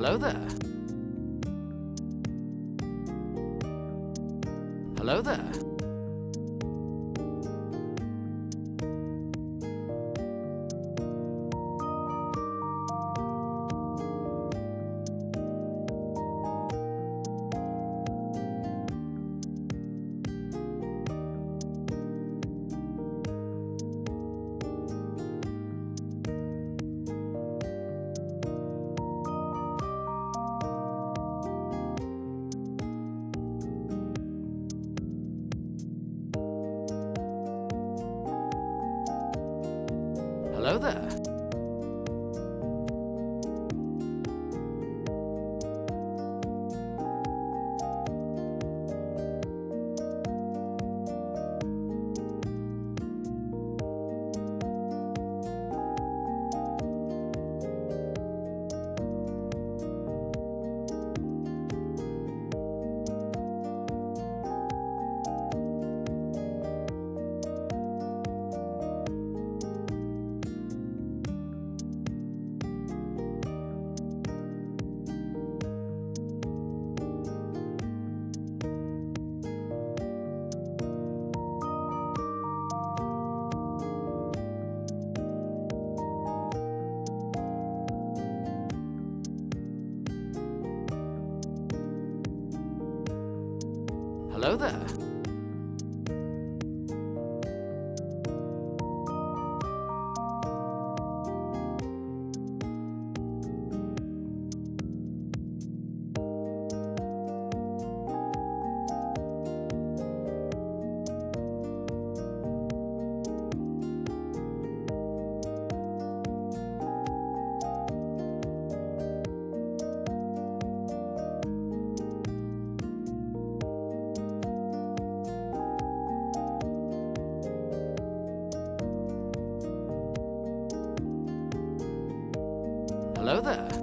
Hello there. Hello there. Hello there. Hello there. Hello there.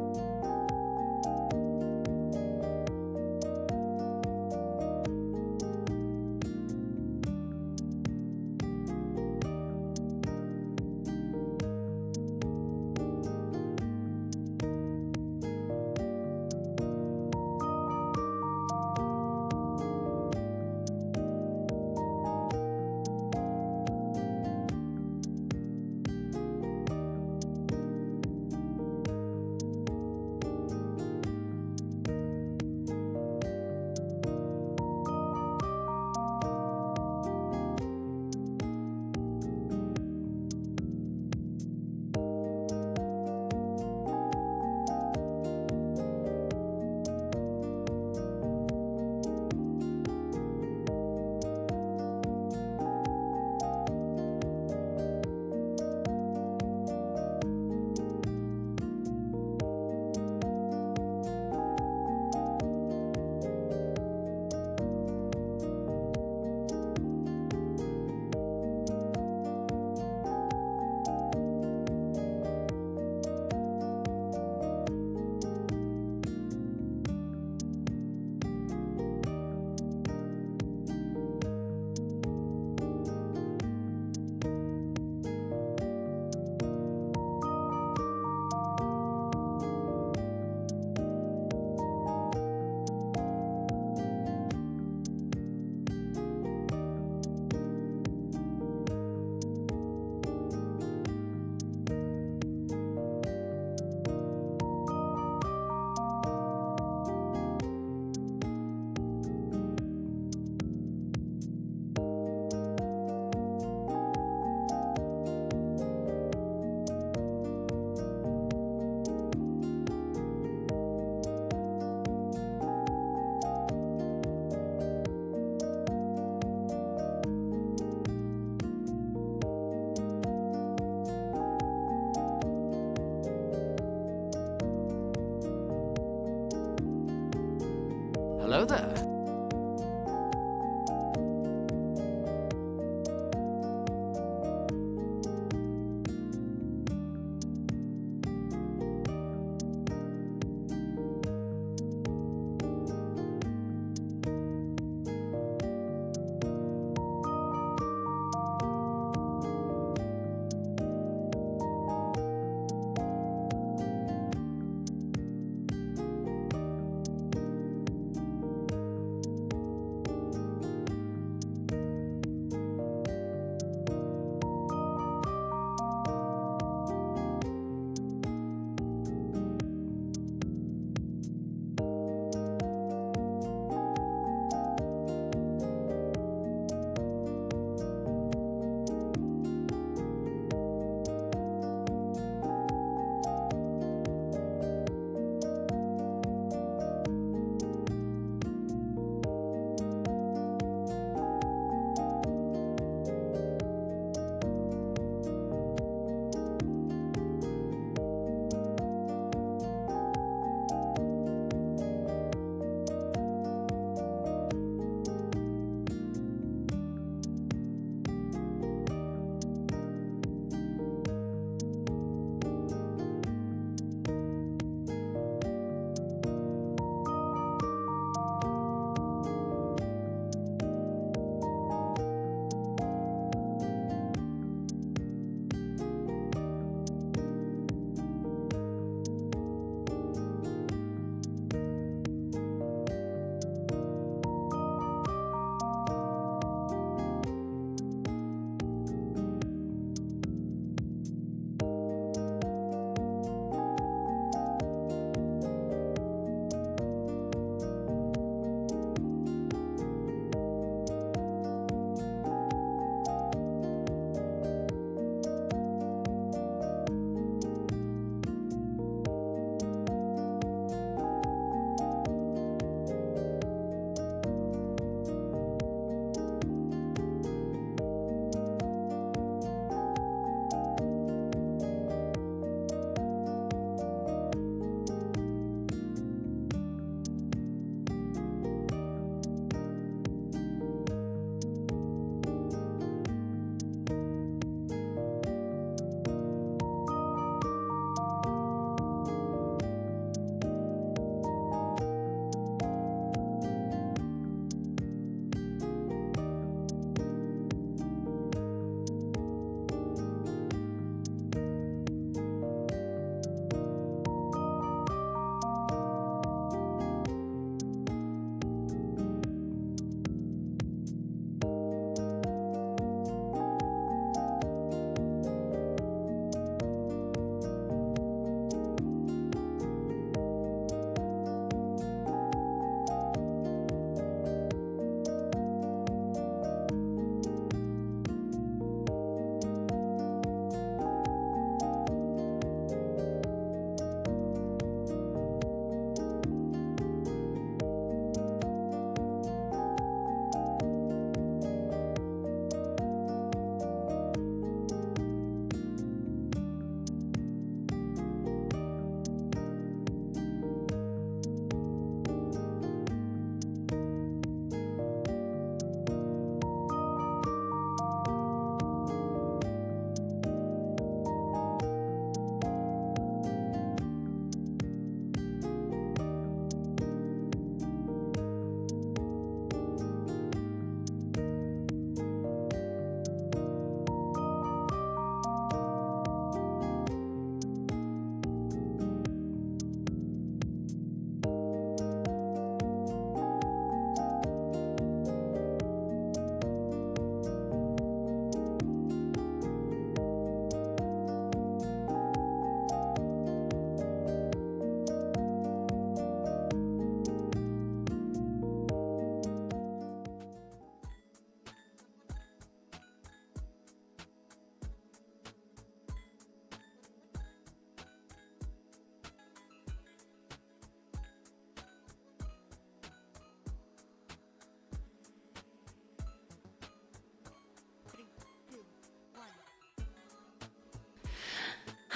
Hello there.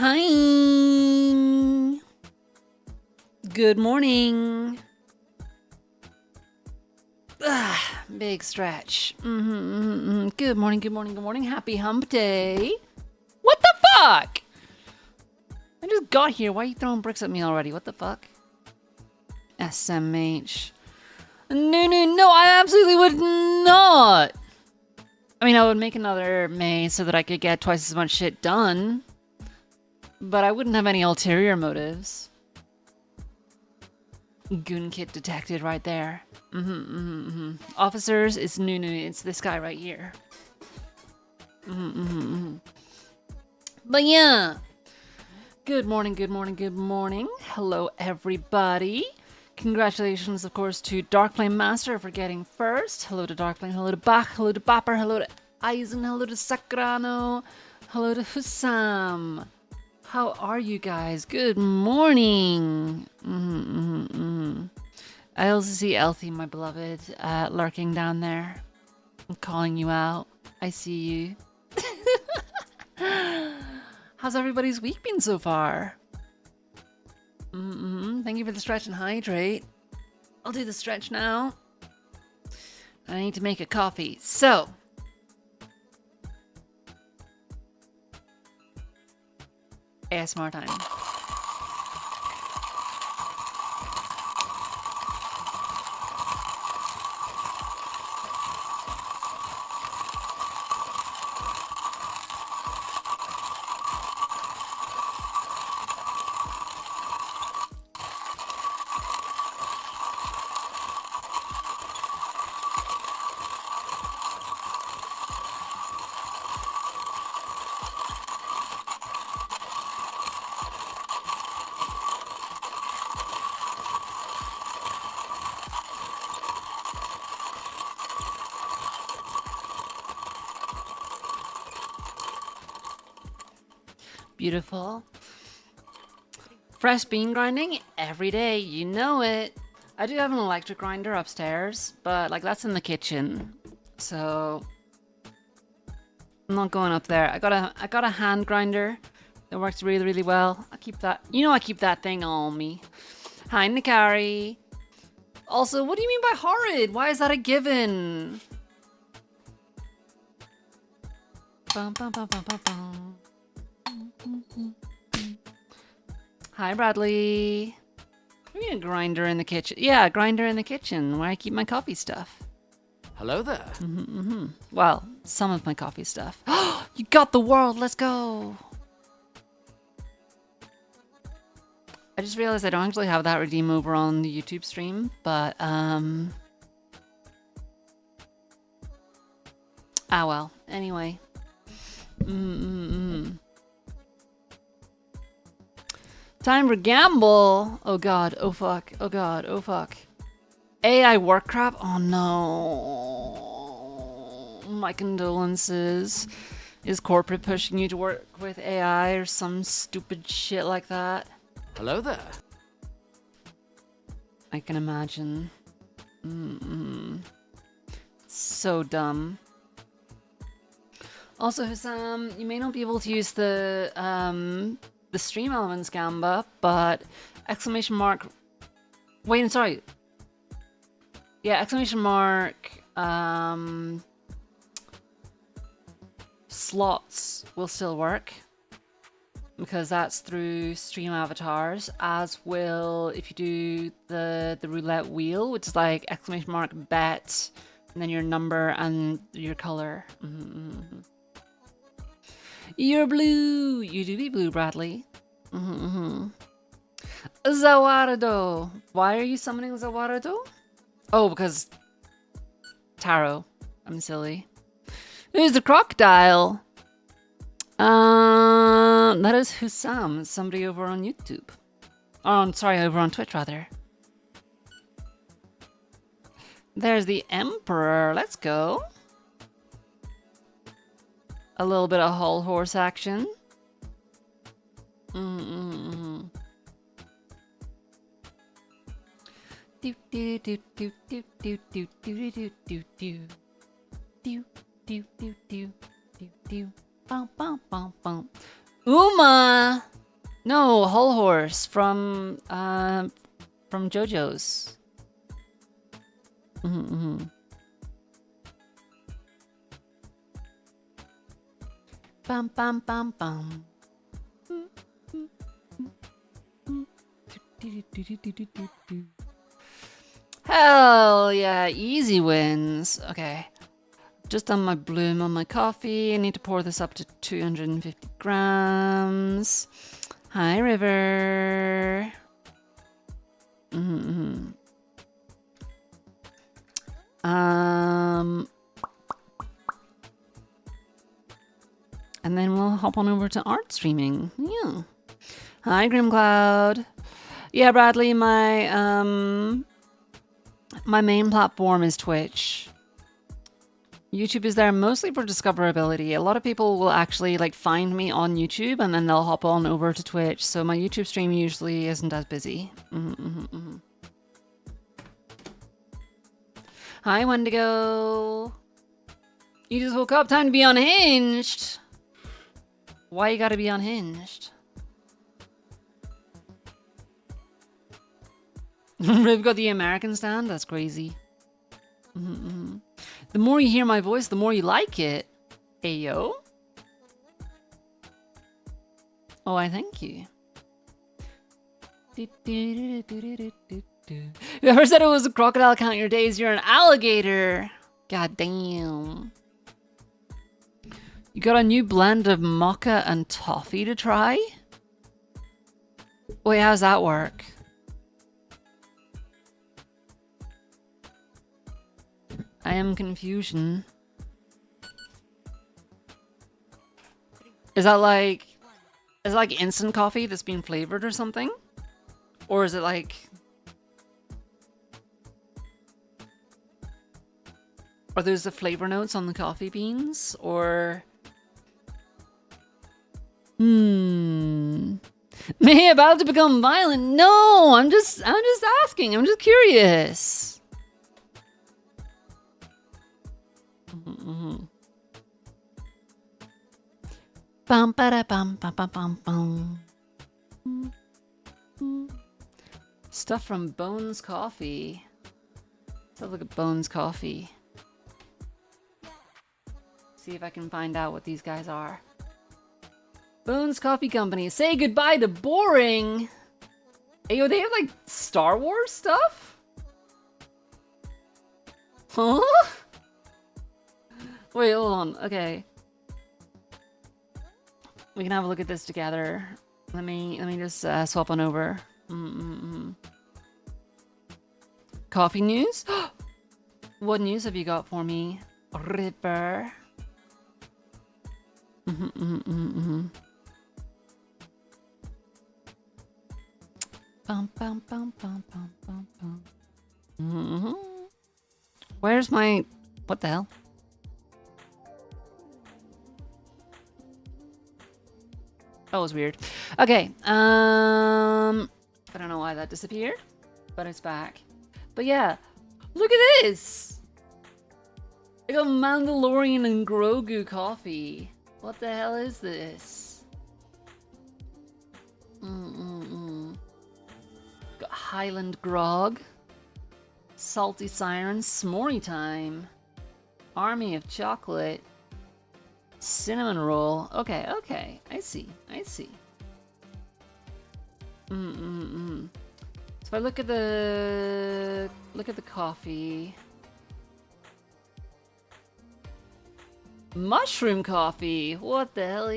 Hi. Good morning. Big stretch. Good morning, good morning, good morning. Happy hump day. What the fuck? I just got here. Why are you throwing bricks at me already? What the fuck? SMH. No, I absolutely would not. I mean, I would make another maze so that I could get twice as much shit done. But I wouldn't have any ulterior motives. Goon kit detected right there. Officers, it's Nunu. It's this guy right here. But yeah. Good morning, good morning, good morning. Hello, everybody. Congratulations, of course, to Darkflame Master for getting first. Hello to Darkflame, hello to Bach, hello to Bapper, hello to Aizen, hello to Sakurano, hello to Hussam. How are you guys? Good morning. I also see Elthie, my beloved, lurking down there. I'm calling you out. I see you. How's everybody's week been so far? Thank you for the stretch and hydrate. I'll do the stretch now. I need to make a coffee. So, ASMR time. Beautiful. Fresh bean grinding every day, you know it. I do have an electric grinder upstairs, but like that's in the kitchen. So I'm not going up there. I got a hand grinder that works really, really well. I keep that. You know I keep that thing on me. Hi, Nikari. Also, what do you mean by horrid? Why is that a given? Bum, bum, bum, bum, bum, bum. Hi, Bradley. We need a grinder in the kitchen. Yeah, a grinder in the kitchen where I keep my coffee stuff. Hello there. Well, some of my coffee stuff. You got the world. Let's go. I just realized I don't actually have that redeem over on the YouTube stream, but ah well. Anyway. Time for gamble. Oh god. Oh fuck. Oh god. Oh fuck. AI work crap? Oh no. My condolences. Is corporate pushing you to work with AI or some stupid shit like that? Hello there. I can imagine. So dumb. Also, Hussam, you may not be able to use the stream elements gamba, but exclamation mark. Wait, I'm sorry. Yeah, exclamation mark. Slots will still work because that's through stream avatars, as will if you do the roulette wheel, which is like exclamation mark bet and then your number and your color. You're blue. You do be blue, Bradley. Zawardo. Why are you summoning Zawardo? Oh, because tarot. I'm silly. Who's the crocodile? That is Hussam, somebody over on YouTube. Over on Twitch, rather. There's the Emperor. Let's go. A little bit of whole horse action. Do do do do do do do do do do do do do do do do do. Bum bum bum bum. Uma! No, Hull Horse from JoJo's. Bum bum bum bum. Hell yeah, easy wins. Okay. Just done my bloom on my coffee. I need to pour this up to 250 grams. Hi, River. And then we'll hop on over to art streaming. Yeah. Hi, Grimcloud. Yeah, Bradley, my main platform is Twitch. YouTube is there mostly for discoverability. A lot of people will actually like find me on YouTube and then they'll hop on over to Twitch. So my YouTube stream usually isn't as busy. Hi, Wendigo. You just woke up. Time to be unhinged. Why you gotta be unhinged? We've got the American stand. That's crazy. The more you hear my voice, the more you like it. Ayo. Oh, I thank you. Whoever said it was a crocodile, count your days. You're an alligator. God damn. You got a new blend of mocha and toffee to try? Wait, how's that work? I am confusion. Is that like instant coffee that's been flavored or something? Or is it like... Are those the flavor notes on the coffee beans? Or... May about to become violent? No, I'm just asking. I'm just curious. Bum ba da bum bum bum bum bum. Stuff from Bones Coffee. Let's have a look at Bones Coffee. See if I can find out what these guys are. Bones Coffee Company. Say goodbye to boring. Hey, yo, they have like Star Wars stuff? Huh? Wait, hold on. Okay. We can have a look at this together. Let me just swap on over. Coffee news? What news have you got for me, Ripper? Bum, bum, bum, bum, bum, bum, bum. Where's my... What the hell? That was weird. Okay. I don't know why that disappeared, but it's back. But yeah, look at this. I got Mandalorian and Grogu coffee. What the hell is this? Got Highland Grog. Salty Siren. S'more time. Army of Chocolate. Cinnamon roll. Okay, okay. I see. I see. So if I look at the coffee. Mushroom coffee. What the hell?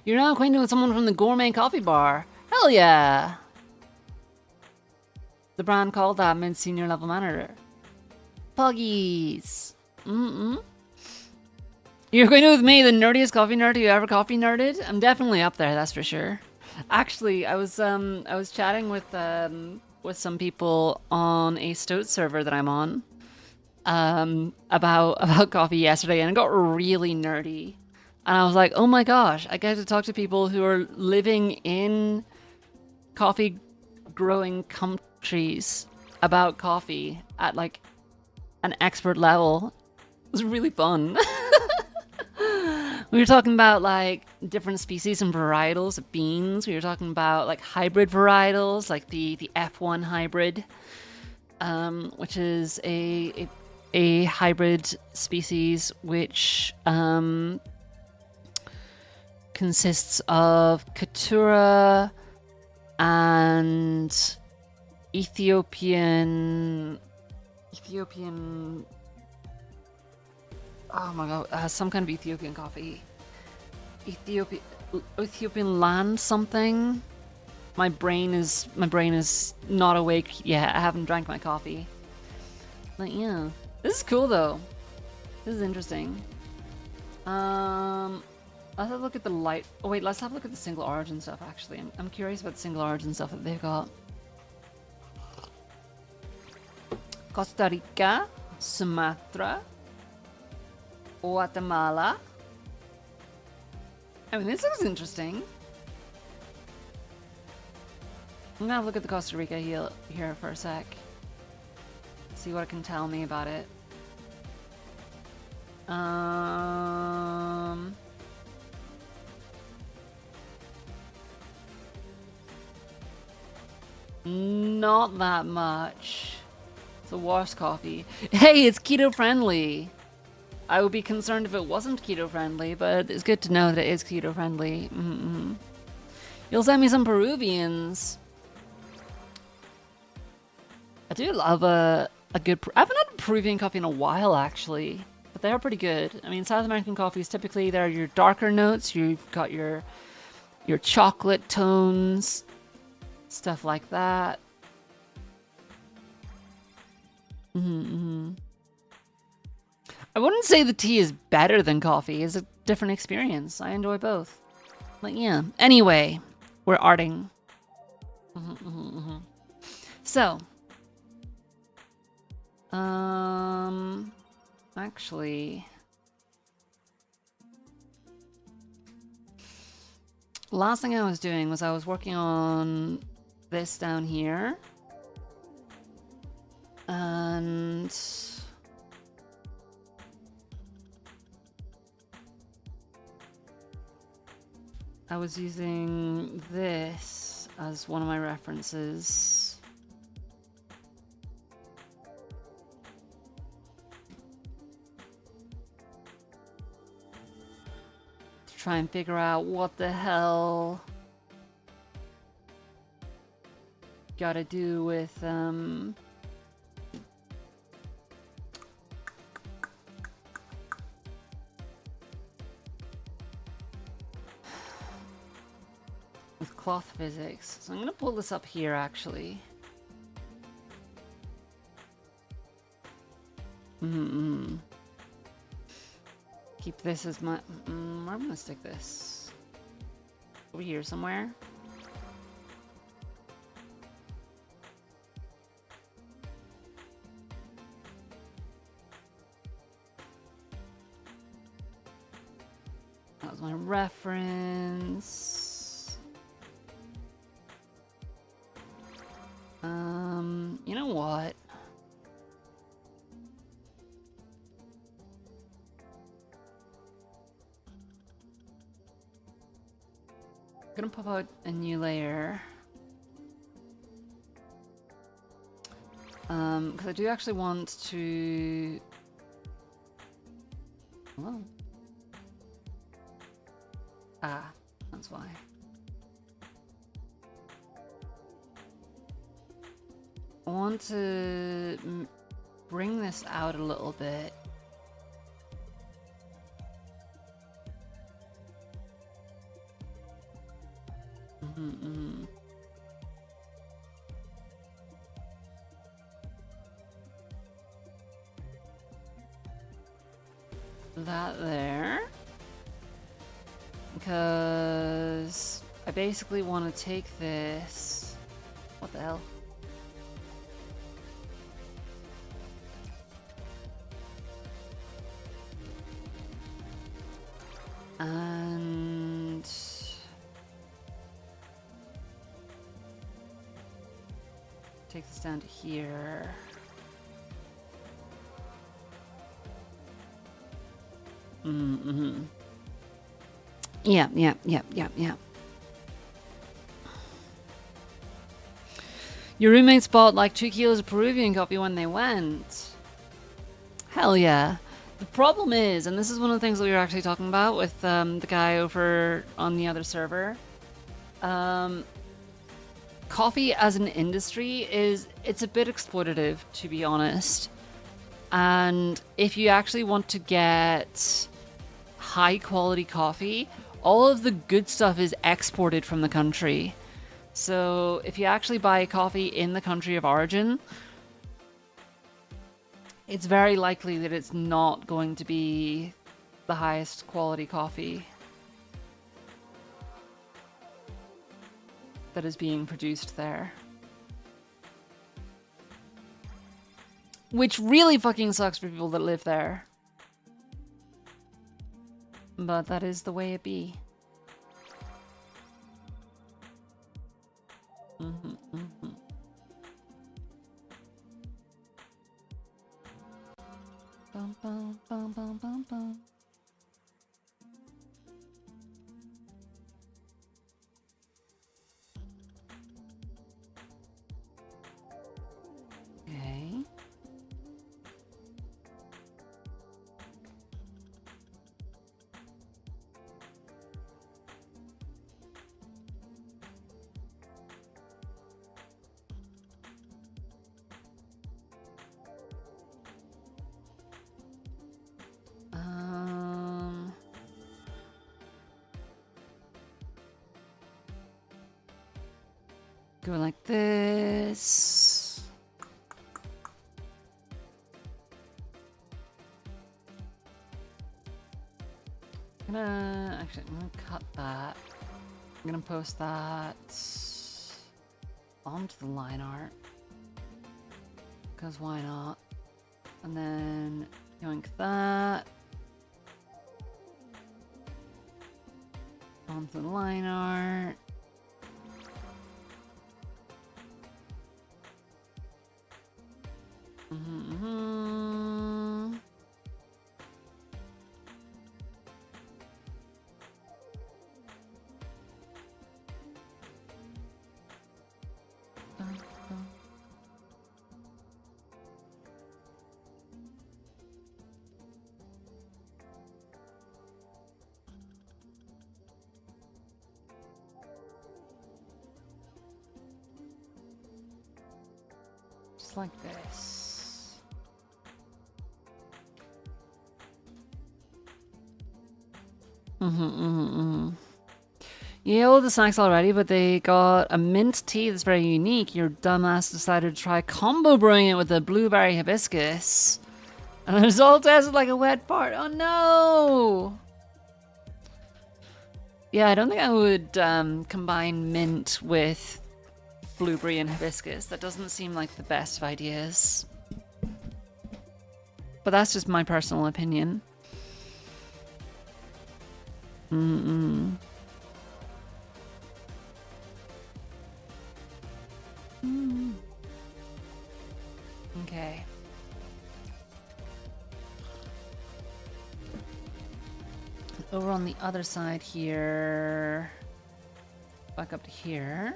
You're now acquainted with someone from the Gourmet Coffee Bar. Hell yeah! The brand called that mid-senior level manager. Puggies. You're going with me, the nerdiest coffee nerd who ever coffee nerded? I'm definitely up there, that's for sure. Actually, I was chatting with some people on a Stoat server that I'm on about coffee yesterday, and it got really nerdy. And I was like, oh my gosh, I get to talk to people who are living in coffee growing countries about coffee at like an expert level. It was really fun. We were talking about like different species and varietals of beans. We were talking about like hybrid varietals, like the F1 hybrid, which is a hybrid species which consists of Keturah and Ethiopian. Oh my god, some kind of Ethiopian coffee. Ethiopian land something. My brain is not awake yet. I haven't drank my coffee. But yeah, this is cool though. This is interesting. Let's have a look at the light. Oh wait, let's have a look at the single origin stuff. Actually, I'm curious about the single origin stuff that they've got. Costa Rica, Sumatra, Guatemala. I mean, this looks interesting. I'm gonna have a look at the Costa Rica here for a sec. See what it can tell me about it. Not that much. It's a worse coffee. Hey, it's keto friendly. I would be concerned if it wasn't keto friendly, but it's good to know that it is keto friendly. You'll send me some Peruvians. I do love a good. I haven't had a Peruvian coffee in a while actually, but they are pretty good. I mean, South American coffees typically they're your darker notes. You've got your chocolate tones, stuff like that. I wouldn't say the tea is better than coffee. It's a different experience. I enjoy both. But yeah. Anyway, we're arting. So, actually, last thing I was doing was I was working on this down here. And I was using this as one of my references. To try and figure out what the hell gotta do with cloth physics. So I'm going to pull this up here actually. Keep this as my... where am I going to stick this? Over here somewhere? That was my reference. You know what? I'm gonna pop out a new layer. Because I do actually want to... Whoa. Ah, that's why. I want to bring this out a little bit. That there. Because I basically want to take this... What the hell? And take this down to here. Mm-hmm. Yeah, yeah, yeah, yeah, yeah. Your roommates bought like 2 kilos of Peruvian coffee when they went. Hell yeah. The problem is, and this is one of the things that we were actually talking about with the guy over on the other server, coffee as an industry it's a bit exploitative, to be honest. And if you actually want to get high quality coffee, all of the good stuff is exported from the country. So if you actually buy coffee in the country of origin, it's very likely that it's not going to be the highest quality coffee that is being produced there. Which really fucking sucks for people that live there. But that is the way it be. Mm-hmm, mm-hmm. Bum, bum, bum, bum, bum, bum. Okay. Go like this. I'm gonna cut that. I'm gonna post that onto the line art. Because why not? And then yoink that onto the line art. Mm-hmm. Just like this. Yeah, all the snacks already, but they got a mint tea that's very unique. Your dumbass decided to try combo brewing it with a blueberry hibiscus. And the result tasted like a wet fart. Oh no! Yeah, I don't think I would combine mint with blueberry and hibiscus. That doesn't seem like the best of ideas. But that's just my personal opinion. Okay. Over on the other side here, back up to here.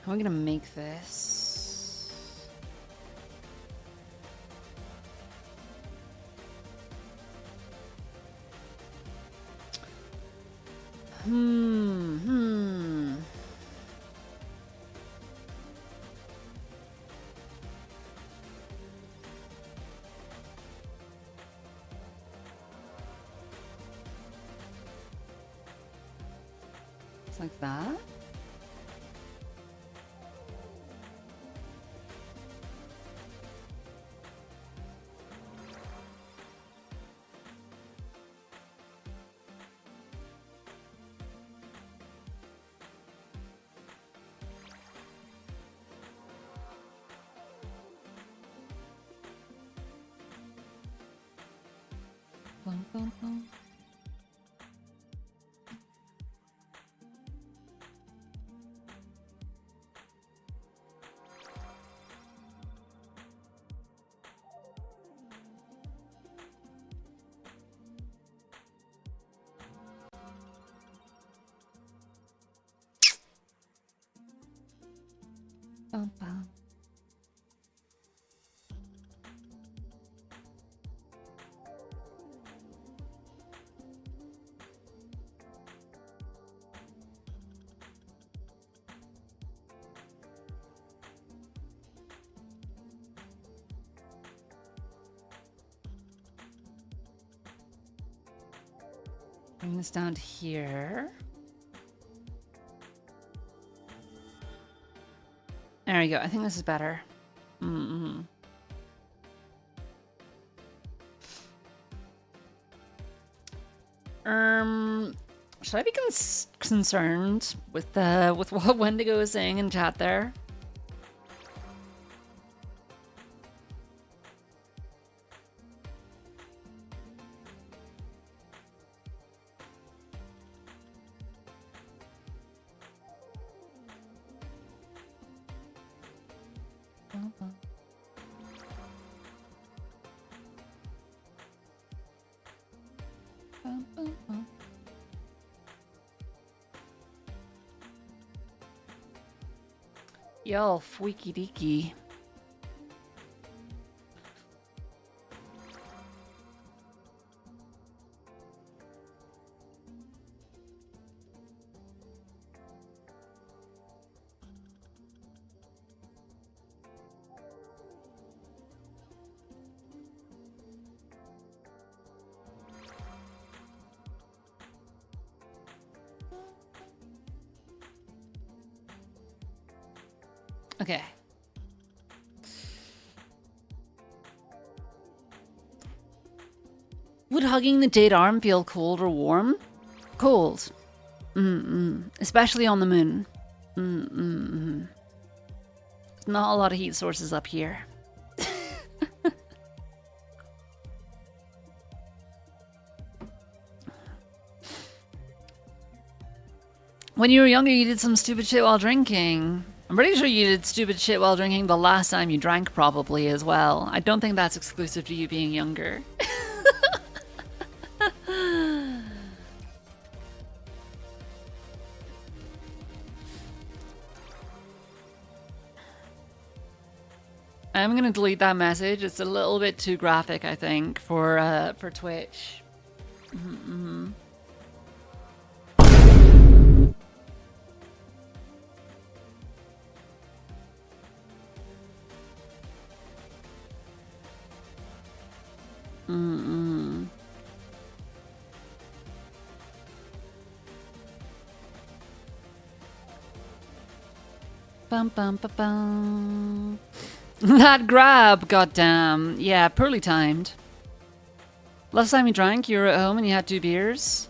How are we gonna make this? It's like that. Bum, bum, bum. Bum, bum. Bring this down to here. There we go. I think this is better. Mm-hmm. Should I be concerned with what Wendigo is saying in chat there? Yo, freaky deaky. Okay. Would hugging the jade arm feel cold or warm? Cold. Especially on the moon. Not a lot of heat sources up here. When you were younger, you did some stupid shit while drinking. I'm pretty sure you did stupid shit while drinking the last time you drank, probably, as well. I don't think that's exclusive to you being younger. I'm gonna delete that message. It's a little bit too graphic, I think, for Twitch. Bum bum ba bum. That grab, goddamn. Yeah, poorly timed. Last time you drank, you were at home and you had 2 beers.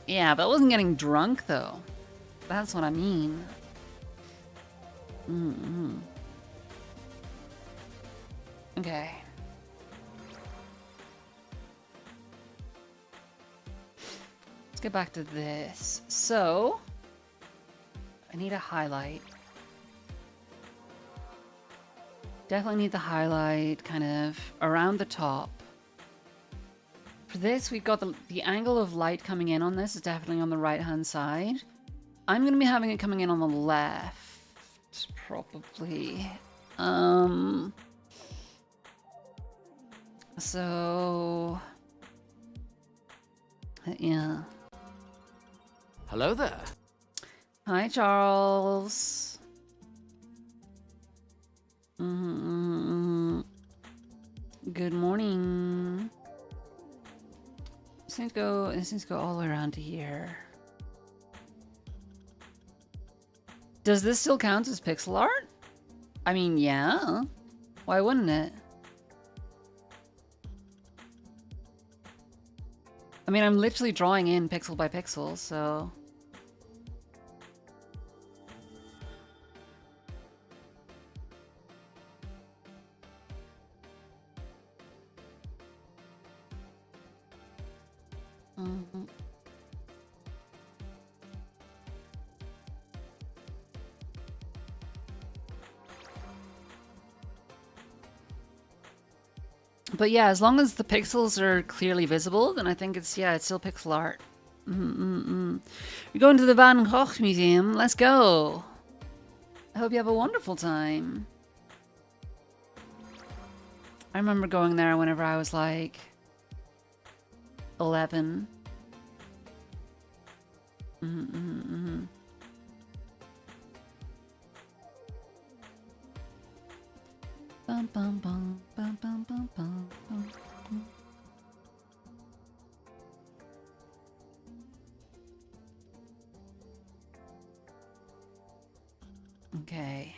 Yeah, but I wasn't getting drunk though. That's what I mean. Okay. Let's get back to this. So, I need a highlight. Definitely need the highlight kind of around the top. For this, we've got the angle of light coming in on this is definitely on the right-hand side. I'm going to be having it coming in on the left, probably. So, yeah. Hello there. Hi, Charles. Good morning. This needs to go all the way around to here. Does this still count as pixel art? I mean, yeah. Why wouldn't it? I mean, I'm literally drawing in pixel by pixel, so... But yeah, as long as the pixels are clearly visible, then I think it's still pixel art. We're going to the Van Gogh Museum. Let's go. I hope you have a wonderful time. I remember going there whenever I was like 11. Bum, bum, bum, bum, bum, bum, bum, bum. Okay.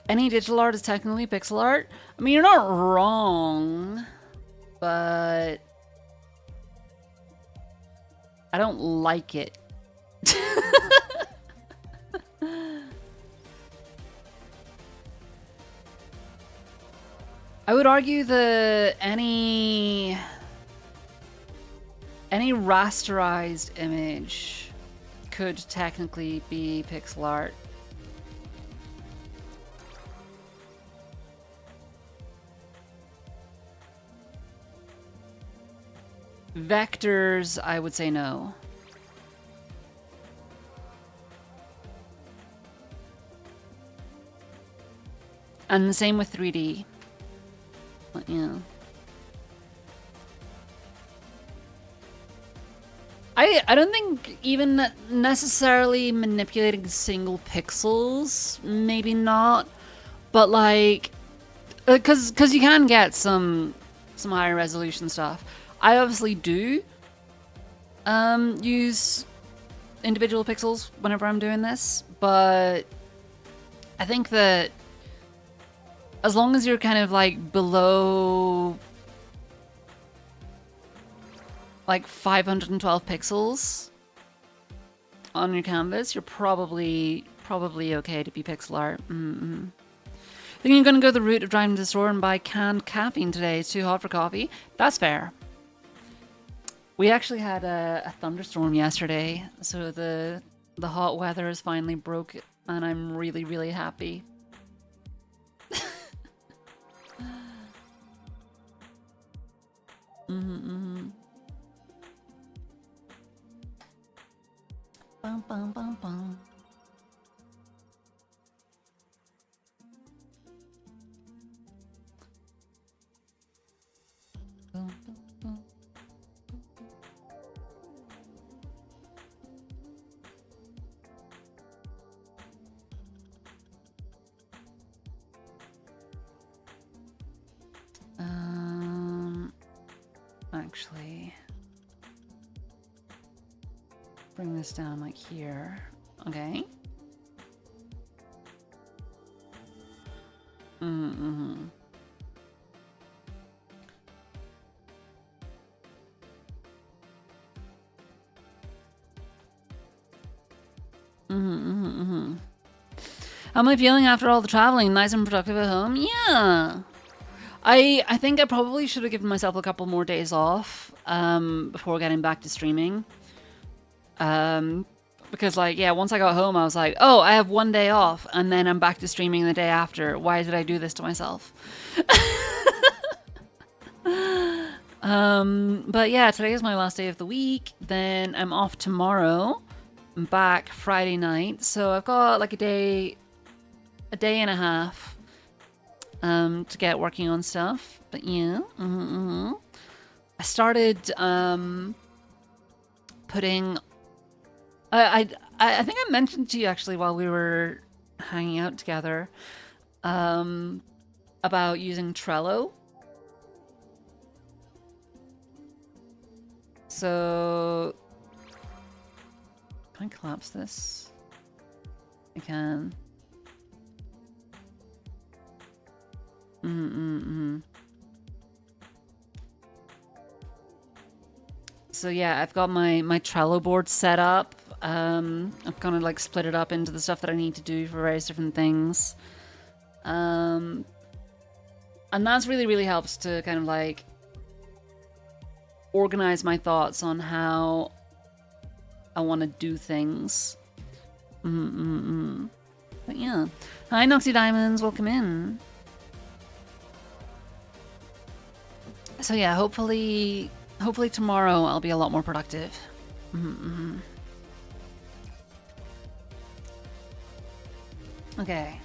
Any digital art is technically pixel art. I mean, you're not wrong, but I don't like it. I would argue that any rasterized image could technically be pixel art. Vectors, I would say no. And the same with 3D. But, yeah. I don't think even necessarily manipulating single pixels, maybe not, but like, because you can get some higher resolution stuff. I obviously do use individual pixels whenever I'm doing this, but I think that as long as you're kind of like below like 512 pixels on your canvas, you're probably okay to be pixel art. I think you're going to go the route of driving to the store and buy canned caffeine today. It's too hot for coffee. That's fair. We actually had a thunderstorm yesterday, so the hot weather is finally broke, and I'm really, really happy. Bum, bum, bum, bum. Bum, bum, bum. Actually, bring this down like here. Okay. How am I feeling after all the traveling? Nice and productive at home? Yeah. I think I probably should have given myself a couple more days off before getting back to streaming. Because like, yeah, once I got home, I was like, oh, I have one day off, and then I'm back to streaming the day after. Why did I do this to myself? But yeah, today is my last day of the week. Then I'm off tomorrow. I'm back Friday night. So I've got like a day and a half to get working on stuff. But yeah, I started putting. I think I mentioned to you actually while we were hanging out together about using Trello. So can I collapse this? I can. So yeah, I've got my Trello board set up. I've kind of like split it up into the stuff that I need to do for various different things. And that's really, really helps to kind of like organize my thoughts on how I want to do things. But yeah. Hi, Noxy Diamonds. Welcome in. So yeah, hopefully tomorrow I'll be a lot more productive. Okay.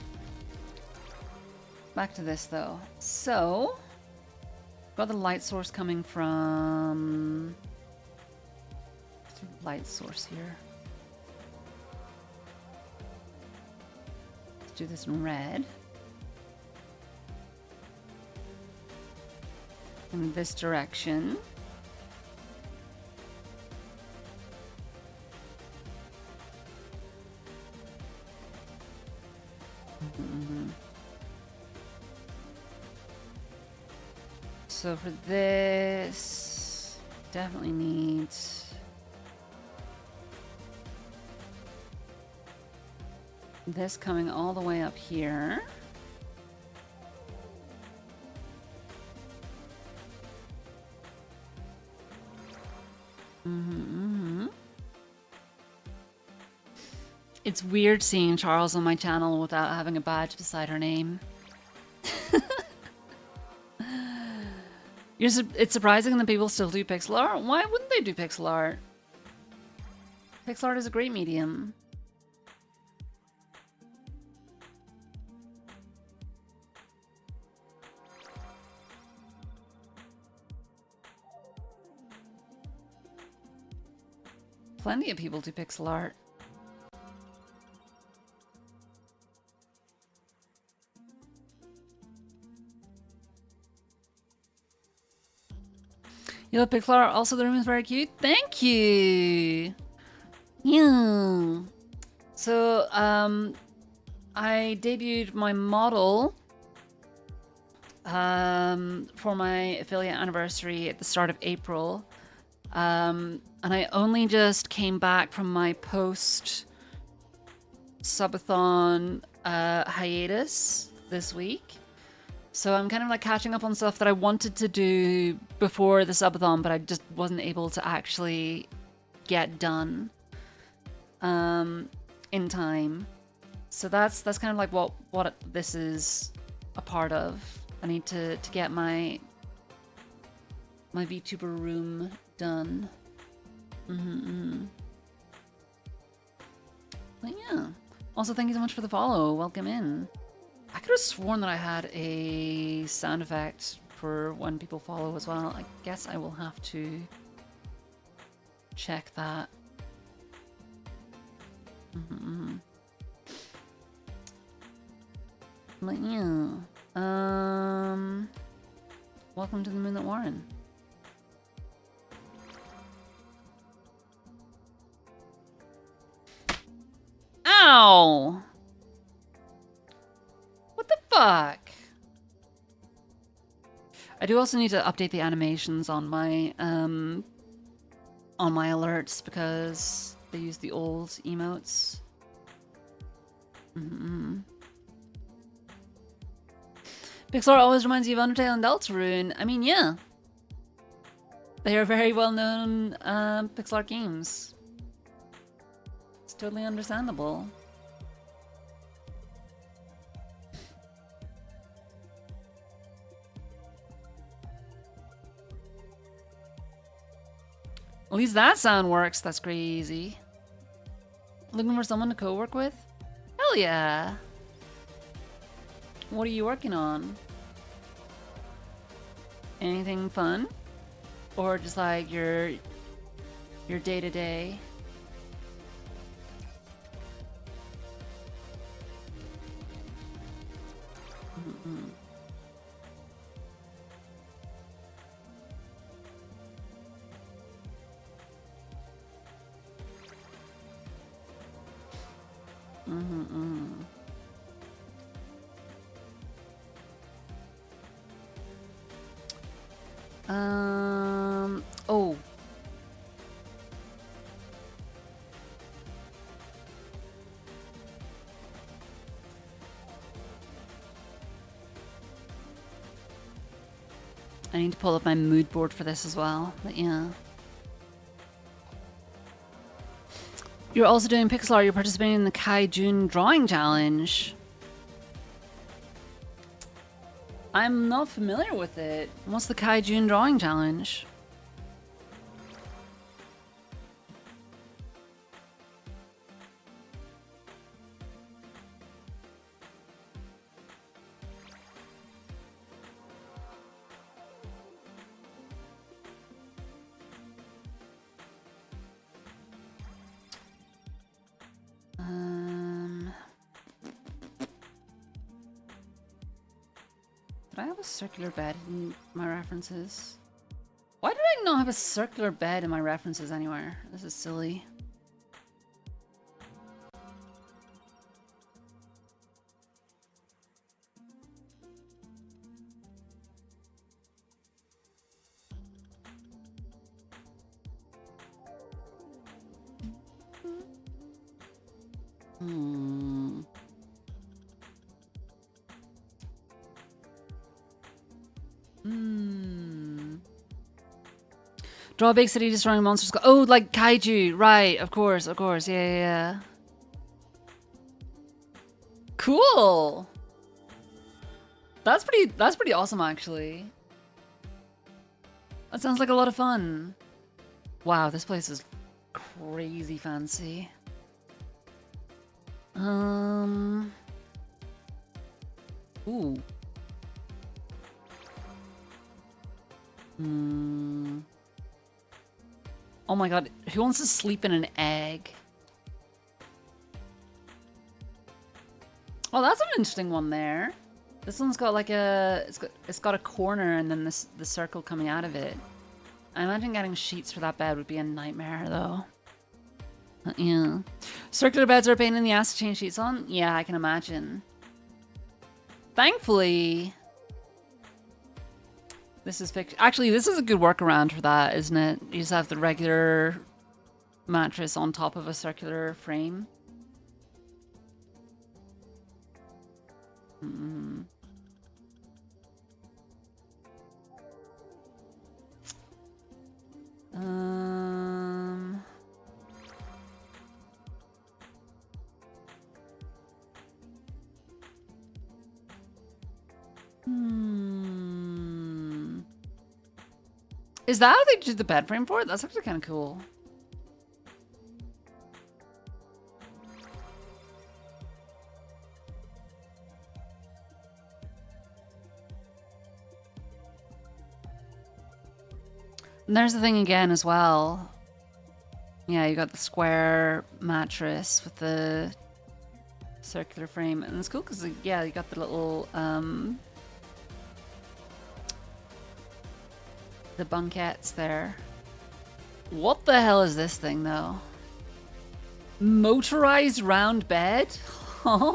Back to this though. So, got the light source coming from... What's the light source here? Let's do this in red. In this direction. So for this, definitely need this coming all the way up here. It's weird seeing Charles on my channel without having a badge beside her name. It's surprising that people still do pixel art. Why wouldn't they do pixel art? Pixel art is a great medium. Plenty of people do pixel art. You love pixel art. Also, the room is very cute. Thank you. Yeah. So, I debuted my model for my affiliate anniversary at the start of April. And I only just came back from my post subathon hiatus this week. So I'm kind of like catching up on stuff that I wanted to do before the subathon, but I just wasn't able to actually get done in time. So that's kind of like what this is a part of. I need to get my VTuber room done. But yeah. Also, thank you so much for the follow. Welcome in. I could have sworn that I had a sound effect for when people follow as well. I guess I will have to check that. But yeah. Welcome to the Moonlit Warren. Ow! What the fuck? I do also need to update the animations on my alerts because they use the old emotes. Pixar always reminds you of Undertale and Deltarune. I mean, yeah. They are very well-known Pixar games. It's totally understandable. At least that sound works. That's crazy. Looking for someone to co-work with? Hell yeah. What are you working on? Anything fun? Or just like your day-to-day? Oh. I need to pull up my mood board for this as well, but yeah. You're also doing pixel art. You're participating in the Kaijun drawing challenge. I'm not familiar with it. What's the Kaijun drawing challenge? Did I have a circular bed in my references? Why did I not have a circular bed in my references anywhere? This is silly. Draw a big city destroying monsters. Oh, like kaiju. Right, of course. Yeah. Cool. That's pretty awesome, actually. That sounds like a lot of fun. Wow, this place is crazy fancy. Ooh. Oh my god, who wants to sleep in an egg? Oh, that's an interesting one there. This one's got like a it's got a corner and then the circle coming out of it. I imagine getting sheets for that bed would be a nightmare though. Yeah. Circular beds are a pain in the ass to change sheets on? Yeah, I can imagine. Thankfully, this is fixed. Actually, this is a good workaround for that, isn't it? You just have the regular mattress on top of a circular frame. Is that how they did the bed frame for it? That's actually kind of cool. And there's the thing again as well. Yeah, you got the square mattress with the circular frame. And it's cool because, yeah, you got the little, the bunkettes there. What the hell is this thing, though? Motorized round bed? Huh?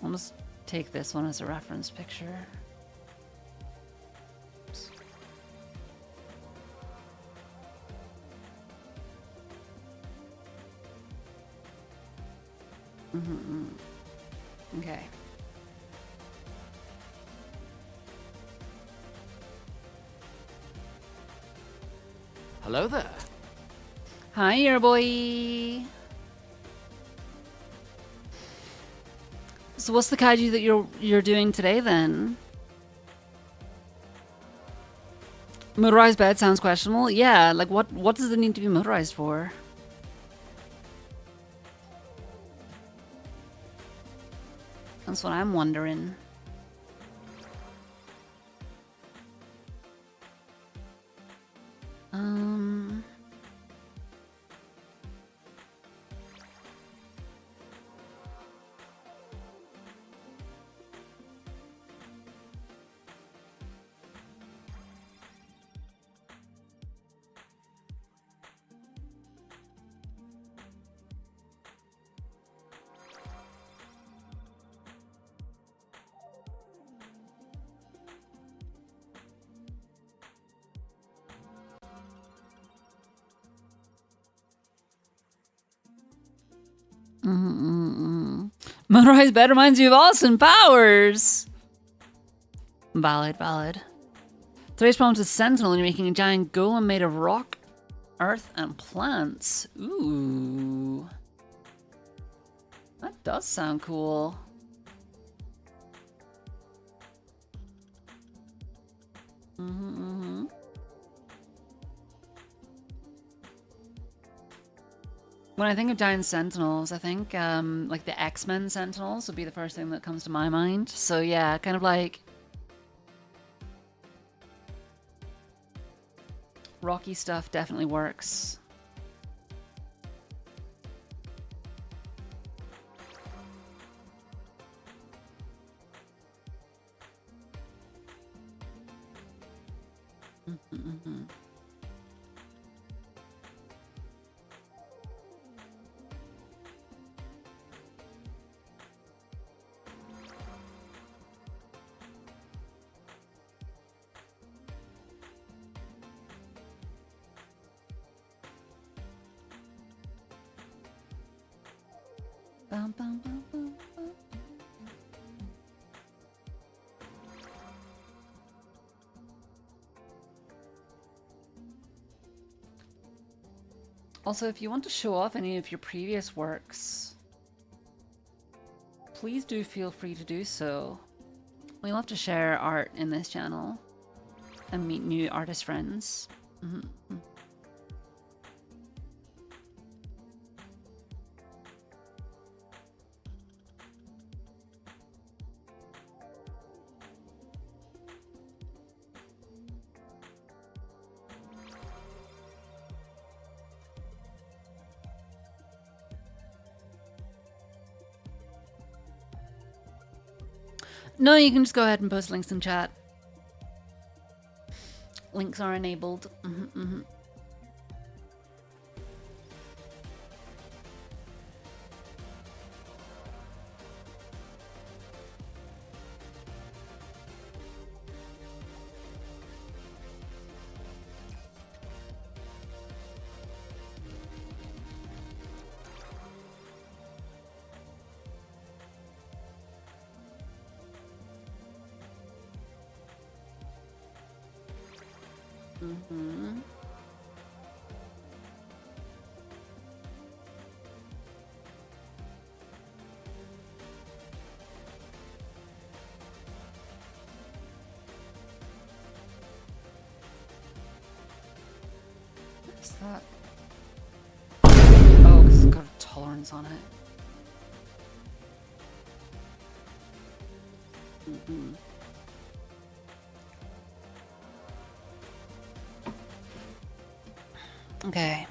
I'll just take this one as a reference picture. Okay. Hello there. Hi, your boy. So what's the kaiju that you're doing today then? Motorized bed sounds questionable. Yeah, like what does it need to be motorized for? That's what I'm wondering. Motorized bed reminds you of Austin Powers. Valid, valid. Today's prompt is Sentinel, and you're making a giant golem made of rock, earth, and plants. Ooh. That does sound cool. When I think of giant sentinels, I think like the X-Men sentinels would be the first thing that comes to my mind. So yeah, kind of like rocky stuff definitely works. Bum, bum, bum, bum, bum. Also, if you want to show off any of your previous works, please do feel free to do so. We love to share art in this channel and meet new artist friends. No, you can just go ahead and post links in chat. Links are enabled. What's that? Oh, because it's got a tolerance on it. Okay.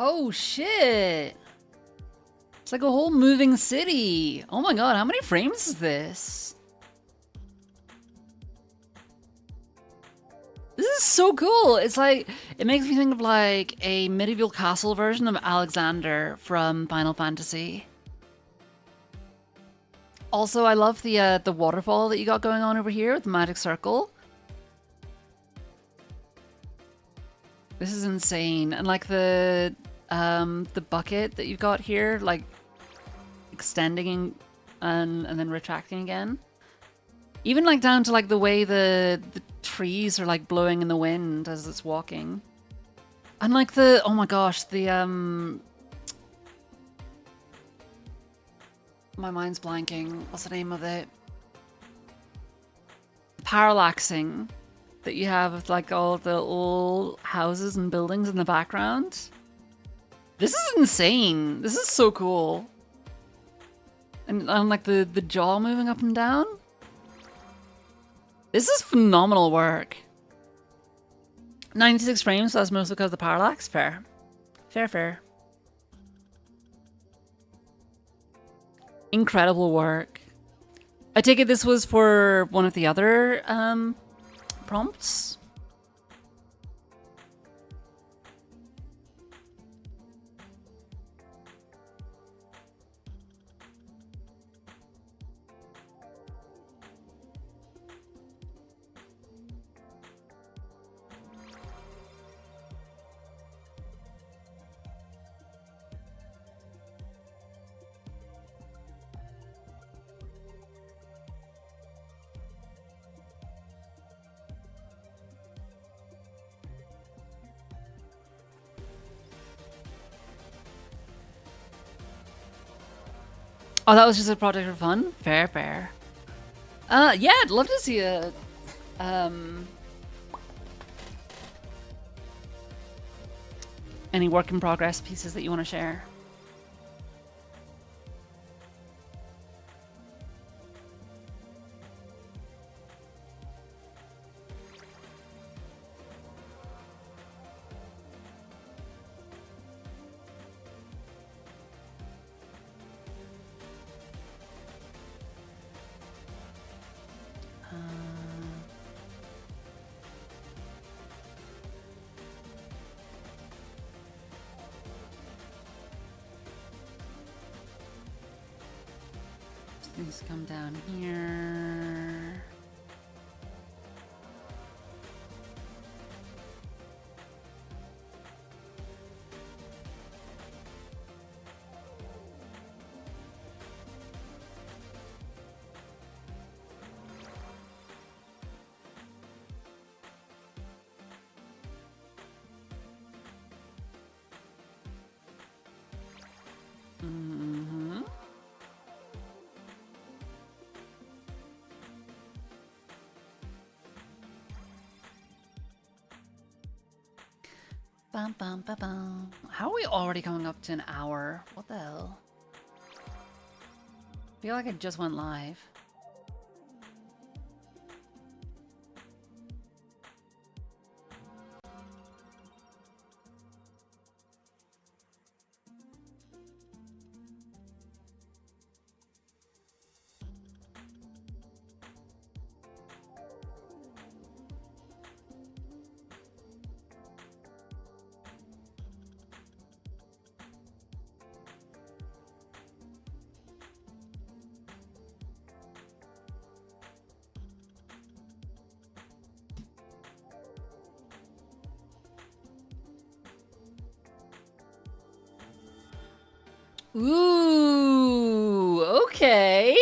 Oh shit! It's like a whole moving city. Oh my god, how many frames is this? This is so cool. It's like, it makes me think of like a medieval castle version of Alexander from Final Fantasy. Also, I love the waterfall that you got going on over here with the magic circle. This is insane. And like the bucket that you've got here, like extending and then retracting again. Even like down to like the way the trees are like blowing in the wind as it's walking. And like the, oh my gosh, the My mind's blanking. What's the name of it? Parallaxing that you have with like all the old houses and buildings in the background. This is insane. This is so cool. And like the jaw moving up and down. This is phenomenal work. 96 frames, so that's mostly because of the parallax. Fair. Fair. Incredible work. I take it this was for one of the other prompts? Oh, that was just a project for fun? Fair. Yeah, I'd love to see a, any work in progress pieces that you want to share. Things come down here. Mm-hmm. Bum, bum, bum, bum. How are we already coming up to an hour? What the hell? I feel like I just went live. Ooh, okay.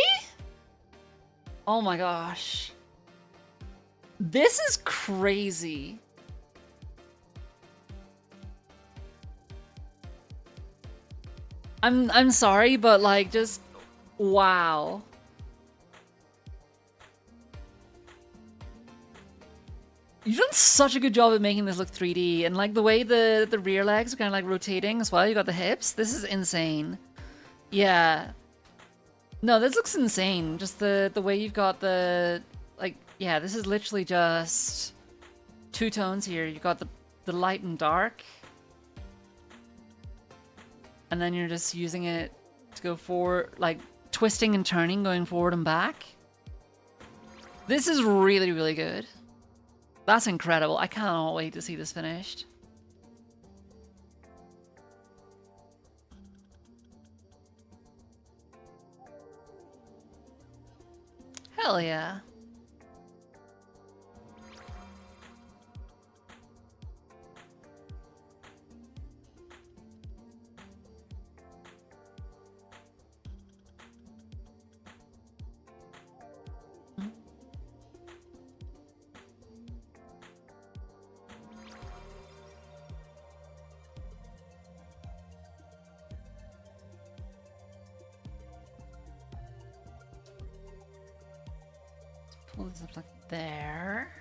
Oh my gosh. This is crazy. I'm sorry, but like just wow. You've done such a good job at making this look 3D, and like the way the rear legs are kind of like rotating as well. You got the hips. This is insane. Yeah. No, this looks insane. Just the way you've got the like. Yeah, this is literally just two tones here. You've got the light and dark, and then you're just using it to go forward, like twisting and turning, going forward and back. This is really, really good. That's incredible. I cannot wait to see this finished. Hell yeah. Pull this up like there.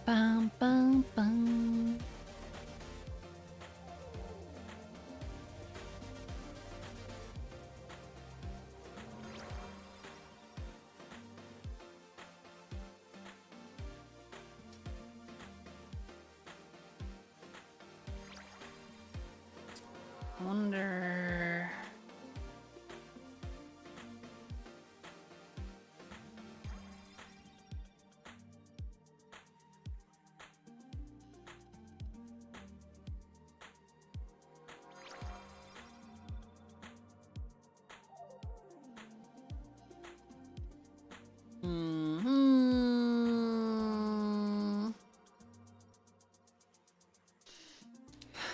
Bum, bum, bum. Wonder.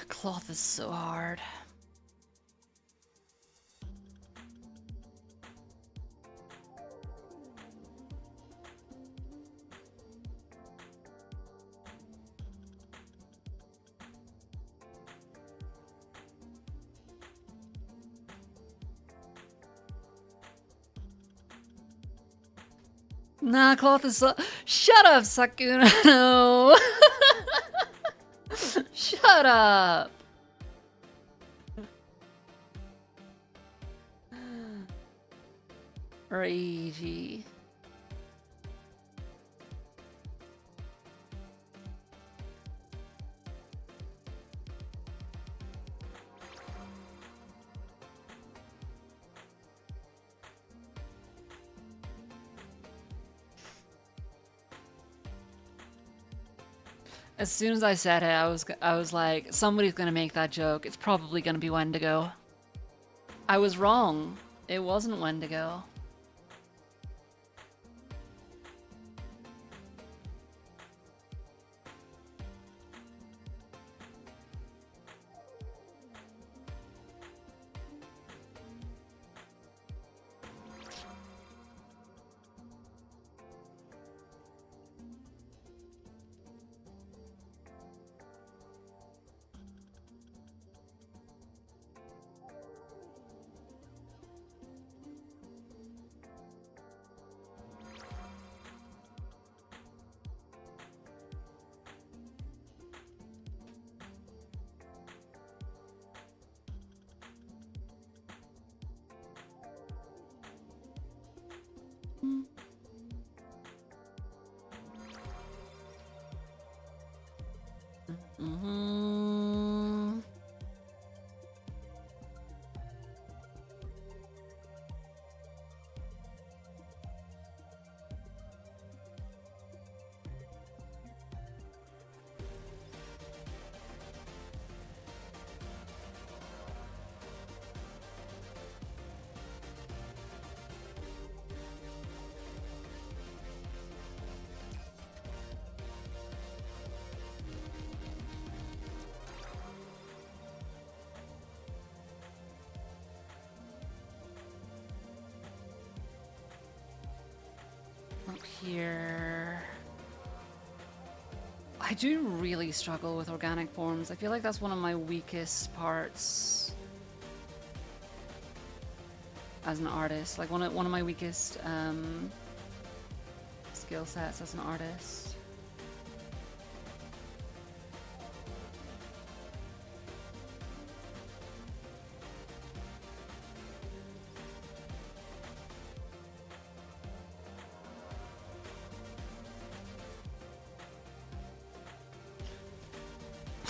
Cloth is so hard. Nah, cloth is so. Shut up, Sakuna. No. Shut up. Ragey. As soon as I said it, I was like, somebody's gonna make that joke. It's probably gonna be Wendigo. I was wrong. It wasn't Wendigo. Mm-hmm. Up here. I do really struggle with organic forms. I feel like that's one of my weakest parts as an artist. Like one of my weakest skill sets as an artist.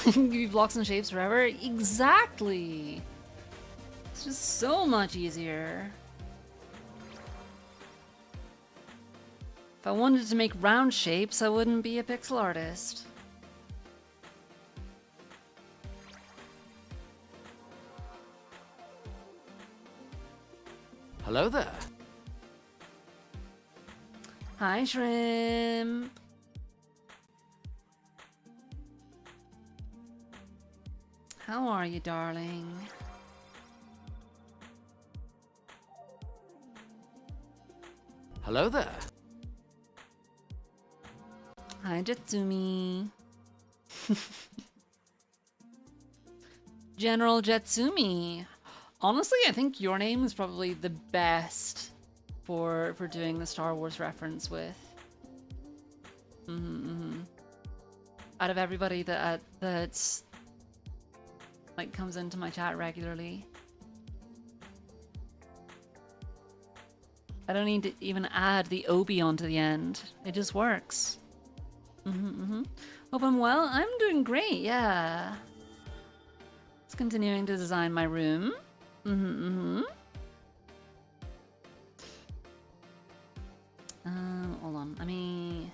Give you blocks and shapes forever? Exactly! It's just so much easier. If I wanted to make round shapes, I wouldn't be a pixel artist. Hello there. Hi, Shrimp. How are you, darling? Hello there. Hi, Jetsumi. General Jetsumi. Honestly, I think your name is probably the best for doing the Star Wars reference with. Out of everybody that's like comes into my chat regularly. I don't need to even add the Obi onto the end. It just works. Hope I'm well. I'm doing great, yeah. Just continuing to design my room. Hold on. Let me...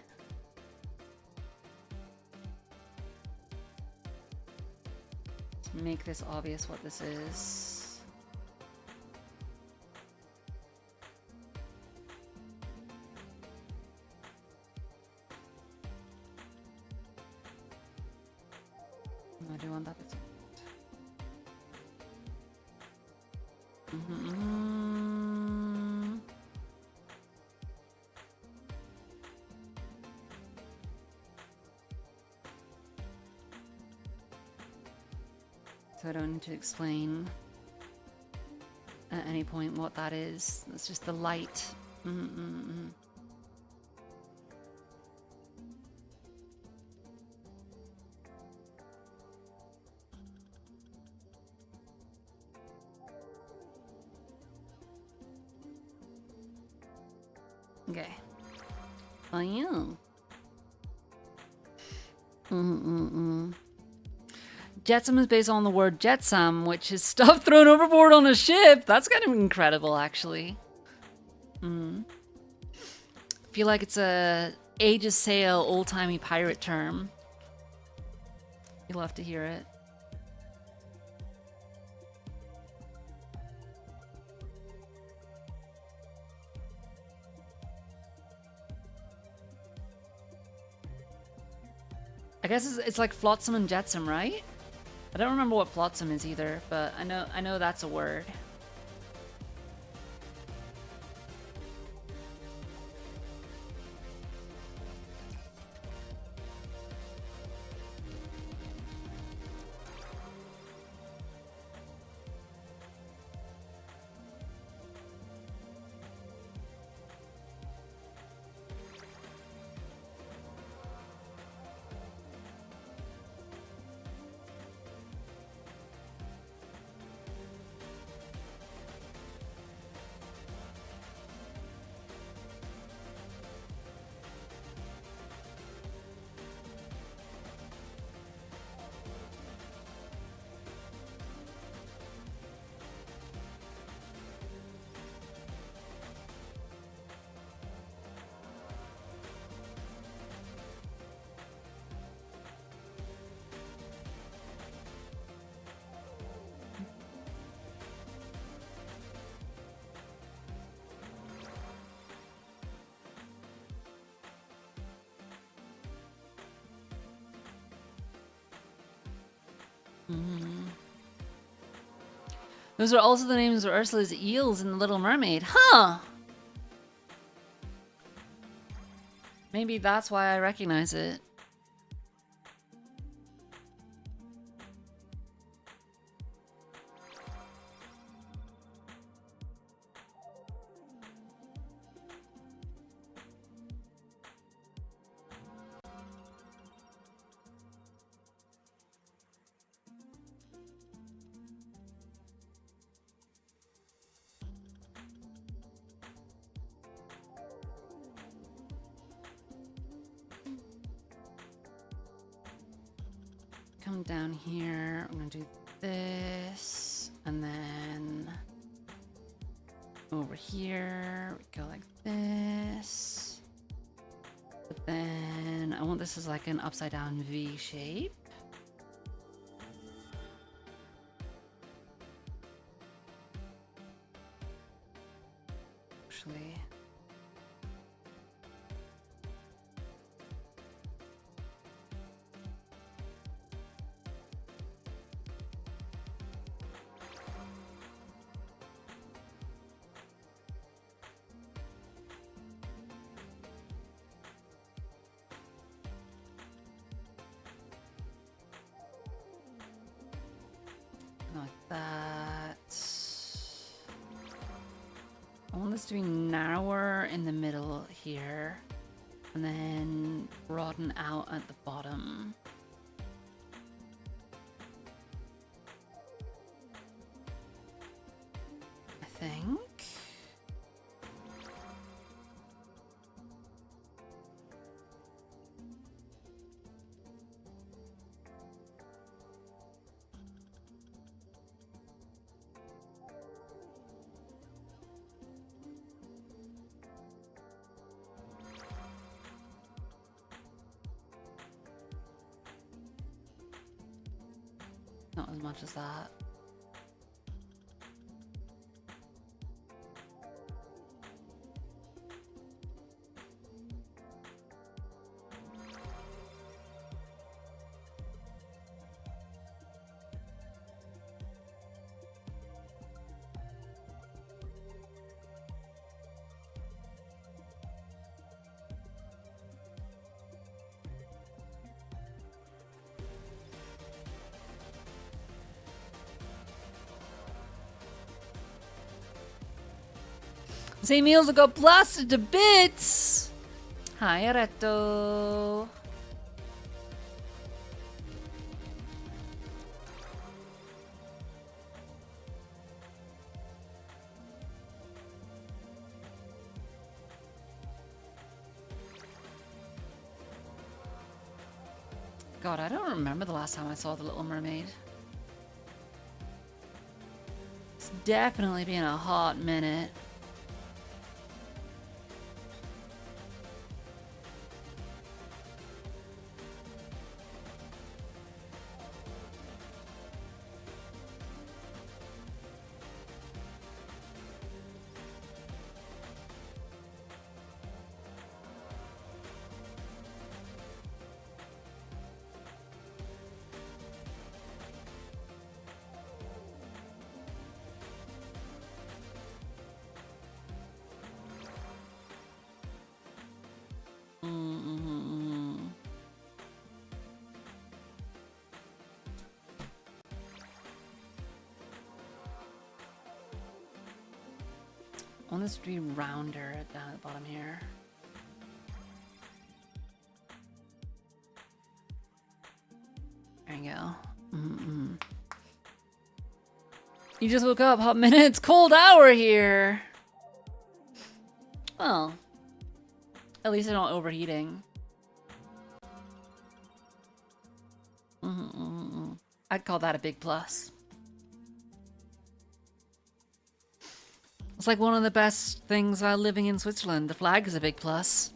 Let's make this obvious what this is. I do want that. So I don't need to explain at any point what that is. That's just the light. Okay. Oh, yeah. Jetsam is based on the word jetsam, which is stuff thrown overboard on a ship. That's kind of incredible, actually. I feel like it's a Aegis Sail old-timey pirate term. You'll have to hear it. I guess it's like flotsam and jetsam, right? I don't remember what flotsam is either, but I know that's a word. Those are also the names of Ursula's eels in The Little Mermaid. Huh! Maybe that's why I recognize it. come down here. I'm gonna do this, and then over here, we go like this. But then I want this as like an upside down V shape. Actually, like that. I want this to be narrower in the middle here, and then broaden out at the bottom. I think. Not as much as that. Say meals got blasted to bits! Hi, Aretto. God, I don't remember the last time I saw The Little Mermaid. It's definitely been a hot minute. I want this to be rounder down at the bottom here. There you go. You just woke up, hot minutes, cold hour here. Well, at least they're not overheating. I'd call that a big plus. It's like one of the best things about living in Switzerland. The flag is a big plus.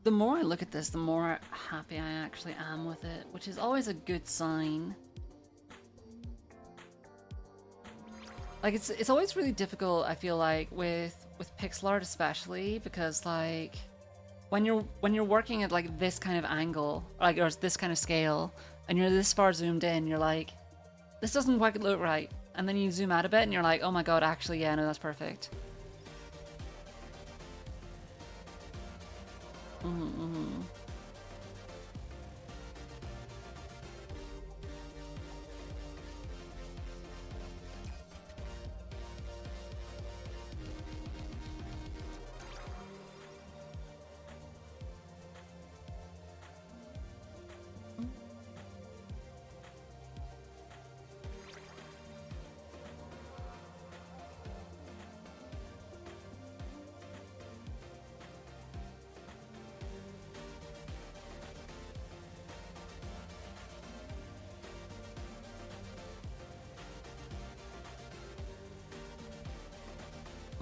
The more I look at this, the more happy I actually am with it, which is always a good sign. Like it's always really difficult, I feel like, with pixel art especially, because like when you're working at like this kind of angle, like or this kind of scale, and you're this far zoomed in, you're like, this doesn't quite look right. And then you zoom out a bit and you're like, oh my god, actually, yeah, no, that's perfect. Mm-hmm.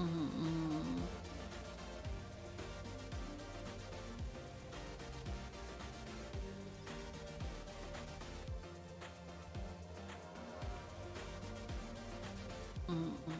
Mm-hmm. Mm-hmm.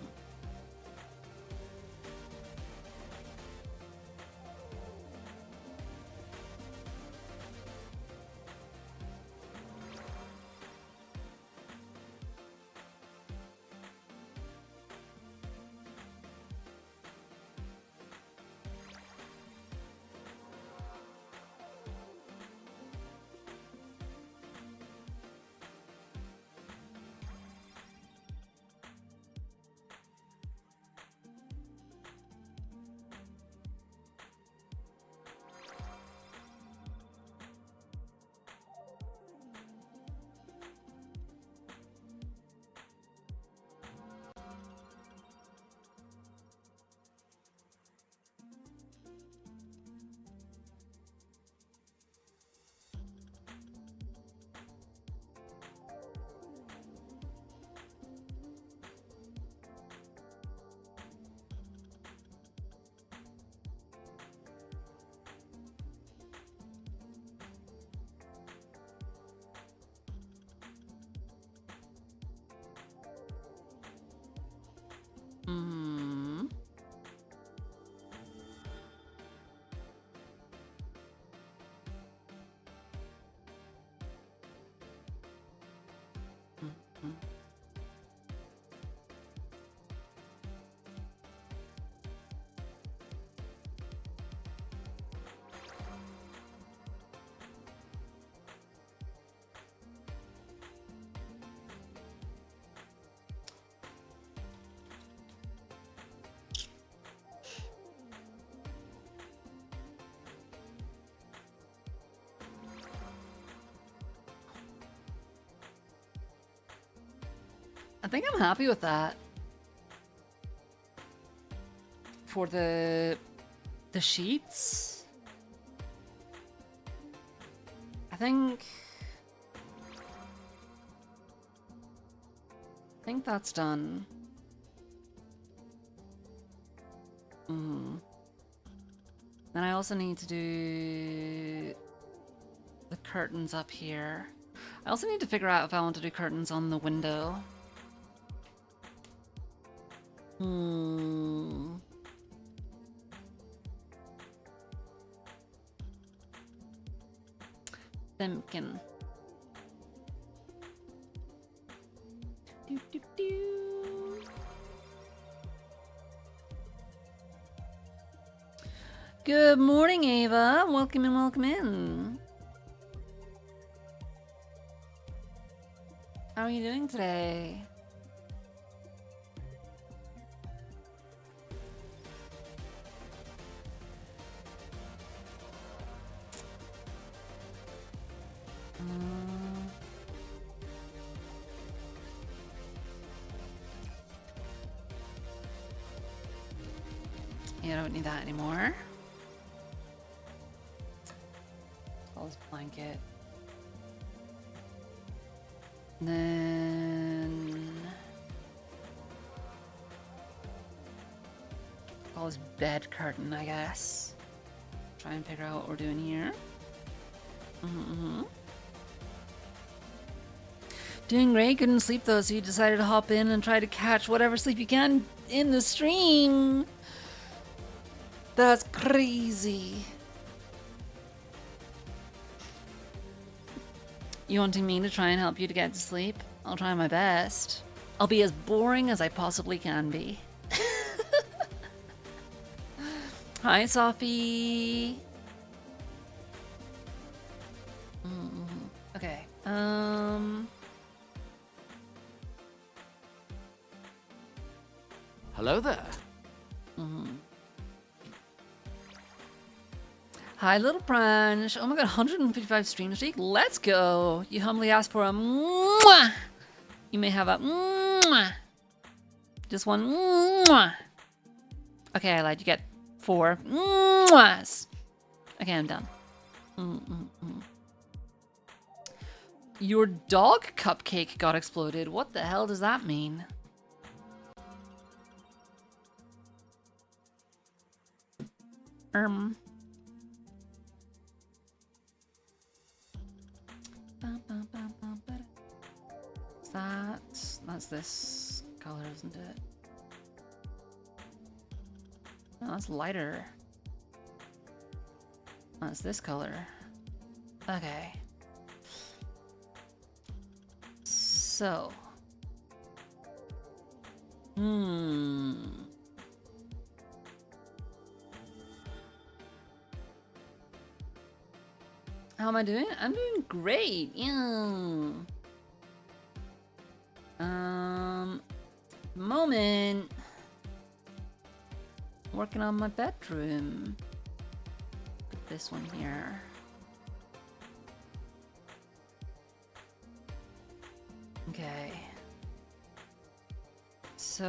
Mm-hmm. Mm-hmm. I think I'm happy with that. For the sheets, I think that's done. Mm-hmm. Then I also need to do the curtains up here. I also need to figure out if I want to do curtains on the window. Hmm. Thinking. Do, do, do. Good morning, Ava. Welcome in, welcome in. How are you doing today? Yeah, I don't need that anymore. All this blanket. And then all this bed curtain, I guess. try and figure out what we're doing here. Doing great, couldn't sleep though, so you decided to hop in and try to catch whatever sleep you can in the stream. That's crazy. You wanting me to try and help you to get to sleep? I'll try my best. I'll be as boring as I possibly can be. Hi, Sophie. Okay. Hello there. Hi, little Branch. Oh my god, 155 stream streak. Let's go. You humbly asked for a mwah. You may have a mwah. Just one mwah. Okay, I lied. You get 4 mwahs. Okay, I'm done. Your dog cupcake got exploded. What the hell does that mean? That's this color, isn't it? No, that's lighter. That's this color. Okay. So. How am I doing? I'm doing great. Yeah. Moment. Working on my bedroom. Put this one here. Okay. So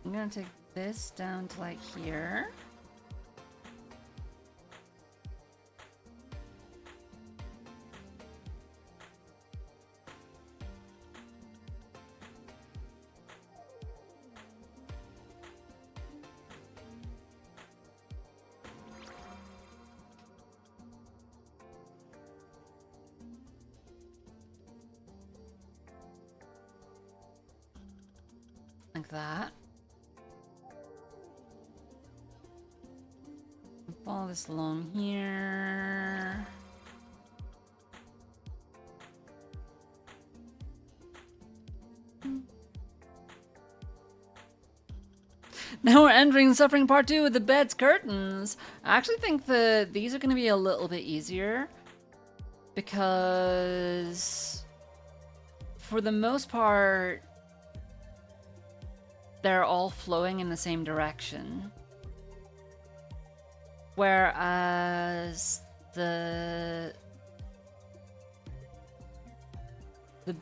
I'm gonna take this down to like here. Like that. Follow this along here. Now we're entering Suffering Part 2 with the bed's curtains. I actually think these are going to be a little bit easier because for the most part they're all flowing in the same direction. Whereas the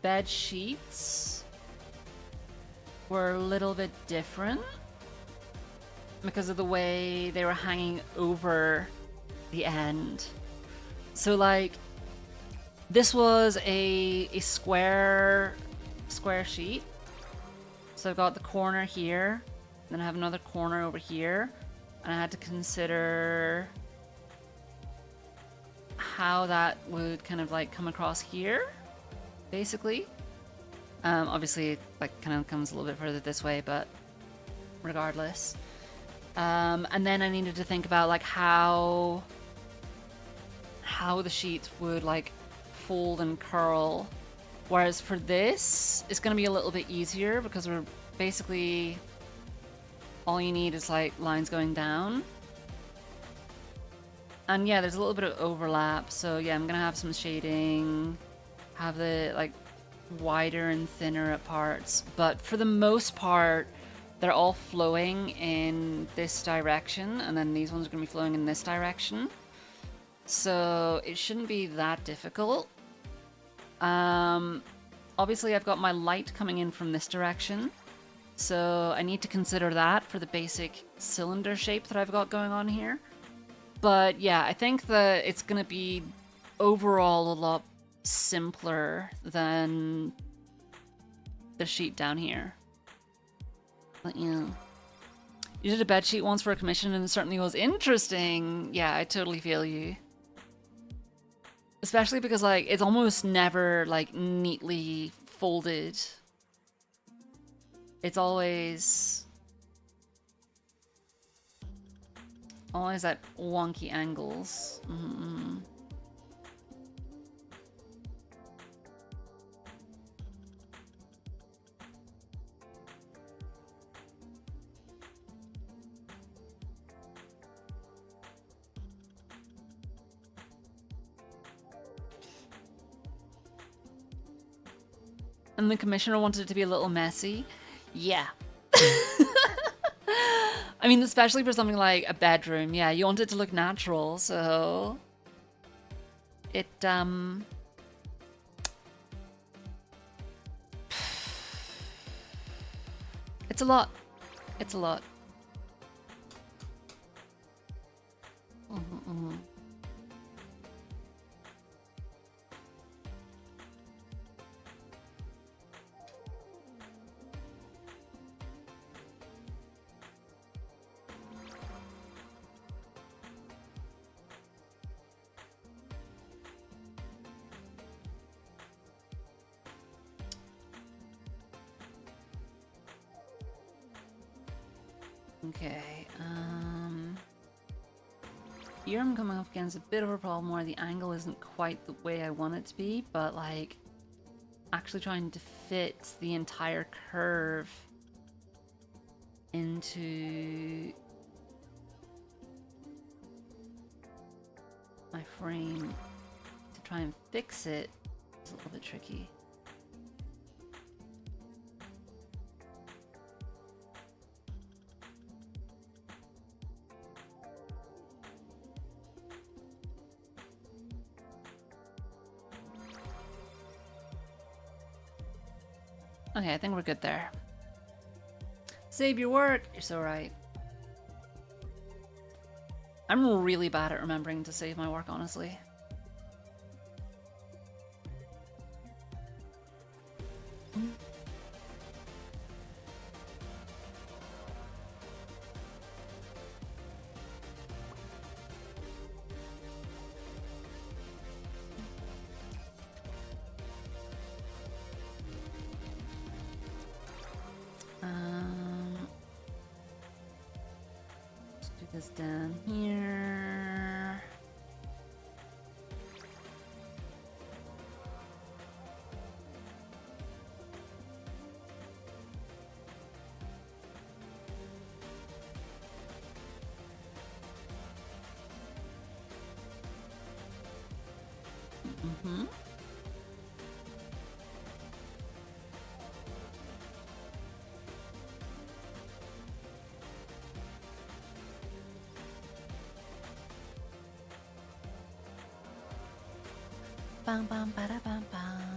bed sheets were a little bit different because of the way they were hanging over the end. So like this was a square sheet. So I've got the corner here, then I have another corner over here, and I had to consider how that would kind of like come across here, basically. Obviously it like kind of comes a little bit further this way, but regardless. And then I needed to think about like how the sheets would like fold and curl. Whereas for this, it's going to be a little bit easier because we're basically, all you need is like lines going down. And yeah, there's a little bit of overlap. So yeah, I'm going to have some shading, have the like wider and thinner at parts. But for the most part, they're all flowing in this direction. And then these ones are going to be flowing in this direction. So it shouldn't be that difficult. Obviously I've got my light coming in from this direction, so I need to consider that for the basic cylinder shape that I've got going on here. But yeah, I think that it's gonna be overall a lot simpler than the sheet down here. But yeah. You did a bed sheet once for a commission and it certainly was interesting. Yeah, I totally feel you. Especially because, like, it's almost never, like, neatly folded. It's always at wonky angles. Mm-hmm. And the commissioner wanted it to be a little messy. Yeah. I mean, especially for something like a bedroom. Yeah, you want it to look natural, so it it's a lot. It's a lot. Okay, here I'm coming up against a bit of a problem where the angle isn't quite the way I want it to be, but like actually trying to fit the entire curve into my frame to try and fix it is a little bit tricky. Okay, I think we're good there. Save your work! You're so right. I'm really bad at remembering to save my work, honestly. Let's do this down here. Mm-hmm. Bam bam bada bam bam.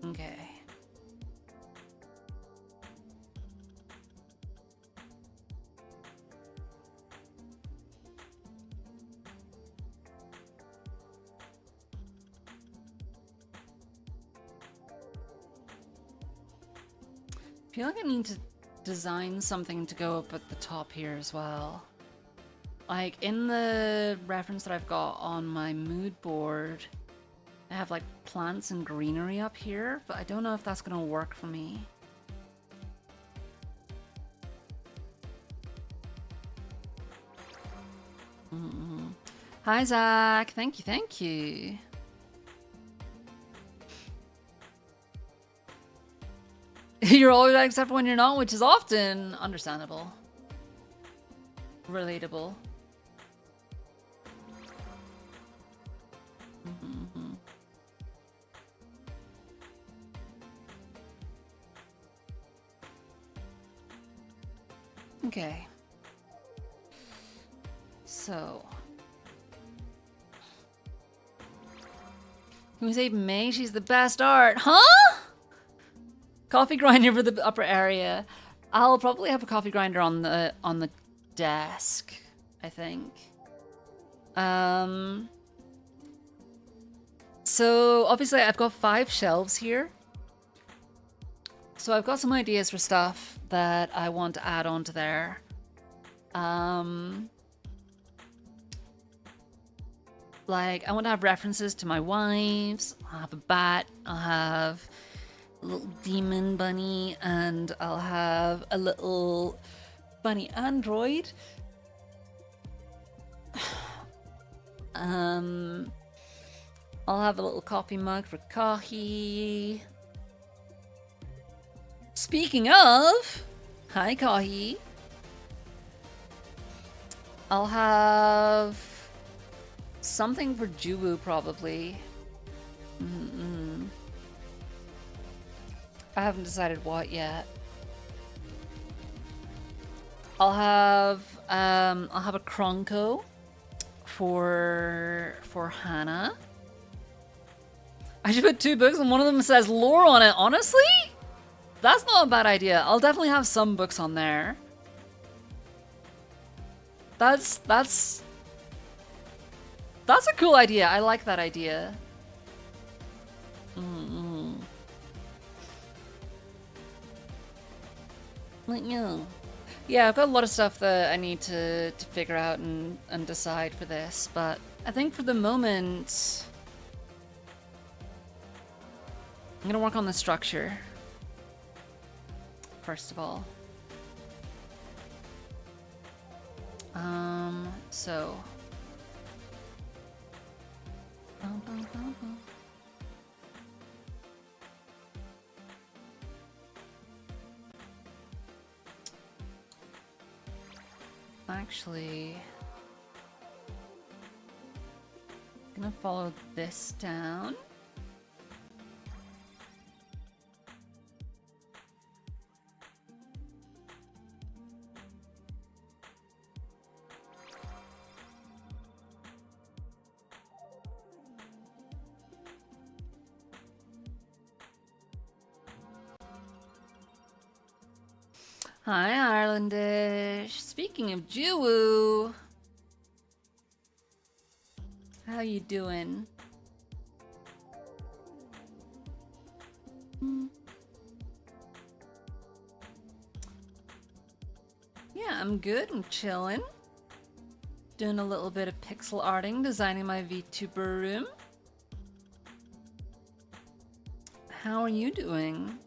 Okay. I feel like I need to design something to go up at the top here as well. Like in the reference that I've got on my mood board, I have like plants and greenery up here, but I don't know if that's gonna work for me. Hi, Zach. Thank you, thank you. You're always right except when you're not, which is often understandable. Relatable. Okay. So. Can we say May? She's the best art. Huh? Coffee grinder for the upper area. I'll probably have a coffee grinder on the desk, I think. So obviously I've got 5 shelves here. So I've got some ideas for stuff that I want to add onto there. Like, I want to have references to my wives. I'll have a bat. I'll have a little demon bunny. And I'll have a little bunny android. I'll have a little coffee mug for Kahi. Speaking of, hi Kahi. I'll have something for Juwu probably. I haven't decided what yet. I'll have a Kronko for Hannah. I should put 2 books and one of them says lore on it. Honestly, that's not a bad idea. I'll definitely have some books on there. That's a cool idea. I like that idea. Yeah, I've got a lot of stuff that I need to figure out and decide for this, but I think for the moment, I'm gonna work on the structure first of all. So. Actually, I'm gonna follow this down. Hi, Irelandish. Speaking of Juwu, how you doing? Yeah, I'm good. I'm chilling. Doing a little bit of pixel arting, designing my VTuber room. How are you doing?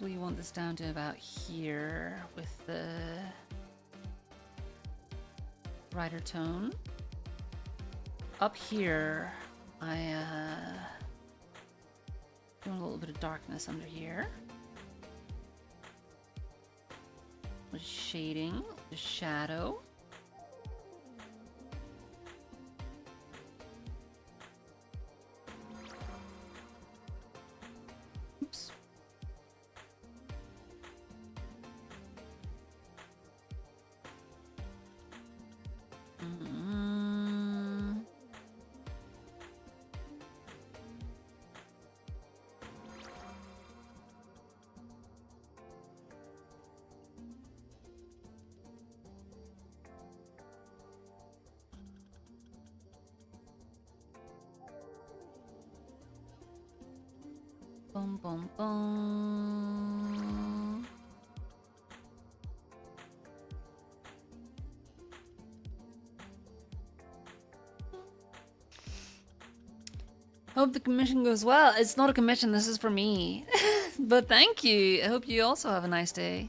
We want this down to about here with the brighter tone. Up here, I doing a little bit of darkness under here. With shading, the shadow. Oops. Boom, boom, boom. Hope the commission goes well. It's not a commission, this is for me. But thank you. I hope you also have a nice day.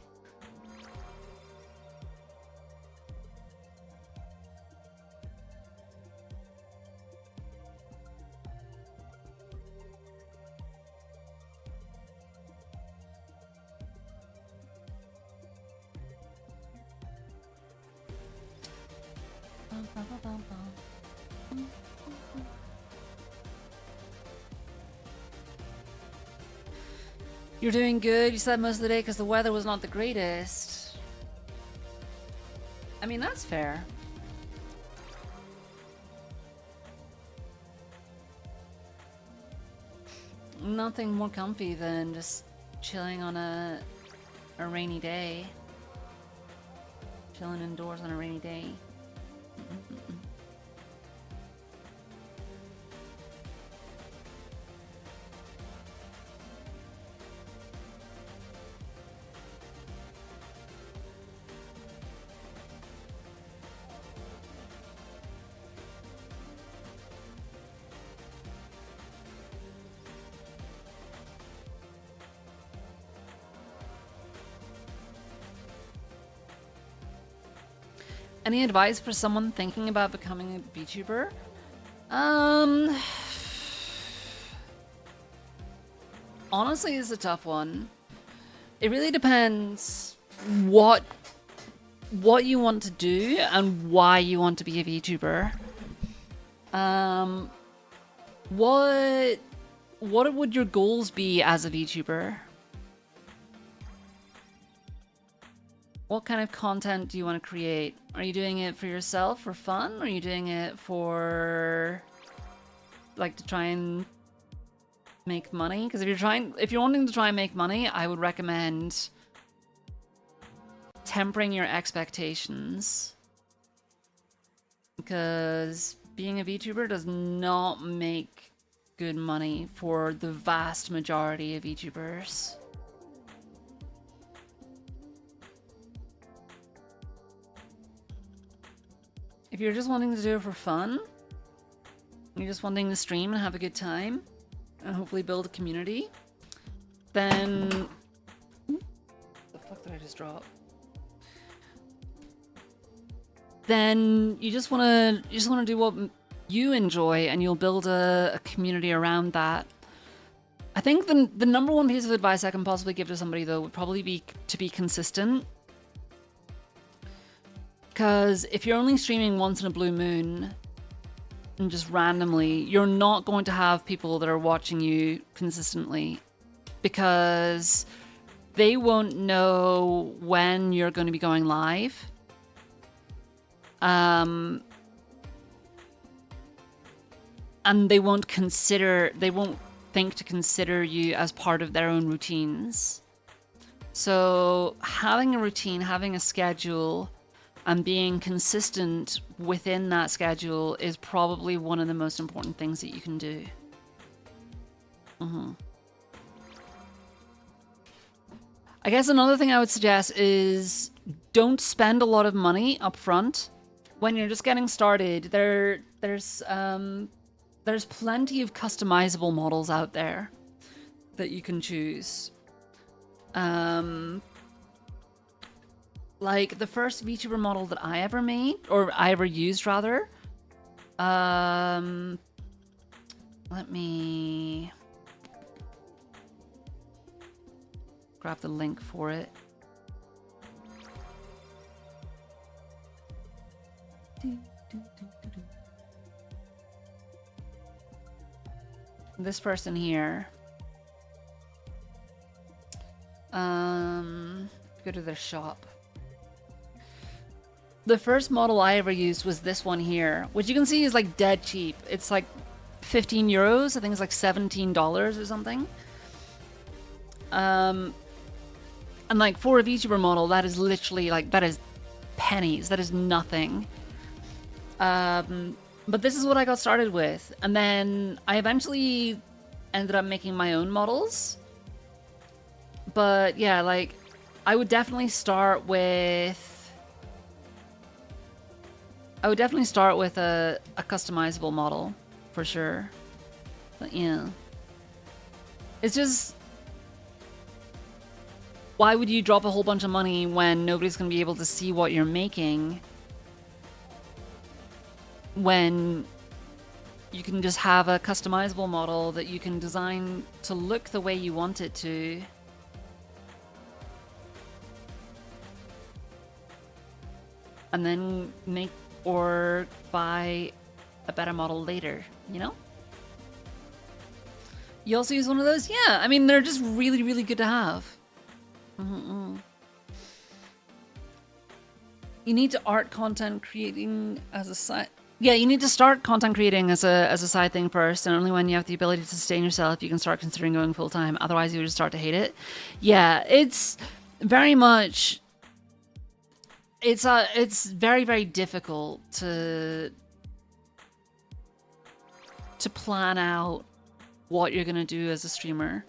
You're doing good. You slept most of the day because the weather was not the greatest. I mean, that's fair. Nothing more comfy than just chilling on a rainy day. Chilling indoors on a rainy day. Any advice for someone thinking about becoming a VTuber? Honestly, it's a tough one. It really depends what you want to do and why you want to be a VTuber. What would your goals be as a VTuber? What kind of content do you want to create? Are you doing it for yourself for fun? Or are you doing it for like to try and make money? Because if you're wanting to try and make money, I would recommend tempering your expectations. Because being a VTuber does not make good money for the vast majority of VTubers. If you're just wanting to do it for fun, you're just wanting to stream and have a good time, and hopefully build a community, then... The fuck did I just drop? Then you just wanna do what you enjoy, and you'll build a community around that. I think the number one piece of advice I can possibly give to somebody, though, would probably be to be consistent. Because if you're only streaming once in a blue moon and just randomly, you're not going to have people that are watching you consistently, because they won't know when you're going to be going live. And they won't think to consider you as part of their own routines. So having a routine, having a schedule, and being consistent within that schedule is probably one of the most important things that you can do. I guess another thing I would suggest is don't spend a lot of money up front. When you're just getting started, there's plenty of customizable models out there that you can choose. Like the first VTuber model that I ever made, or I ever used rather. Let me grab the link for it. This person here. Go to their shop. The first model I ever used was this one here, which you can see is like dead cheap. It's like 15 euros. I think it's like $17 or something. And like for a VTuber model, that is literally like, that is pennies. That is nothing. But this is what I got started with. And then I eventually ended up making my own models. But yeah, like I would definitely start with a customizable model for sure. But yeah. It's just, why would you drop a whole bunch of money when nobody's going to be able to see what you're making, when you can just have a customizable model that you can design to look the way you want it to? And then make or buy a better model later, you know? You also use one of those? Yeah, I mean, they're just really, really good to have. You need to art content creating as a side. Yeah, you need to start content creating as a side thing first, and only when you have the ability to sustain yourself, you can start considering going full time. Otherwise, you would just start to hate it. Yeah, it's very much. It's very, very difficult to plan out what you're gonna do as a streamer.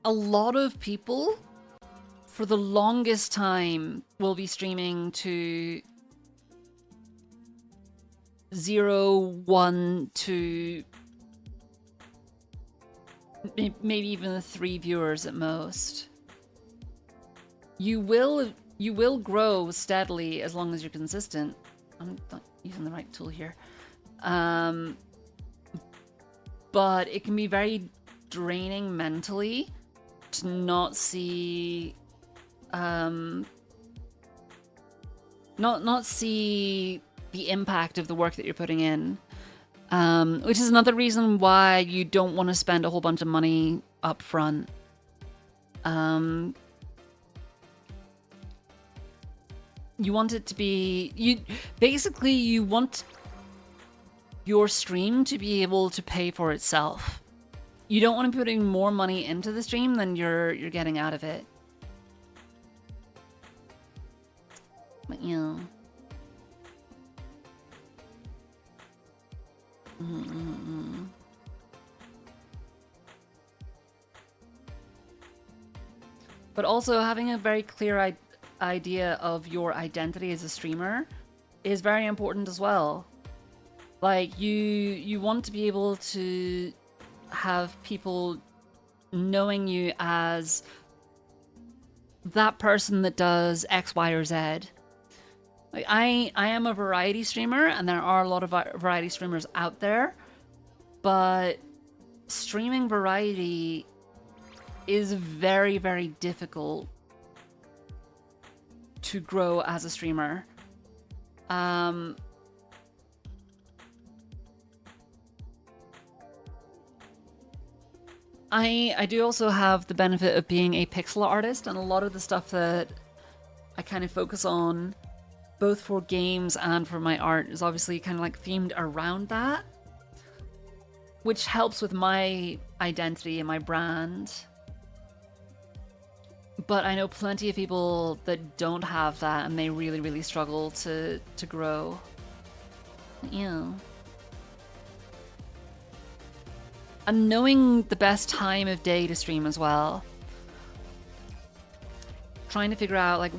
A lot of people, for the longest time, will be streaming to 0, 1 to maybe even 3 viewers at most. You will grow steadily as long as you're consistent. I'm not using the right tool here. But it can be very draining mentally to not see not see the impact of the work that you're putting in, which is another reason why you don't want to spend a whole bunch of money up front. You want it to be, you want your stream to be able to pay for itself. You don't want to be putting more money into the stream than you're getting out of it. But yeah. But also having a very clear idea of your identity as a streamer is very important as well. Like, you want to be able to have people knowing you as that person that does X, Y, or Z. Like, I am a variety streamer, and there are a lot of variety streamers out there, but streaming variety is very, very difficult to grow as a streamer. I do also have the benefit of being a pixel artist, and a lot of the stuff that I kind of focus on, both for games and for my art, is obviously kind of like themed around that, which helps with my identity and my brand. But I know plenty of people that don't have that, and they really, really struggle to grow. Yeah. And knowing the best time of day to stream as well. Trying to figure out, like,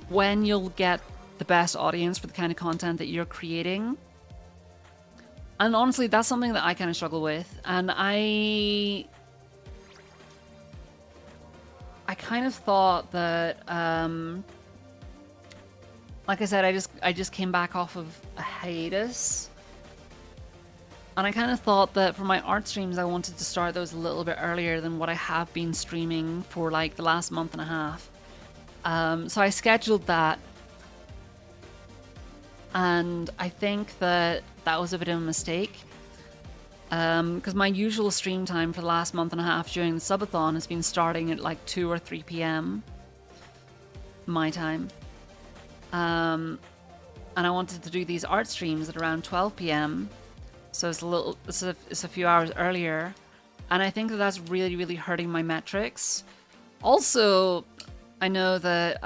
when you'll get the best audience for the kind of content that you're creating. And honestly, that's something that I kind of struggle with. And I kind of thought that, like I said, I just came back off of a hiatus. And I kind of thought that for my art streams, I wanted to start those a little bit earlier than what I have been streaming for like the last month and a half. So I scheduled that. And I think that that was a bit of a mistake. Because my usual stream time for the last month and a half during the subathon has been starting at like 2 or 3 p.m. my time. And I wanted to do these art streams at around 12 p.m. So it's a few hours earlier. And I think that that's really, really hurting my metrics. Also, I know that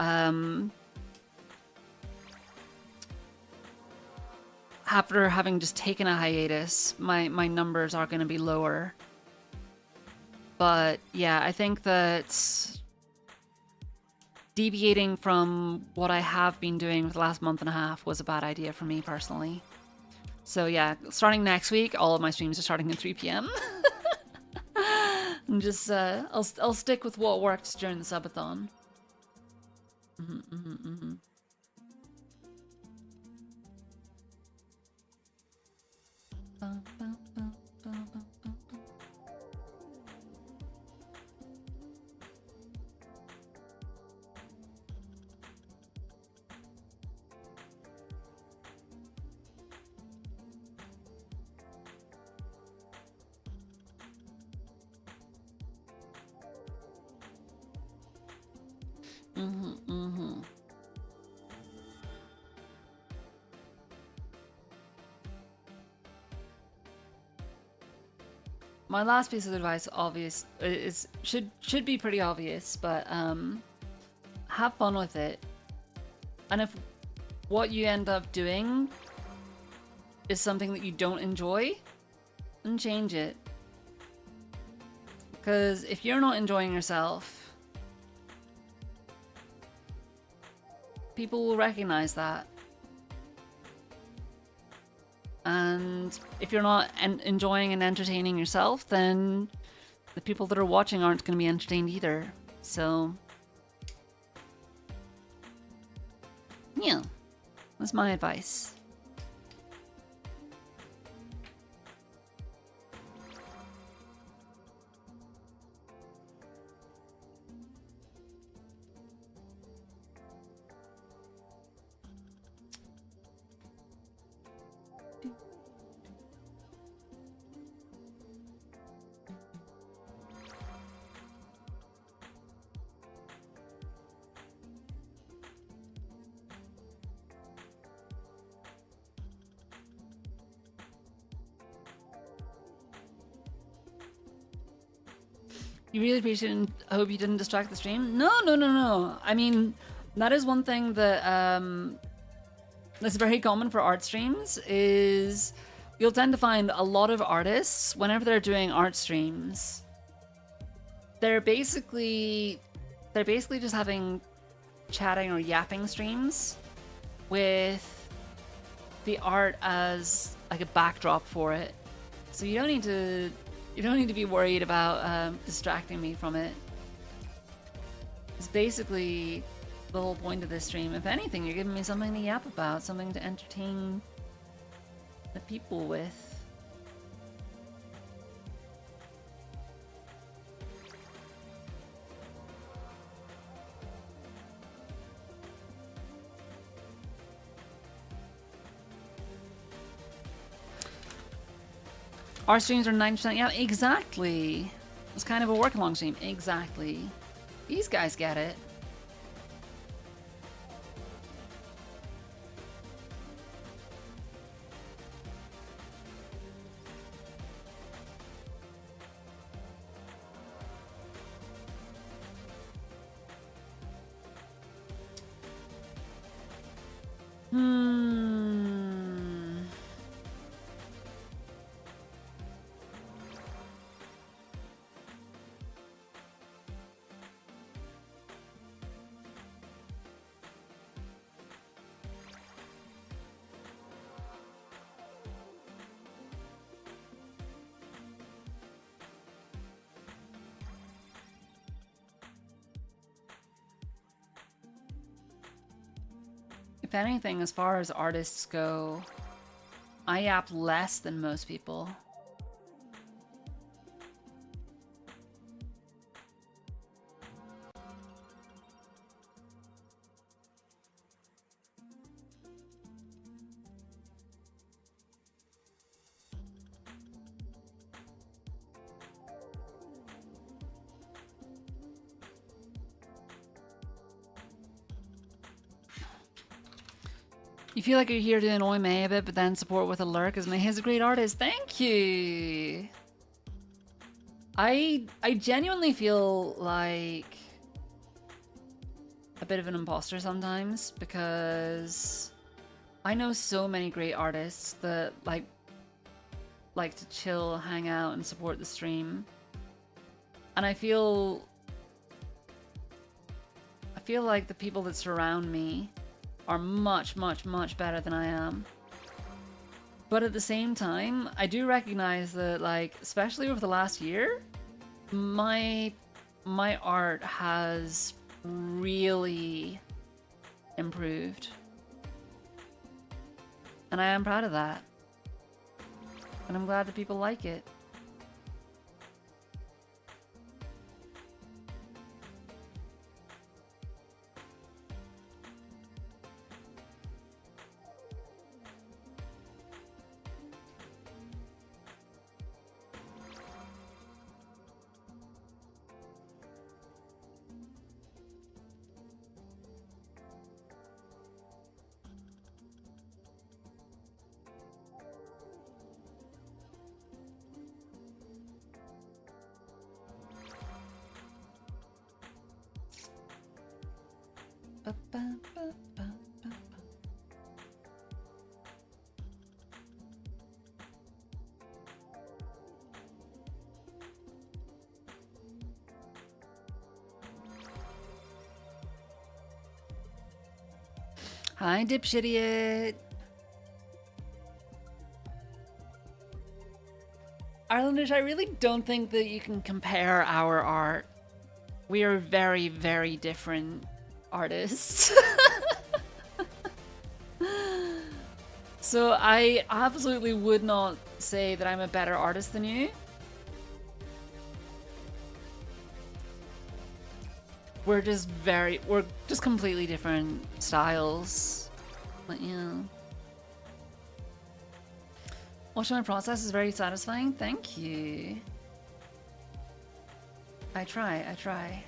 after having just taken a hiatus, my numbers are going to be lower. But yeah, I think that deviating from what I have been doing for the last month and a half was a bad idea for me personally. So yeah, starting next week, all of my streams are starting at 3 p.m. I'm just I'll stick with what worked during the subathon. My last piece of advice, obvious, is should be pretty obvious, but have fun with it. And if what you end up doing is something that you don't enjoy, then change it. Because if you're not enjoying yourself, people will recognize that. And if you're not enjoying and entertaining yourself, then the people that are watching aren't going to be entertained either. So, yeah, that's my advice. You really appreciate it and hope you didn't distract the stream? No. I mean, that is one thing that that's very common for art streams is you'll tend to find a lot of artists, whenever they're doing art streams, they're basically just having chatting or yapping streams with the art as like a backdrop for it. So you don't need to be worried about distracting me from it. It's basically the whole point of this stream. If anything, you're giving me something to yap about, something to entertain the people with. Our streams are 9%. Yeah, exactly. It's kind of a work-along stream. Exactly. These guys get it. If anything, as far as artists go, I yap less than most people. You feel like you're here to annoy May a bit, but then support with a lurk, as May is a great artist. Thank you! I genuinely feel like a bit of an imposter sometimes, because I know so many great artists that like to chill, hang out, and support the stream. And I feel like the people that surround me are much, much, much better than I am. But at the same time, I do recognize that, like, especially over the last year, my art has really improved. And I am proud of that. And I'm glad that people like it. Hi, dipshitiot. Irelandish, I really don't think that you can compare our art. We are very, very different artists. So I absolutely would not say that I'm a better artist than you. We're just completely different styles. But yeah. Watching my process is very satisfying. Thank you. I try.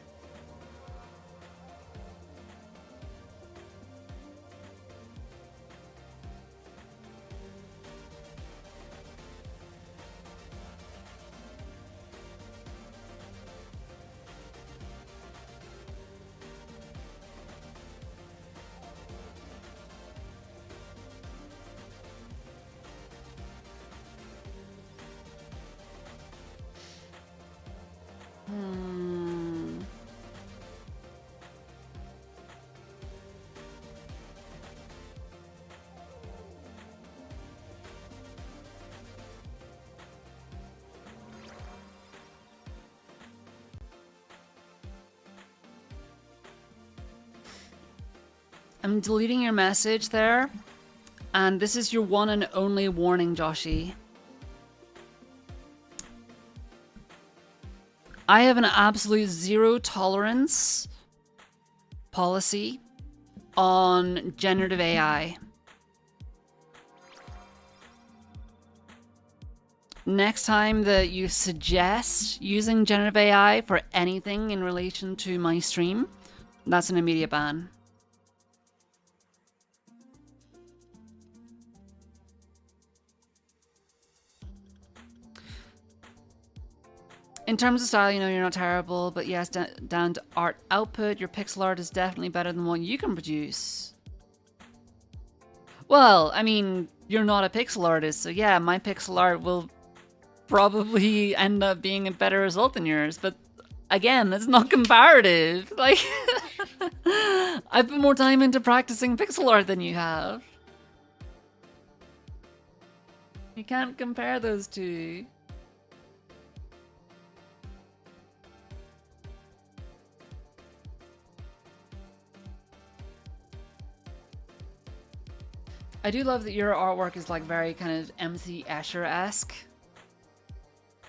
I'm deleting your message there. And this is your one and only warning, Joshy. I have an absolute zero tolerance policy on generative AI. Next time that you suggest using generative AI for anything in relation to my stream, that's an immediate ban. In terms of style, you know, you're not terrible, but yes, down to art output, your pixel art is definitely better than what you can produce. Well, I mean, you're not a pixel artist, so yeah, my pixel art will probably end up being a better result than yours, but again, that's not comparative. Like, I've put more time into practicing pixel art than you have. You can't compare those two. I do love that your artwork is like very kind of MC Escher-esque.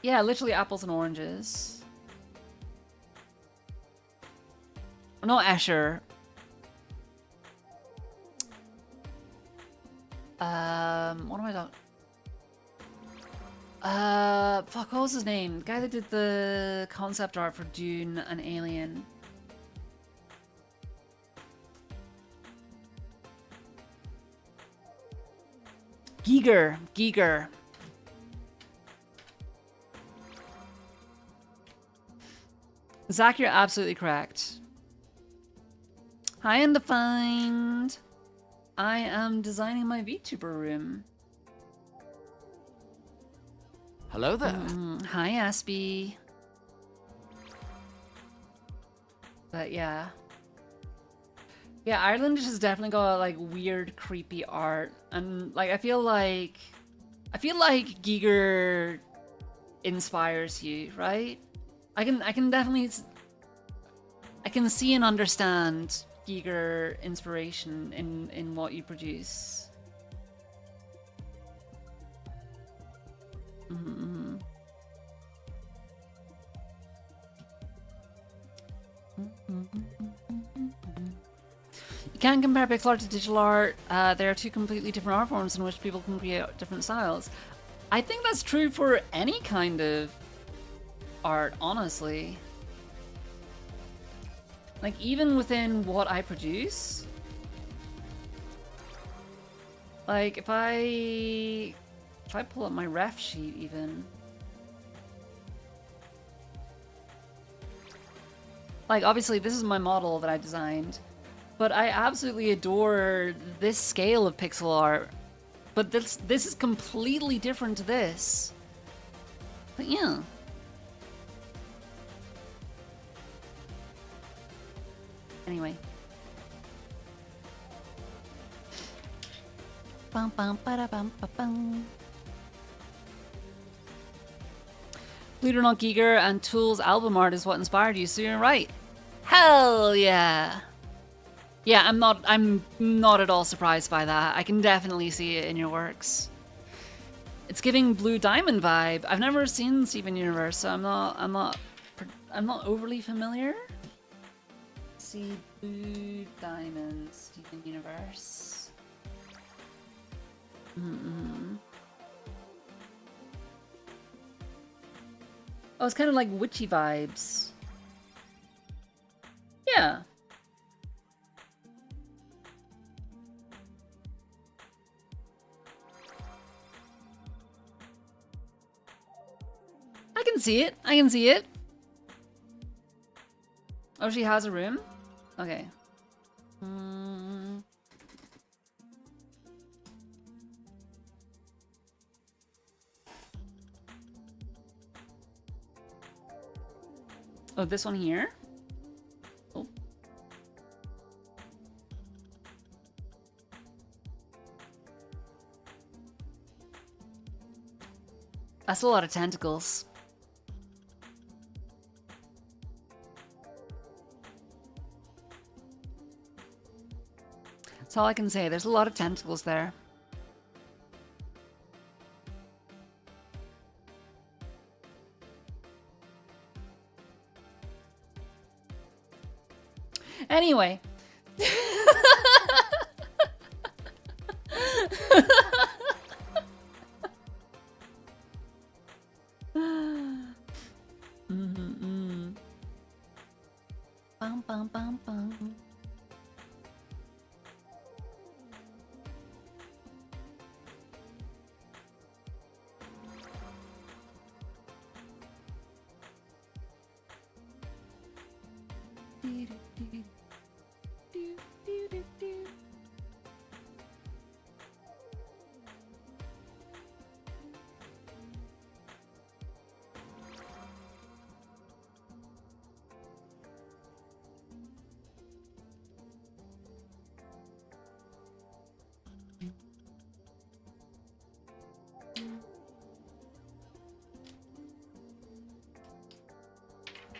Yeah, literally apples and oranges. Not Escher. What am I talking? Fuck, what was his name? The guy that did the concept art for Dune and Alien. Giger. Zach, you're absolutely correct. Hi, Undefined. I am designing my VTuber room. Hello there. Hi, Aspie. But yeah. Yeah, Ireland has definitely got like weird, creepy art. And like, I feel like I feel like Giger inspires you, right? I can definitely I can see and understand Giger inspiration in what you produce. Mm-hmm. You can't compare pixel art to digital art. There are two completely different art forms in which people can create different styles. I think that's true for any kind of art, honestly. Like, even within what I produce. Like, if I pull up my ref sheet even. Like, obviously this is my model that I designed. But I absolutely adore this scale of pixel art. But this is completely different to this. But yeah. Anyway. Bum, bum, ba, bum, ba, bum. Believe it or not, Giger and Tool's album art is what inspired you, so you're right. Hell yeah. Yeah, I'm not at all surprised by that. I can definitely see it in your works. It's giving Blue Diamond vibe. I've never seen Steven Universe, so I'm not overly familiar. See Blue Diamond, Steven Universe. Mm-hmm. Oh, it's kind of like witchy vibes. Yeah. I can see it. I can see it. Oh, she has a room? Okay. Oh, this one here? Oh. That's a lot of tentacles. That's all I can say. There's a lot of tentacles there. Anyway. Bum, bum, bum, bum.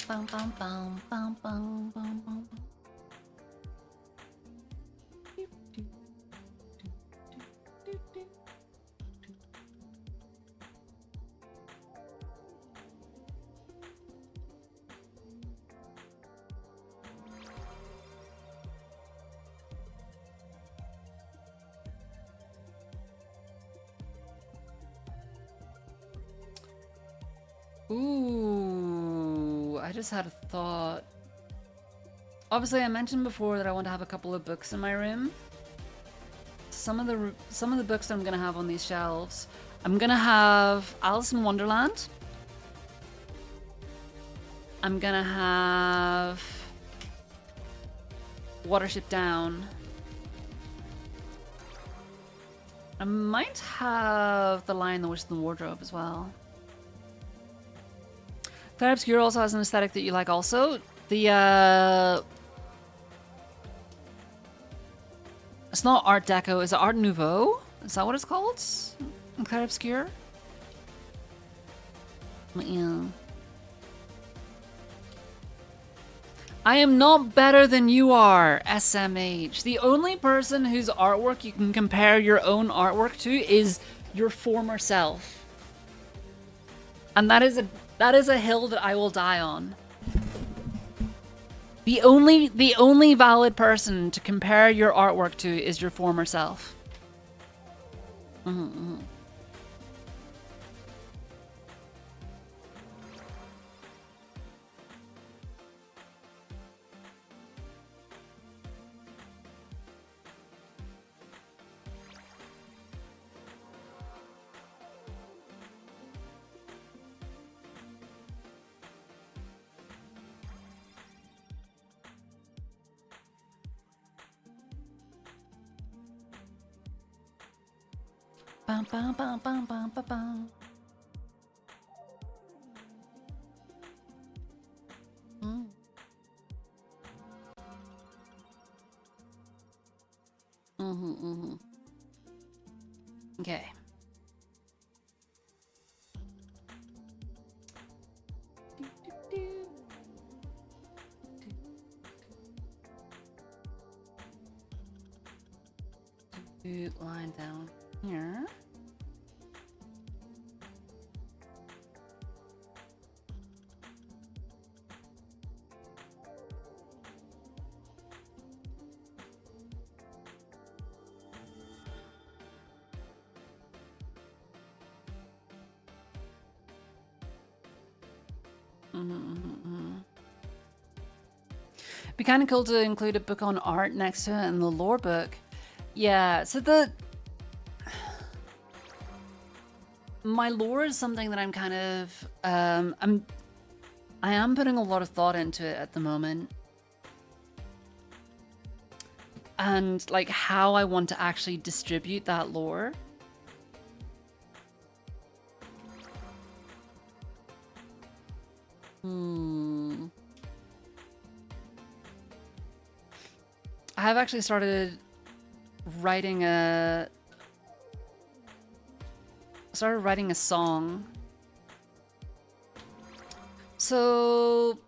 Bum, bum, bum, bum, bum, bum, bum. Ooh, I just had a thought. Obviously, I mentioned before that I want to have a couple of books in my room. Some of the books that I'm gonna have on these shelves, I'm gonna have Alice in Wonderland. I'm gonna have Watership Down. I might have The Lion, the Witch, and the Wardrobe as well. Claire Obscure also has an aesthetic that you like also. The, it's not Art Deco, is it Art Nouveau? Is that what it's called? Clair Obscure? Yeah. I am not better than you are, SMH. The only person whose artwork you can compare your own artwork to is your former self. And that is a hill that I will die on. The only valid person to compare your artwork to is your former self. Bum, bum, bum, bum, bum, bum, bum. Okay. Line down here. Be kind of cool to include a book on art next to it in the lore book. Yeah, so my lore is something that I'm kind of I am putting a lot of thought into it at the moment. And like how I want to actually distribute that lore. I have actually started writing a song. So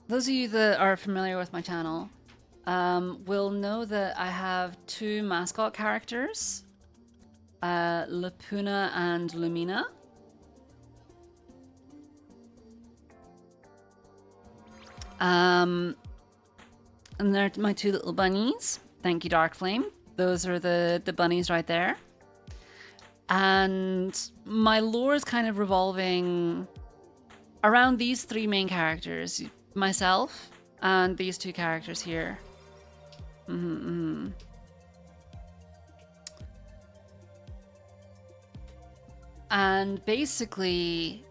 those of you that are familiar with my channel will know that I have two mascot characters, Lapuna and Lumina. And they're my two little bunnies. Thank you, Dark Flame. Those are the bunnies right there. And my lore is kind of revolving around these three main characters. Myself and these two characters here. And basically,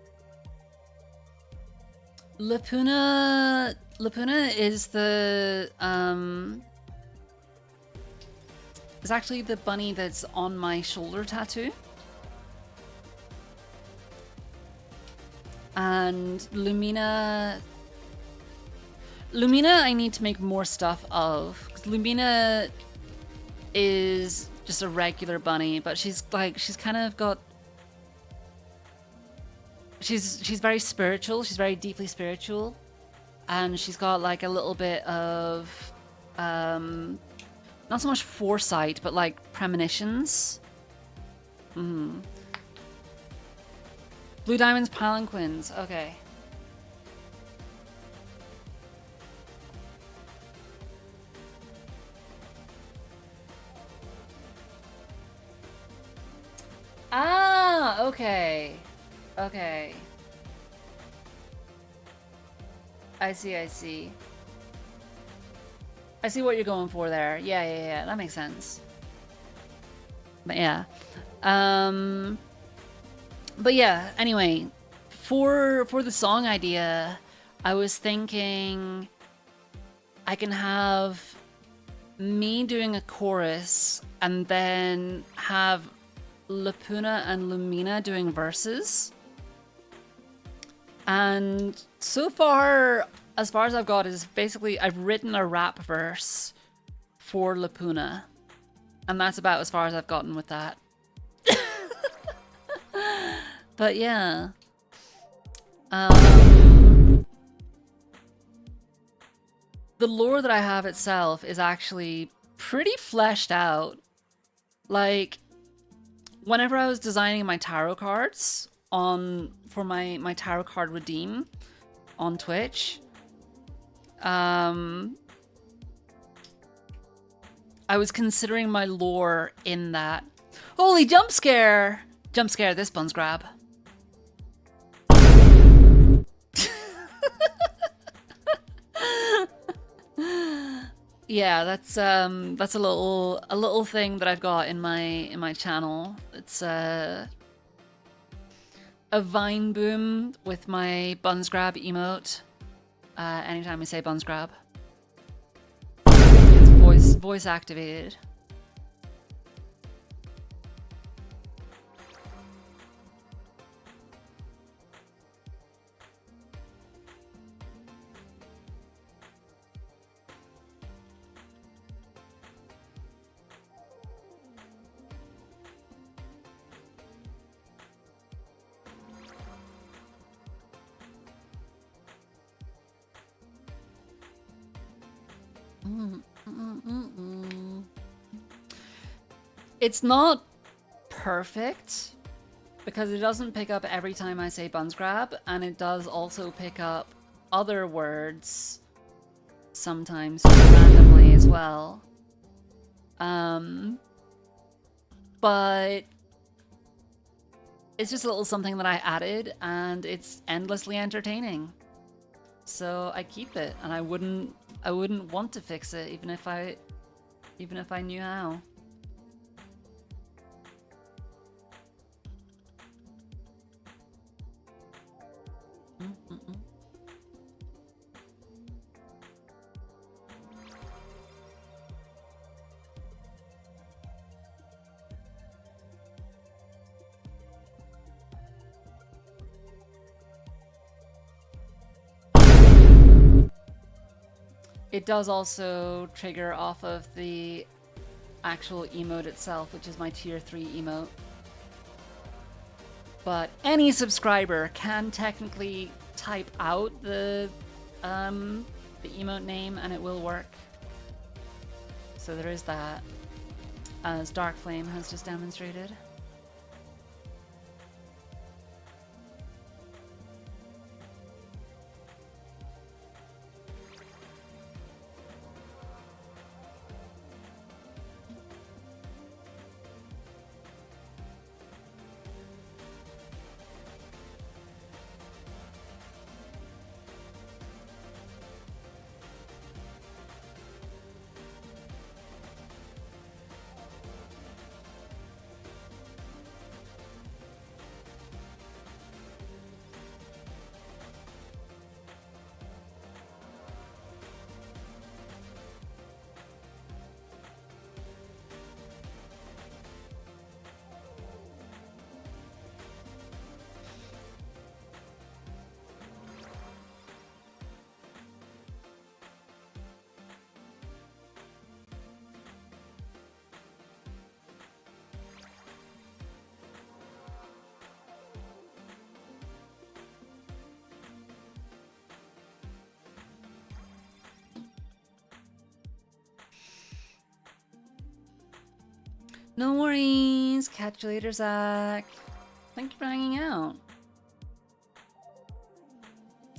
Lapuna is is actually the bunny that's on my shoulder tattoo. And Lumina I need to make more stuff of, because Lumina is just a regular bunny, but she's kind of got, she's very spiritual, she's very deeply spiritual, and she's got like a little bit of not so much foresight, but like premonitions. Blue Diamond's Palanquins, okay. Ah, okay. Okay. I see. I see what you're going for there. Yeah. That makes sense. But yeah. But yeah, anyway, for the song idea, I was thinking I can have me doing a chorus and then have Lapuna and Lumina doing verses. And so far, as far as I've got, is basically I've written a rap verse for Lapuna. And that's about as far as I've gotten with that. But yeah. The lore that I have itself is actually pretty fleshed out. Like, whenever I was designing my tarot cards for my tarot card redeem on Twitch, I was considering my lore in that. Holy jump scare! Jump scare, this buns grab. Yeah, that's a little thing that I've got in my channel. It's a vine boom with my buns grab emote. Anytime I say buns grab, it's voice activated. It's not perfect because it doesn't pick up every time I say buns grab, and it does also pick up other words sometimes randomly as well. But it's just a little something that I added, and it's endlessly entertaining. So I keep it, and I wouldn't want to fix it even if I knew how. It does also trigger off of the actual emote itself, which is my tier 3 emote. But any subscriber can technically type out the emote name and it will work. So there is that, as Dark Flame has just demonstrated. No worries. Catch you later, Zach. Thank you for hanging out.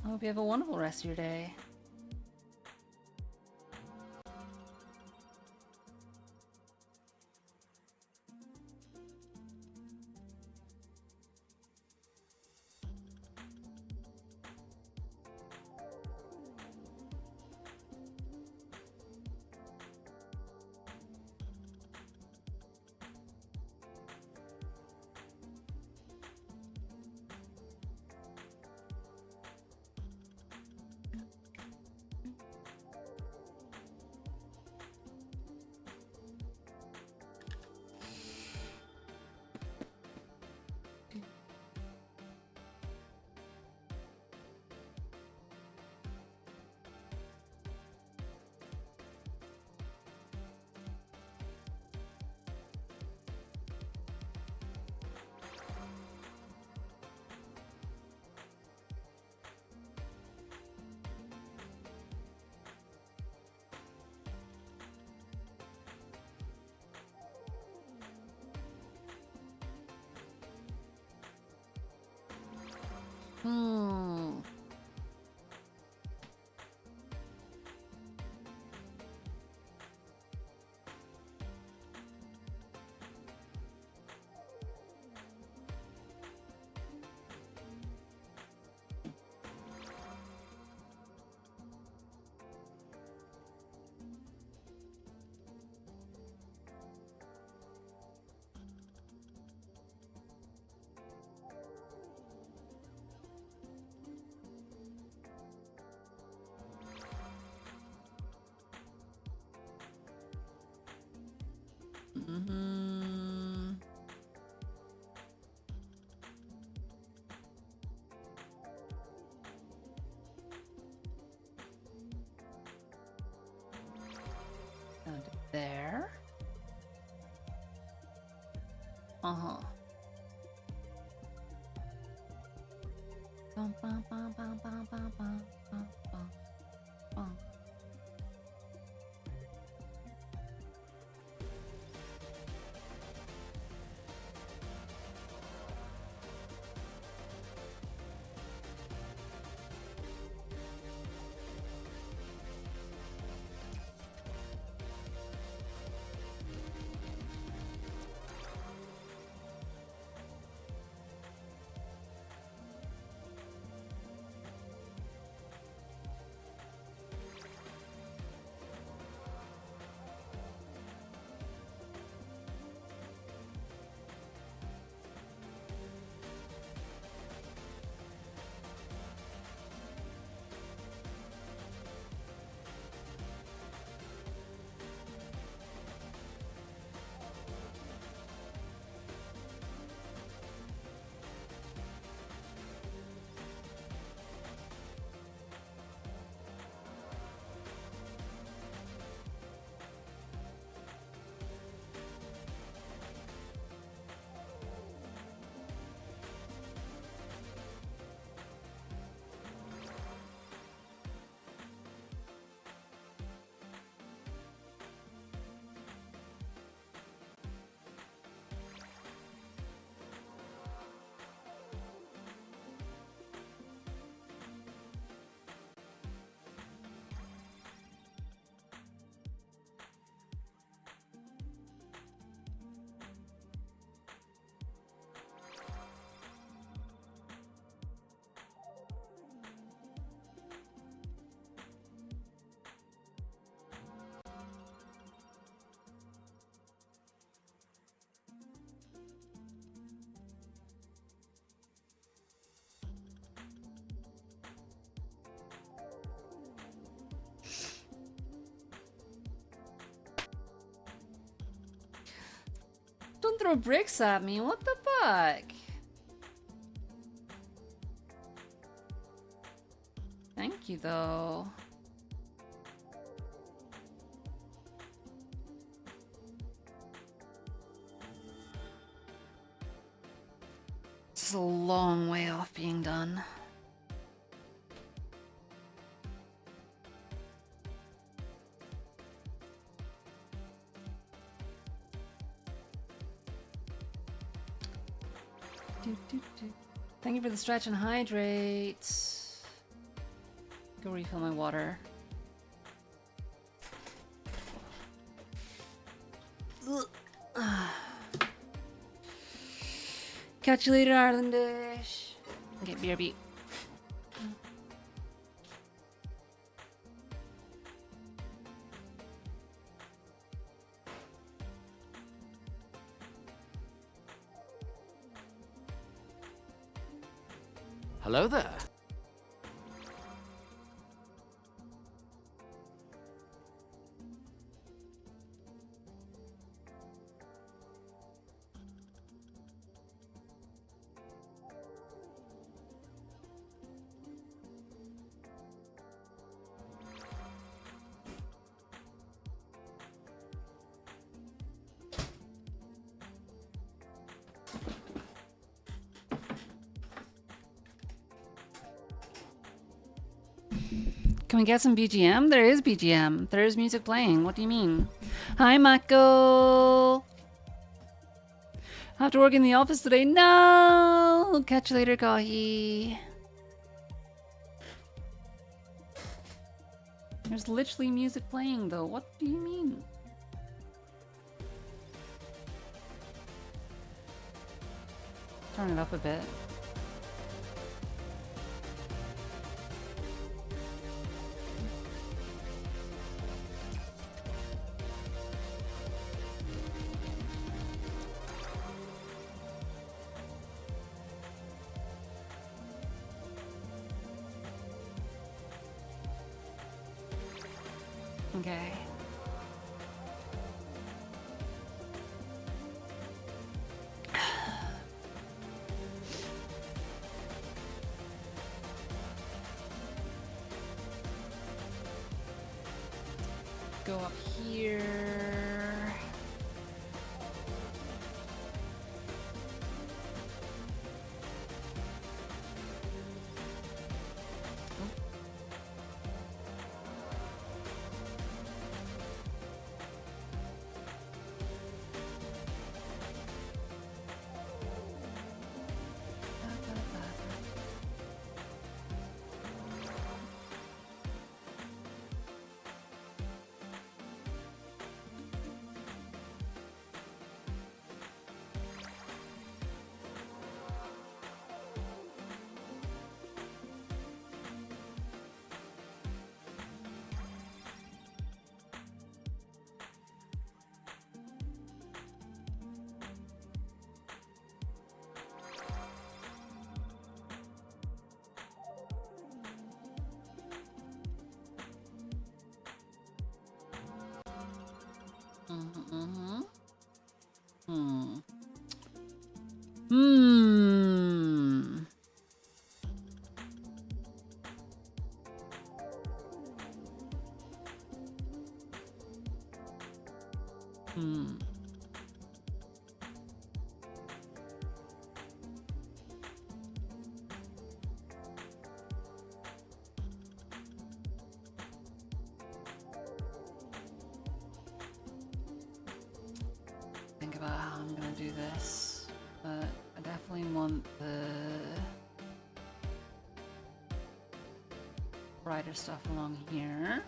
I hope you have a wonderful rest of your day. Hmm. Mm-hmm. Down to there. Uh-huh. Bum, bum, bum, bum, bum, bum, bum, bum, bum, bum. Don't throw bricks at me. What the fuck? Thank you, though. This is a long way off being done. Thank you for the stretch and hydrate. Go refill my water. Catch you later, Irelandish. Okay, BRB. Hello there. Can we get some BGM? There is BGM. There is music playing. What do you mean? Hi, Mako. I have to work in the office today. No. Catch you later, Kahi. There's literally music playing though. What do you mean? Turn it up a bit. Okay. Go up here. Mm-hmm. Hmm. Hmm. Hmm. Think about how I'm gonna do this, but I definitely want the brighter stuff along here.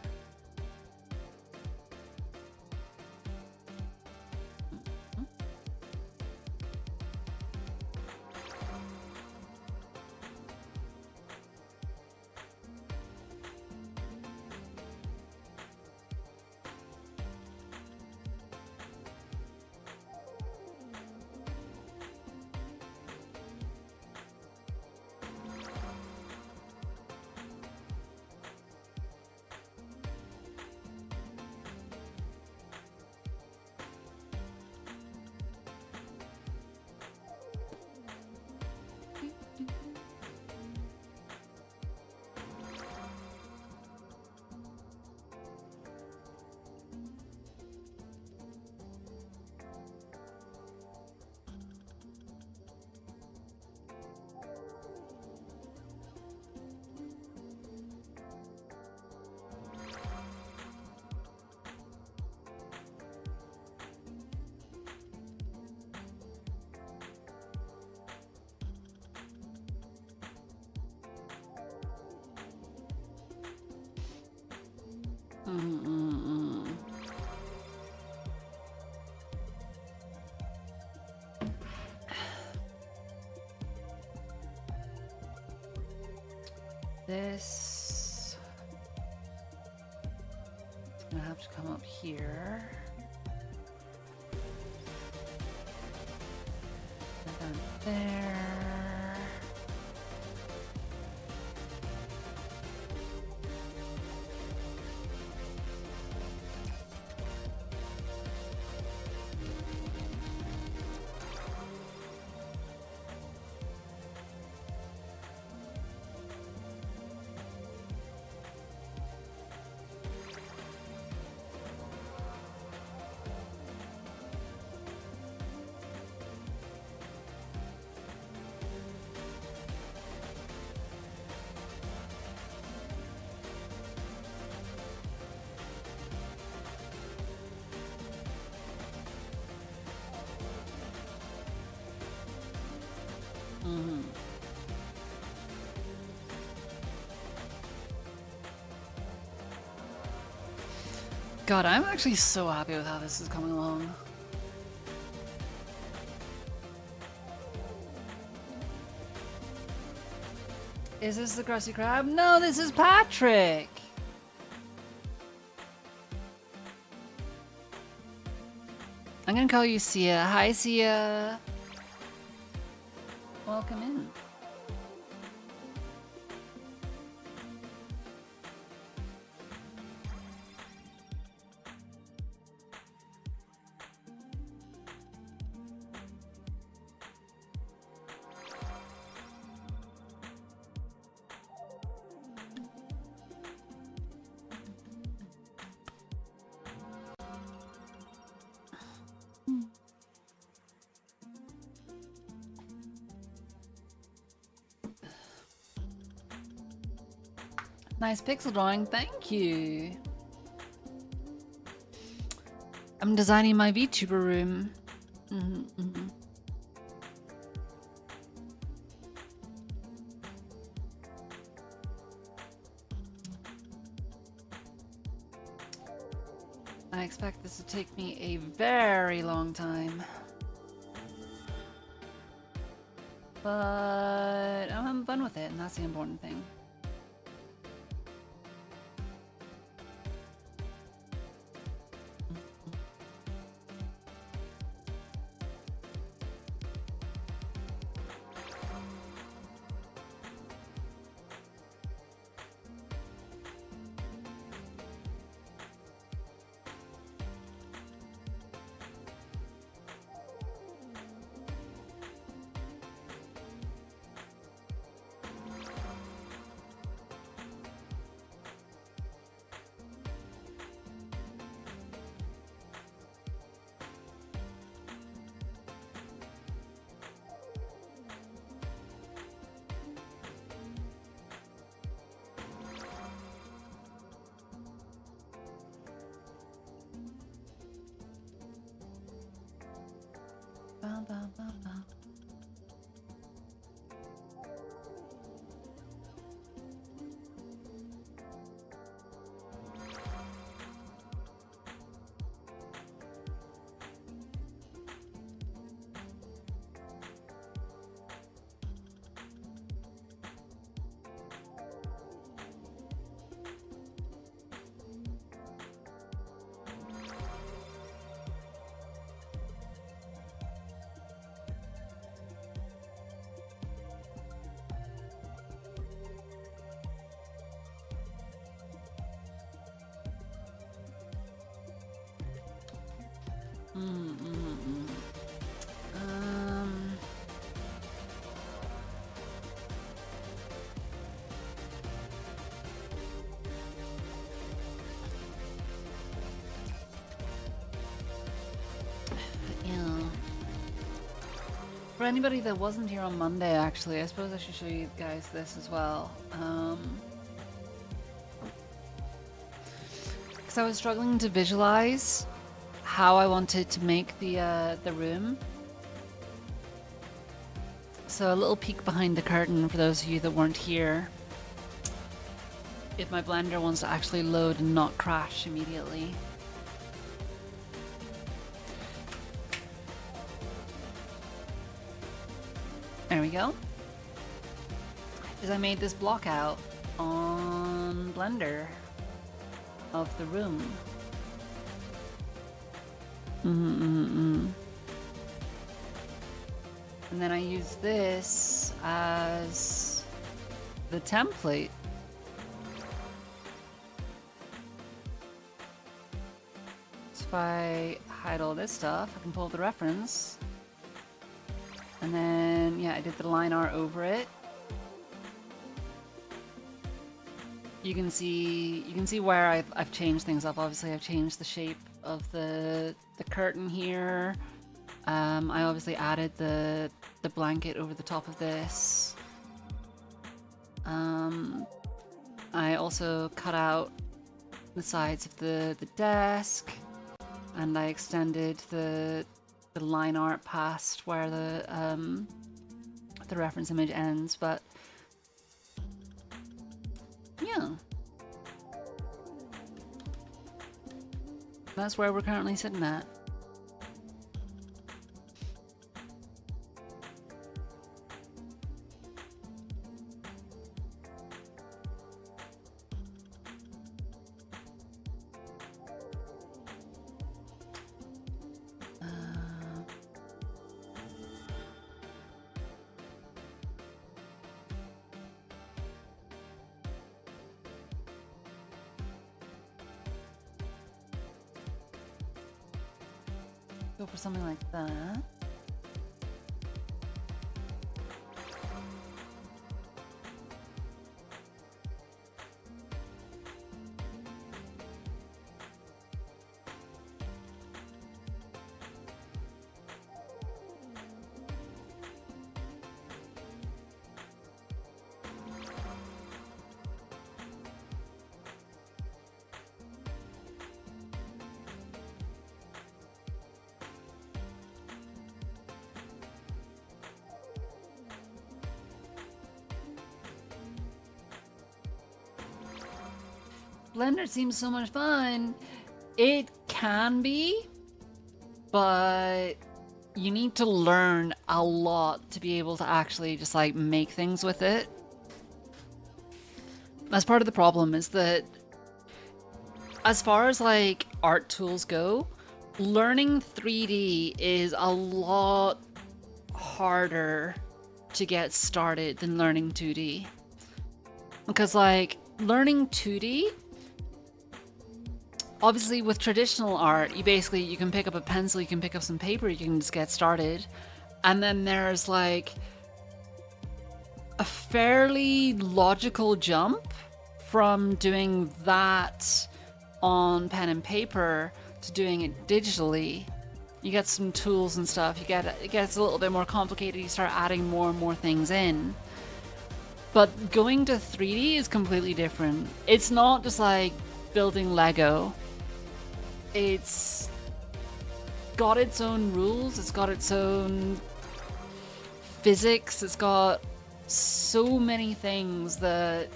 Mm-mm-mm. This is gonna have to come up here. And down there. Mm-hmm. God, I'm actually so happy with how this is coming along. Is this the Krusty Krab? No, this is Patrick! I'm gonna call you Sia. Hi, Sia. Welcome in. Nice pixel drawing, thank you. I'm designing my VTuber room. I expect this to take me a very long time. But I'm having fun with it, and that's the important thing. For anybody that wasn't here on Monday, actually, I suppose I should show you guys this as well. Because I was struggling to visualize how I wanted to make the room. So a little peek behind the curtain for those of you that weren't here. If my Blender wants to actually load and not crash immediately. There we go. Is I made this block out on Blender of the room. And then I use this as the template. So if I hide all this stuff, I can pull the reference. And then, yeah, I did the line art over it. You can see where I've changed things up. Obviously, I've changed the shape of the curtain here. I obviously added the blanket over the top of this. I also cut out the sides of the desk, and I extended the line art past where the reference image ends, but yeah. That's where we're currently sitting at. Go for something like that. Blender seems so much fun. It can be, but you need to learn a lot to be able to actually just like make things with it. That's part of the problem, is that as far as like art tools go, learning 3D is a lot harder to get started than learning 2D. Because like learning 2D, obviously with traditional art, you can pick up a pencil, you can pick up some paper, you can just get started. And then there's like a fairly logical jump from doing that on pen and paper to doing it digitally. You get some tools and stuff, it gets a little bit more complicated, you start adding more and more things in. But going to 3D is completely different. It's not just like building Lego. It's got its own rules, it's got its own physics, it's got so many things that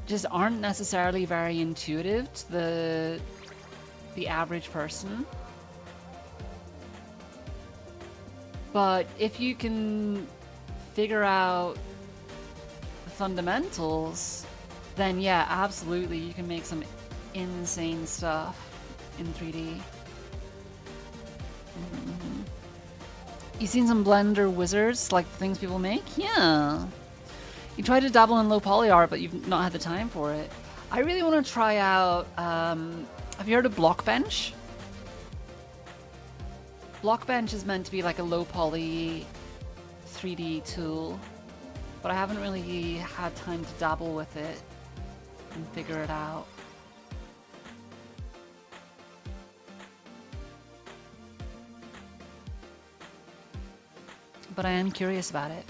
just aren't necessarily very intuitive to the average person. But if you can figure out the fundamentals, then yeah, absolutely, you can make some insane stuff in 3D. You seen some Blender wizards, like the things people make? Yeah. You tried to dabble in low poly art, but you've not had the time for it. I really want to try out, have you heard of Blockbench? Blockbench is meant to be like a low poly 3D tool, but I haven't really had time to dabble with it and figure it out. But I am curious about it.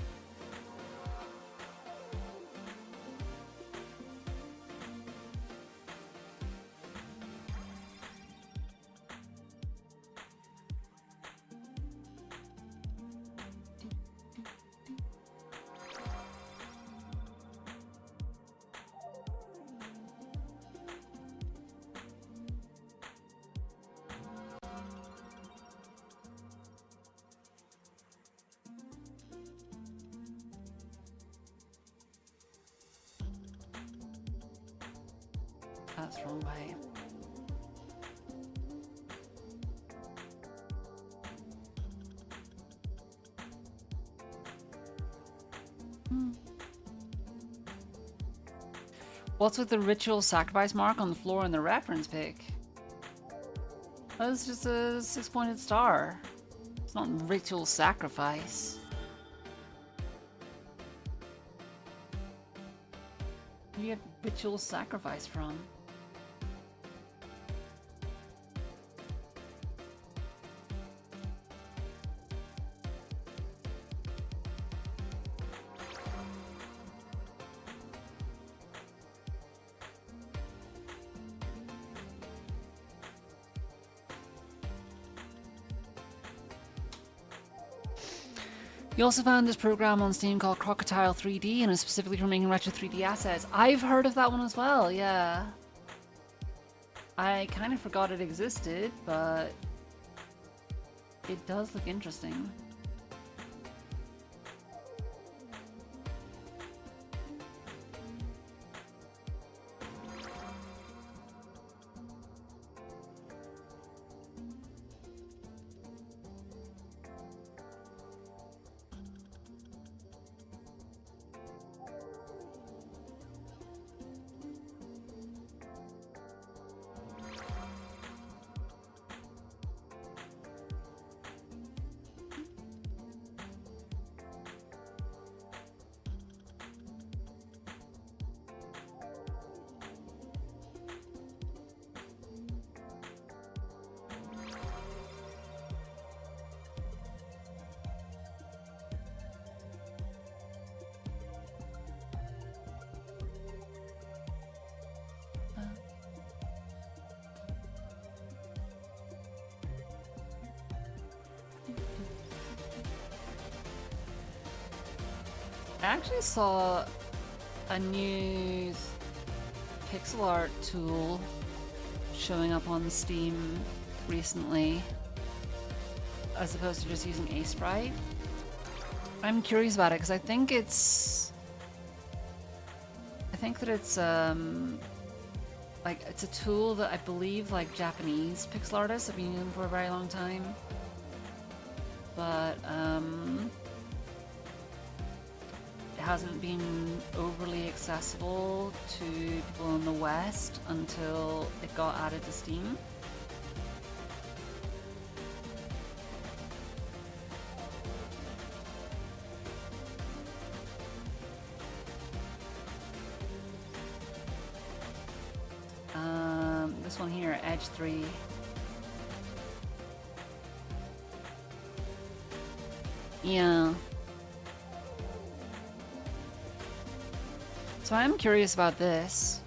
That's wrong way. What's with the ritual sacrifice mark on the floor in the reference pic? That's just a 6-pointed star. It's not ritual sacrifice. Where do you get ritual sacrifice from? You also found this program on Steam called Crocodile 3D, and it's specifically for making retro 3D assets. I've heard of that one as well, yeah. I kind of forgot it existed, but it does look interesting. I actually saw a new pixel art tool showing up on Steam recently, as opposed to just using Sprite. I'm curious about it because I think that it's like it's a tool that I believe like Japanese pixel artists have been using for a very long time, but it hasn't been overly accessible to people in the West until it got added to Steam. This one here, Edge 3. Yeah. So I'm curious about this.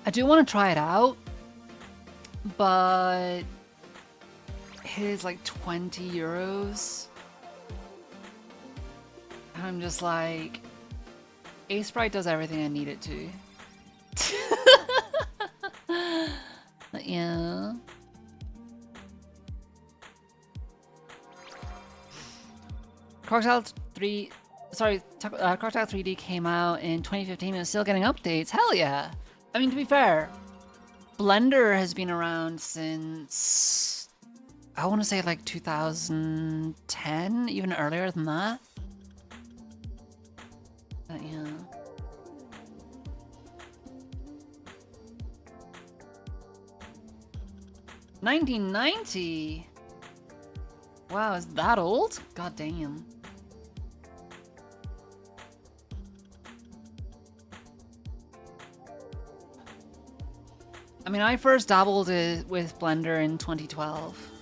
I do want to try it out, but it is like 20 euros. And I'm just like, Sprite does everything I need it to. Yeah. Crocodile 3D came out in 2015 and is still getting updates. Hell yeah! I mean, to be fair, Blender has been around since, I want to say like 2010, even earlier than that. But yeah. $19.90? Wow, is that old? God damn. I mean, I first dabbled with Blender in 2012.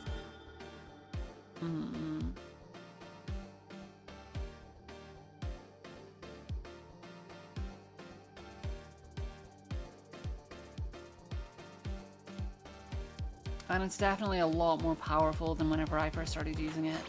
And it's definitely a lot more powerful than whenever I first started using it.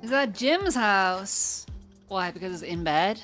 Is that Jim's house? Why? Because it's in bed?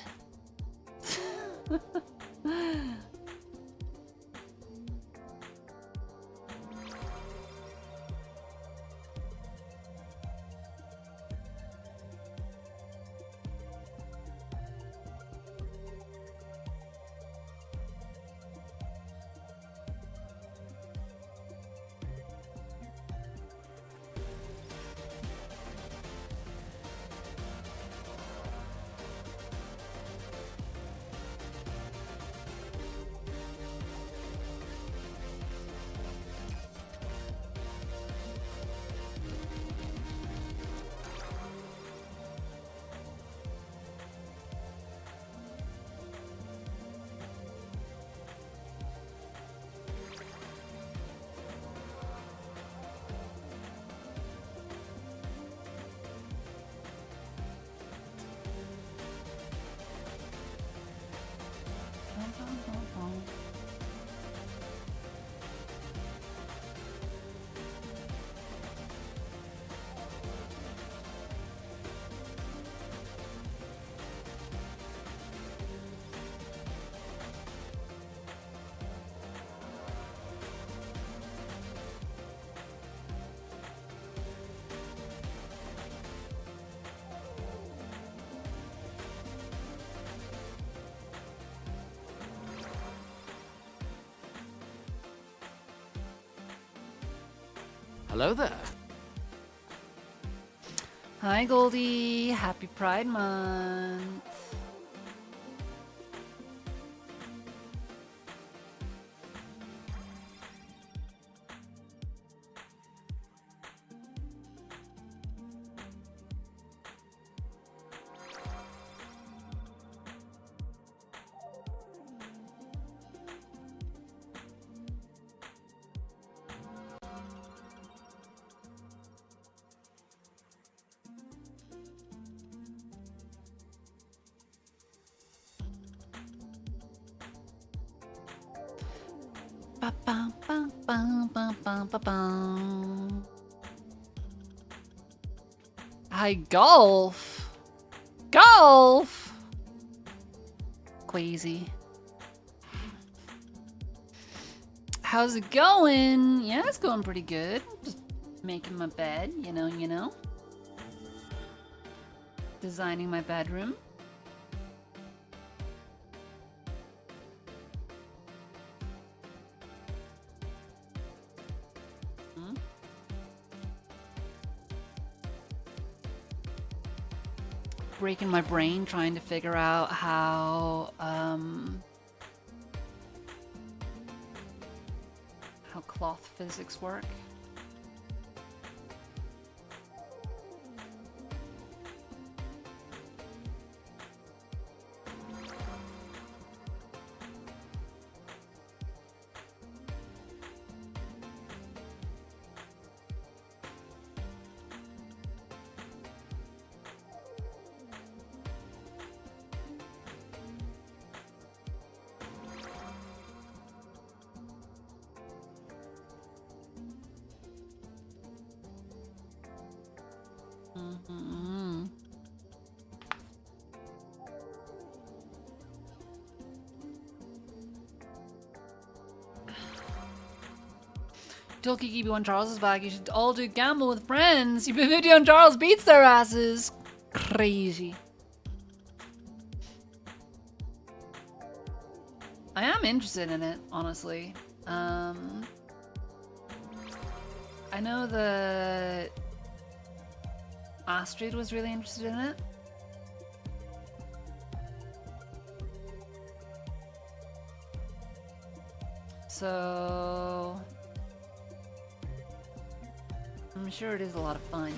Hello there. Hi, Goldie. Happy Pride Month. Hi, golf. Golf. Queasy. How's it going? Yeah, it's going pretty good. Just making my bed, you know. Designing my bedroom. Breaking my brain trying to figure out how cloth physics work. Tulky Kibi when Charles is back. You should all do gamble with friends. You put 50 on Charles beats their asses. Crazy. I am interested in it, honestly. I know that Astrid was really interested in it. So I'm sure it is a lot of fun.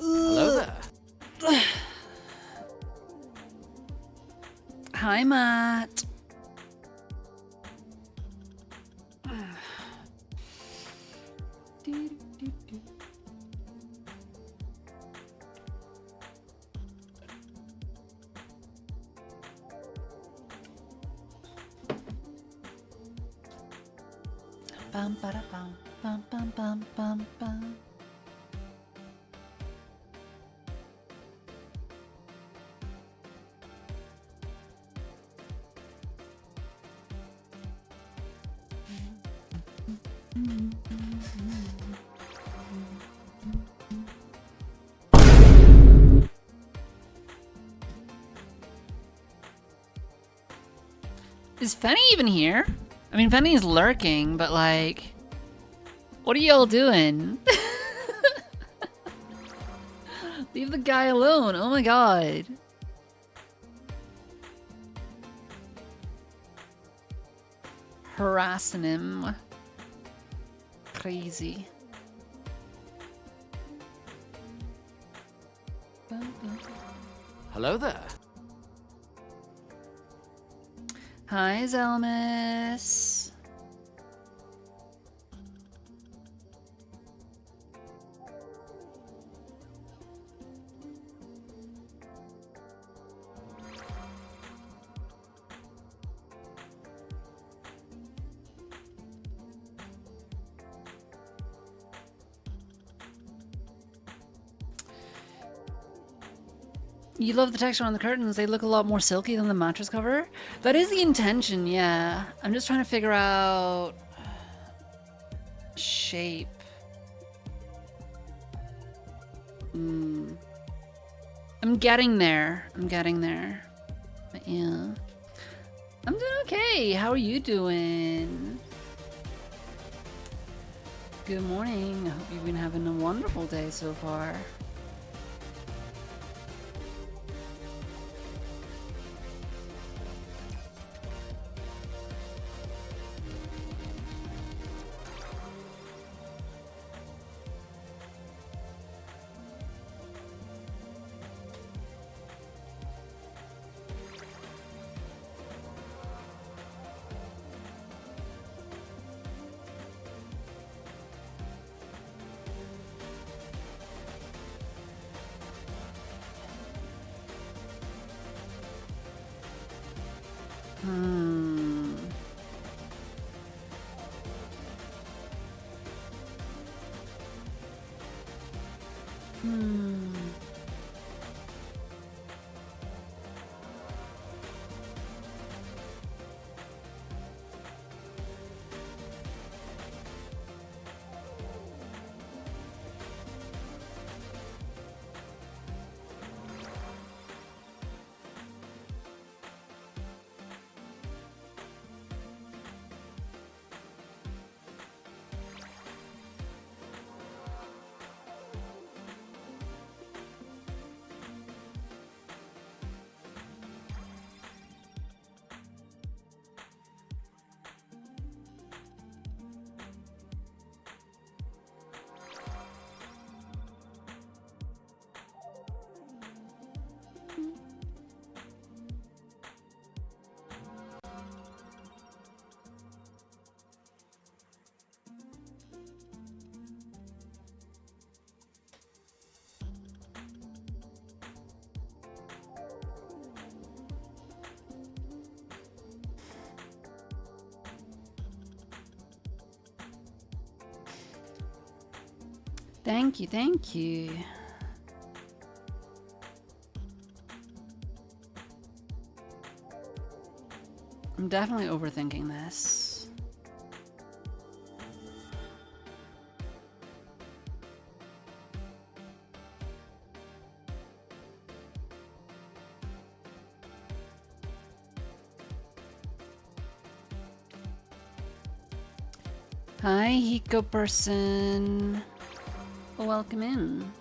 Hello there. Hi, Matt. bum, ba, bum, bum, bum, bum, bum, bum. Is Fenny even here? I mean, Fenny's lurking, but like, what are y'all doing? Leave the guy alone. Oh my god. Harassing him. Crazy. Hello there. Hi, Zelmus. You love the texture on the curtains. They look a lot more silky than the mattress cover. That is the intention, yeah. I'm just trying to figure out shape. I'm getting there. But yeah. I'm doing okay. How are you doing? Good morning. I hope you've been having a wonderful day so far. Thank you, thank you. I'm definitely overthinking this. Hi, Hiko person. Welcome in.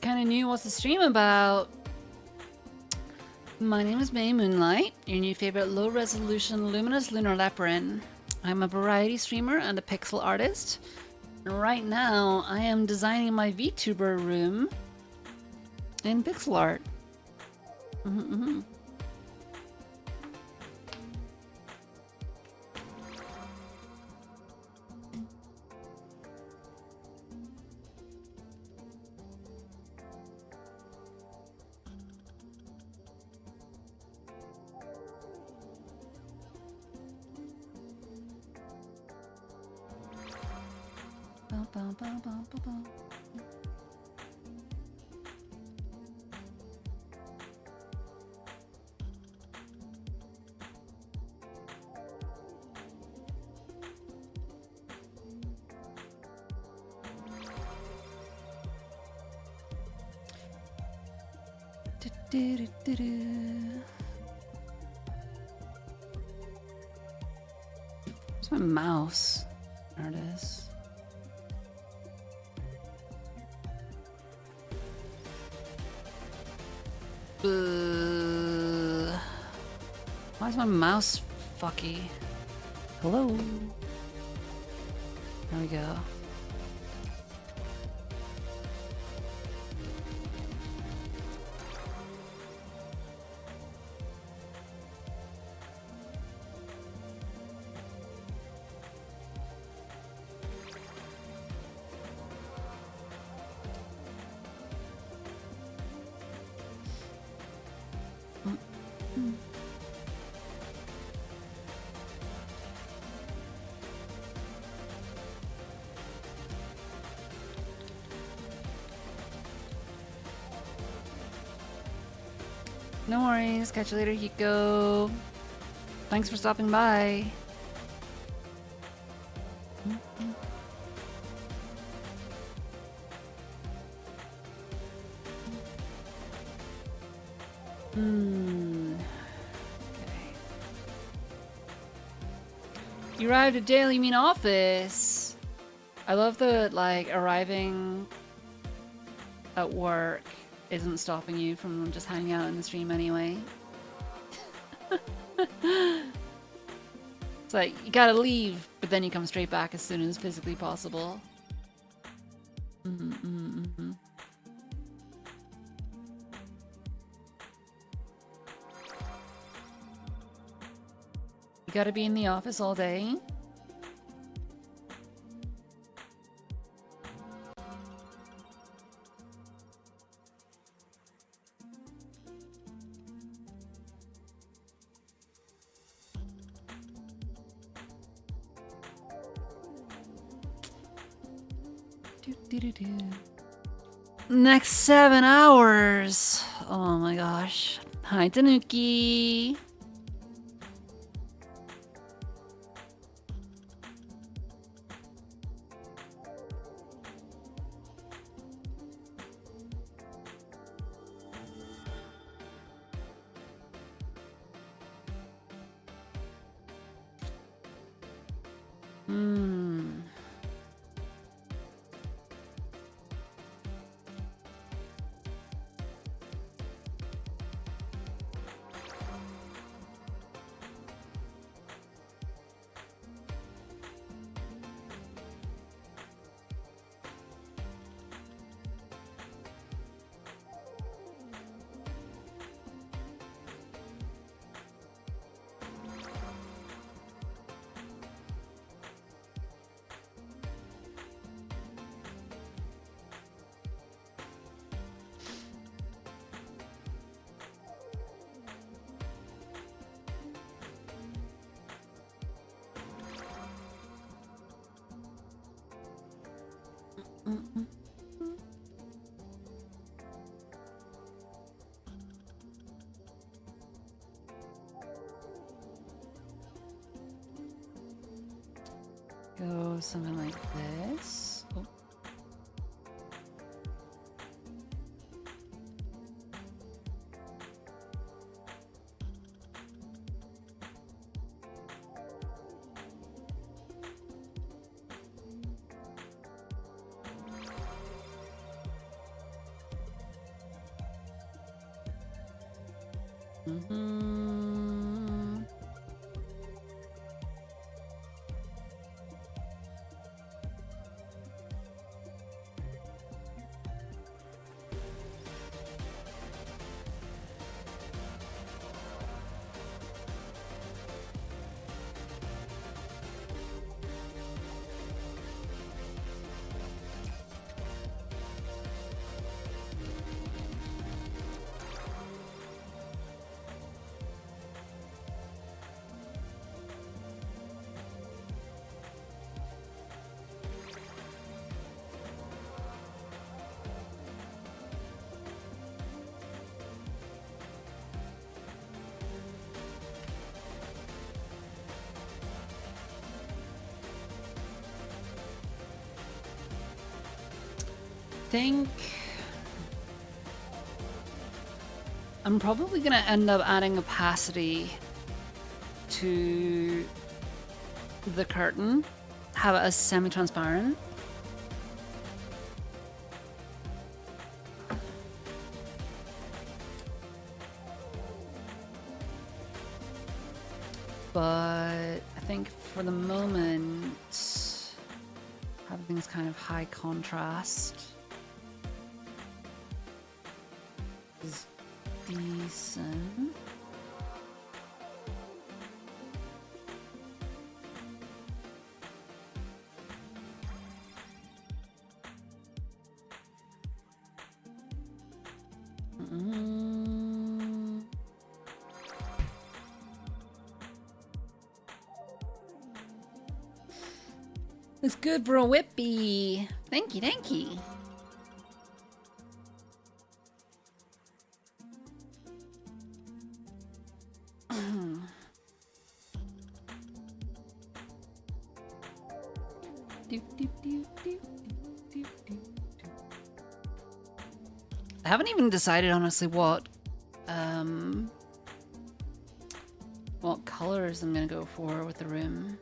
Kinda new, what's the stream about? My name is May Moonlight, your new favorite low-resolution luminous lunar leopard. I'm a variety streamer and a pixel artist. And right now, I am designing my VTuber room in pixel art. Bum, bum, bum, bum, bum. Do-do-do-do-do. Where's my mouse? There it is. Why is my mouse fucky? Hello? There we go. No worries. Catch you later, Hiko. Thanks for stopping by. Okay. You arrived at Daily, you mean office? I love that, like, arriving at work isn't stopping you from just hanging out in the stream anyway. It's like, you gotta leave, but then you come straight back as soon as physically possible. You gotta be in the office all day. Next 7 hours. Oh my gosh. Hi, Tanuki. Go something like this. Oh. think I'm probably going to end up adding opacity to the curtain, have it as semi-transparent. But I think for the moment, everything's kind of high contrast is decent. Looks good for a whippy. Thank you, thank you. I haven't even decided honestly what colors I'm gonna go for with the room.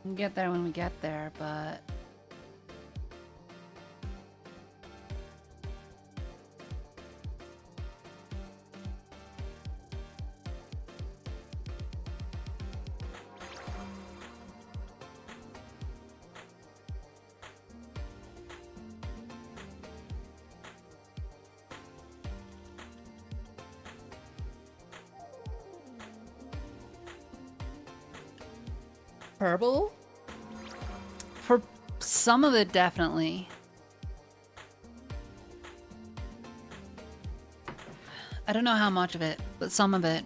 We'll get there when we get there, but purple? For some of it, definitely. I don't know how much of it, but some of it.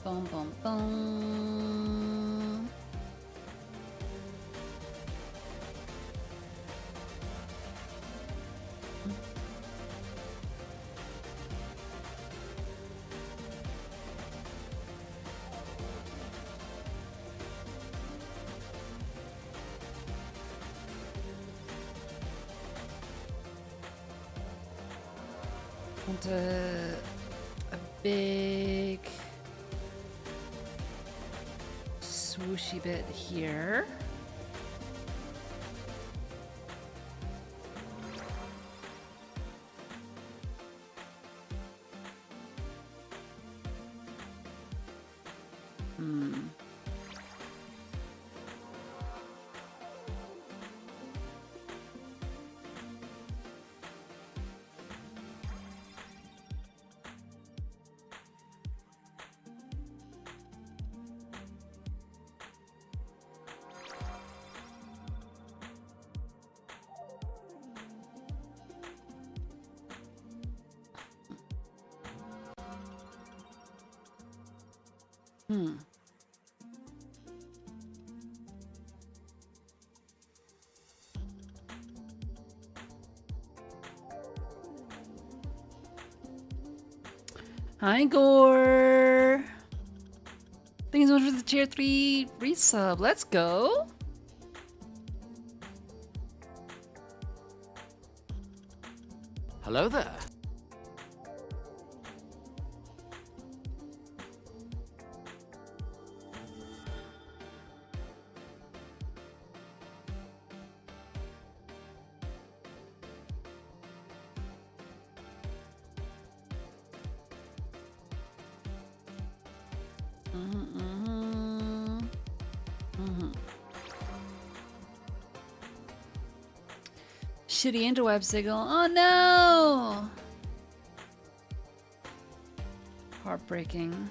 Boom, boom, boom. Want a big swooshy bit here. Hi, Gore. Thank you so much for the tier 3 resub. Let's go. Hello there. Shitty interweb signal. Oh no! Heartbreaking.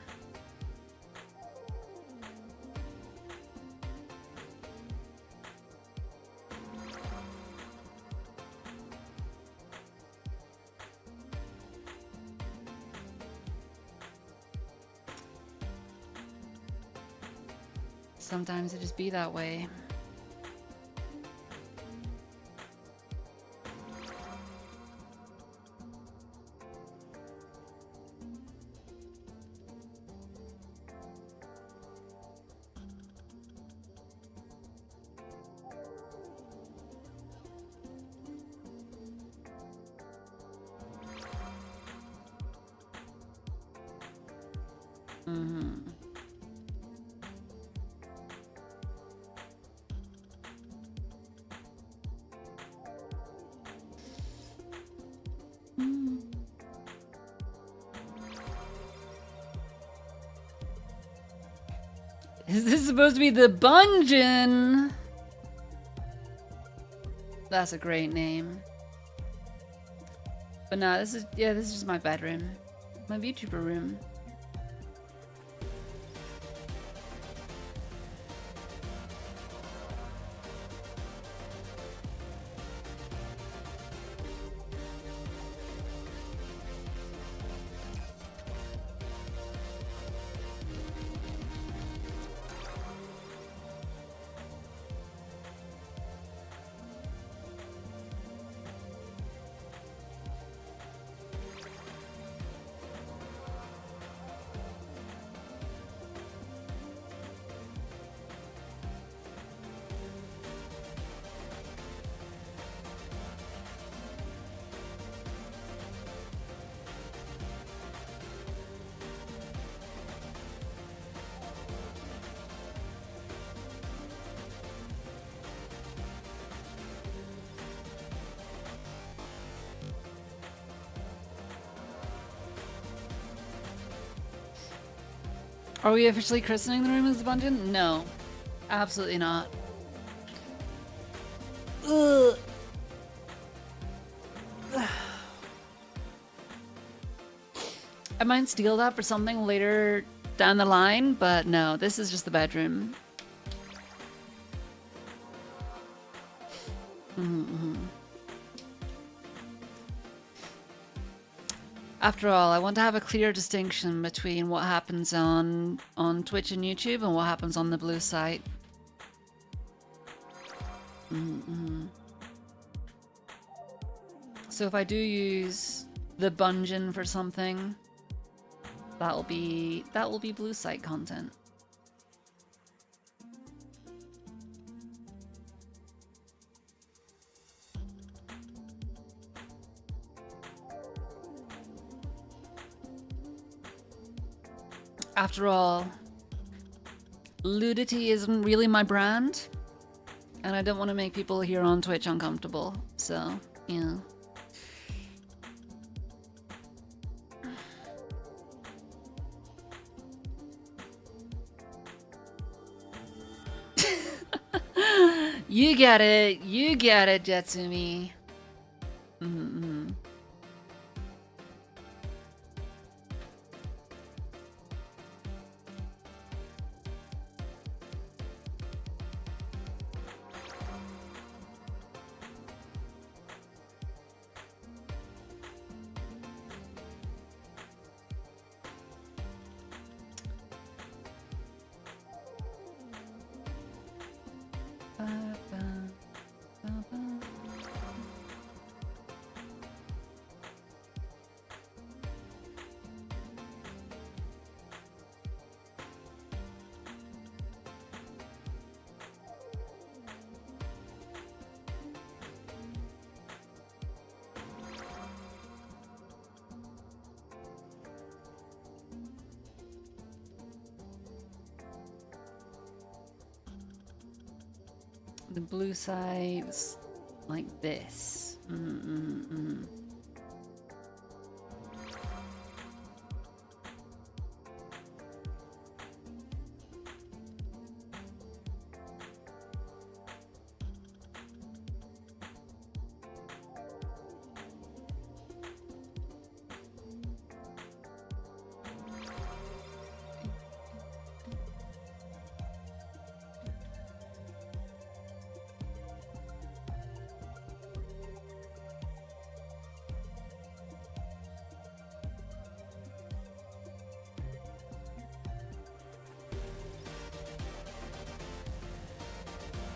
Sometimes it just be that way. Is this supposed to be the Bungeon? That's a great name. But nah, this is just my bedroom. My VTuber room. Are we officially christening the room as the Bungeon? No. Absolutely not. Ugh. I might steal that for something later down the line, but no, this is just the bedroom. After all, I want to have a clear distinction between what happens on Twitch and YouTube and what happens on the blue site. So if I do use the Bungeon for something, that will be blue site content. After all, Ludity isn't really my brand, and I don't want to make people here on Twitch uncomfortable, so, yeah. You get it, Jetsumi. The blue side's like this.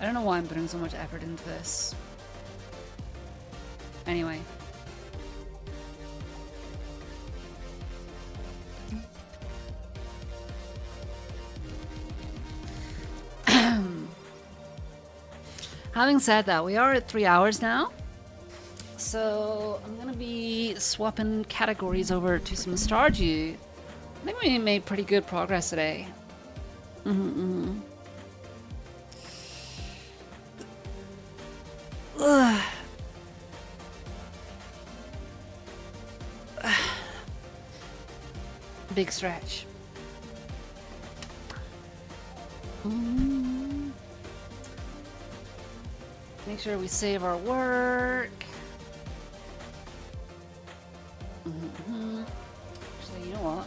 I don't know why I'm putting so much effort into this. Anyway. Having said that, we are at 3 hours now. So I'm gonna be swapping categories over to some Stardew. I think we made pretty good progress today. Ugh. Big stretch. Make sure we save our work. Actually, you know what?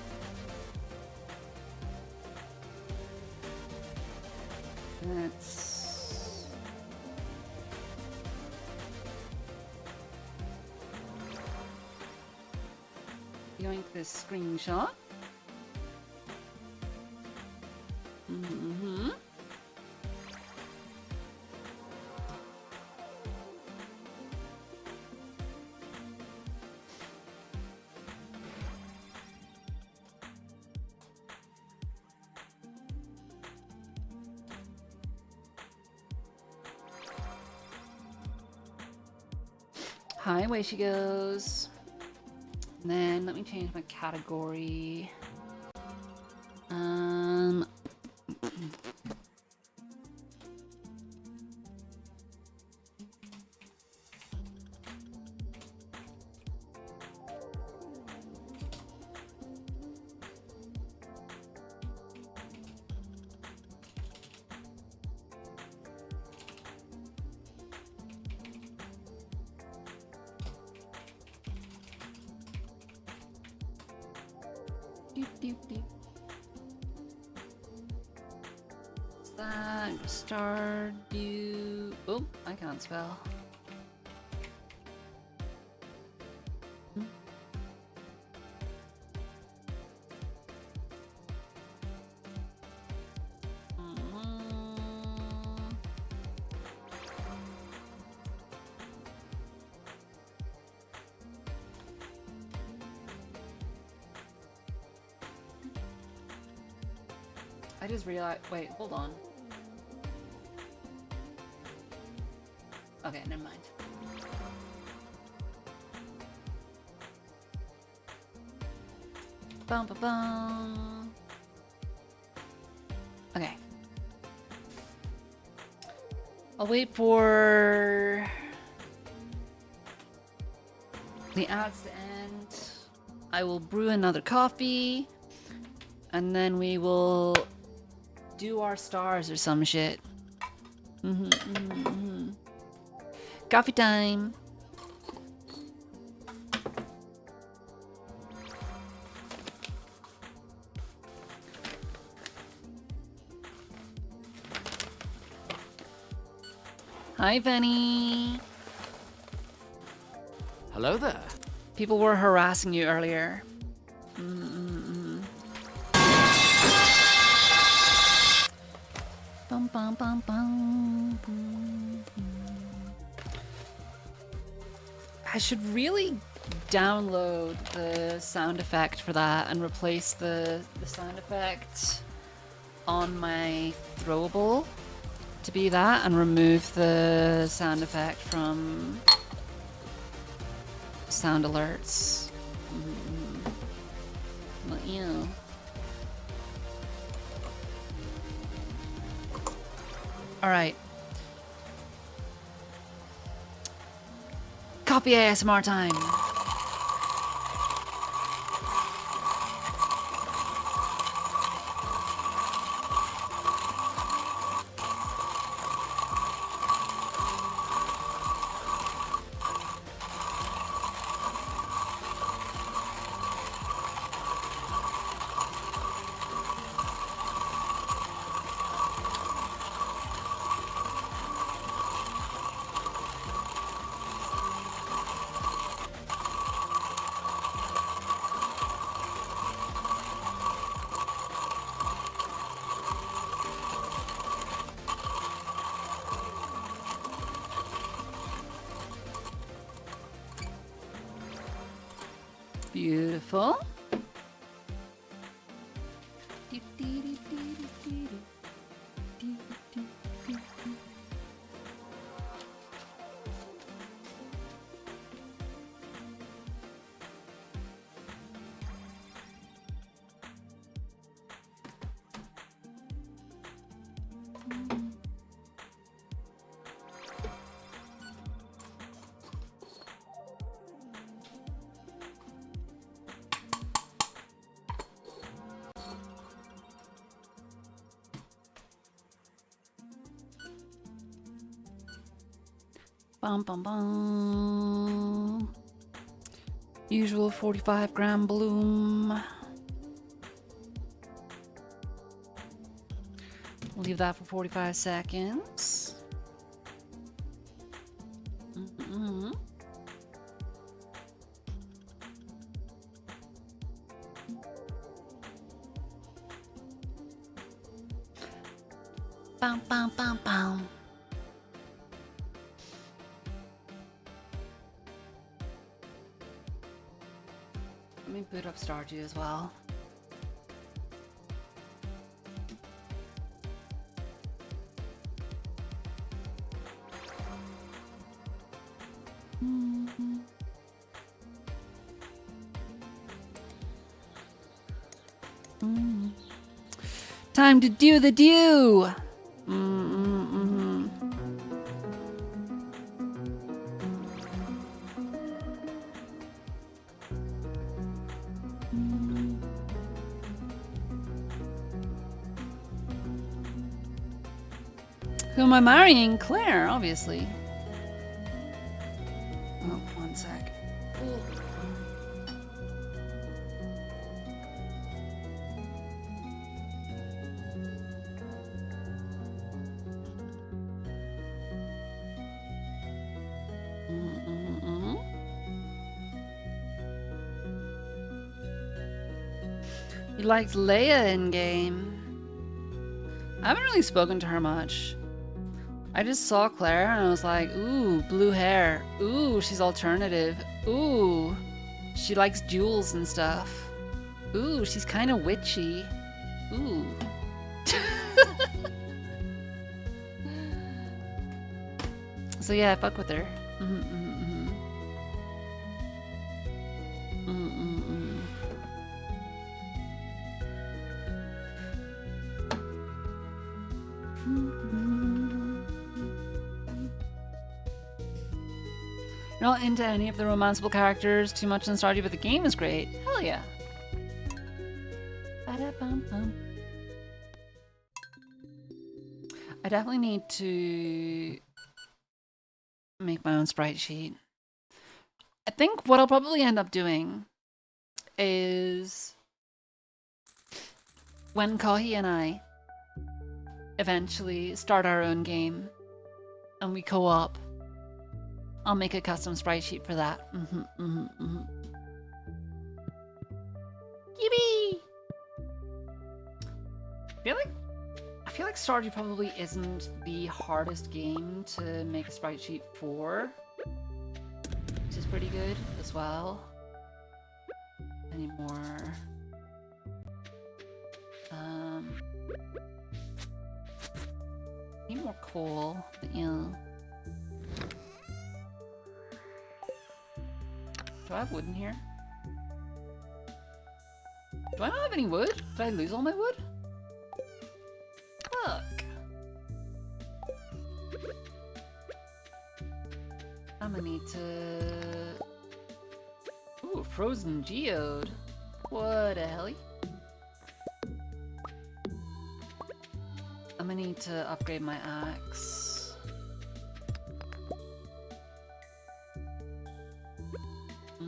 Let's... Yoink this screenshot. Hi, away she goes. And then let me change my category. What's that? Stardew. Oh, I can't spell. I just realized. Wait, hold on. Okay, never mind. Bum bum bum. Okay. I'll wait for the ads to end. I will brew another coffee, and then we will do our stars or some shit. Coffee time. Hi, Penny. Hello there. People were harassing you earlier. Bum, bum, bum, bum, bum. I should really download the sound effect for that and replace the sound effect on my throwable to be that, and remove the sound effect from sound alerts. But yeah. Alright. Coffee ASMR time. Beautiful. Bum, bum, bum. Usual 45-gram bloom. Leave that for 45 seconds. Mm-hmm. Bum, bum, bum, bum. Let me boot up Stardew as well. Time to do the dew. Who am I marrying? Claire, obviously. Oh, one sec. You liked Leia in game. I haven't really spoken to her much. I just saw Claire and I was like, ooh, blue hair. Ooh, she's alternative. Ooh, she likes jewels and stuff. Ooh, she's kind of witchy. Ooh. So yeah, I fuck with her. You're not into any of the romanceable characters too much in Stardew, but the game is great. Hell yeah. Ba-da-bum-bum. I definitely need to make my own sprite sheet. I think what I'll probably end up doing is when Kahi and I eventually start our own game and we co-op, I'll make a custom sprite sheet for that. Yippee! I feel like Stardew probably isn't the hardest game to make a sprite sheet for, which is pretty good as well. Any more? Need more coal, but yeah. Do I have wood in here? Do I not have any wood? Did I lose all my wood? Fuck. I'm gonna need to... Ooh, frozen geode. What the hell? I'm gonna need to upgrade my axe. I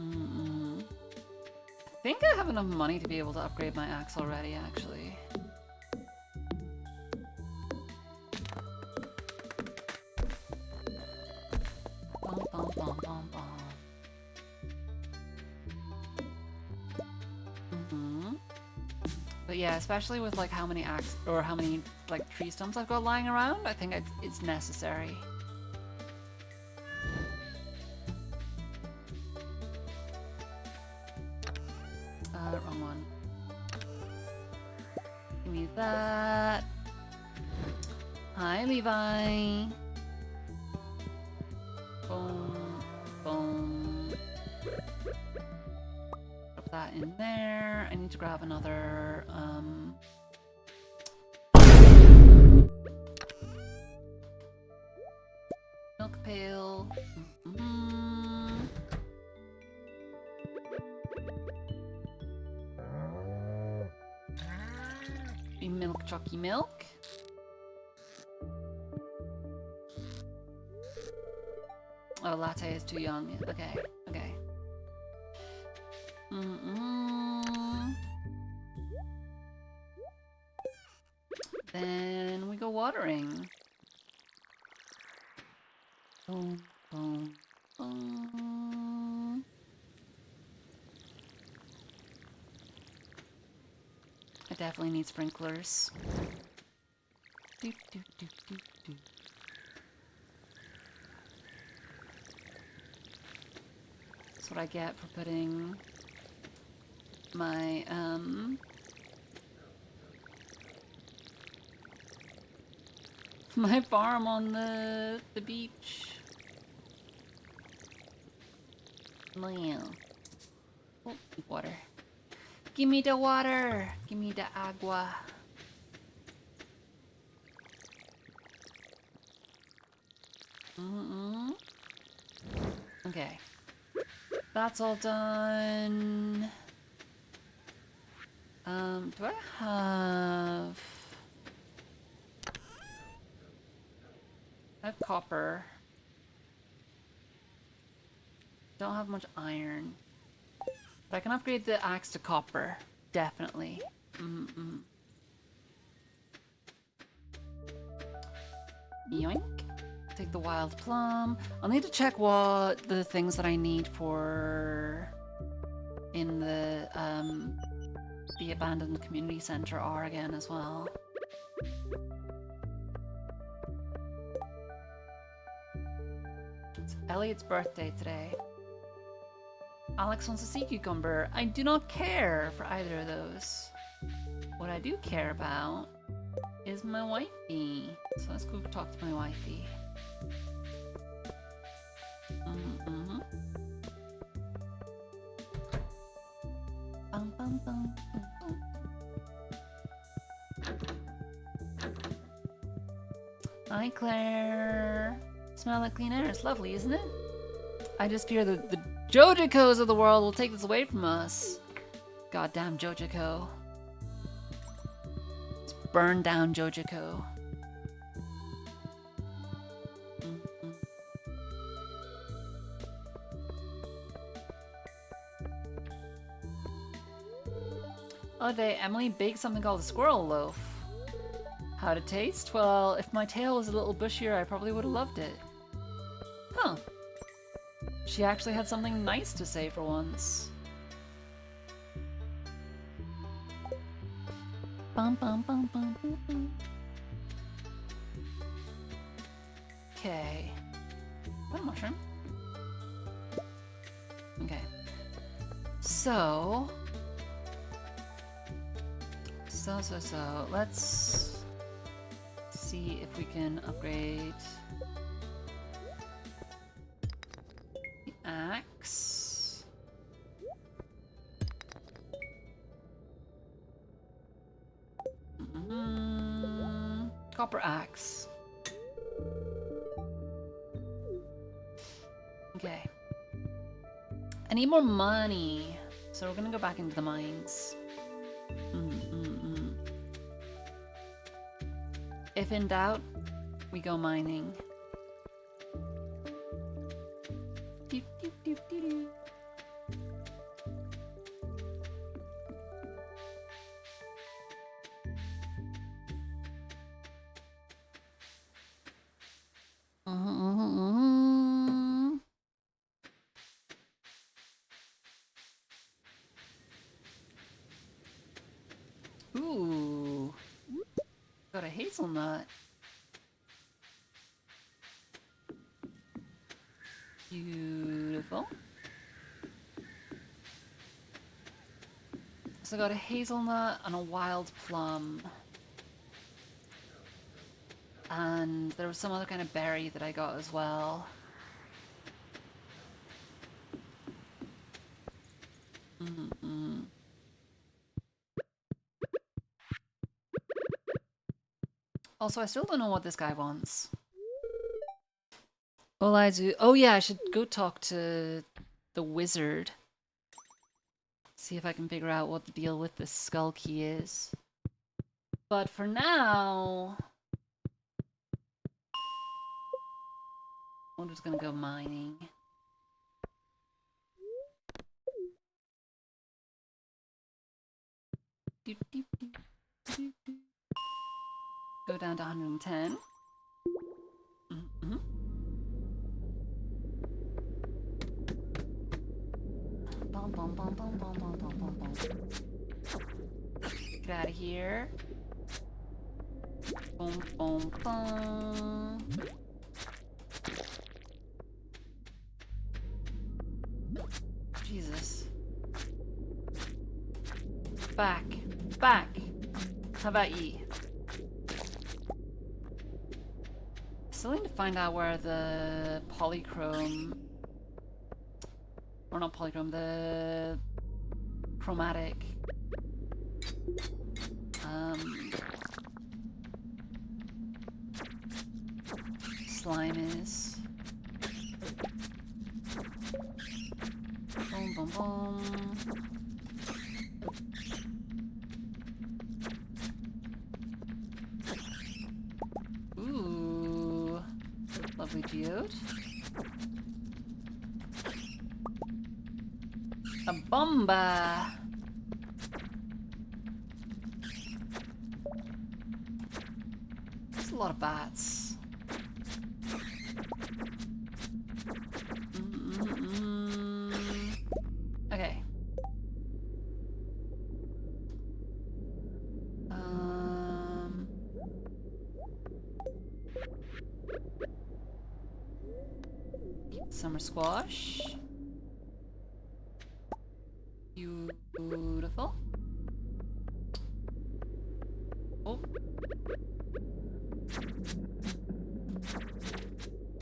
think I have enough money to be able to upgrade my axe already, actually. Bum, bum, bum, bum, bum. But yeah, especially with like how many axe or how many like tree stumps I've got lying around, I think it's necessary. Wrong one. Give me that. Hi, Levi. Boom, boom. Drop that in there. I need to grab another, milk pail. Milk, chalky milk. Oh, latte is too young. Okay, okay. Then we go watering. Boom, boom, boom. I definitely need sprinklers. Do, do, do, do, do. That's what I get for putting my, my farm on the beach. Oh, yeah. Oh, water. Give me the water! Give me the agua. Okay. That's all done. Do I have... I have copper. Don't have much iron. But I can upgrade the axe to copper. Definitely. Yoink. Take the wild plum. I'll need to check what the things that I need for in the abandoned community center are again as well. It's Elliot's birthday today. Alex wants a sea cucumber. I do not care for either of those. What I do care about is my wifey. So let's go talk to my wifey. Bum, bum, bum, bum, bum. Hi, Claire. Smell like clean air. It's lovely, isn't it? I just fear that the Jojicos of the world will take this away from us. Goddamn Jojico. Let's burn down Jojico. Oh, Emily baked something called a squirrel loaf. How'd it taste? Well, if my tail was a little bushier, I probably would have loved it. Huh. She actually had something nice to say for once. Bum, bum, bum, bum, bum, bum. Okay. What mushroom? Okay. So, let's see if we can upgrade the axe. Copper axe. Okay. I need more money. So we're gonna go back into the mines. If in doubt, we go mining. Doop, doop, doop, doop, doop. Ooh. Got a hazelnut. Beautiful. So I got a hazelnut and a wild plum. And there was some other kind of berry that I got as well. Also, I still don't know what this guy wants. All I do... Oh yeah, I should go talk to the wizard. See if I can figure out what the deal with this skull key is. But for now... I'm just gonna go mining. Doop, doop, doop, doop, doop. Go down to 110. Bum, bum, bum, bum, bum, bum, bum, bum, bum. Get out of here. Boom, boom, boom. Jesus. Back. Back. How about ye? Still need to find out where the polychrome... Or not polychrome, the... chromatic... slime is. Boom, boom, boom. Ooh. Lovely geode. A bomba! There's a lot of bats. Okay. Summer squash. Beautiful. Oh.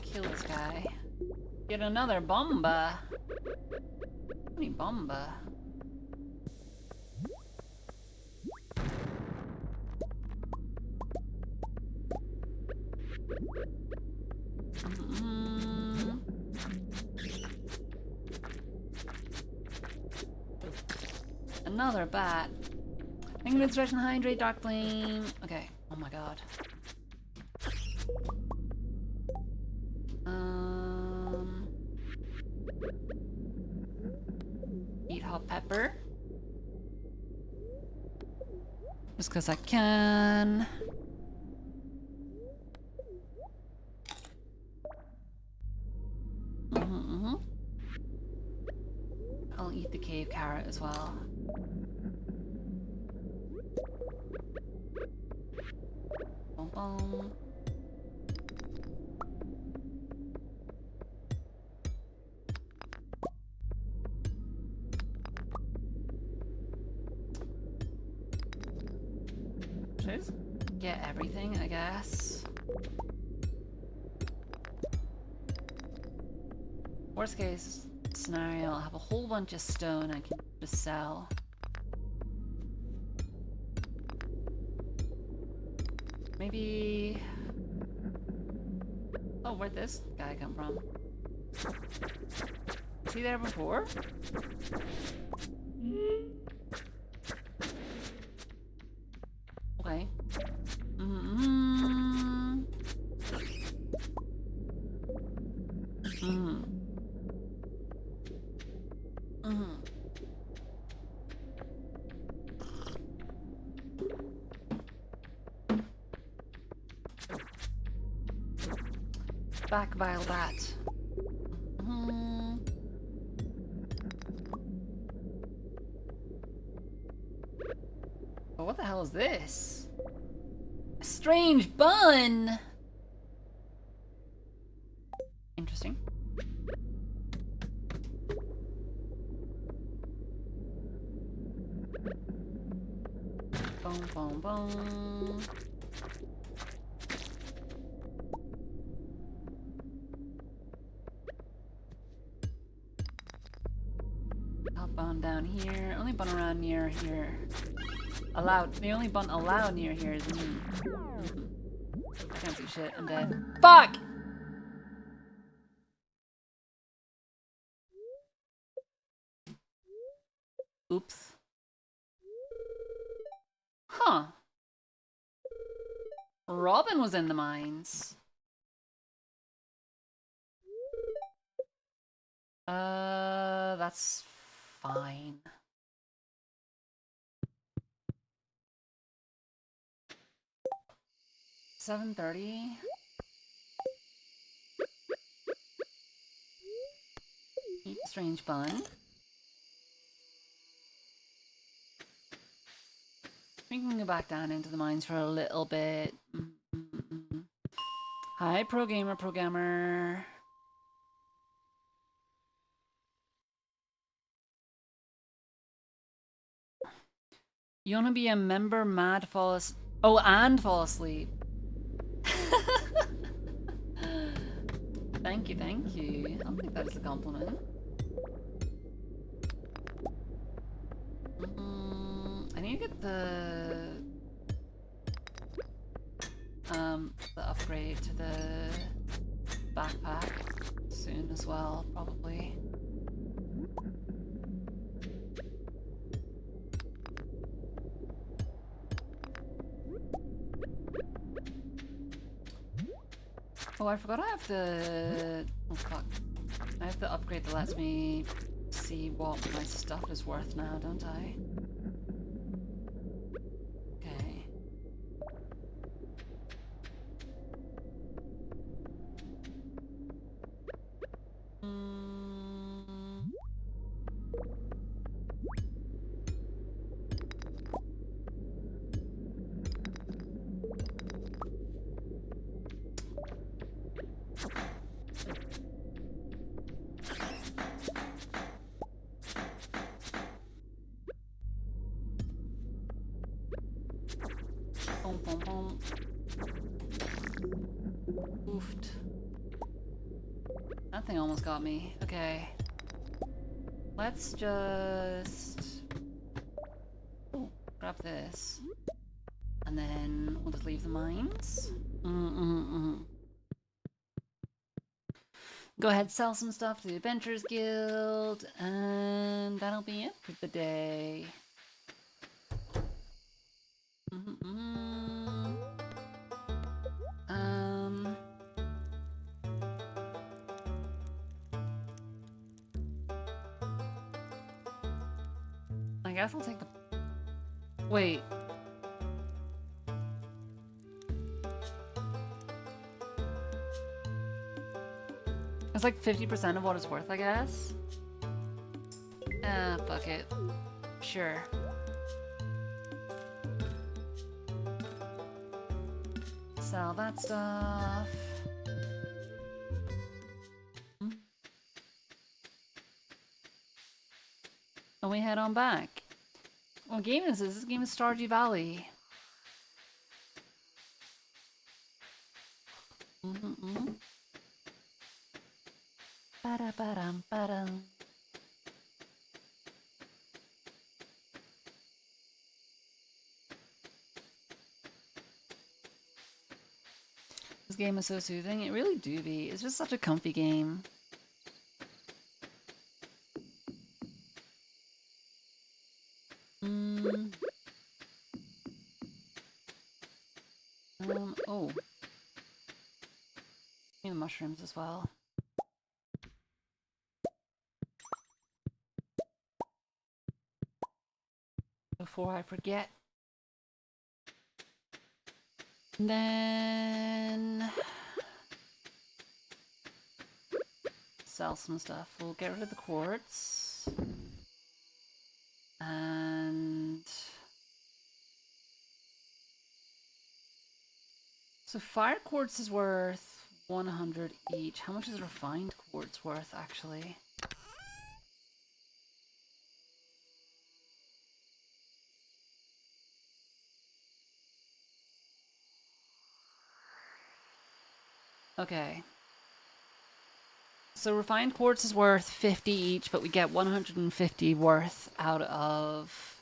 Kill this guy. Get another bomba. How many bomba? Another bat. Penguin stretch and hydrate, dark flame. Okay. Oh my god. Eat hot pepper. Just because I can. I'll eat the cave carrot as well. Boom, boom. Should I just get everything, I guess? Worst case scenario, I'll have a whole bunch of stone I can just sell. Maybe... Oh, where'd this guy come from? Was he there before? Okay. Mm-hmm. Mm-hmm. Mm-hmm. Back vile bat. Mm-hmm. Oh, what the hell is this? A strange bun! Interesting. Boom, boom, boom. Hop on down here. Only bun around near here. Allowed. The only bun allowed near here is me. I can't do shit. I'm dead. Fuck! Oops. Huh. Robin was in the mines. That's fine. $7:30. Eat strange bun. We can go back down into the mines for a little bit. Hi, programmer. You wanna be a member, mad, fall asleep? Oh, and fall asleep. Thank you, thank you. I'll take that as a compliment. I need to get the upgrade to the backpack soon as well, probably. Oh, I forgot I have the... Oh, fuck. I have the upgrade that lets me see what my stuff is worth now, don't I? Okay. Boom, boom, boom. Oofed. That thing almost got me. Okay. Let's just... Oh, grab this. And then we'll just leave the mines. Go ahead, sell some stuff to the Adventurers Guild, and that'll be it for the day. I guess I'll take the... Wait. It's like 50% of what it's worth, I guess. Fuck it. Sure. Sell that stuff. And we head on back. What game is this? This game is Stardew Valley. Ba-da-ba-dum, ba-dum. This game is so soothing. It really do be. It's just such a comfy game. Need the mushrooms as well. Before I forget. And then sell some stuff. We'll get rid of the quartz. And so fire quartz is worth 100 each. How much is refined quartz worth actually? Okay. So refined quartz is worth 50 each, but we get 150 worth out of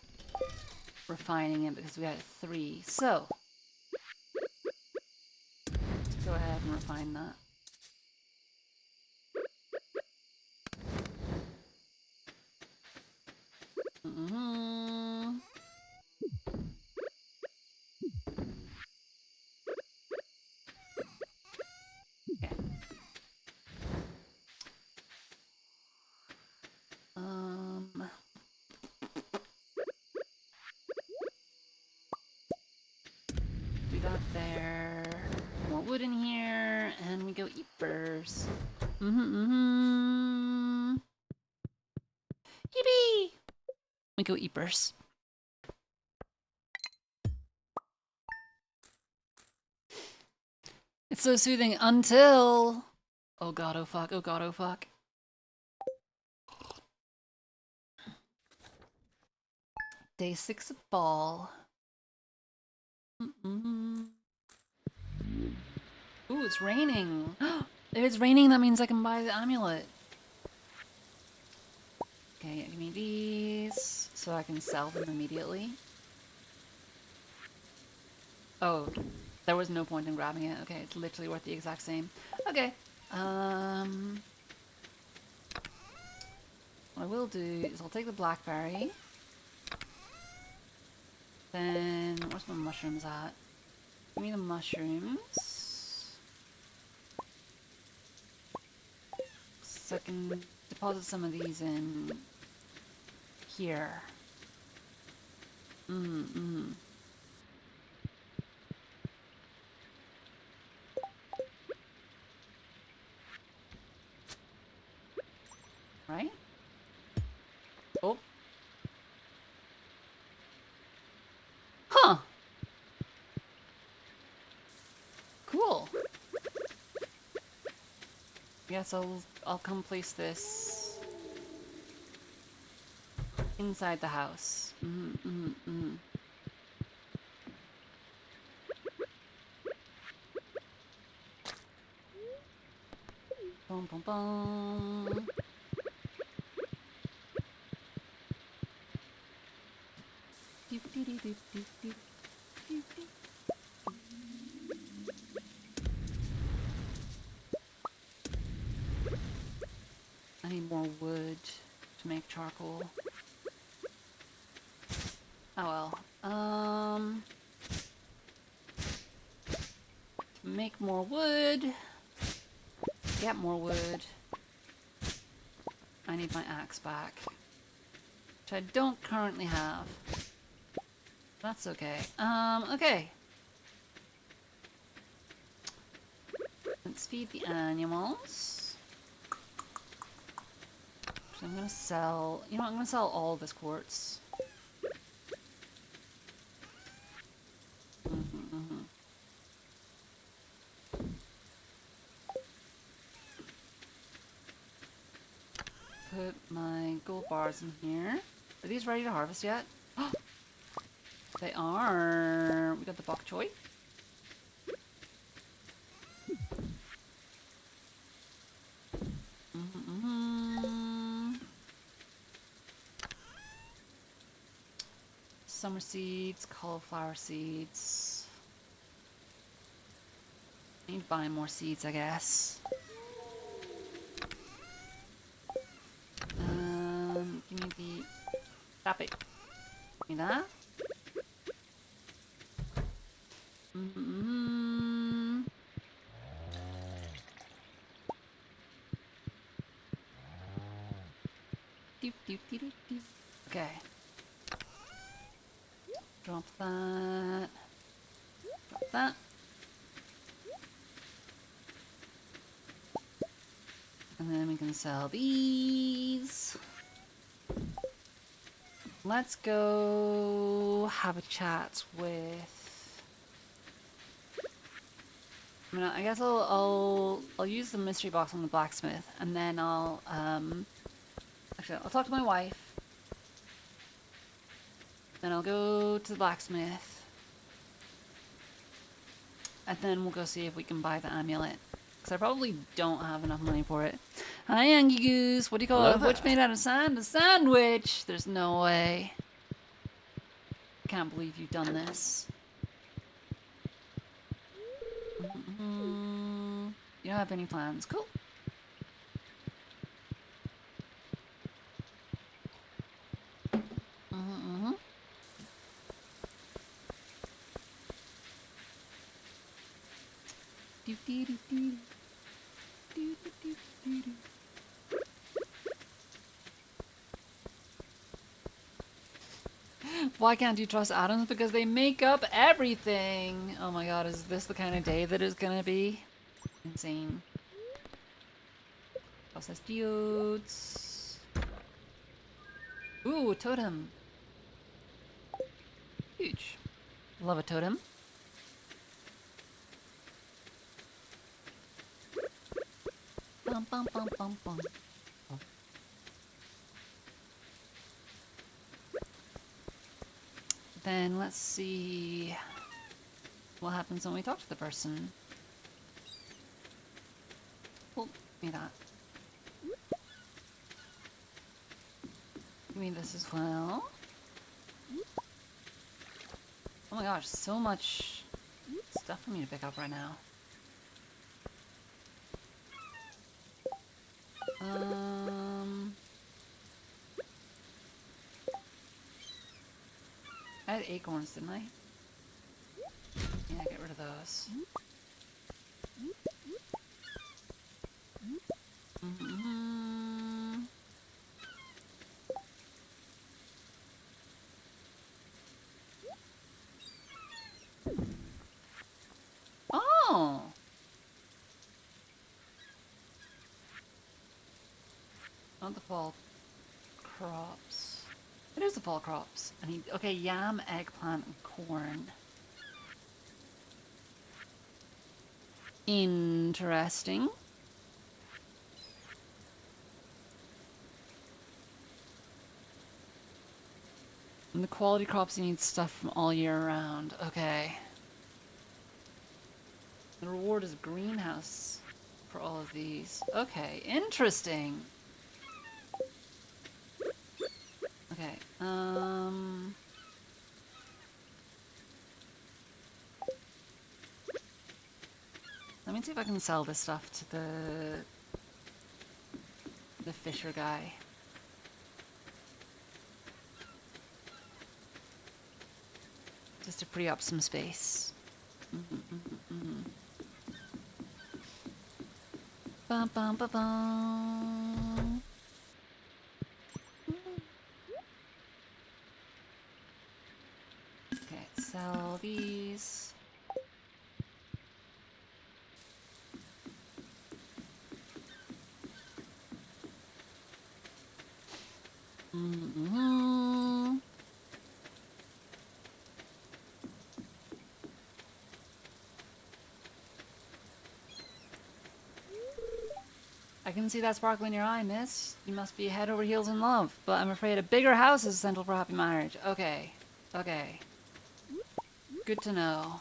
refining it because we got 3. So let's go ahead and refine that. Mm-hmm. Okay. We got there. More wood in here, and we go eat burrs. Yippee! We go eat burrs. It's so soothing until... Oh god, oh fuck, oh god, oh fuck. Day 6 of fall. Ooh, it's raining. If it's raining, that means I can buy the amulet. Okay, give me these so I can sell them immediately. Oh, there was no point in grabbing it. Okay, it's literally worth the exact same. Okay. What I will do is I'll take the blackberry. Then, where's my mushrooms at? Give me the mushrooms. So I can deposit some of these in here. Right? Oh. Huh. Cool. Yes, I'll come place this inside the house. Boom, boom, boom. I need more wood to make charcoal. Oh well. Make more wood. Get more wood. I need my axe back, which I don't currently have. That's okay. Okay. Let's feed the animals. So I'm gonna sell... You know what? I'm gonna sell all this quartz. Put my gold bars in here. Are these ready to harvest yet? They are. We got the bok choy. Summer seeds, cauliflower seeds. I need to buy more seeds, I guess. Give me the... Stop it. Give me that. Okay. Drop that. Drop that. And then we can sell these. Let's go have a chat with... I guess I'll use the mystery box on the blacksmith, and then actually I'll talk to my wife. Then I'll go to the blacksmith. And then we'll go see if we can buy the amulet. Because I probably don't have enough money for it. Hi, Angie Goose. What do you call Hello a witch there. made out of sand? A sandwich! There's no way. Can't believe you've done this. You don't have any plans. Cool. Why can't you trust atoms? Because they make up everything. Oh my god, is this the kind of day that it's gonna be? Insane. Process diodes. Ooh, totem. Huge. Love a totem. Bum, bum, bum, bum, bum. Oh. Then let's see what happens when we talk to the person. Well, give me that. Give me this as well. Oh my gosh, so much stuff for me to pick up right now. I had acorns, didn't I? Yeah, get rid of those. Oh! Not the fall crops. It is the fall crops. I need, okay, yam, eggplant, and corn. Interesting. And the quality crops, you need stuff from all year round. Okay. The reward is greenhouse for all of these. Okay, interesting. Okay, let me see if I can sell this stuff to the fisher guy. Just to free up some space. Bum, bum, bum, bum. Okay, sell these. I can see that sparkle in your eye, miss. You must be head over heels in love, but I'm afraid a bigger house is essential for a happy marriage. Okay. Okay. Good to know.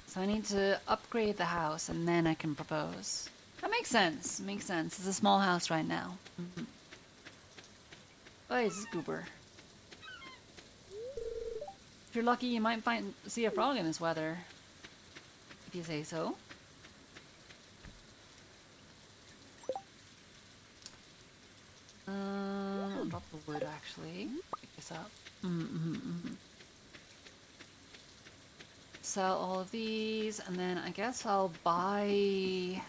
So I need to upgrade the house and then I can propose. That makes sense. Makes sense. It's a small house right now. Oh, hey, this is Goober. If you're lucky, you might see a frog in this weather. If you say so. I'll drop the wood actually. Pick this up. Sell all of these, and then I guess I'll buy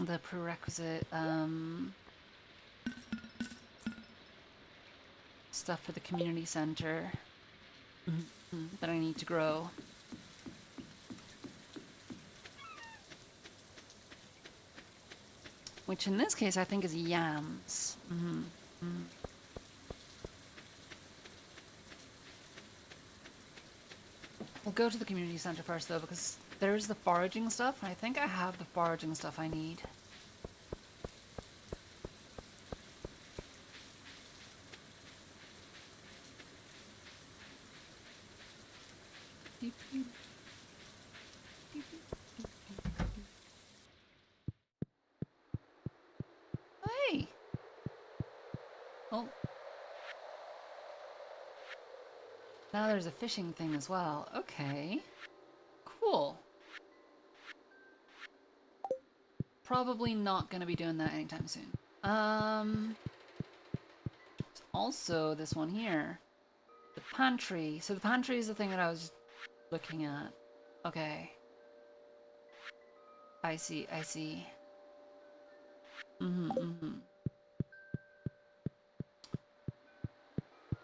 the prerequisite stuff for the community center that I need to grow. Which in this case I think is yams. We'll go to the community center first though, because there's the foraging stuff, and I think I have the foraging stuff I need. Hey! Oh. Now there's a fishing thing as well. Okay. Cool. Probably not going to be doing that anytime soon. Also this one here. The pantry. So the pantry is the thing that I was looking at. Okay. I see, I see.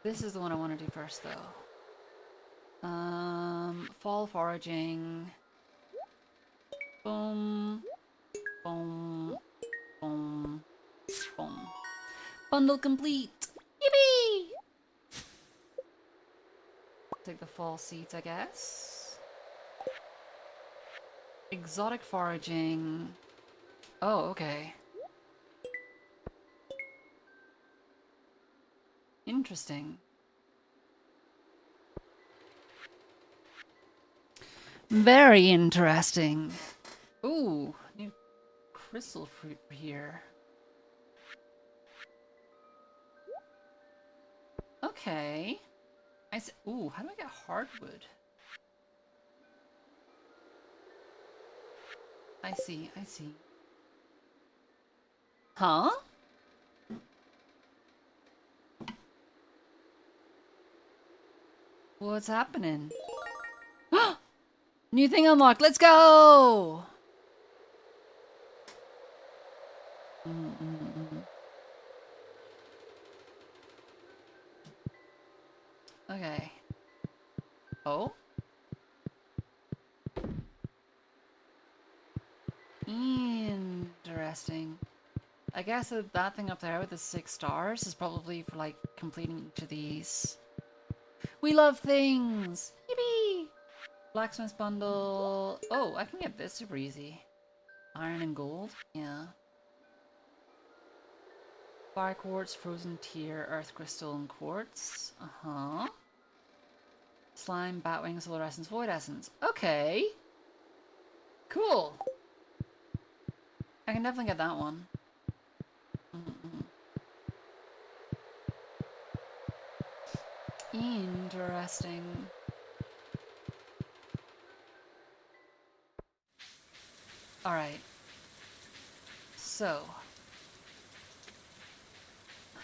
This is the one I want to do first though. Fall foraging. Boom. Boom. Boom. Boom. Bundle complete! Yippee! Take the fall seeds, I guess. Exotic foraging. Oh, okay. Interesting. Very interesting. Ooh, new crystal fruit here. Okay. Ooh, how do I get hardwood? I see, I see. Huh? What's happening? New thing unlocked, let's go! Okay. Oh? Interesting. I guess that thing up there with the 6 stars is probably for like completing each of these. We love things! Yippee! Blacksmith's bundle. Oh, I can get this super easy. Iron and gold? Yeah. Fire quartz, frozen tear, earth crystal, and quartz. Uh-huh. Slime, batwing, solar essence, void essence. Okay. Cool. I can definitely get that one. Interesting. Alright. So.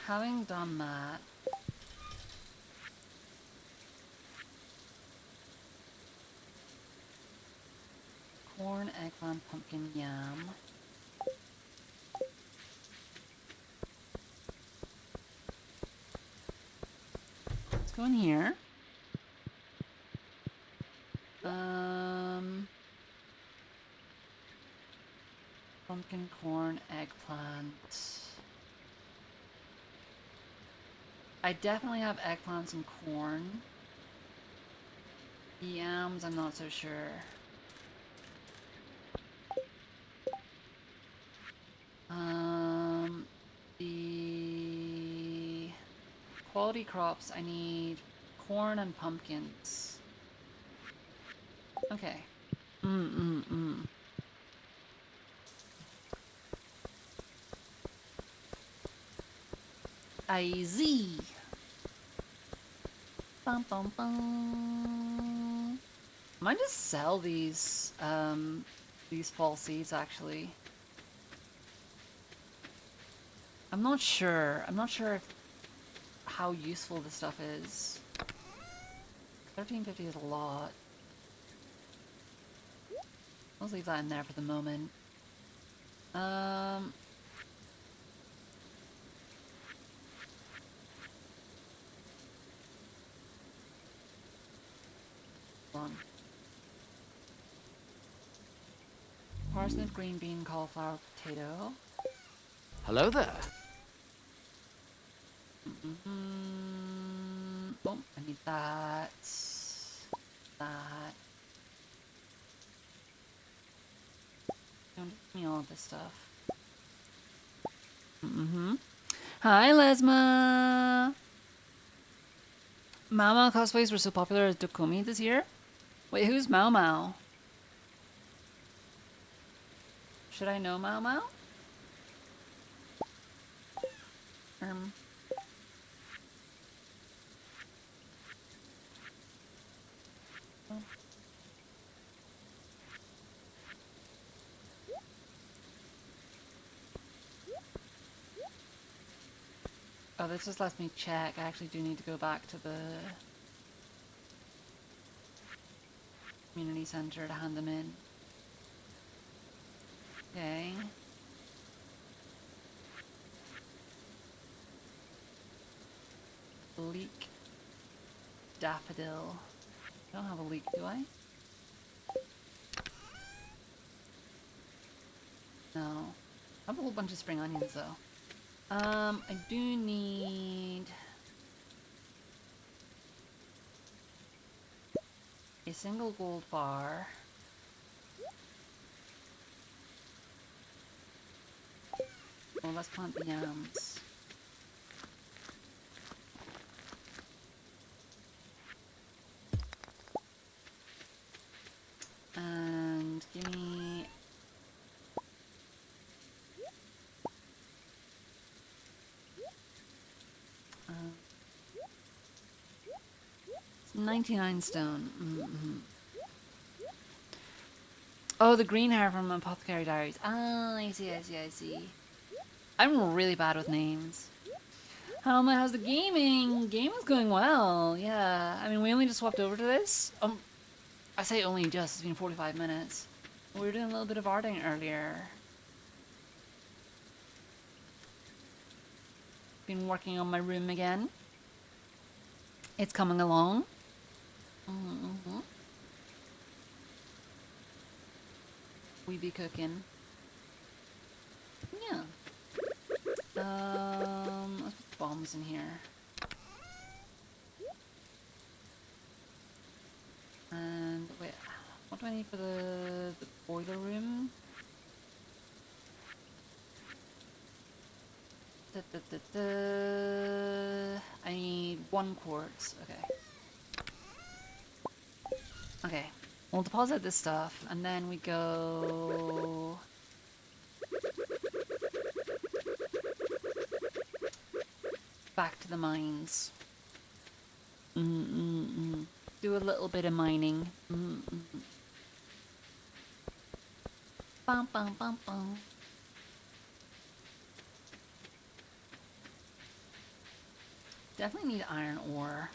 Having done that. Corn, eggplant, pumpkin, yam. Let's go in here. Pumpkin, corn, eggplant. I definitely have eggplants and corn. Yams, I'm not so sure. The quality crops, I need corn and pumpkins. Okay. I-Z. Bum bum bum. I might just sell these fall seeds actually. I'm not sure. I'm not sure if how useful this stuff is. 1350 is a lot. Let's leave that in there for the moment. Um. Hold on. Parsnip, green bean, cauliflower, potato. Hello there. Oh, I need that. That. Don't give me all this stuff. Hi, Lesma. Mau Mau cosplays were so popular as Dokumi this year. Wait, who's Mau Mau? Should I know Mau Mau? Um. Oh, this just lets me check. I actually do need to go back to the community center to hand them in. Okay. Leek. Daffodil. I don't have a leek, do I? No. I have a whole bunch of spring onions, though. I do need a single gold bar. Well, let's plant the yams. And give me... 99 stone. Oh, the green hair from Apothecary Diaries. Ah, I see, I see, I see. I'm really bad with names. How's the gaming? Game is going well, yeah. I mean, we only just swapped over to this. I say only just, it's been 45 minutes. We were doing a little bit of arting earlier. Been working on my room again. It's coming along. We be cooking. Yeah. Let's put bombs in here. And wait, what do I need for the boiler room? I need 1 quartz. Okay. Okay. We'll deposit this stuff, and then we go... back to the mines. Do a little bit of mining. Bum, bum, bum, bum. Definitely need iron ore.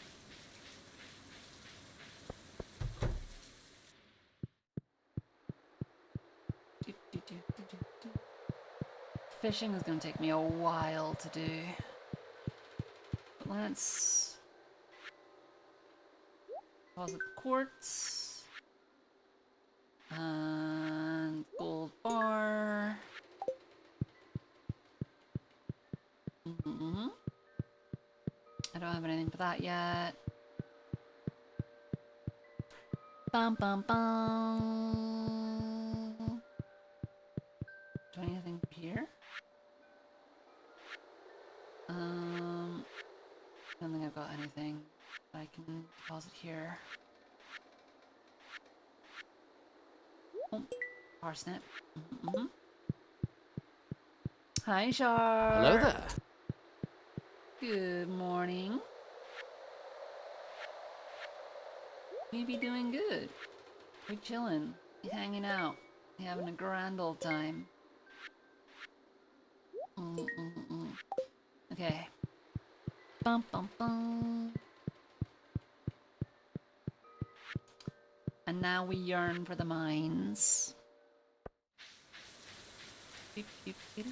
Fishing is going to take me a while to do. But let's deposit the quartz. And gold bar. I don't have anything for that yet. Bum bum bum. Do I need anything here? I don't think I've got anything that I can deposit here. Oh, parsnip. Hi, Shar. Hello there. Good morning. We be doing good. We're chilling. We're hanging out. We're having a grand old time. Okay. Bum bum bum. And now we yearn for the mines. Beep, beep, beep.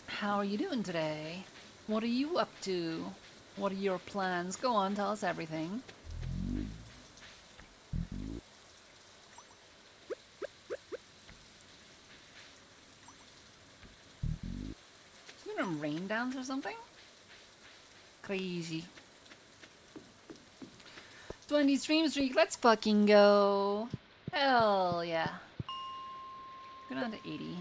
How are you doing today? What are you up to? What are your plans? Go on, tell us everything. Is it gonna rain dance or something? Crazy. 20 stream streak, let's fucking go. Hell yeah. Go down to 80.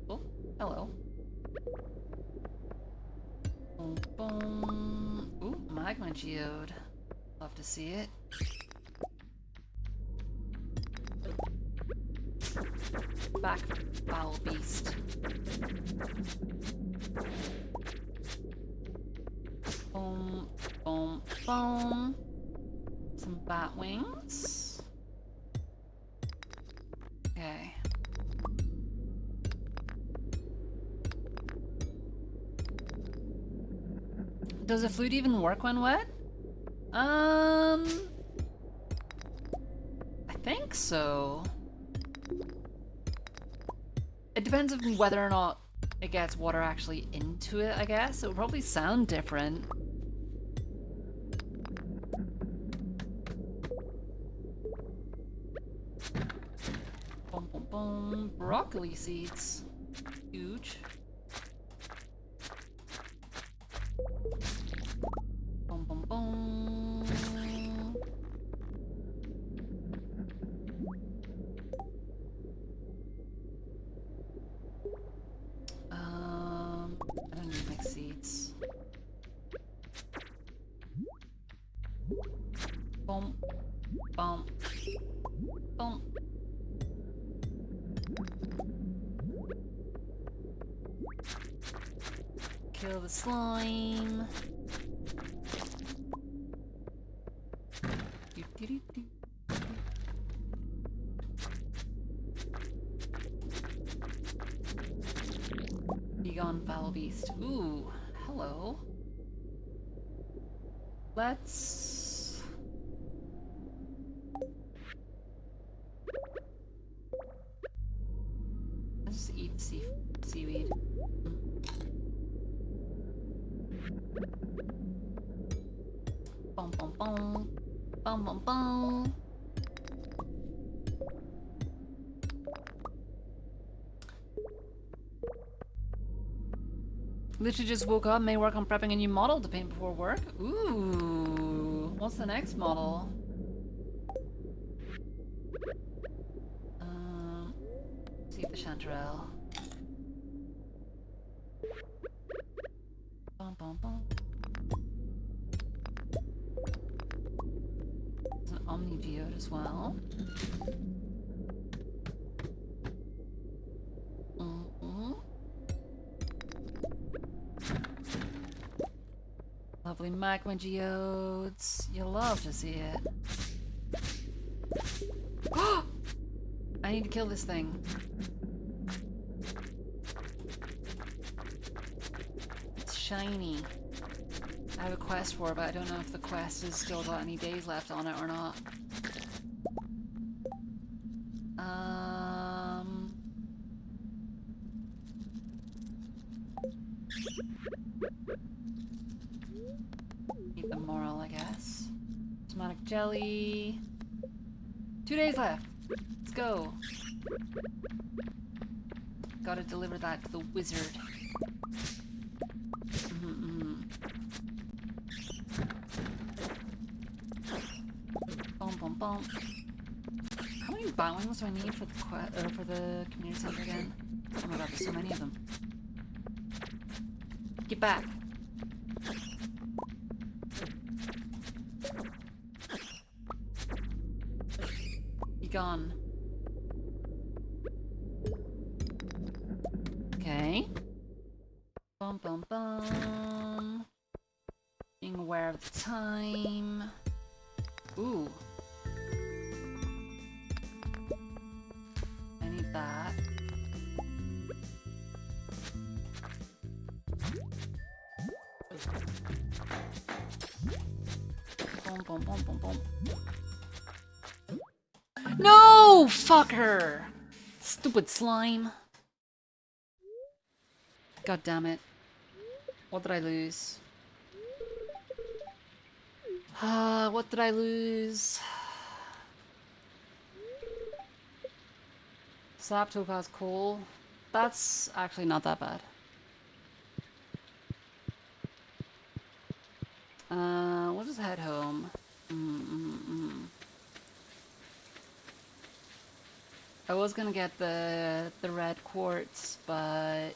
Oh, hello. Boom, boom. Ooh, magma geode. Love to see it. Back, foul beast. Boom, boom, boom. Some bat wings. Okay. Does the flute even work when wet? I think so. It depends on whether or not it gets water actually into it, I guess. It would probably sound different. Boom, boom, boom. Broccoli seeds. Huge. Boom, boom, boom. I don't need mixed seeds. Boom, boom, boom. Kill the slime. Be gone, foul beast. Ooh, hello. Let's just eat seaweed. Bum bum bum. Bum bum bum. Literally just woke up, may work on prepping a new model to paint before work. Ooh, what's the next model? See the chanterelle. Bum bum bum. There's an omni geode as well. Lovely magma geodes. You'll love to see it. I need to kill this thing. It's shiny. I have a quest for it, but I don't know if the quest has still got any days left on it or not. Keep the moral, I guess. Osmotic jelly. 2 days left. Let's go. Gotta deliver that to the wizard. Boom, boom, boom. How many bat wings do I need for the community center again? Oh my god, there's so many of them. Get back. Be gone. Okay. Bum bum bum. Being aware of the time. Ooh. that. Boom, boom, boom, boom, boom. No! Fuck her! Stupid slime. God damn it. What did I lose? What did I lose? Slap topaz coal. That's actually not that bad. We'll just head home. I was gonna get the red quartz, but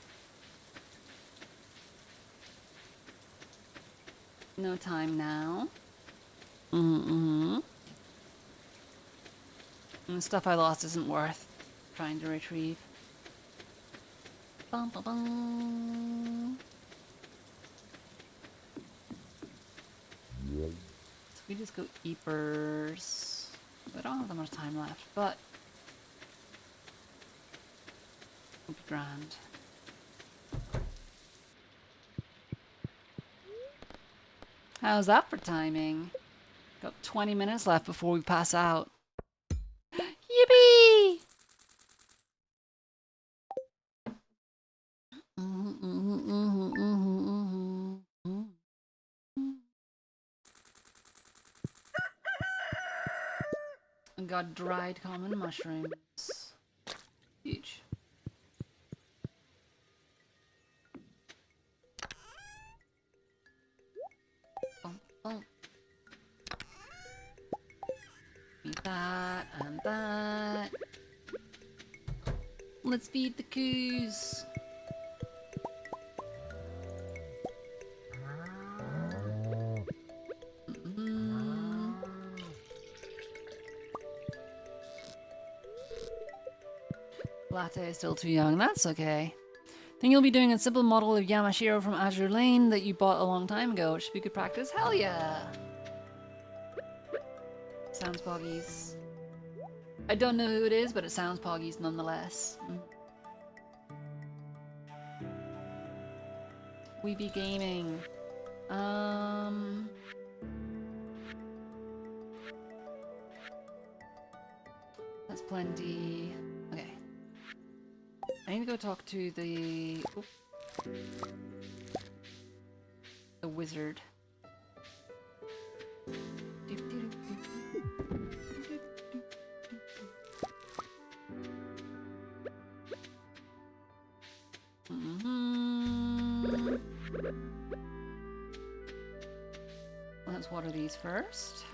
no time now. And the stuff I lost isn't worth trying to retrieve. Bum, bum, bum. So we just go Eepers. We don't have that much time left, but it'll be grand. How's that for timing? Got 20 minutes left before we pass out. Yippee! I got dried common mushrooms. Huge. Oh. Feed that and that. Let's feed the coos. Latte is still too young, that's okay. Think you'll be doing a simple model of Yamashiro from Azure Lane that you bought a long time ago, which should be good practice. Hell yeah! Sounds poggies. I don't know who it is, but it sounds poggies nonetheless. We be gaming. That's plenty. Okay. I need to go talk to the wizard. Let's water these first.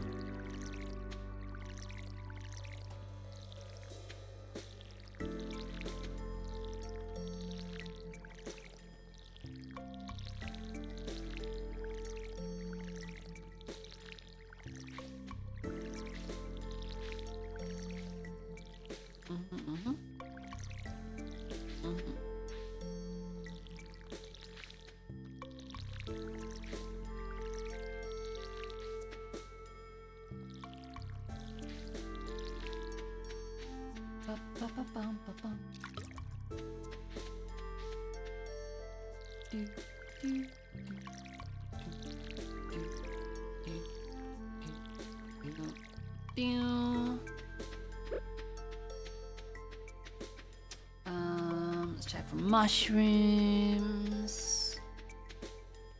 Let's check for mushrooms.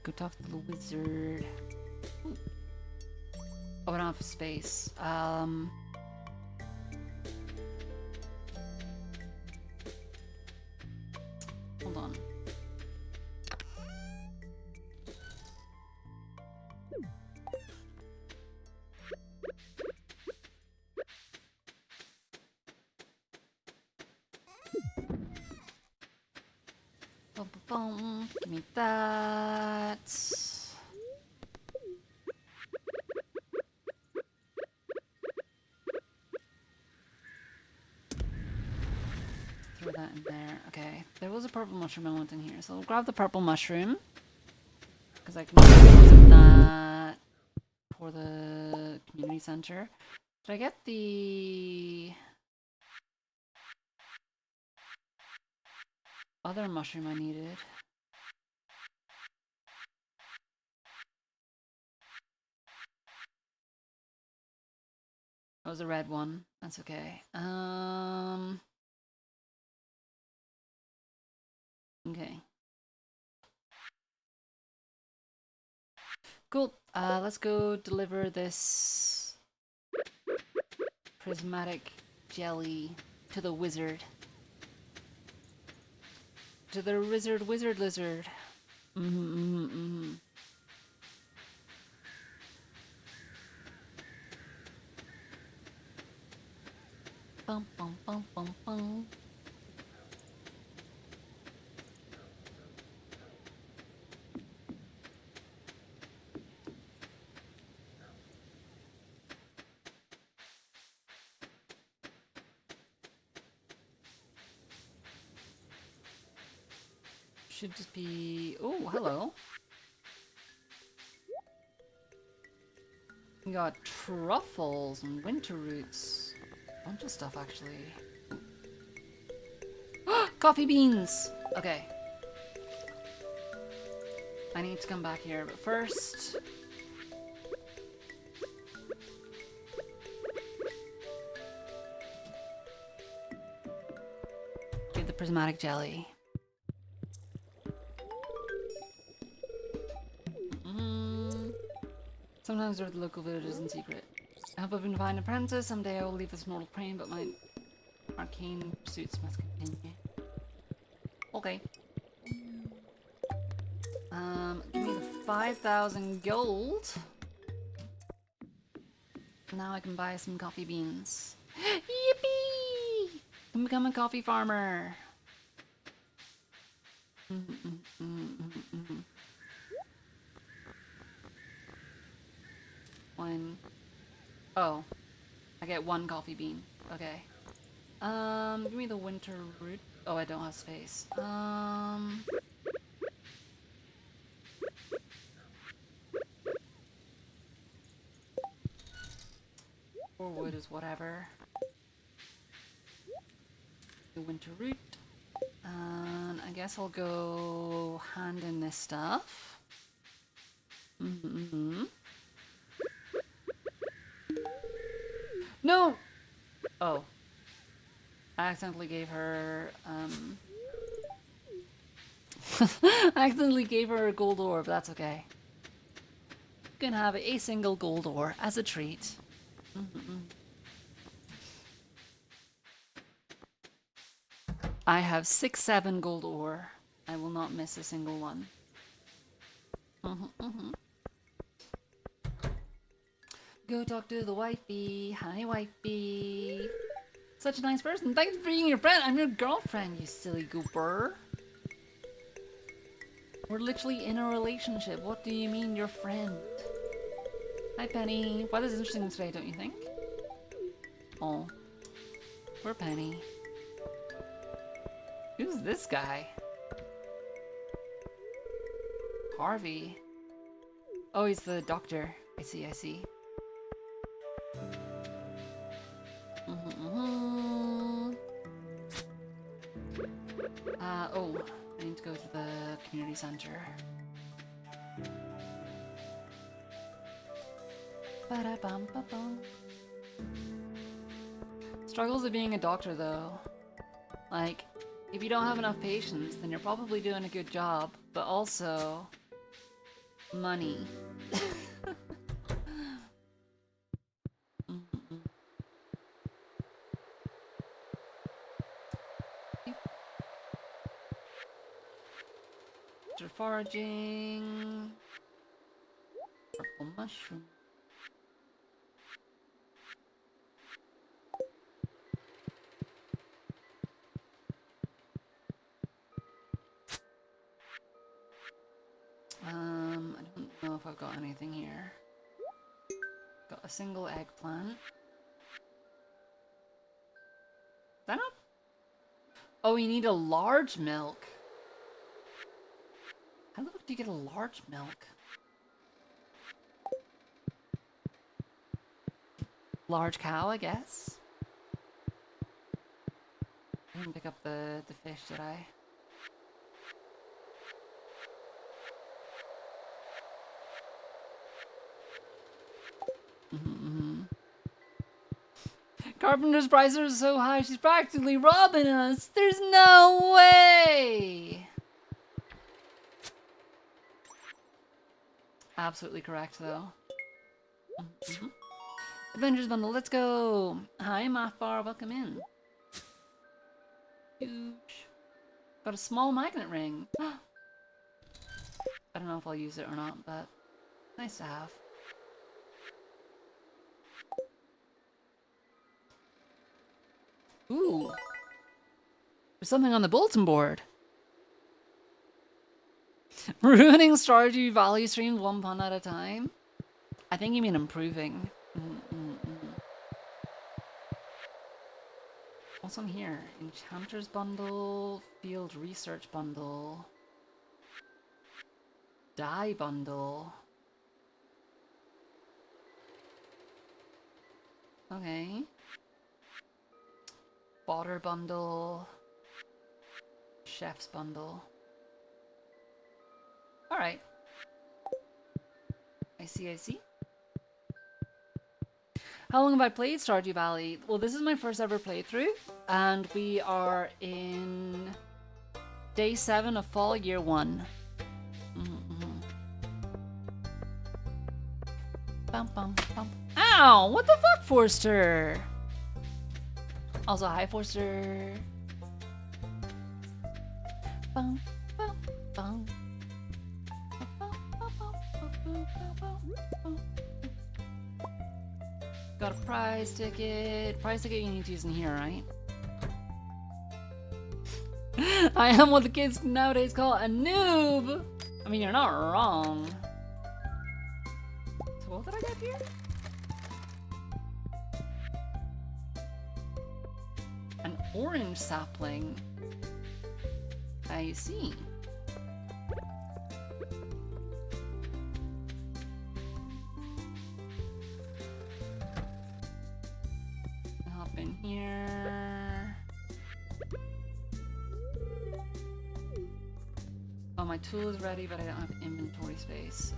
Go talk to the wizard. Ooh. Oh, I don't have space. Hold on. Boom, boom, boom. Give me that. Throw that in there. Okay, there was a purple mushroom I want in here, so I'll grab the purple mushroom because I can use that for the community center. Did I get the other mushroom I needed. That was a red one. That's okay. Okay. Cool. Let's go deliver this prismatic jelly to the wizard. To the wizard lizard. Bum bum bum bum bum. Should just be... Oh, hello. We got truffles and winter roots. A bunch of stuff, actually. Coffee beans! Okay. I need to come back here, but first... get the prismatic jelly. Sometimes there are the local villages in secret. I hope I've been fine apprentice. Someday I will leave this mortal plane, but my arcane pursuits must continue. Okay. Give me the 5,000 gold. Now I can buy some coffee beans. Yippee! Can become a coffee farmer. One. Oh. I get one coffee bean. Okay. Give me the winter root. Oh, I don't have space. Or wood is whatever. The winter root. And I guess I'll go hand in this stuff. No! Oh. I accidentally gave her, I accidentally gave her a gold ore, but that's okay. You can have a single gold ore as a treat. I have 6-7 gold ore. I will not miss a single one. Go talk to the wifey. Hi, wifey. Such a nice person. Thanks for being your friend. I'm your girlfriend, you silly goober. We're literally in a relationship. What do you mean, your friend? Hi, Penny. Weather's interesting today, don't you think? Oh. Poor Penny. Who's this guy? Harvey. Oh, he's the doctor. I see, I see. Oh, I need to go to the community center. Ba-da-bum-ba-bum. Struggles of being a doctor, though. Like, if you don't have enough patients, then you're probably doing a good job, but also... money. After foraging... purple mushroom. I don't know if I've got anything here. Got a single eggplant. Is that not? Oh, you need a large milk. How the fuck do you get a large milk? Large cow, I guess. I didn't pick up the fish, did I? Carpenter's prices are so high, she's practically robbing us. There's no way. Absolutely correct, though. Avengers bundle, let's go. Hi, Math Bar, welcome in. Huge. Got a small magnet ring. I don't know if I'll use it or not, but nice to have. Ooh. There's something on the bulletin board. Ruining Stardew Valley streams 1 pun at a time? I think you mean improving. What's on here? Enchanter's bundle, field research bundle, dye bundle. Okay. Fodder bundle, chef's bundle. Alright. I see. How long have I played Stardew Valley? Well, this is my first ever playthrough, and we are in day 7 of fall, year 1. Bum, bum, bum. Ow! What the fuck, Forster? Also, hi, Forster. Bum, bum, bum. Got a prize ticket. Prize ticket you need to use in here, right? I am what the kids nowadays call a noob. I mean, you're not wrong. So what did I get here? An orange sapling. I see. Hop in here. Oh, my tool is ready, but I don't have inventory space.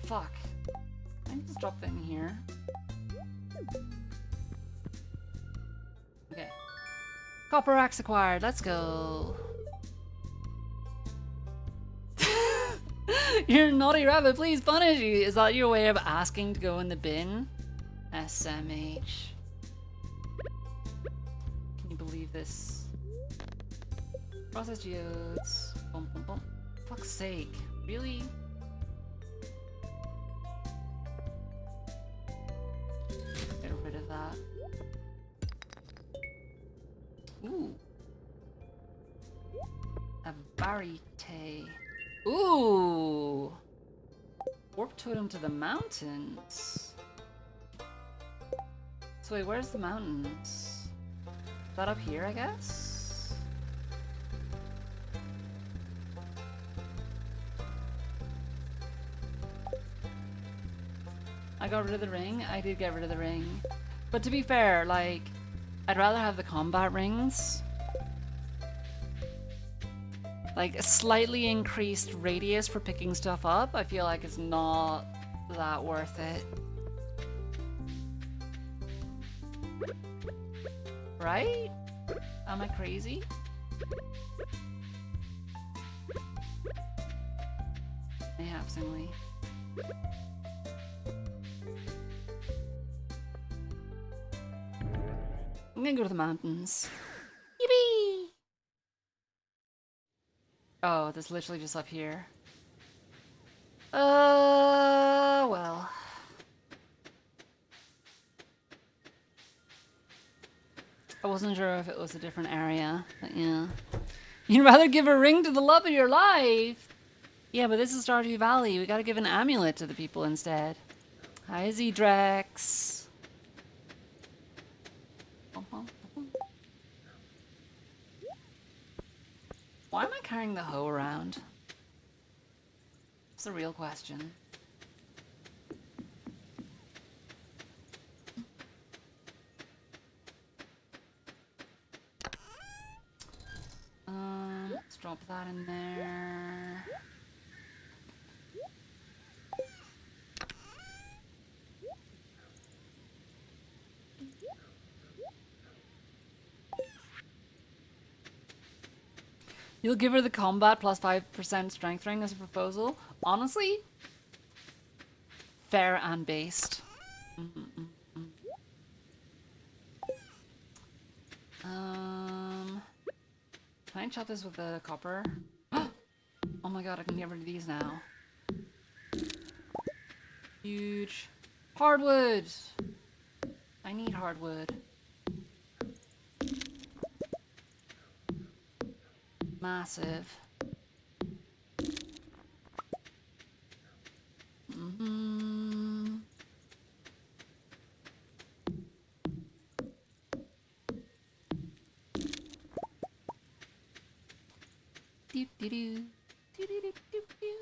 Fuck. I can just drop that in here. Okay. Copper axe acquired. Let's go. You're a naughty rabbit. Please punish you. Is that your way of asking to go in the bin? SMH. Can you believe this? Processed geodes. Bum, bum, bum. Fuck's sake. Really? Get rid of that. Ooh. A barite. Ooh. Warp totem to the mountains. So wait, where's the mountains? Is that up here, I guess? I got rid of the ring. I did get rid of the ring. But to be fair, like, I'd rather have the combat rings. Like, a slightly increased radius for picking stuff up, I feel like it's not that worth it. Right? Am I crazy? Mayhapsingly. I'm gonna go to the mountains. Yippee! Oh, that's literally just up here. Well. I wasn't sure if it was a different area, but yeah. You'd rather give a ring to the love of your life? Yeah, but this is Stardew Valley. We gotta give an amulet to the people instead. Hi, Zdrex. Why am I carrying the hoe around? It's a real question. Let's drop that in there. You'll give her the combat plus 5% strength ring as a proposal? Honestly, fair and based. Can I chop this with the copper? Oh my god, I can get rid of these now. Huge. Hardwood! I need hardwood. Massive. Doo doo doo. Doo doo doo doo doo.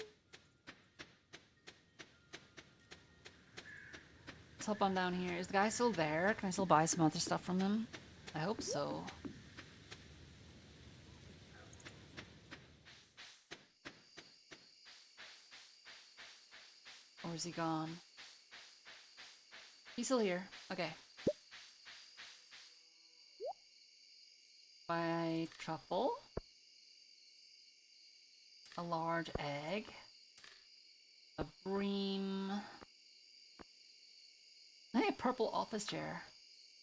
Let's hop on down here. Is the guy still there? Can I still buy some other stuff from him? I hope so. Or is he gone? He's still here. Okay. Buy truffle. A large egg. A bream. Hey, a purple office chair.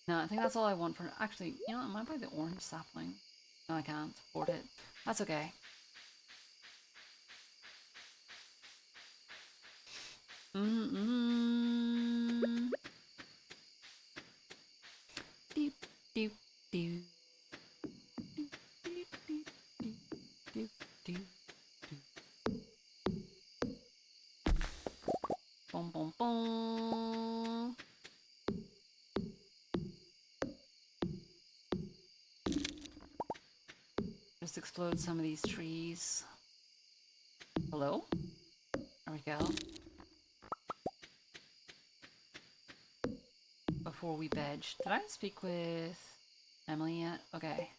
No, I think that's all I want for... Actually, you know, I might buy the orange sapling. No, I can't afford it. That's okay. Doop, doop, doop. Boom, boom, boom. Just explode some of these trees. Hello? There we go. Before we veg. Did I speak with Emily yet? Okay.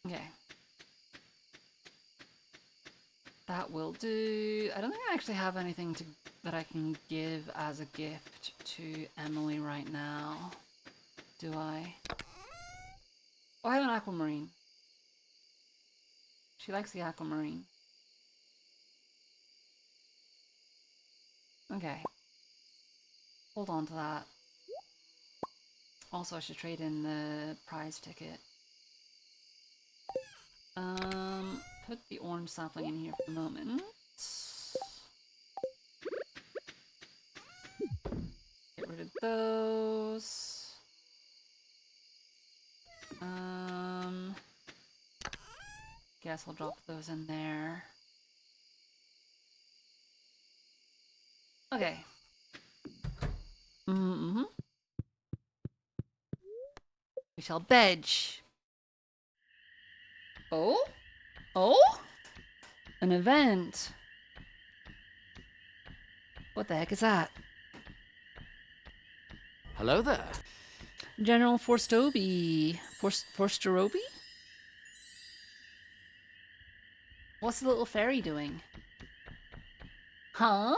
Okay. That will do. I don't think I actually have anything that I can give as a gift to Emily right now. Do I? Oh, I have an aquamarine. She likes the aquamarine. Okay. Hold on to that. Also, I should trade in the prize ticket. Put the orange sapling in here for the moment. Get rid of those. Guess I'll drop those in there. Okay. We shall veg. Oh? Oh? An event. What the heck is that? Hello there. General Forstoby. Forsteroby? What's the little fairy doing? Huh?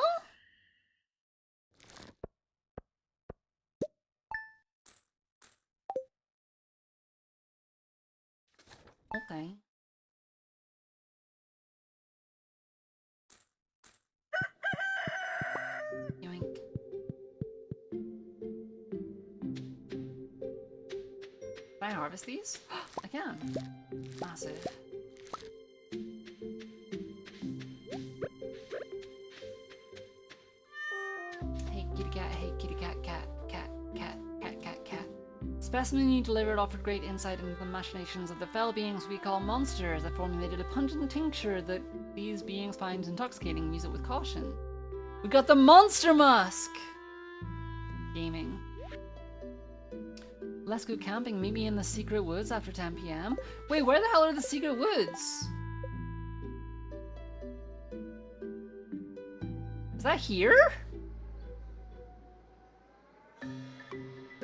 Okay. Yoink. Can I harvest these? I can. Massive. Take kitty cat, hey kitty cat, cat, cat, cat, cat, cat, cat. Specimen you delivered offered great insight into the machinations of the fell beings we call monsters. I formulated a pungent tincture that these beings find intoxicating. Use it with caution. We got the monster musk! Gaming. Let's go camping, maybe in the secret woods after 10 p.m. Wait, where the hell are the secret woods? Is that here?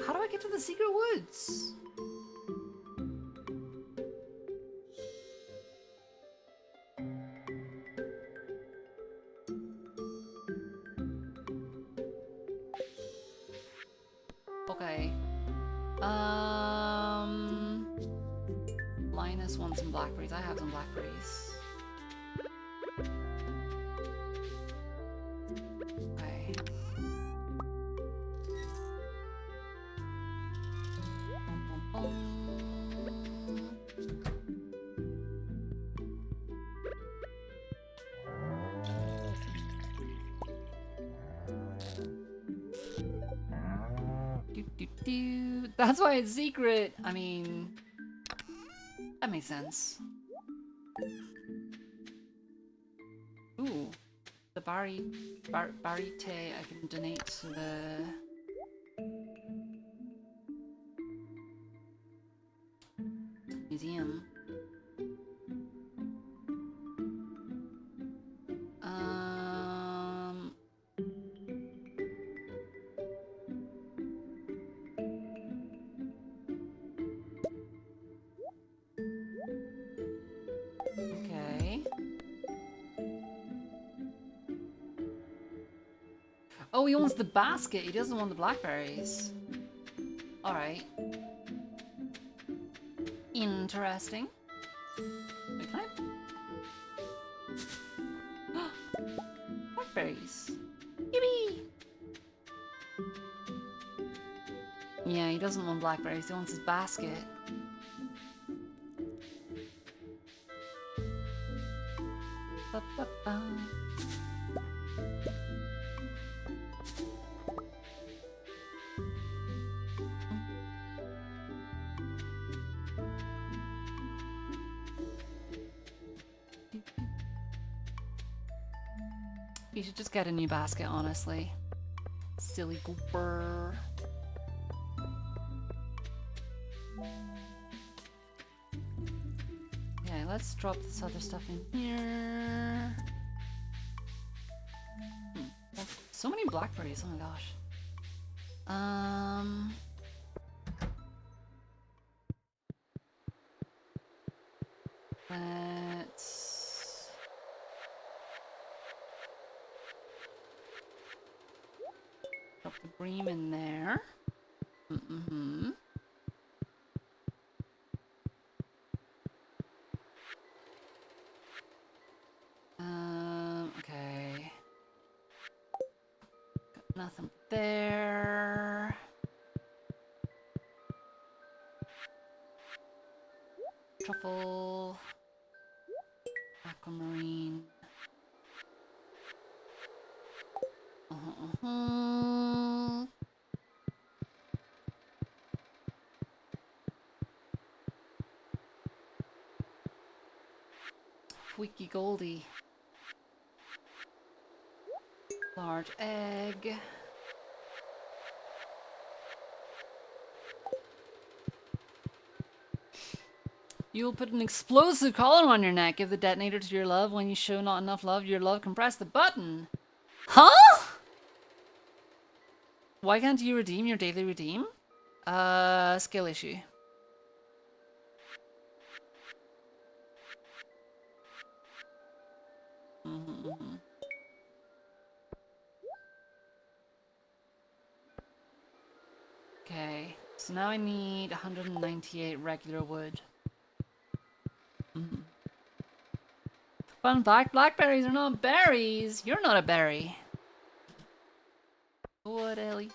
How do I get to the secret woods? Okay. Linus wants some blackberries. I have some blackberries. Okay. That's why it's secret. I mean, that makes sense. Ooh, the barite I can donate to the museum. Okay. Oh, he wants the basket. He doesn't want the blackberries. All right. Interesting. Wait, can I? Blackberries. Yippee! Yeah, he doesn't want blackberries. He wants his basket. Ba-ba-ba. You should just get a new basket, honestly. Silly gooper. Okay, let's drop this other stuff in here. So many blackberries, oh my gosh. Let's drop the bream in there. Okay. Got nothing there. Truffle. Aquamarine. Wiki Goldie. Large egg. You will put an explosive collar on your neck. Give the detonator to your love. When you show not enough love, your love can press the button. Huh? Why can't you redeem your daily redeem? Skill issue. Okay, so now I need 198 regular wood. Fun fact, blackberries are not berries. You're not a berry. What, Ellie?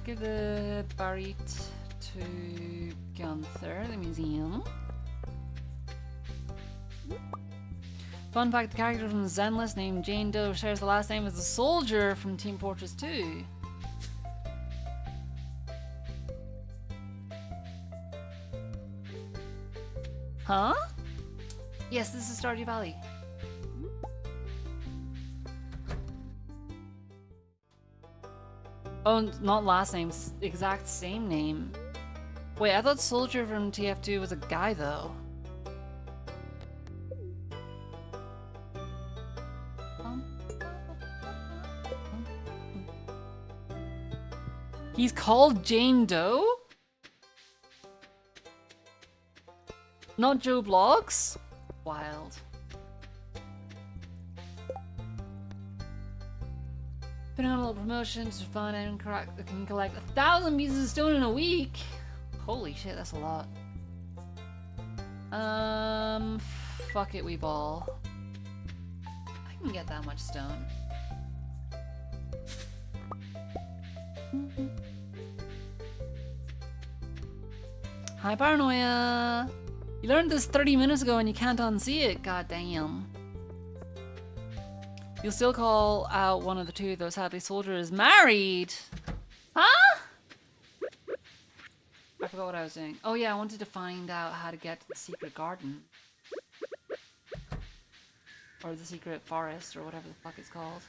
Give the barite to Gunther, the museum. Fun fact, the character from Zenless named Jane Doe shares the last name as the soldier from Team Fortress 2. Huh? Yes, this is Stardew Valley. Oh, not last name, exact same name. Wait, I thought Soldier from TF2 was a guy though. He's called Jane Doe? Not Joe Blogs? Wild. Putting on a little promotions for fun and can collect 1,000 pieces of stone in a week. Holy shit, that's a lot. Fuck it, we ball. I can get that much stone. Hi, Paranoia! You learned this 30 minutes ago and you can't unsee it, god damn. You'll still call out one of the two, though sadly Soldier is married! Huh? I forgot what I was doing. Oh yeah, I wanted to find out how to get to the secret garden. Or the secret forest, or whatever the fuck it's called.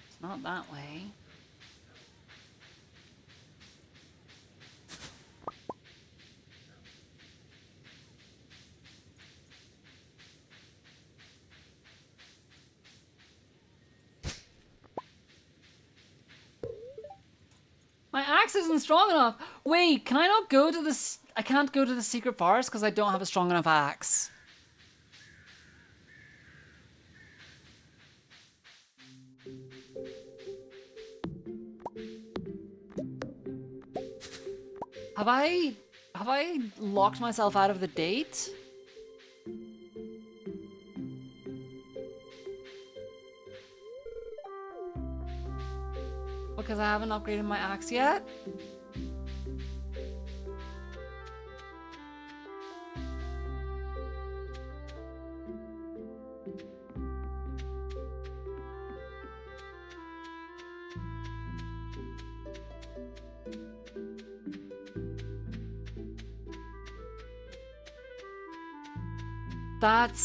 It's not that way. My axe isn't strong enough! Wait, can I not go to this? I can't go to the secret forest because I don't have a strong enough axe. Have I locked myself out of the date? Because I haven't upgraded my axe yet? That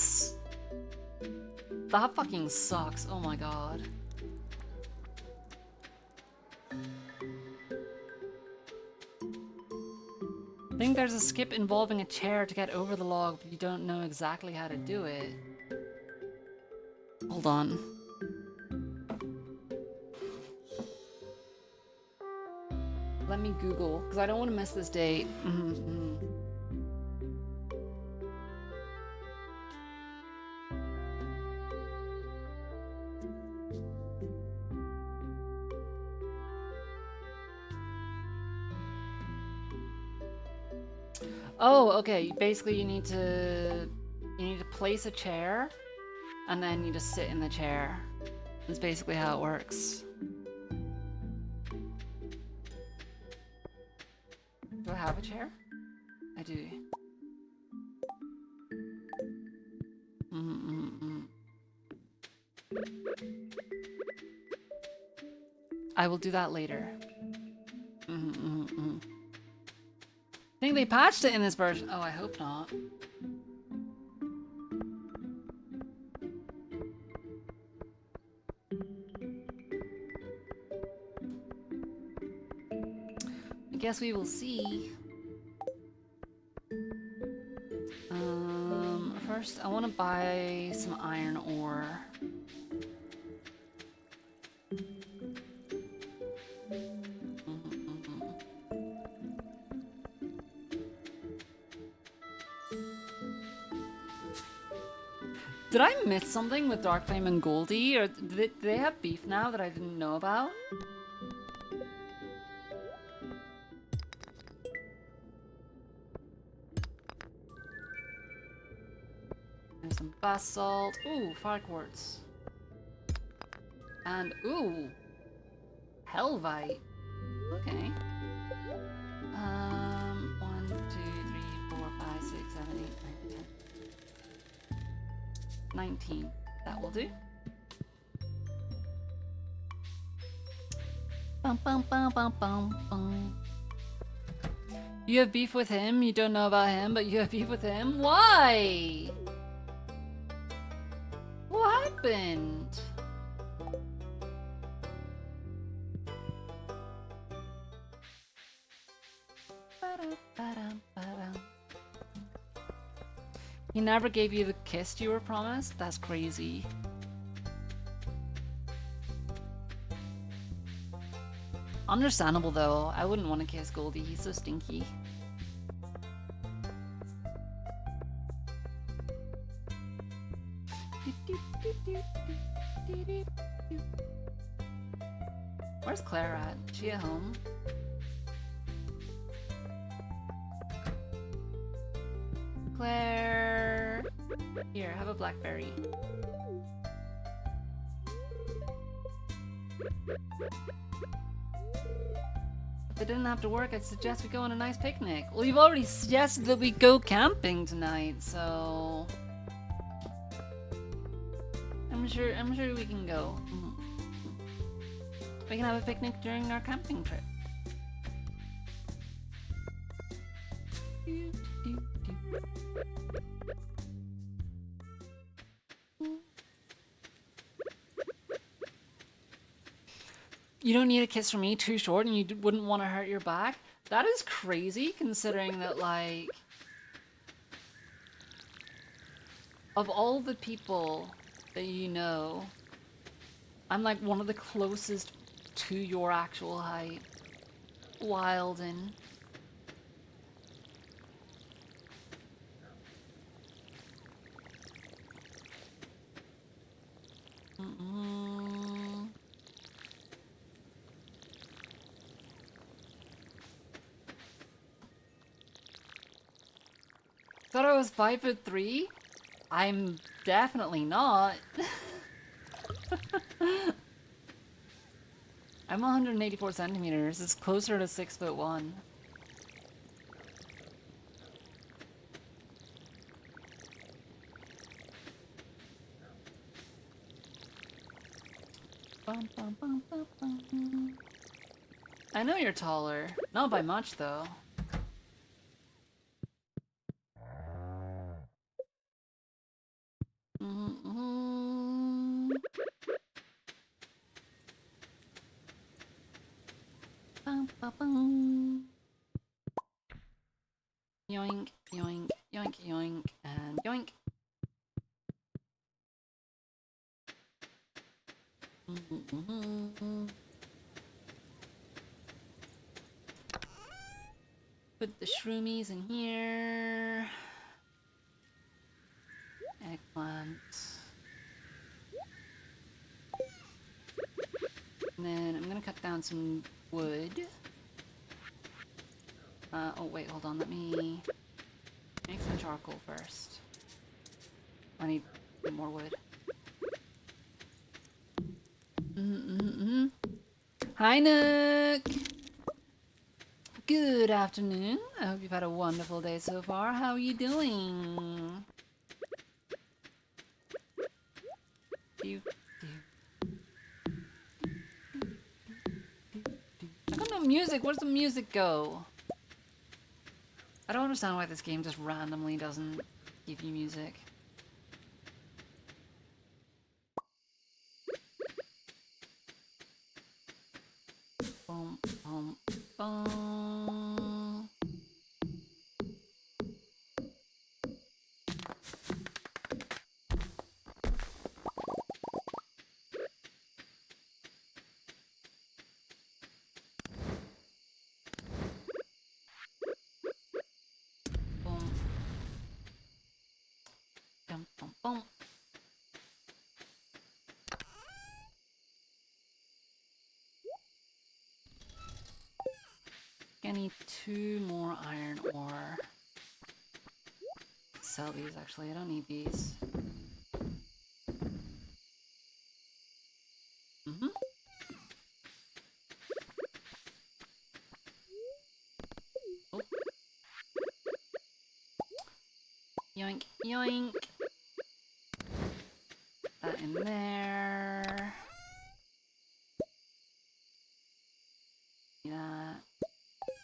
fucking sucks. Oh my god. I think there's a skip involving a chair to get over the log, but you don't know exactly how to do it. Hold on. Let me Google, because I don't want to miss this date. Oh, okay. Basically, you need to place a chair, and then you just sit in the chair. That's basically how it works. Do I have a chair? I do. I will do that later. I think they patched it in this version. Oh, I hope not. I guess we will see. First, I want to buy some iron ore. Did I miss something with Darkflame and Goldie? Or do they have beef now that I didn't know about? There's some basalt. Ooh, fire quartz. And ooh, Helvite. Okay. 1, 2, 3, 4, 5, 6, 7, 8, 9, 10. 19. That will do. Bum, bum, bum, bum, bum, bum. You have beef with him? You don't know about him, but you have beef with him? Why? What happened? He never gave you the kiss you were promised? That's crazy. Understandable though. I wouldn't want to kiss Goldie. He's so stinky. Where's Claire at? Is she at home? Claire! Here, have a blackberry. If I didn't have to work, I'd suggest we go on a nice picnic. Well, you've already suggested that we go camping tonight, so... I'm sure we can go. We can have a picnic during our camping trip. You don't need a kiss from me, too short, and you wouldn't want to hurt your back? That is crazy, considering that, like... Of all the people that you know, I'm like one of the closest to your actual height. Wilden. Thought I was 5'3"? I'm definitely not. I'm 184 centimeters. It's closer to 6'1". Bum, bum, bum, bum, bum. I know you're taller. Not by much, though. Yoink, yoink, yoink, yoink, and yoink. Put the shroomies in here. Eggplant. And then I'm gonna cut down some wood. Oh wait, hold on, let me make some charcoal first. I need more wood. Hi, Nook! Good afternoon. I hope you've had a wonderful day so far. How are you doing? I got no music. Where's the music go? I don't understand why this game just randomly doesn't give you music. Boom, boom, boom. Boom. Boom, boom, boom. I need 2 more iron ore. Sell these, actually. I don't need these. Yoink, yoink. That in there.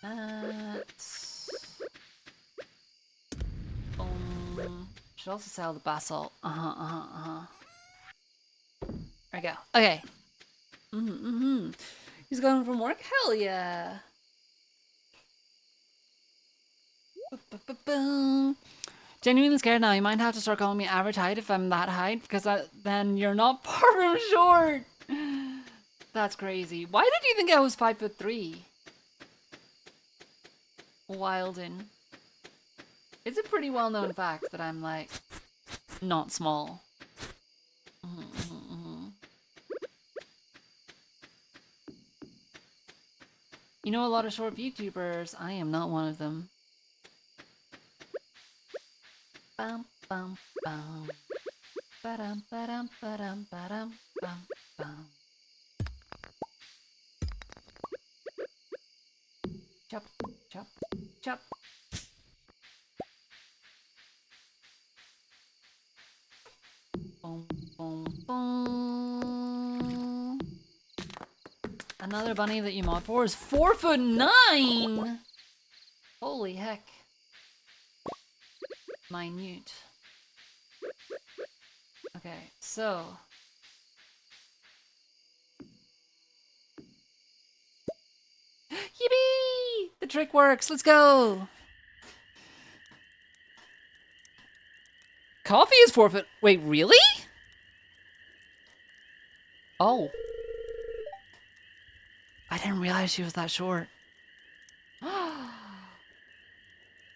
That. Should also sell the basalt. There we go. Okay. He's going from work? Hell yeah. Genuinely scared now. You might have to start calling me average height if I'm that height, because then you're not far from short. That's crazy. Why did you think I was 5'3"? Wildin'. It's a pretty well-known fact that I'm like not small. You know a lot of short YouTubers. I am not one of them. Bum bum bum. Ba-dum ba-dum ba-dum ba-dum bum bum. Chop, chop, chop. Boom, boom, boom. Another bunny that you mod for is 4'9". Holy heck. Minute. Okay, so. Yippee! The trick works. Let's go. Coffee is 4 foot. Wait, really? Oh. I didn't realize she was that short.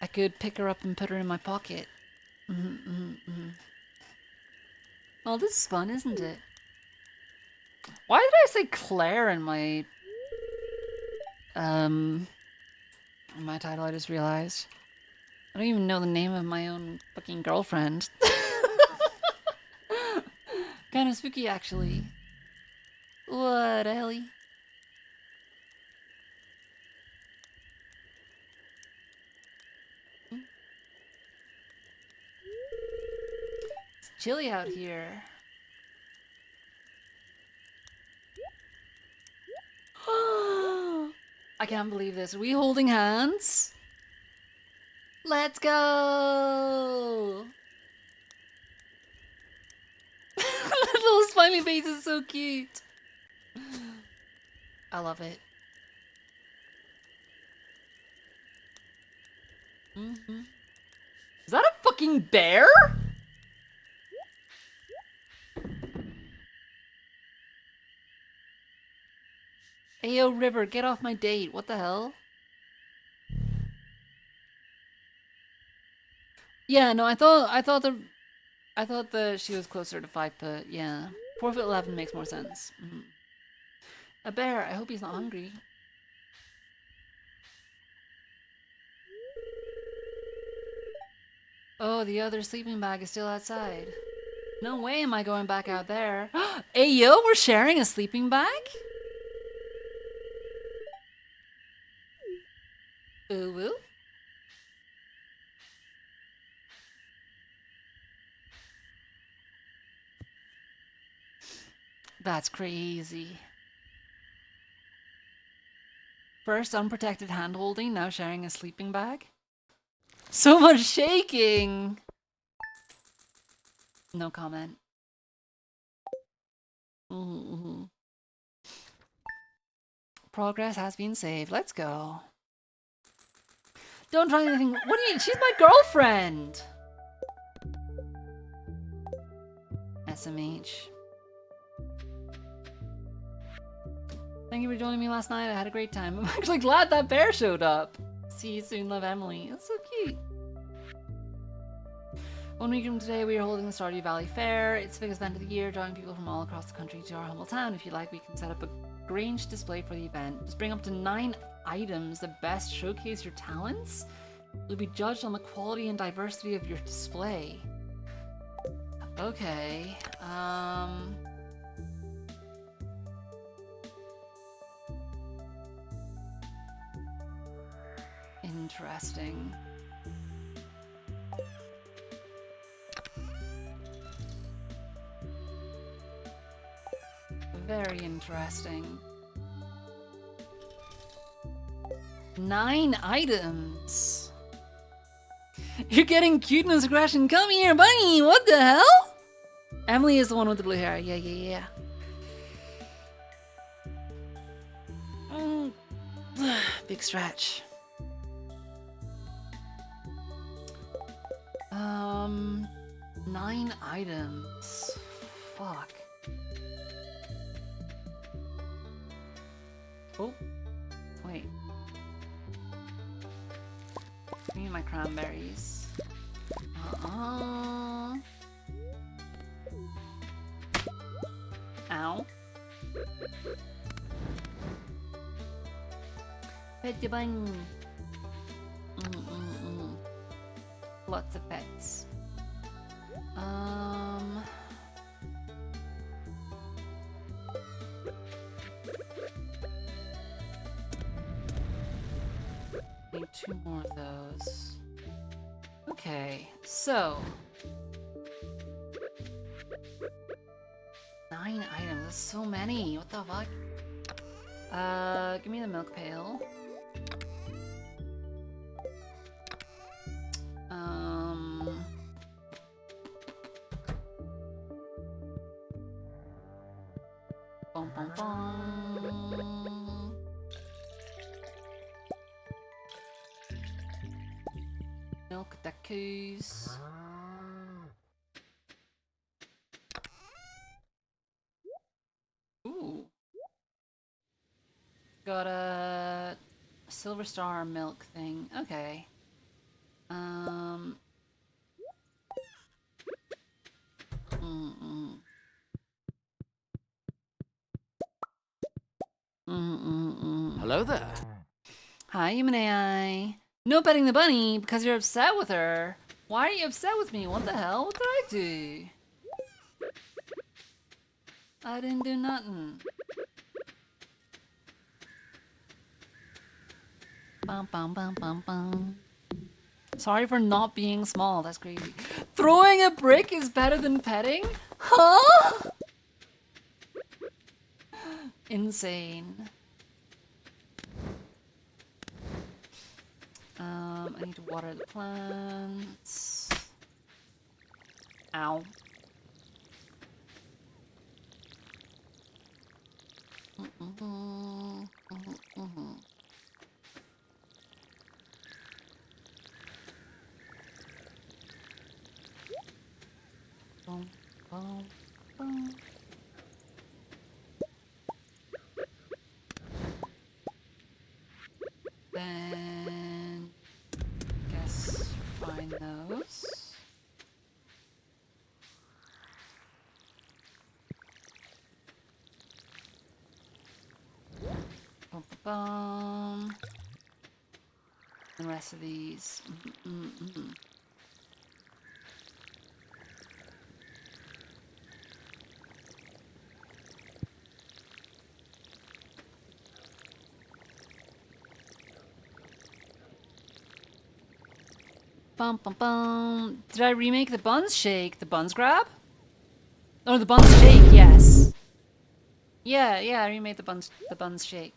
I could pick her up and put her in my pocket. Oh, this is fun, isn't it? Why did I say Claire in my title? I just realized. I don't even know the name of my own fucking girlfriend. Kind of spooky, actually. What a helly? It's chilly out here. I can't believe this. Are we holding hands? Let's go! Little smiley face is so cute. I love it. Is that a fucking bear? Ayo, River, get off my date. What the hell? Yeah, no, I thought that she was closer to 5 foot. Yeah, 4'11" makes more sense. A bear. I hope he's not hungry. Oh, the other sleeping bag is still outside. No way am I going back out there. Ayo, we're sharing a sleeping bag? Ooh woo. That's crazy. First unprotected hand holding, now sharing a sleeping bag. So much shaking! No comment. Progress has been saved. Let's go. Don't try anything. What do you? She's my girlfriend! SMH. Thank you for joining me last night. I had a great time. I'm actually glad that bear showed up. See you soon, love Emily. That's so cute. 1 week from today, we are holding the Stardew Valley Fair. It's the biggest event of the year, drawing people from all across the country to our humble town. If you like, we can set up a Grange display for the event. Just bring up to 9 items that best showcase your talents. You'll be judged on the quality and diversity of your display. Okay. Interesting. Very interesting. 9 items. You're getting cuteness aggression. Come here, bunny. What the hell? Emily is the one with the blue hair. Yeah. Big stretch. 9 items. Fuck. Oh. Wait. Give me my cranberries. Ow. Pet your bun. Lots of pets. Need 2 more of those. Okay, so 9 items. That's so many. What the fuck? Give me the milk pail. Bum bum bum. Milk decus. Ooh. Got a silver star milk thing. Okay. Hello there. Hi, human AI. No petting the bunny because you're upset with her. Why are you upset with me? What the hell? What did I do? I didn't do nothing. Bum bum bum bum bum. Sorry for not being small. That's crazy. Throwing a brick is better than petting? Huh? Insane. I need to water the plants. Ow. Boom, boom, boom. Then guess find those. Bum, bum, bum. The rest of these. Bum bum bum. Did I remake the buns shake? The buns grab? Oh, the buns shake. Yes. Yeah. I remade the buns shake.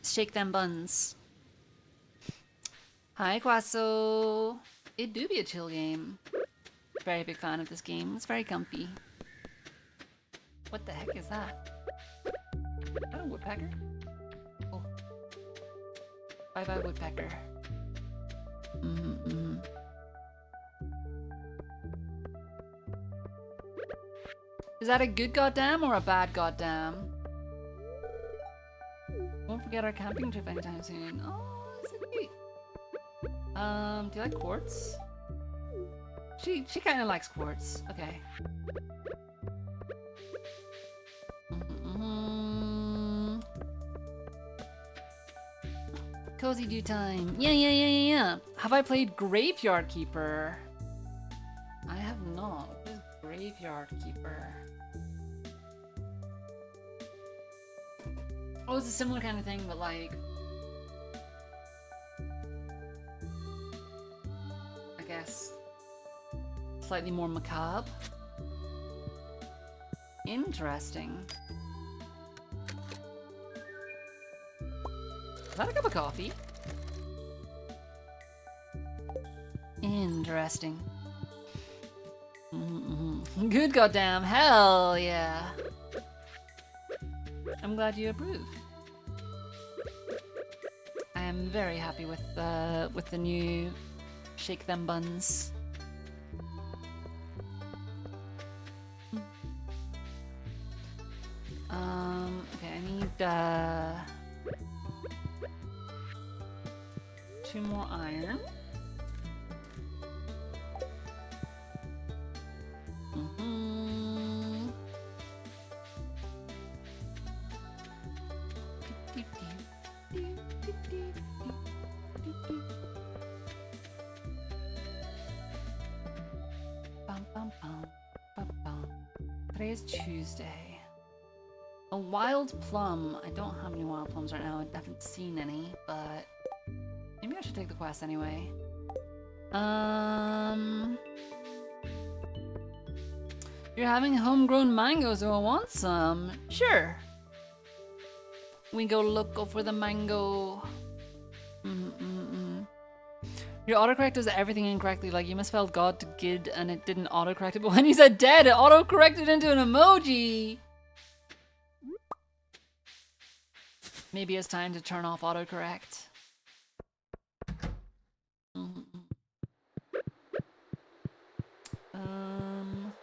Shake them buns. Hi, Quasso. It do be a chill game. Very big fan of this game. It's very comfy. What the heck is that? Is that a woodpecker? Oh. Bye-bye, woodpecker. Is that a good goddamn or a bad goddamn? Won't forget our camping trip anytime soon. Oh, that's so cute. Do you like quartz? She kind of likes quartz. Okay. Cozy do time. Yeah. Have I played Graveyard Keeper? I have not. What is Graveyard Keeper? Oh, it's a similar kind of thing, but like... I guess... slightly more macabre. Interesting. Is that a cup of coffee? Interesting. Good goddamn hell yeah. I'm glad you approve. I am very happy with the new shake them buns. Okay, I need 2 more iron. Today is Tuesday. A wild plum. I don't have any wild plums right now. I haven't seen any, but maybe I should take the quest anyway. You're having homegrown mangoes, so I want some. Sure. We go look for the mango. Your autocorrect does everything incorrectly. Like you misspelled God to Gid and it didn't autocorrect it. But when you said dead, it autocorrected into an emoji. Maybe it's time to turn off autocorrect. What am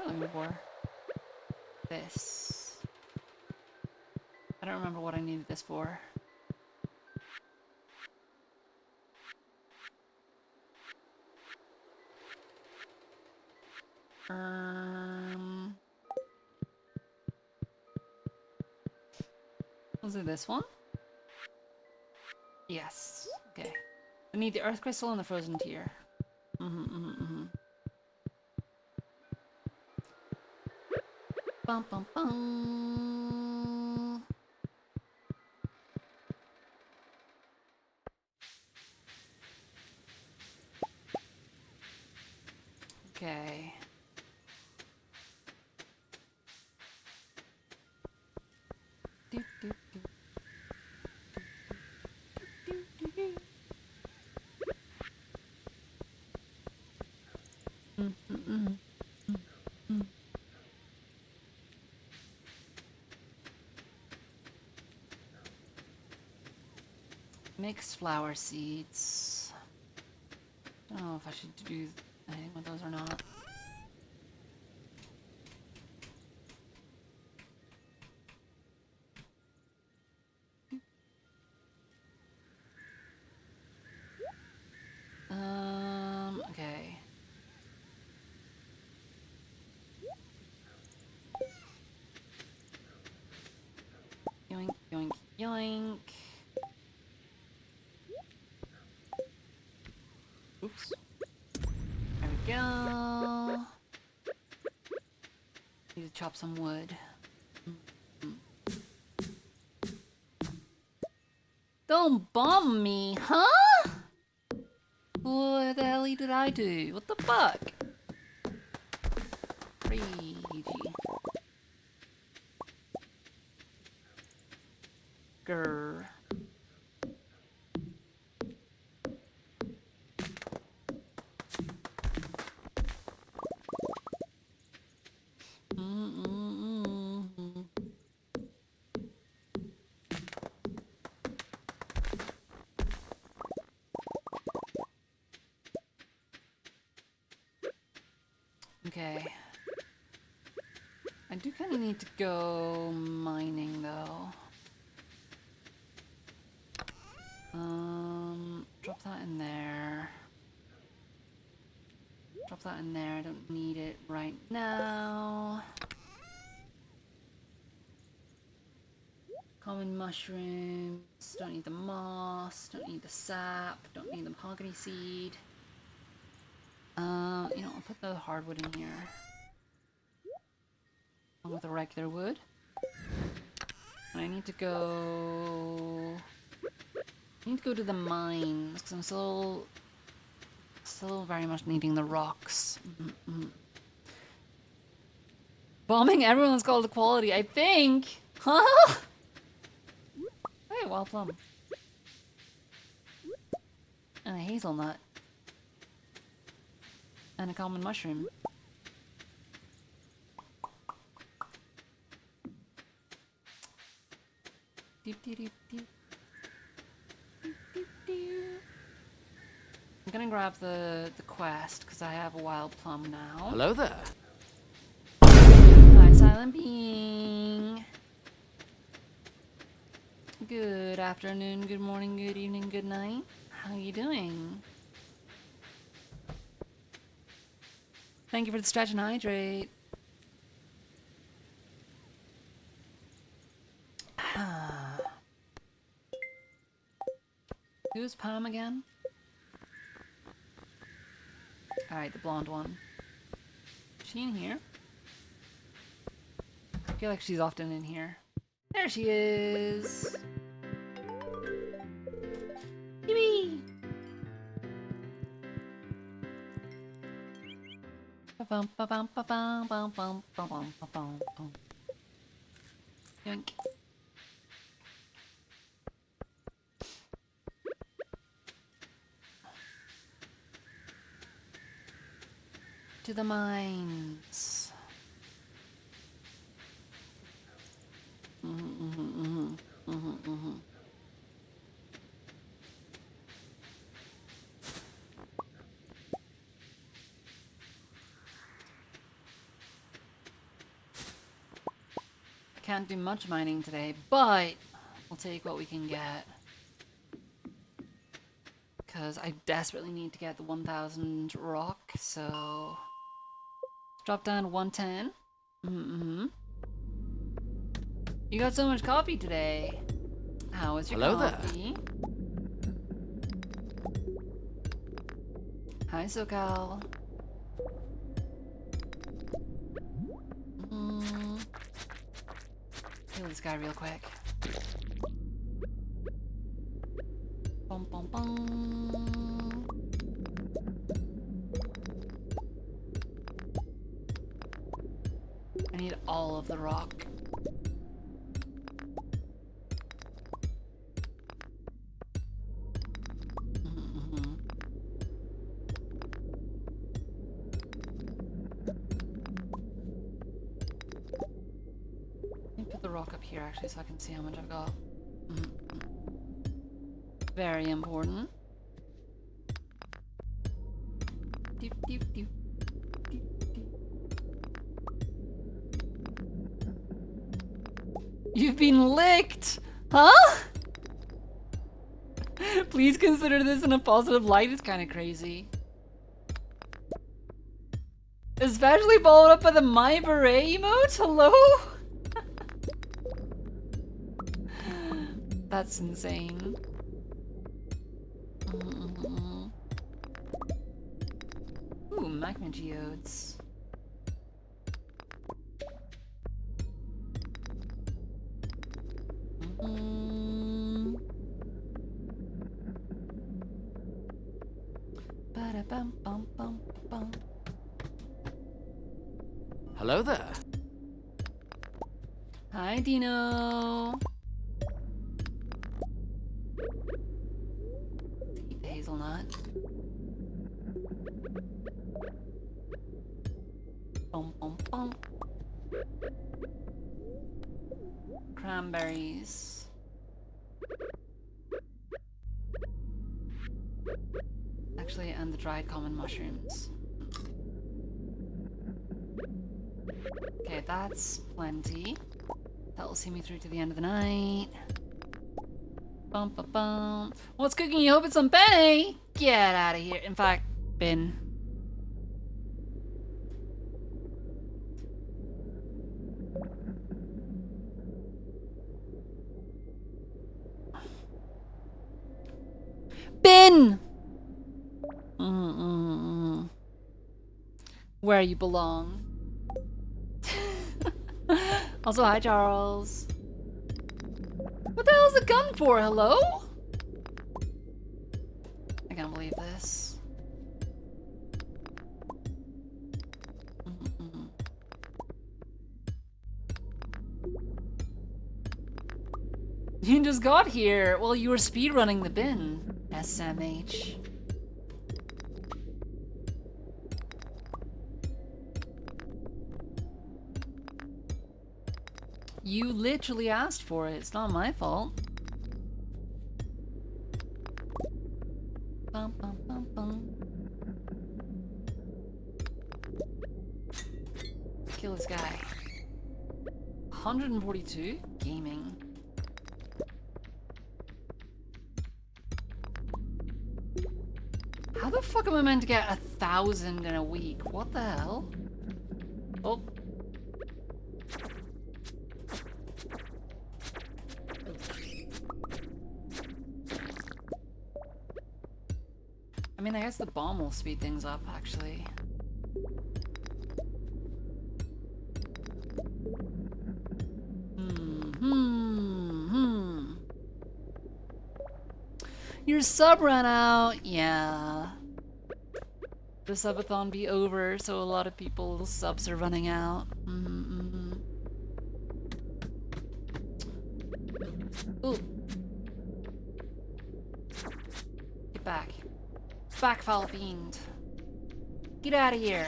I looking for? This. I don't remember what I needed this for. Was it this one? Yes. Okay. I need the earth crystal and the frozen tear. Bum bum bum. Okay. Mixed flower seeds. I don't know if I should do anything with those or not. Okay. Yoink, yoink, yoink. Oops. There we go. Need to chop some wood. Don't bomb me, huh? What the hell did I do? What the fuck? Crazy. Grr. Okay. I do kind of need to go mining though. Drop that in there. Drop that in there. I don't need it right now. Common mushrooms. Don't need the moss. Don't need the sap. Don't need the mahogany seed. You know, I'll put the hardwood in here. Along with the regular wood. And I need to go... I need to go to the mines, because I'm still very much needing the rocks. Bombing everyone's called equality, I think. Huh? Hey, wild plum. And a hazelnut. And a common mushroom. Doop, doop, doop, doop. Doop, doop, doop. I'm gonna grab the quest because I have a wild plum now. Hello there. Hi, silent being. Good afternoon, good morning, good evening, good night. How are you doing? Thank you for the stretch and hydrate. Who's Pam again? Alright, the blonde one. Is she in here? I feel like she's often in here. There she is! Yippee! Yoink. To the mines. Can't do much mining today, but we'll take what we can get. Because I desperately need to get the 1000 rock, so... Drop down to 110. You got so much coffee today. How was your coffee? There. Hi, SoCal. Kill this guy real quick. Bum, bum, bum. I need all of the rock. Let me put the rock up here actually so I can see how much I've got. Very important. Doop, doop, doop. Doop, doop. You've been licked! Huh? Please consider this in a positive light. It's kind of crazy. Especially followed up by the My Beret emote? Hello? That's insane. Ooh, magma geodes. Ba-da-bum-bum-bum-bum. Hello there. Hi, Dino. Eat the hazelnut. Bum, bum, bum. Cranberries. Actually, and the dried common mushrooms. Okay, that's plenty. That'll see me through to the end of the night. Bum, bum, bum. What's cooking? You hope it's some penne? Get out of here. In fact, bin. Bin! Where you belong. Also, hi, Charles. What the hell is the gun for? Hello? I can't believe this. You just got here. Well, you were speedrunning the bin. SMH. You literally asked for it. It's not my fault. Bum, bum, bum, bum. Kill this guy. 142? Gaming. How the fuck am I meant to get 1,000 in a week? What the hell? Oh. I mean, I guess the bomb will speed things up, actually. Your sub ran out. Yeah. The subathon be over, so a lot of people's subs are running out. Ooh. Get back. Back, foul fiend. Get out of here.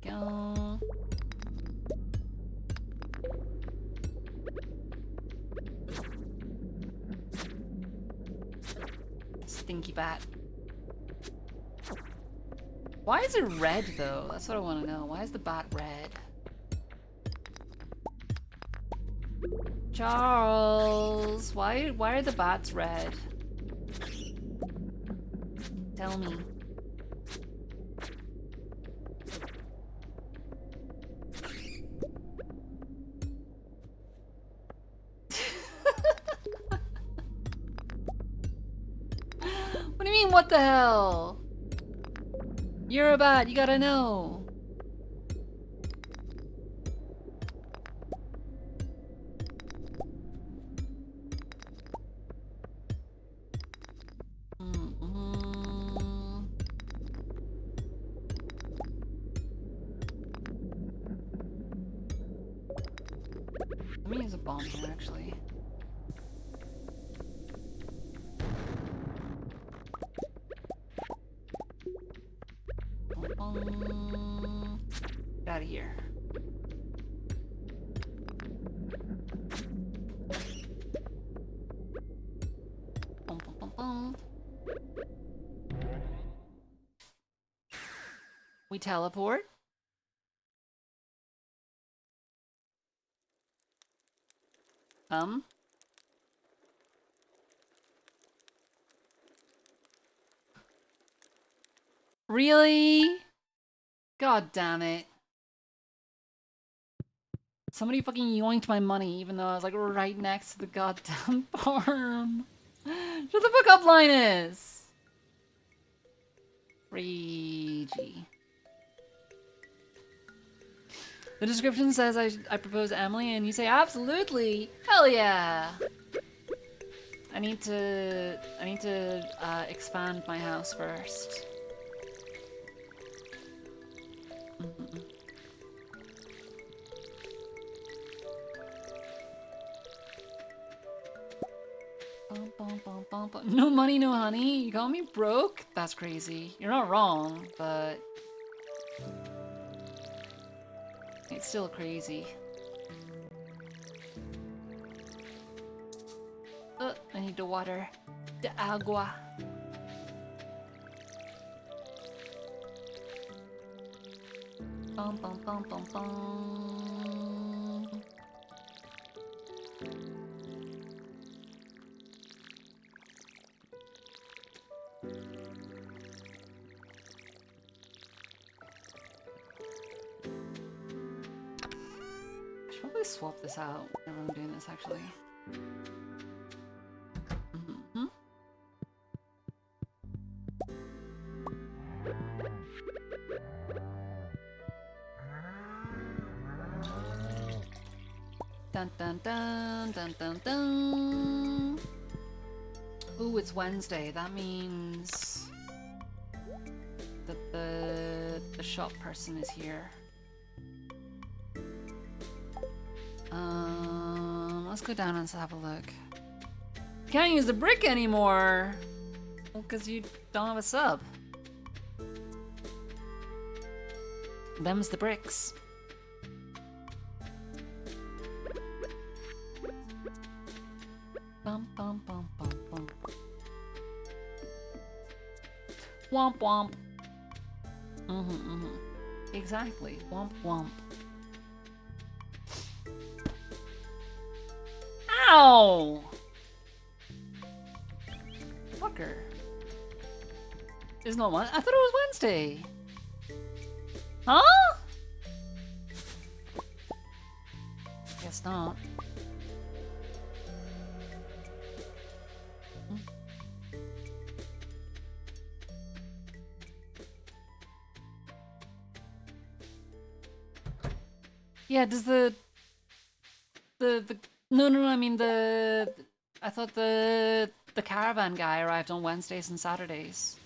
Go. Stinky bat. Why is it red though? That's what I want to know. Why is the bat red? Charles, why are the bats red? Tell me. What do you mean, what the hell? You're a bat, you gotta know. Let me use a bomb here, actually. Get out of here. Bum, bum, bum, bum. We teleport. Really? God damn it. Somebody fucking yoinked my money even though I was like right next to the goddamn farm. Shut the fuck up, Linus! Ragey. The description says I propose Emily and you say absolutely! Hell yeah! I need to expand my house first. No money, no honey? You call me broke? That's crazy. You're not wrong, but it's still crazy. I need the water. The agua. Bum bum bum bum bum. I should probably swap this out whenever I'm doing this, actually. Dun dun dun dun dun dun. Ooh, it's Wednesday. That means that the shop person is here. Let's go down and have a look. Can't use the brick anymore. Well, because you don't have a sub. Them's the bricks. Bum, bum, bum, bum, bum. Womp womp. Exactly. Womp womp. Ow! Fucker. It's not one. I thought it was Wednesday. Huh? Guess not. Yeah, does the no, I mean I thought the caravan guy arrived on Wednesdays and Saturdays.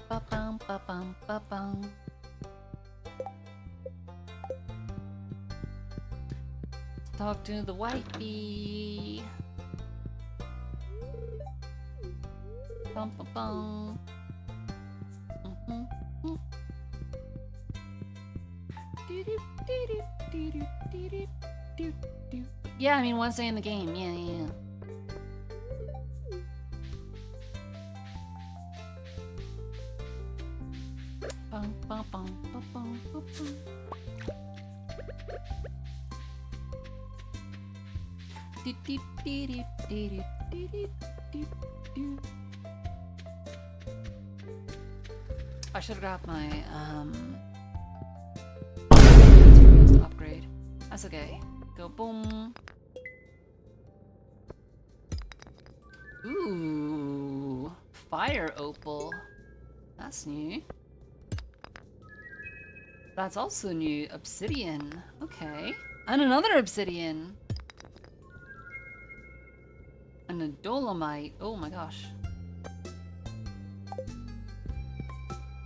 Ba-bum, ba-bum, ba-bum. Talk to the white bee. Bum, bum, bum. Yeah, I mean Wednesday in the game. Yeah. Bum, bum, bum, bum, bum, bum, bum. I should have grabbed my to upgrade. That's okay. Go boom. Ooh, fire opal. That's new. That's also new. Obsidian. Okay. And another obsidian. And a dolomite. Oh my gosh.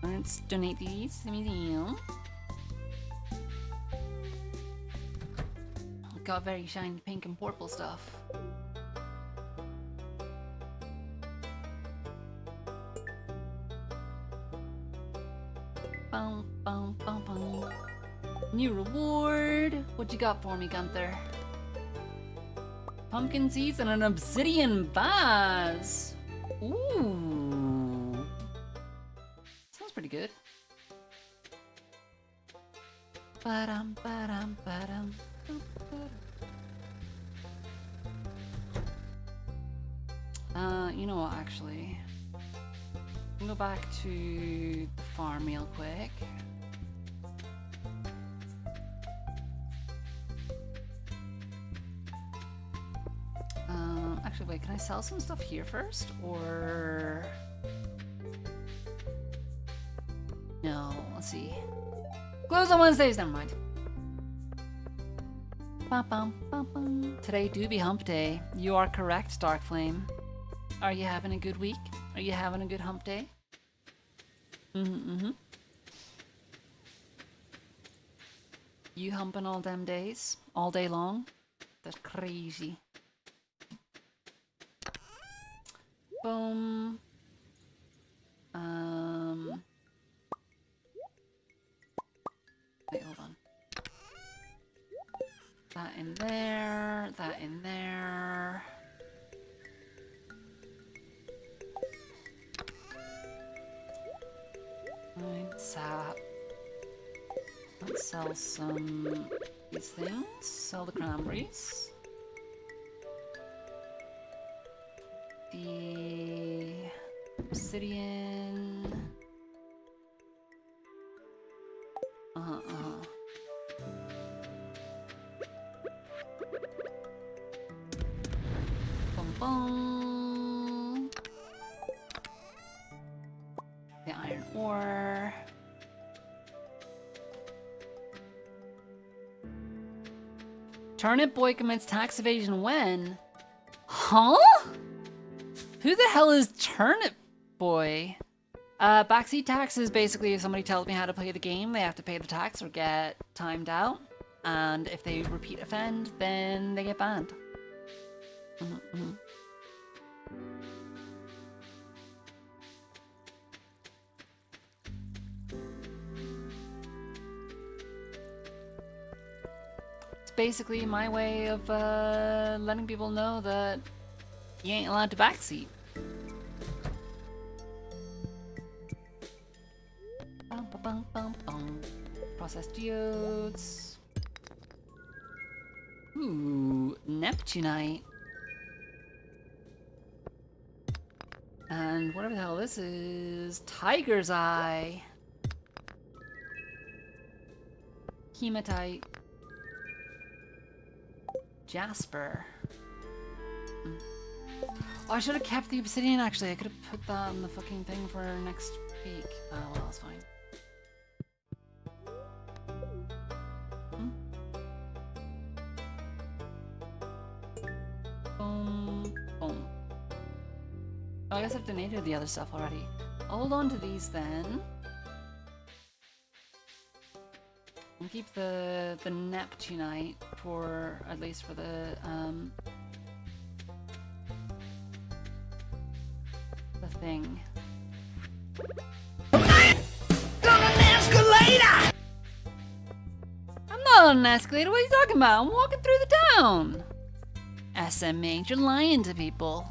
Let's donate these to the museum. Got very shiny pink and purple stuff. Bum, bum, bum, bum. New reward. What you got for me, Gunther? Pumpkin seeds and an obsidian vase. Ooh. Sounds pretty good. Ba-dum, ba-dum, ba-dum. You know what, actually? I'll go back to the farm real quick. Actually, wait, can I sell some stuff here first? Or... No, let's see. Close on Wednesdays, never mind. Ba-bum, ba-bum. Today do be hump day. You are correct, Darkflame. Are you having a good week? Are you having a good hump day? You humping all them days? All day long? That's crazy. Boom. Wait, hold on. That in there, that in there. Sap. Let's sell some these things. Sell the cranberries. The obsidian. Boom, boom. The iron ore. Turnip boy commits tax evasion when? Huh? Who the hell is Turnip Boy? Backseat tax is basically if somebody tells me how to play the game, they have to pay the tax or get timed out. And if they repeat offend, then they get banned. It's basically my way of letting people know that you ain't allowed to backseat. Processed geodes. Ooh, Neptunite. And whatever the hell this is, Tiger's Eye. Hematite. Jasper. Oh, I should have kept the obsidian actually. I could have put that on the fucking thing for next week. Oh, well, that's fine. Boom. Boom. Oh, I guess I've donated the other stuff already. I'll hold on to these then. And keep the Neptunite for, at least for the thing. I'm not on an escalator, what are you talking about? I'm walking through the town! SMH, you're lying to people.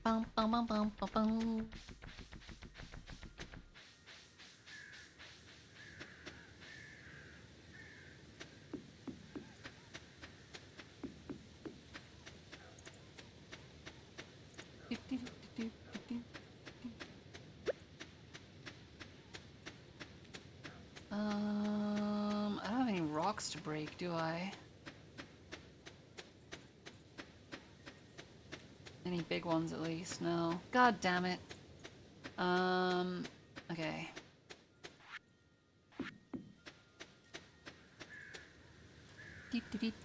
Bum, bum, bum, bum, bum, bum. I don't have any rocks to break, do I? Any big ones at least? No. God damn it. Okay.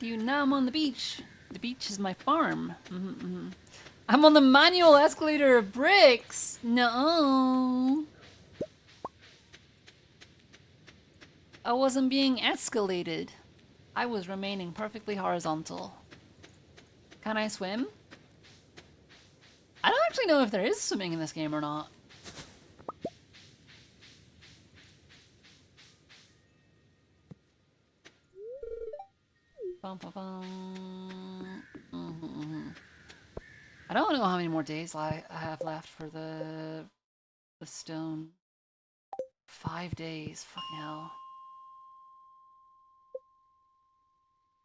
Now I'm on the beach. The beach is my farm. I'm on the manual escalator of bricks. No. I wasn't being escalated. I was remaining perfectly horizontal. Can I swim? I don't actually know if there is swimming in this game or not. Bum, bum, bum. I don't know how many more days I have left for the stone. 5 days. Fucking hell.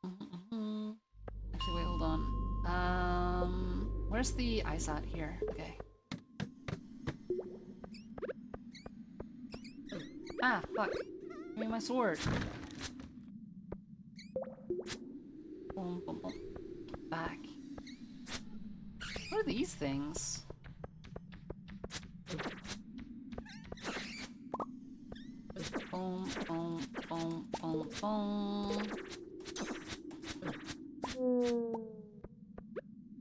Actually, wait, hold on. Where's the ice at? Here. Okay. Ah, fuck. Give me my sword. Boom, boom, boom. Back. What are these things? Boom, boom, boom, boom, boom.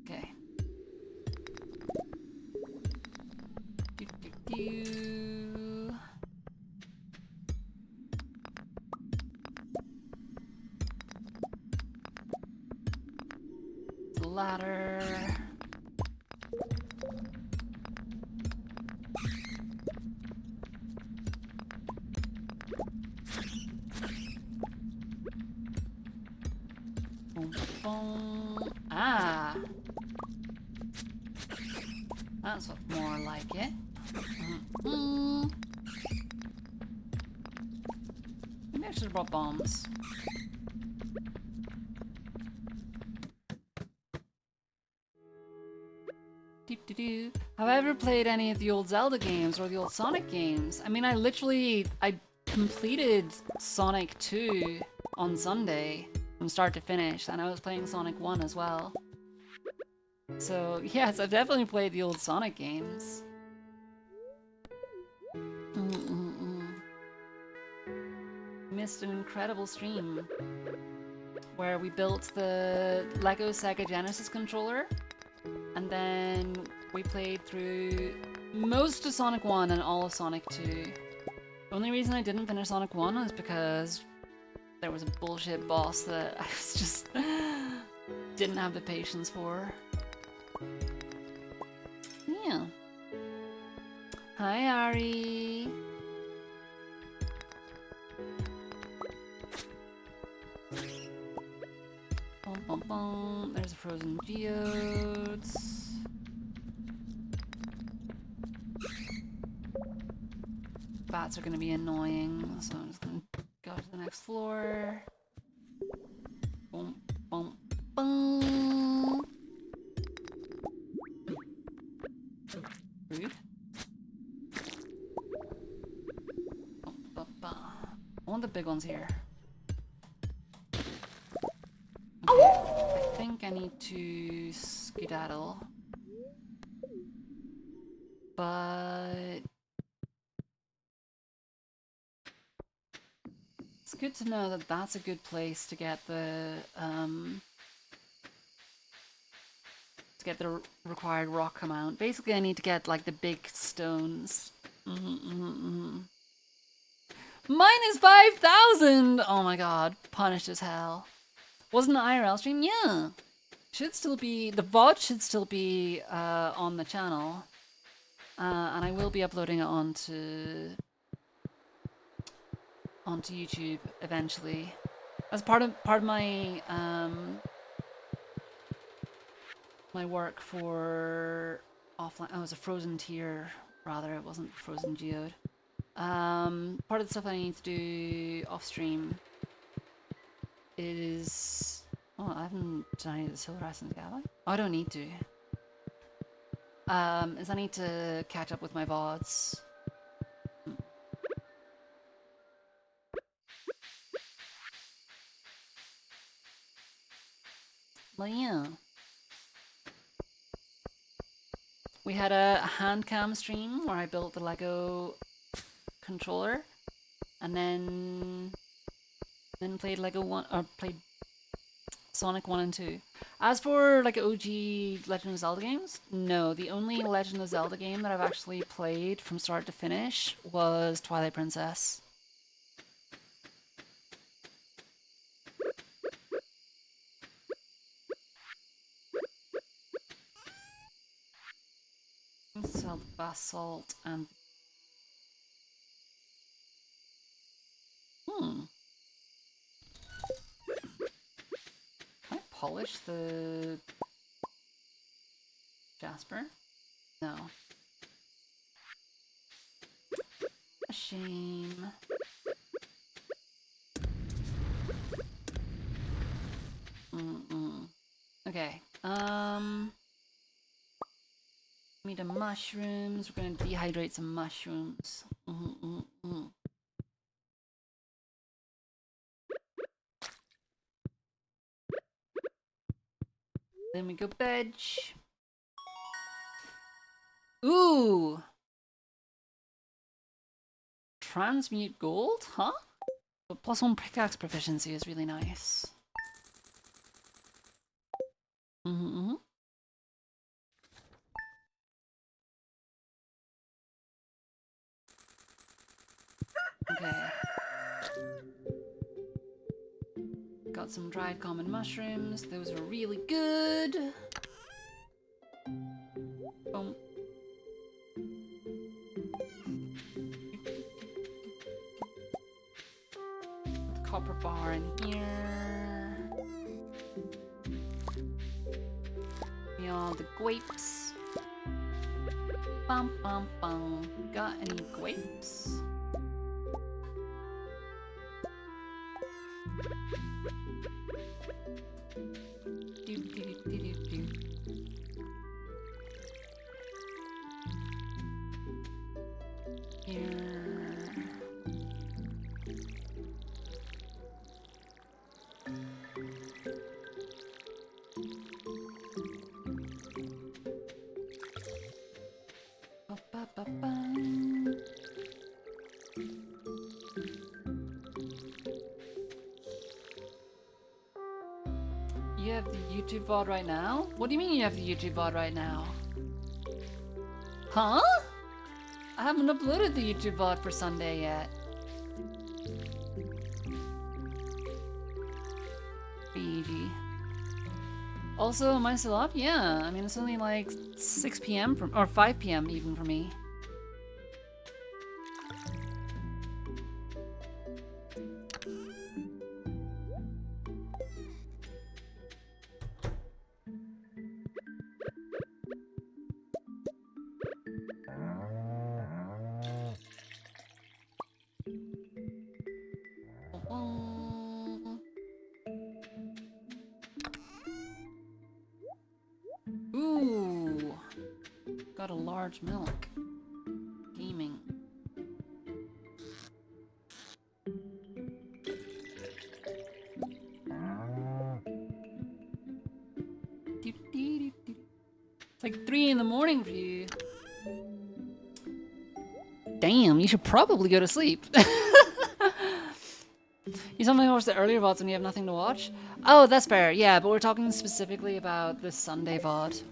Okay. Do, do, do. Ladder. Boom, boom. Ah. That's what's more like it. Maybe I should have brought bombs. Have I ever played any of the old Zelda games or the old Sonic games? I mean, I completed Sonic 2 on Sunday from start to finish, and I was playing Sonic 1 as well. So, yes, I've definitely played the old Sonic games. missed an incredible stream where we built the Lego Sega Genesis controller, and then we played through most of Sonic 1 and all of Sonic 2. The only reason I didn't finish Sonic 1 was because there was a bullshit boss that I was just didn't have the patience for. Yeah. Hi, Ari. Bum, bum, bum. There's a frozen geodes. Bats are gonna be annoying, so I'm just gonna go to the next floor. Boom, boom, boom. Rude. I want the big ones here. Okay, I think I need to skedaddle. But it's good to know that that's a good place to get the required rock amount. Basically, I need to get like the big stones. Mine is 5,000! Oh my god, punished as hell. Wasn't an IRL stream? Yeah. Should still be, the VOD should still be on the channel. And I will be uploading it onto YouTube eventually. As part of my my work for offline. Oh, it was a frozen tier rather. It wasn't frozen geode. Part of the stuff I need to do off stream is. Oh, I haven't done any of the silver essence, have I? Oh, I don't need to. Is I need to catch up with my VODs. Well, yeah. We had a hand cam stream where I built the Lego controller, and then played played Sonic 1 and 2. As for like OG Legend of Zelda games, no. The only Legend of Zelda game that I've actually played from start to finish was Twilight Princess. Sell the basalt and Can I polish the Jasper? No. A shame. Okay. Need the mushrooms. We're gonna dehydrate some mushrooms. Then we go veg. Ooh! Transmute gold? Huh? But +1 pickaxe proficiency is really nice. Okay. Got some dried common mushrooms. Those are really good. Boom. Copper bar in here. All the grapes. Bum bum bum. Got any grapes? Do do do do do. Here. You have the YouTube VOD right now? What do you mean you have the YouTube VOD right now? Huh? I haven't uploaded the YouTube VOD for Sunday yet. Easy. Also, am I still up? Yeah, I mean, it's only like 6 p.m. or 5 p.m. even for me. Ooh, got a large milk. Gaming. It's like 3 in the morning for you. Damn, you should probably go to sleep. You sometimes watch the earlier VODs when you have nothing to watch? Oh, that's fair, yeah, but we're talking specifically about this Sunday VOD,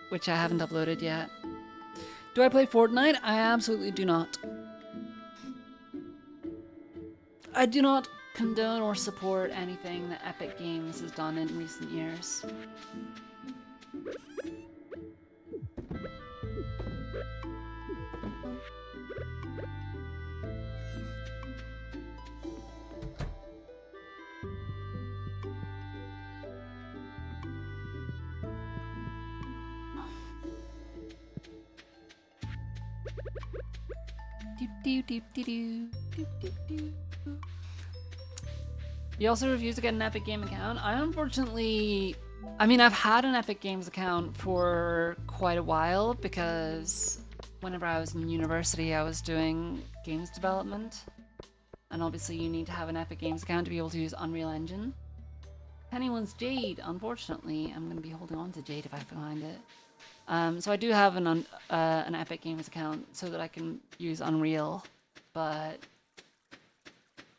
which I haven't uploaded yet. Do I play Fortnite? I absolutely do not. I do not condone or support anything that Epic Games has done in recent years. You also refuse to get an Epic Game account? I unfortunately... I mean, I've had an Epic Games account for quite a while because whenever I was in university, I was doing games development. And obviously you need to have an Epic Games account to be able to use Unreal Engine. Penny wants Jade, unfortunately. I'm going to be holding on to Jade if I find it. So I do have an Epic Games account so that I can use Unreal, but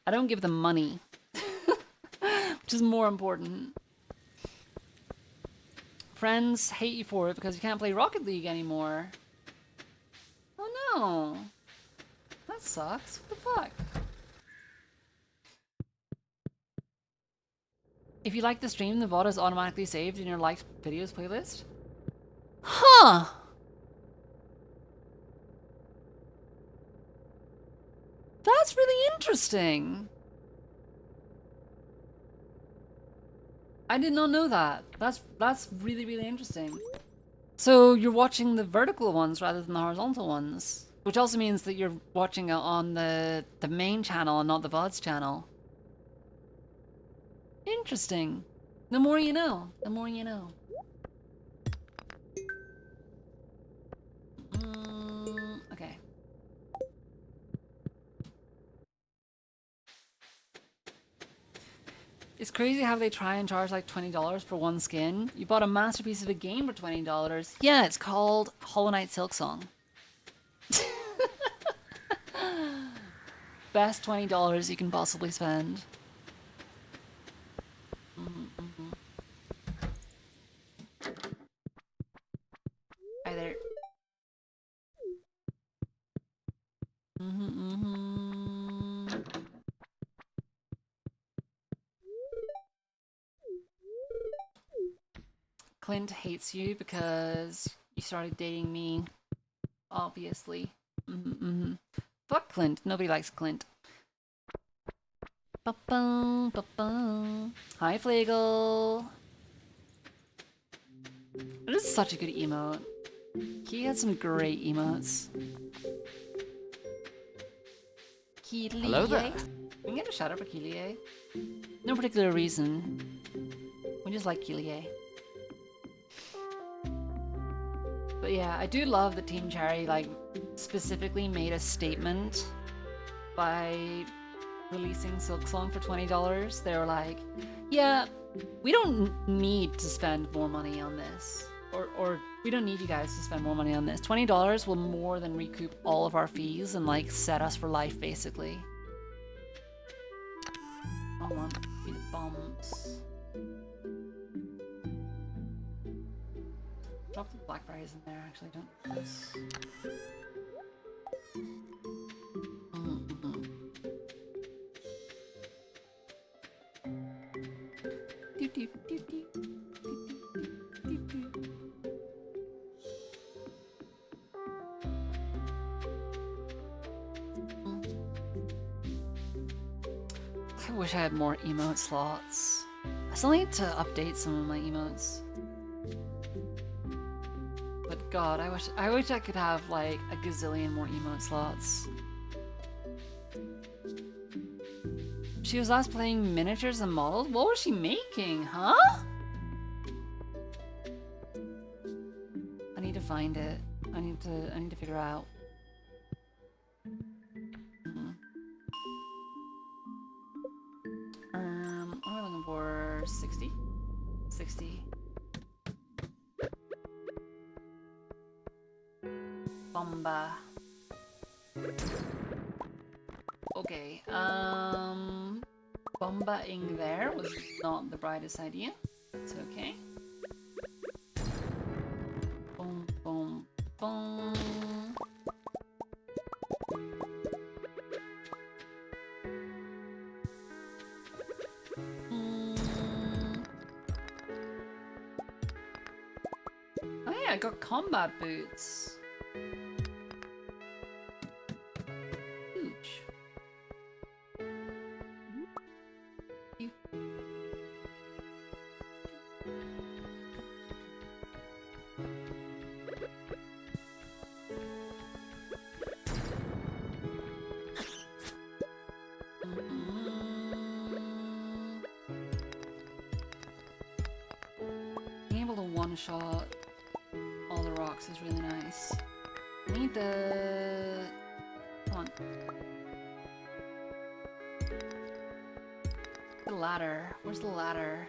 I don't give them money, which is more important. Friends hate you for it because you can't play Rocket League anymore. Oh no, that sucks. What the fuck? If you like the stream, the VOD is automatically saved in your liked videos playlist. Huh! That's really interesting. I did not know that. That's really, really interesting. So you're watching the vertical ones rather than the horizontal ones, which also means that you're watching it on the main channel and not the VODs channel. Interesting. The more you know. The more you know. Okay. It's crazy how they try and charge like $20 for one skin. You bought a masterpiece of a game for $20. Yeah, it's called Hollow Knight Silksong. Best $20 you can possibly spend. Hi there. Clint hates you because you started dating me, obviously. Fuck Clint. Nobody likes Clint. Ba-bum, ba-bum. Hi, Flegel. It is such a good emote. He had some great emotes. Hello there. We can get a shout out for Keelie. No particular reason. We just like Keelie. But yeah, I do love that Team Cherry like specifically made a statement by releasing Silksong for $20. They were like, yeah, we don't need to spend more money on this. Or we don't need you guys to spend more money on this. $20 will more than recoup all of our fees and like set us for life basically. I want these bombs. Drop the blackberries in there, actually, don't this. I wish I had more emote slots. I still need to update some of my emotes. But God, I wish I could have like a gazillion more emote slots. She was last playing miniatures and models? What was she making, huh? I need to find it. I need to figure out. What am I looking for? 60? 60. Bomba. Okay, bomba-ing there was not the brightest idea. It's okay. Boom, boom, boom. Oh yeah, I got combat boots. Huge. Being able to one-shot all the rocks is really nice. I need the... Come on. The ladder. Where's the ladder?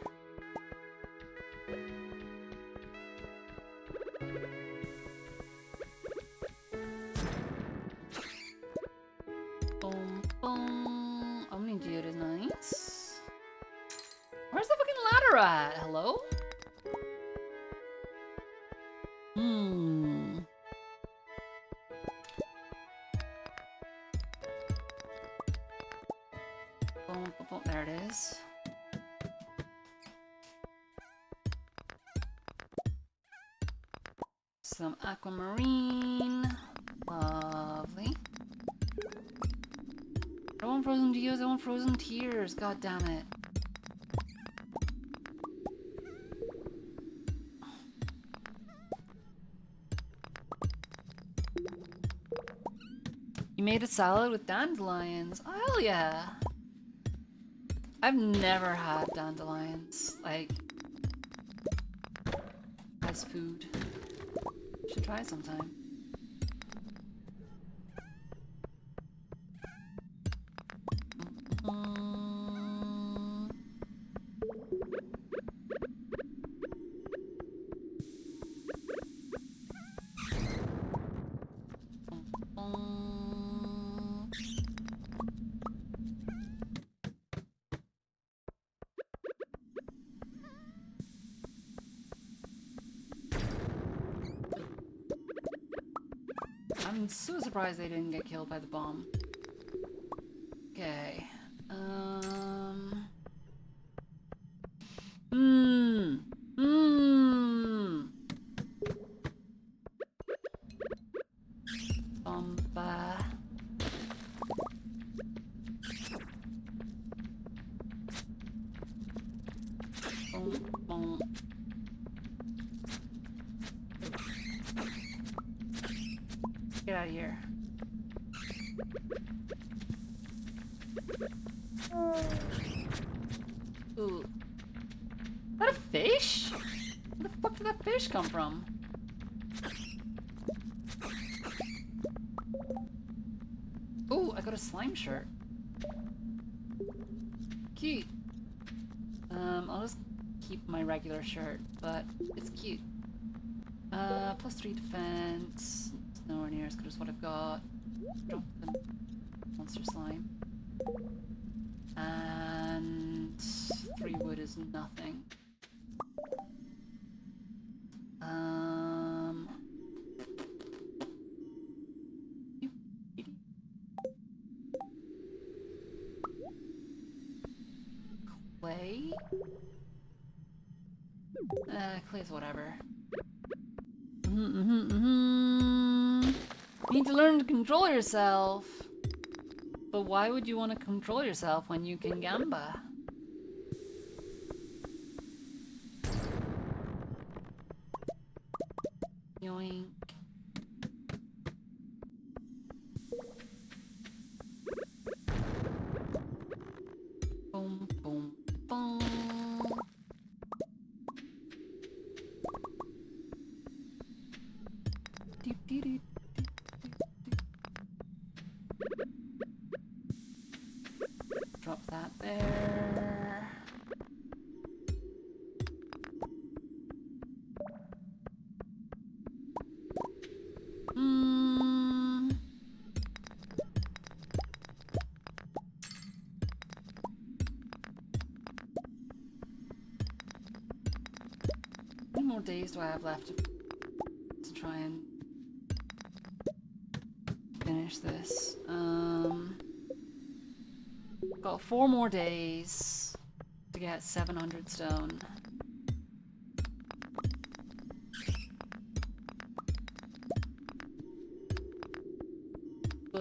Boom, boom. Omni Geode is nice. Where's the fucking ladder at? Hello? Boom, boom, boom. There it is. Some aquamarine. Lovely. I want frozen geodes, I want frozen tears. God damn it. You made a salad with dandelions. Oh, hell yeah. I've never had dandelions, like, as food. Should try sometime. I'm so surprised they didn't get killed by the bomb. Okay. Bomba. Boom, boom. Get out of here. Ooh. Is that a fish? Where the fuck did that fish come from? Ooh, I got a slime shirt. Cute. I'll just keep my regular shirt, but it's cute. +3 defense. It's nowhere near as good as what I've got. Drop the monster slime. And 3 wood is nothing. Clay? Clay's whatever. You need to learn to control yourself. But why would you want to control yourself when you can gamba? Yoink. Boom, boom, boom. Doop, doop, doop. Drop that there. How many more days do I have left to try and finish this? Got 4 more days to get 700 stone. Get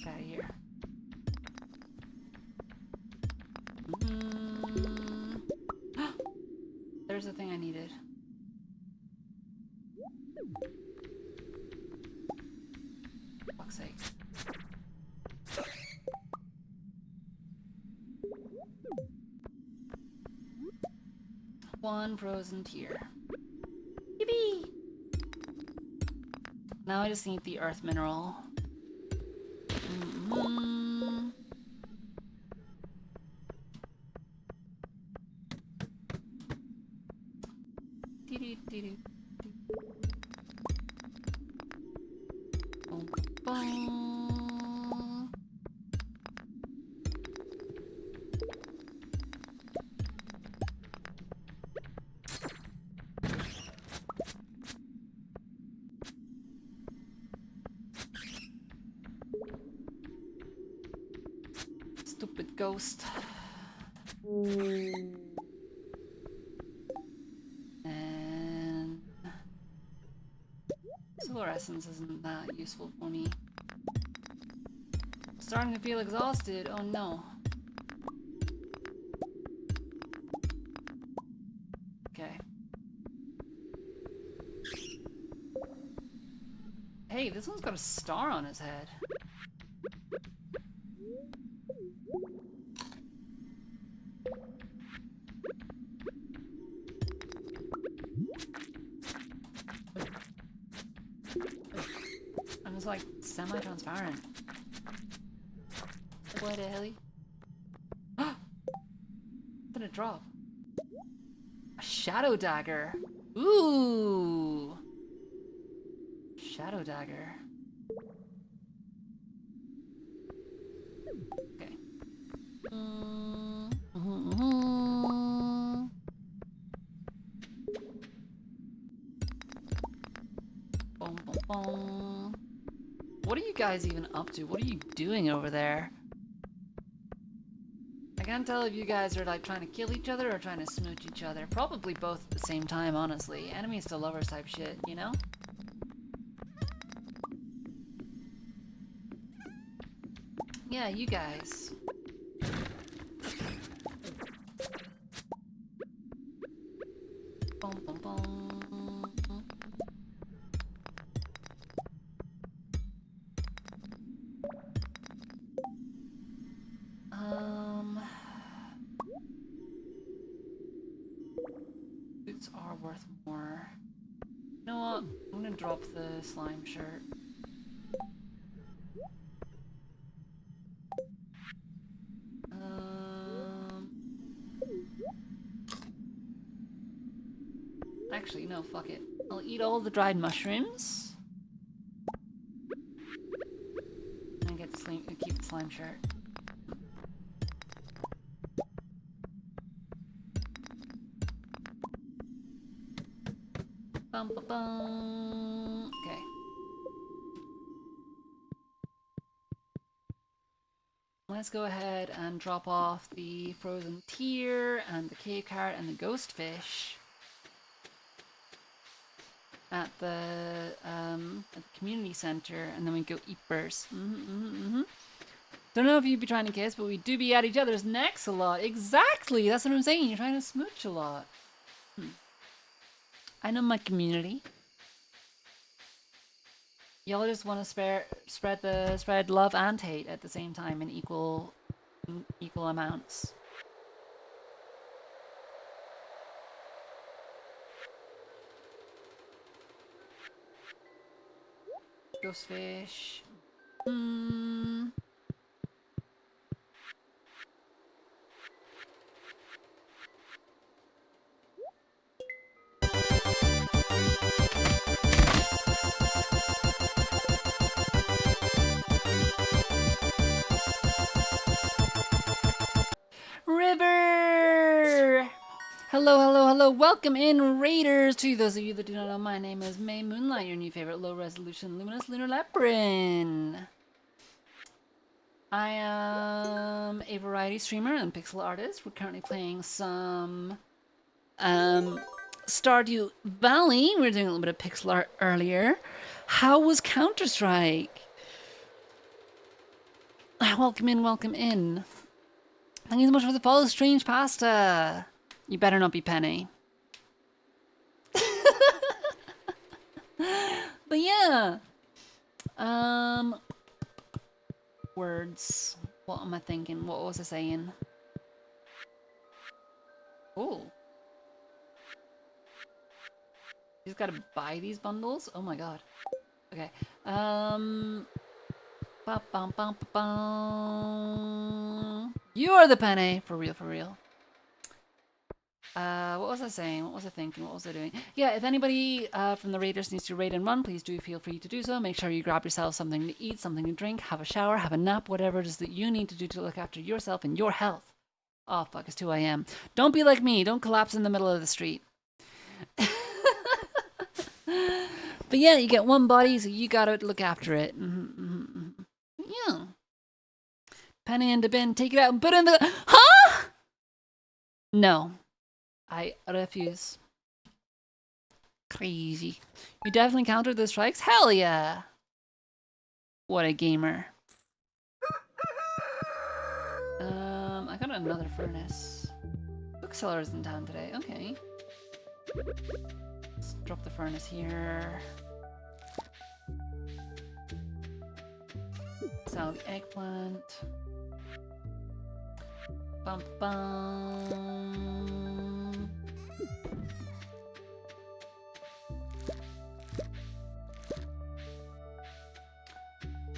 out of here. There's the thing I needed. Fuck's sake. One frozen tier. Yippee! Now I just need the earth mineral. Stupid ghost. And solar essence isn't that useful for me. Starting to feel exhausted. Oh no. Okay. Hey, this one's got a star on his head. And it's like semi-transparent. What the hell? Did it drop? A shadow dagger. Ooh. Shadow dagger. Okay. Boom, boom, boom. What are you guys even up to? What are you doing over there? I can't tell if you guys are like trying to kill each other or trying to smooch each other. Probably both at the same time, honestly. Enemies to lovers type shit, you know? Yeah, you guys. Boom, boom, boom. Boots are worth more. You know what? I'm gonna drop the slime shirt. Actually, no, fuck it. I'll eat all the dried mushrooms. And get the slime, keep the slime shirt. Bum, bum, bum. Okay. Let's go ahead and drop off the frozen tear and the cave carrot and the ghost fish at the community center, and then we go eat burrs. Don't know if you'd be trying to kiss, but we do be at each other's necks a lot. Exactly, that's what I'm saying. You're trying to smooch a lot. I know my community. Y'all just want to spread love and hate at the same time in equal amounts. Ghost fish. River! Hello, hello, hello. Welcome in, Raiders. To those of you that do not know, my name is May Moonlight, your new favorite low-resolution luminous lunar leopard. I am a variety streamer and pixel artist. We're currently playing some Stardew Valley. We were doing a little bit of pixel art earlier. How was Counter-Strike? Welcome in, welcome in. Thank you so much for the follow, Strange Pasta. You better not be Penny. But yeah. Words. What am I thinking? What was I saying? Oh. You just gotta buy these bundles? Oh my god. Okay. You are the Penny. For real, for real. What was I saying? What was I thinking? What was I doing? Yeah, if anybody from the Raiders needs to raid and run, please do feel free to do so. Make sure you grab yourself something to eat, something to drink, have a shower, have a nap, whatever it is that you need to do to look after yourself and your health. Oh, fuck, it's 2 a.m. Don't be like me. Don't collapse in the middle of the street. But yeah, you get one body, so you gotta look after it. Yeah. Penny in the bin, take it out and put it in the... Huh? No. I refuse. Crazy. You definitely countered the strikes? Hell yeah! What a gamer. I got another furnace. Bookseller's in town today. Okay. Let's drop the furnace here. Sell the eggplant. Bum bum.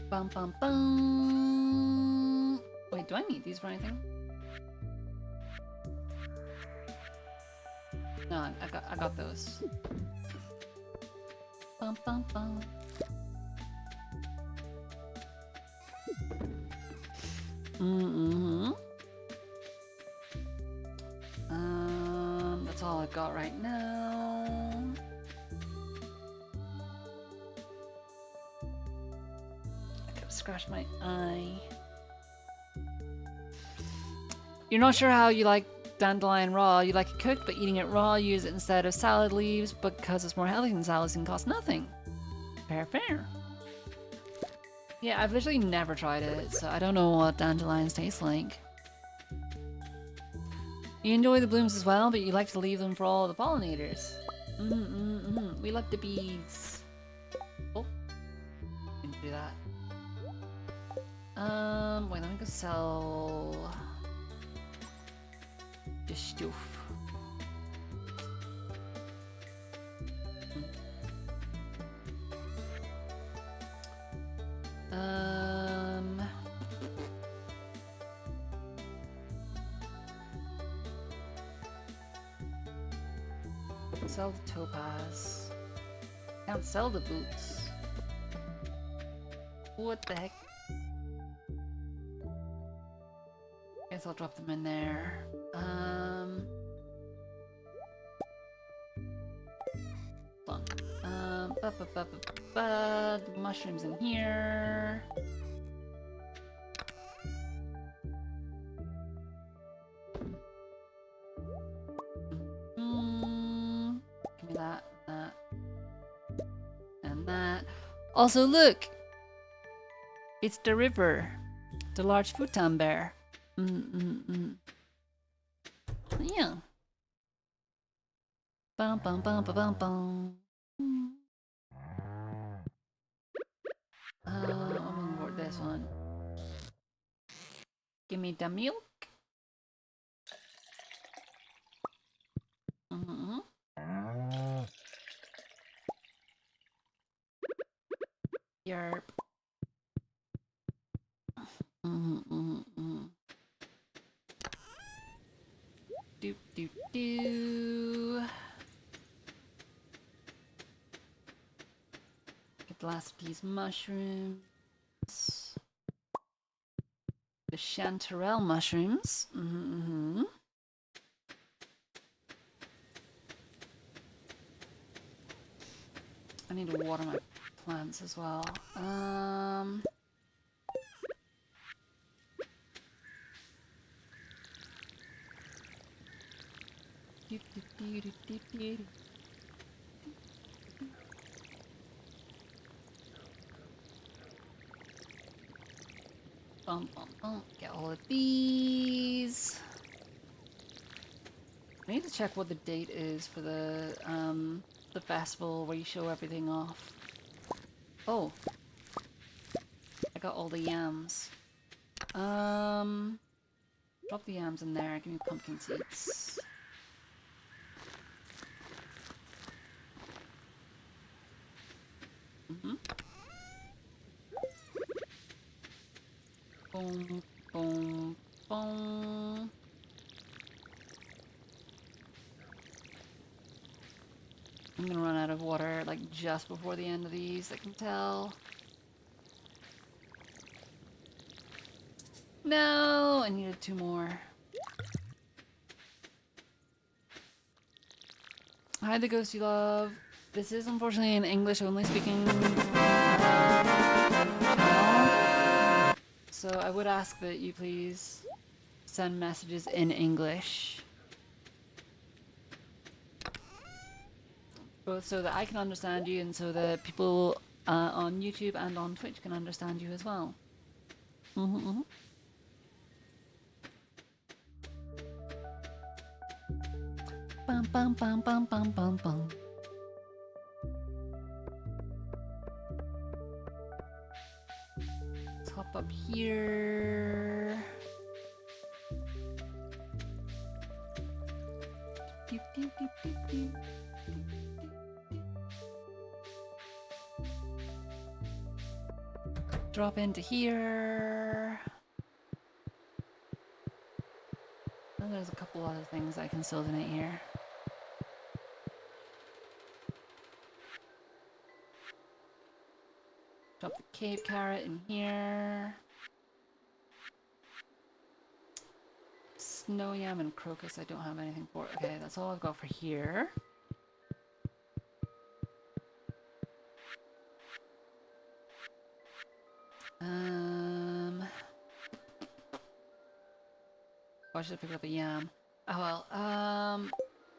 Bum bum bum. Wait, do I need these for anything? No, I got those. Bum bum bum. That's all I've got right now. I could have scratched my eye. You're not sure how you like dandelion raw. You like it cooked, but eating it raw, use it instead of salad leaves because it's more healthy than salads and costs nothing. Fair, fair. Yeah, I've literally never tried it, so I don't know what dandelions taste like. You enjoy the blooms as well, but you like to leave them for all the pollinators. We like the bees. Oh, didn't do that. Wait, let me go sell the stuff. Sell the topaz. Can't sell the boots. What the heck? Guess I'll drop them in there. Hold on. The mushrooms in here. Give me that, and that. Also, look! It's the river. The large futon bear. Yeah. Bum bum bum bum bum bum. I'm gonna board this one. Give me the milk. Yerp. Doop doop doo. Get the last of these mushrooms. The chanterelle mushrooms. I need to water my plants as well. Get all of these. I need to check what the date is for the festival where you show everything off. Oh, I got all the yams. Drop the yams in there. Give me pumpkin seeds. Boom, boom, boom. I'm gonna run out of water like just before the end of these, I can tell. No, I needed 2 more. Hi, the ghost you love. This is unfortunately an English only speaking channel. So I would ask that you please send messages in English. Both so that I can understand you and so that people on YouTube and on Twitch can understand you as well. Bum bum bum bum bum bum bum. Let's hop up here. Doop, doop, doop, doop, doop. Drop into here. And there's a couple other things I can still donate here. Drop the cave carrot in here. Snow yam and crocus I don't have anything for. Okay, that's all I've got for here. Oh, I should have picked up a yam. Oh well,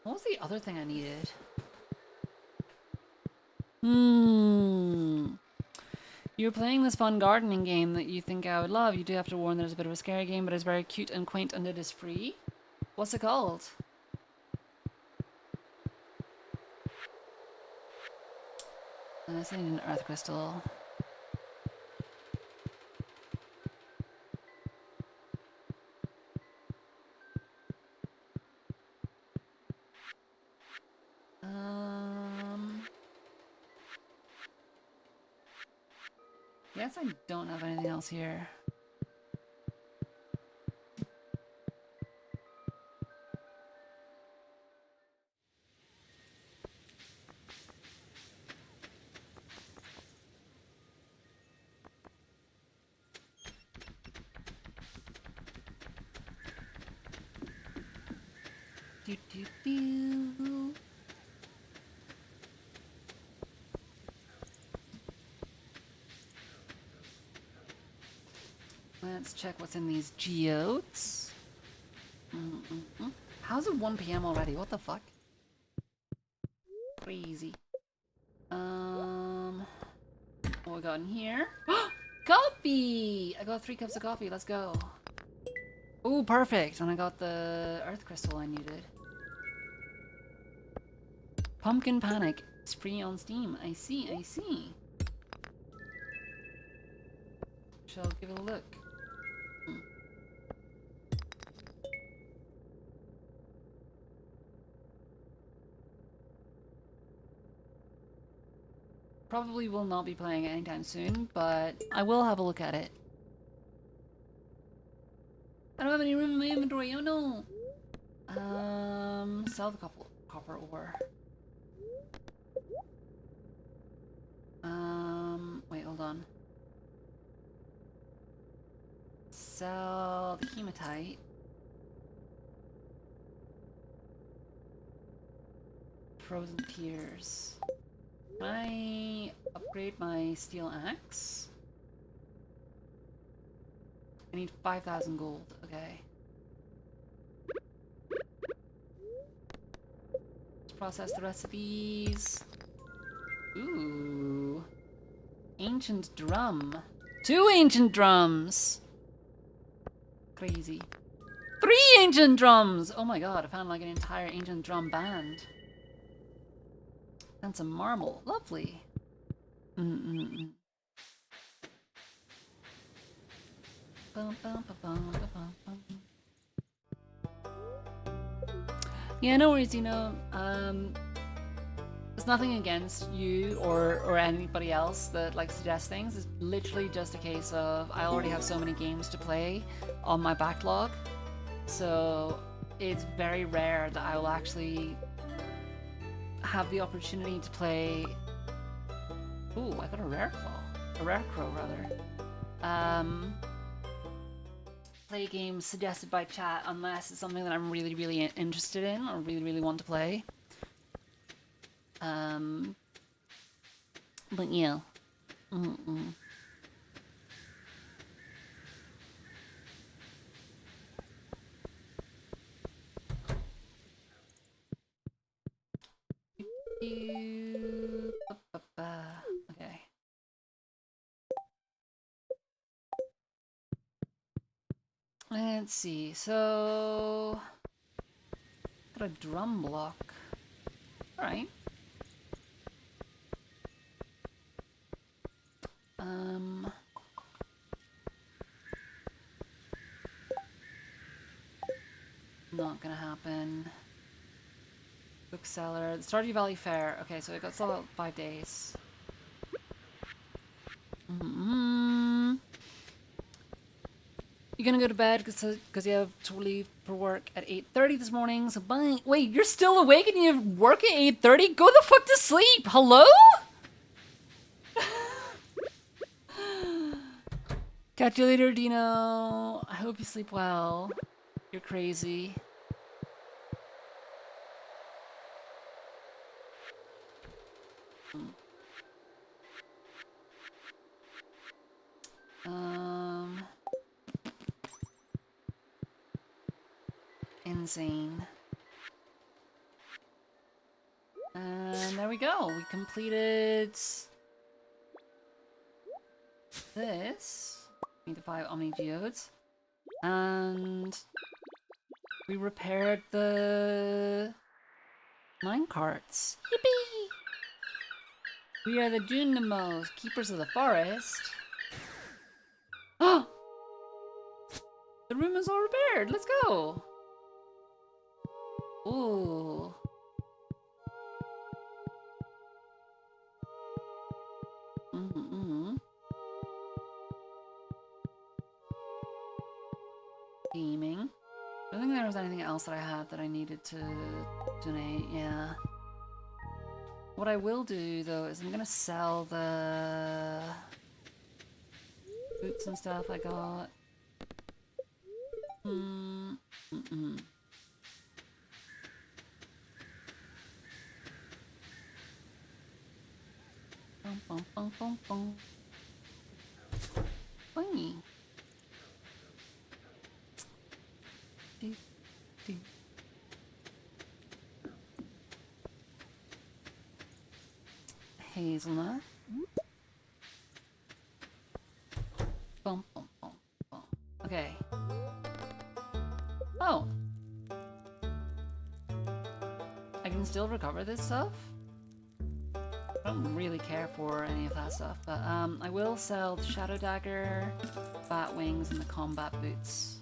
what was the other thing I needed? You're playing this fun gardening game that you think I would love. You do have to warn there's a bit of a scary game, but it's very cute and quaint and it is free. What's it called? I still need an earth crystal. Guess I don't have anything else here. Do-do-do. Let's check what's in these geodes. How's it 1 p.m. already? What the fuck? Crazy. What we got in here? Coffee! I got 3 cups of coffee. Let's go. Ooh, perfect. And I got the earth crystal I needed. Pumpkin Panic. It's free on Steam. I see, I see. Shall give it a look. Probably will not be playing it anytime soon, but I will have a look at it. I don't have any room in my inventory, oh no! Sell the copper ore. Wait, hold on. Sell the hematite. Frozen tears. Can I upgrade my steel axe? I need 5,000 gold, okay. Let's process the rest of these. Ooh. Ancient drum. 2 ancient drums! Crazy. 3 ancient drums! Oh my god, I found like an entire ancient drum band. And some marble. Lovely. Yeah, no worries, Dino. There's nothing against you or anybody else that like suggests things. It's literally just a case of I already have so many games to play on my backlog. So it's very rare that I will actually have the opportunity to play. Ooh, I got a rare claw. A rare crow, rather. Play games suggested by chat unless it's something that I'm really, really interested in or really, really want to play. But yeah. Okay. Let's see. So, got a drum block. All right. Not gonna happen. Bookseller. The Stardew Valley Fair. Okay, so it got sold out 5 days. You're gonna go to bed because you have to leave for work at 8:30 this morning. So bye. Wait, you're still awake and you have work at 8:30? Go the fuck to sleep. Hello? Catch you later, Dino. I hope you sleep well. You're crazy. Insane. And there we go. We completed this. Need the 5 Omni Geodes. And we repaired the minecarts. Yippee! We are the Junimos, keepers of the forest. Oh! The room is all repaired. Let's go. Ooh. Gaming. I don't think there was anything else that I had that I needed to donate, yeah. What I will do, though, is I'm gonna sell the boots and stuff I got. Boom, boom, boom, boom. Boing. Do, do. Hazelnut. Boom, boom, boom, boom. Okay. Oh. I can still recover this stuff? I don't really care for any of that stuff, but I will sell the Shadow Dagger, Bat Wings, and the Combat Boots.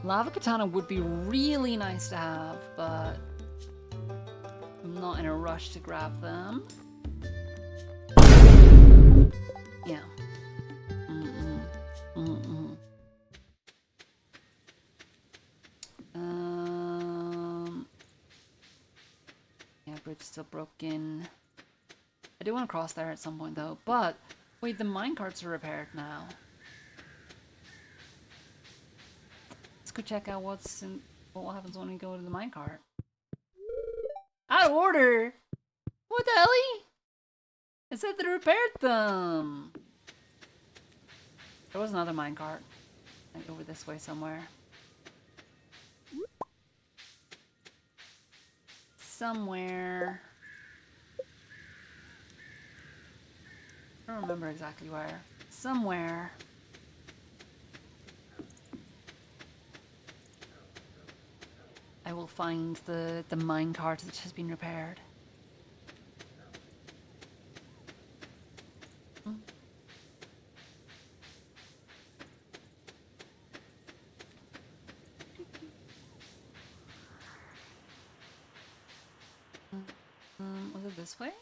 Lava Katana would be really nice to have, but I'm not in a rush to grab them. Yeah. Yeah, bridge still broken. I do want to cross there at some point though, but wait, the minecarts are repaired now. Let's go check out what happens when we go to the minecart. Out of order! What the hell? It said they repaired them! There was another minecart. Like over this way somewhere. Somewhere. I don't remember exactly where. Somewhere. I will find the minecart that has been repaired. Was it this way?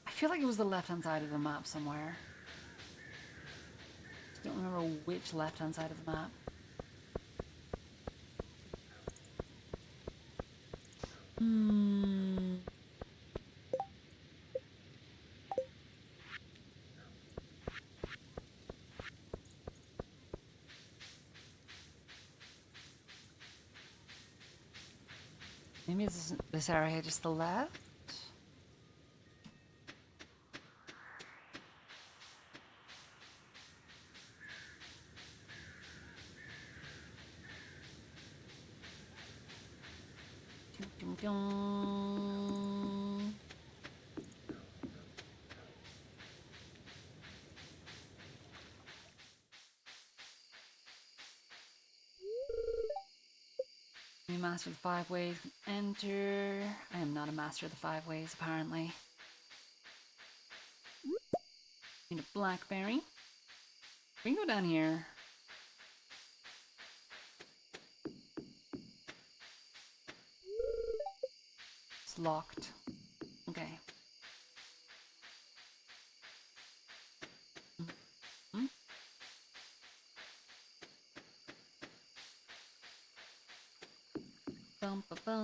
I feel like it was the left-hand side of the map somewhere. I don't remember which left-hand side of the map. Maybe it's this area just the left? Dum, dum, dum. You master the 5 ways, enter. I am not a master of the 5 ways, apparently. Need a blackberry. We can go down here. It's locked. Okay. Bum, ba, bum.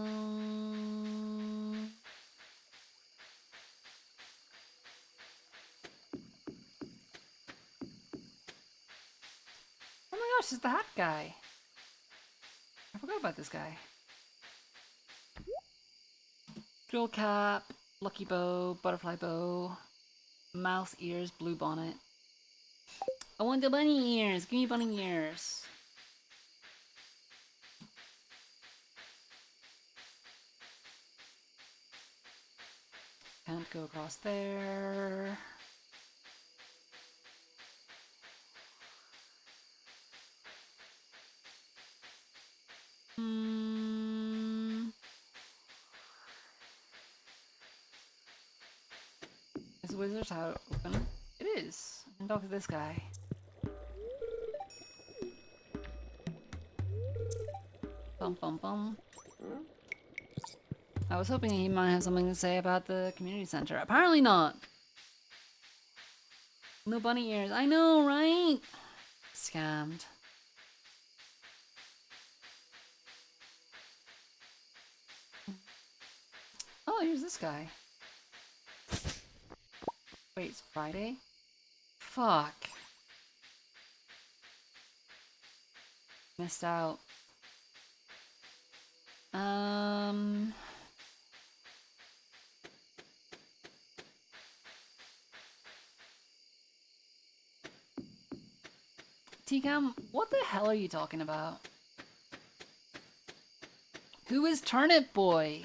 Oh my gosh, it's the hat guy. I forgot about this guy. Drill cap, lucky bow, butterfly bow, mouse ears, blue bonnet. I want the bunny ears. Give me bunny ears. Can't go across there. Is the wizard's house open? It is. I can talk to this guy. Bum bum bum. I was hoping he might have something to say about the community center. Apparently not. No bunny ears. I know, right? Scammed. Oh, here's this guy. Wait, it's Friday? Fuck. Missed out. Um... T-Cam, what the hell are you talking about? Who is Turnip Boy?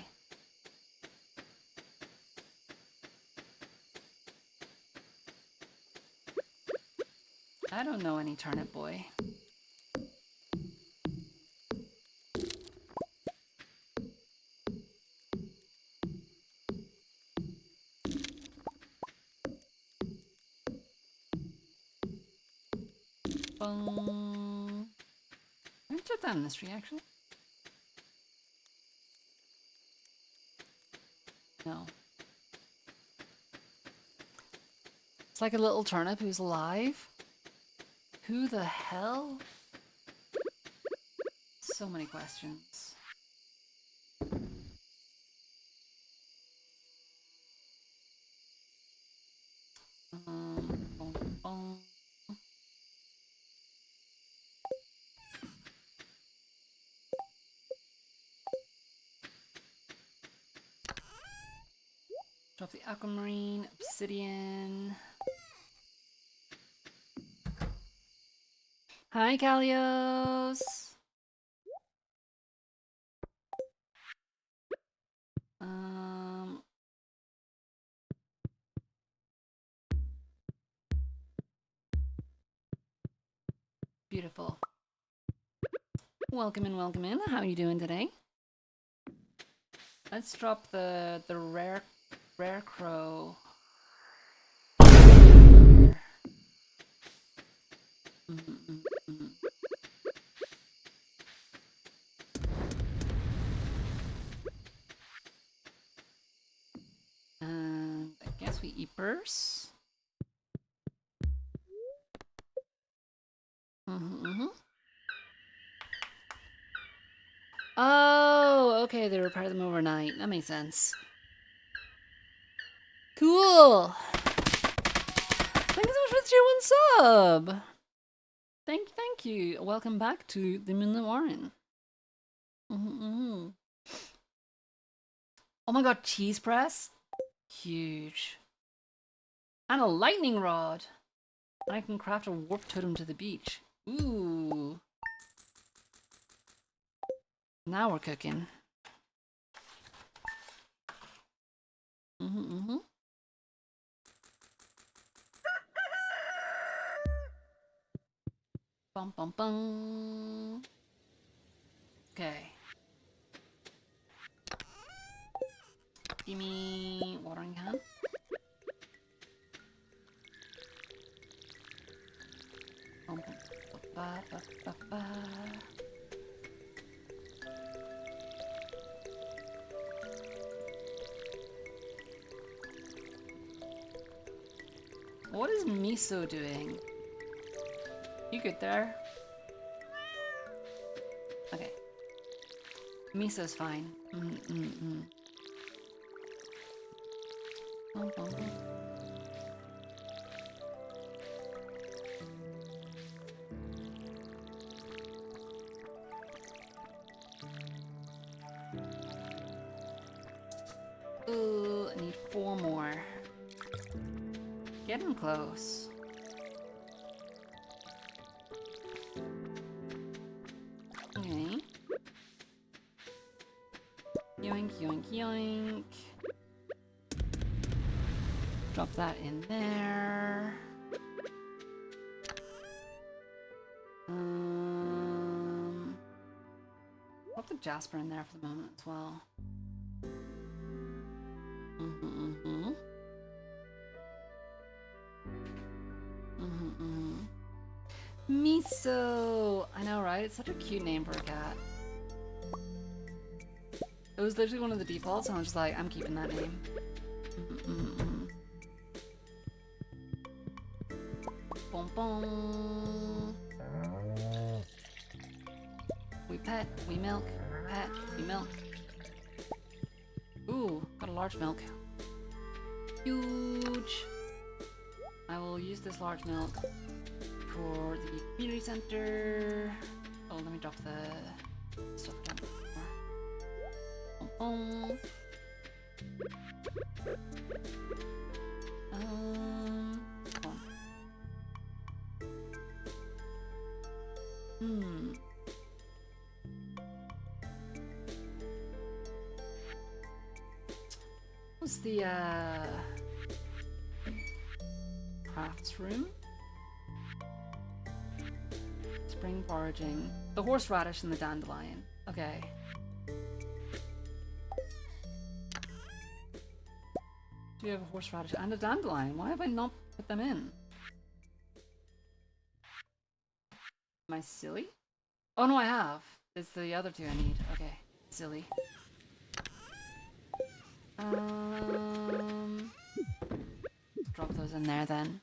I don't know any Turnip Boy. Boom. Let me check down this tree, actually. No. It's like a little turnip who's alive. Who the hell? So many questions. Boom, boom. Drop the aquamarine, obsidian. Hi, Kalios. Beautiful. Welcome in, welcome in. How are you doing today? Let's drop the rare crow. And I guess we eat burrs. Oh, okay, they repair them overnight. That makes sense. Cool. Thank you so much for the tier 1 sub. Thank you. Welcome back to the Moonlit Warren. Oh my god, cheese press? Huge. And a lightning rod. And I can craft a warp totem to the beach. Ooh. Now we're cooking. Bum bum bum. Okay. Give me watering can. Ba, ba, ba, ba. What is Miso doing? You good there? Okay. Miso's fine. Ooh, I need 4 more. Getting close. Okay. Yoink, yoink, yoink. Drop that in there. Drop the Jasper in there for the moment as well. Miso! I know, right? It's such a cute name for a cat. It was literally one of the defaults, and I was just like, I'm keeping that name. Boom, boom. We pet, we milk, pet, we milk. Ooh, got a large milk. Huge! I will use this large milk for the community center. Oh let me drop the stuff down. Come on. What's the crafts room? Spring foraging. The horseradish and the dandelion. Okay. Do you have a horseradish and a dandelion? Why have I not put them in? Am I silly? Oh no, I have. It's the other two I need. Okay. Silly. Drop those in there then.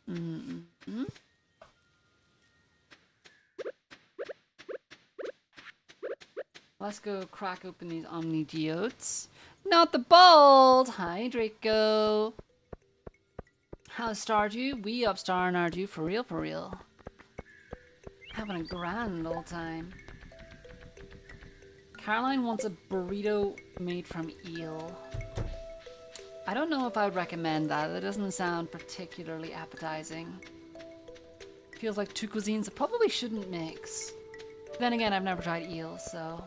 Let's go crack open these Omni Geodes. Not the bald! Hi, Draco. How's Stardew? We up star in Stardew for real, for real. Having a grand old time. Caroline wants a burrito made from eel. I don't know if I would recommend that. It doesn't sound particularly appetizing. Feels like two cuisines that probably shouldn't mix. Then again, I've never tried eel, so...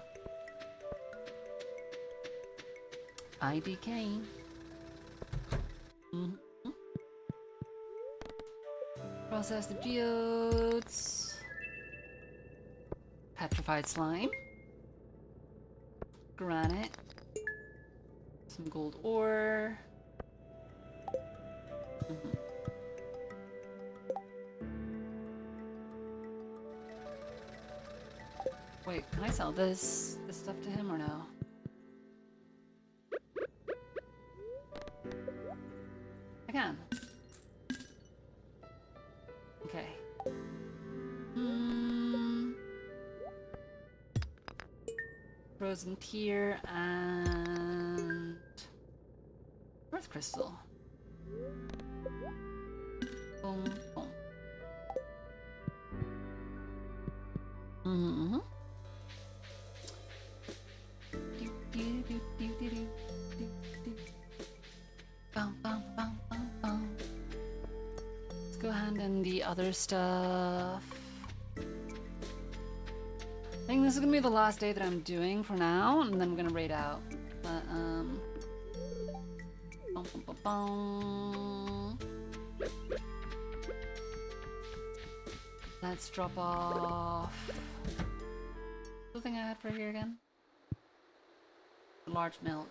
IDK. Process the geodes. Petrified slime. Granite. Some gold ore. Wait, can I sell this stuff to him or no? I can. Okay. Frozen tear and earth crystal. Boom, boom. Let's go hand in the other stuff. I think this is gonna be the last day that I'm doing for now, and then I'm gonna raid out. But let's drop off the thing I had for here again. Large milk.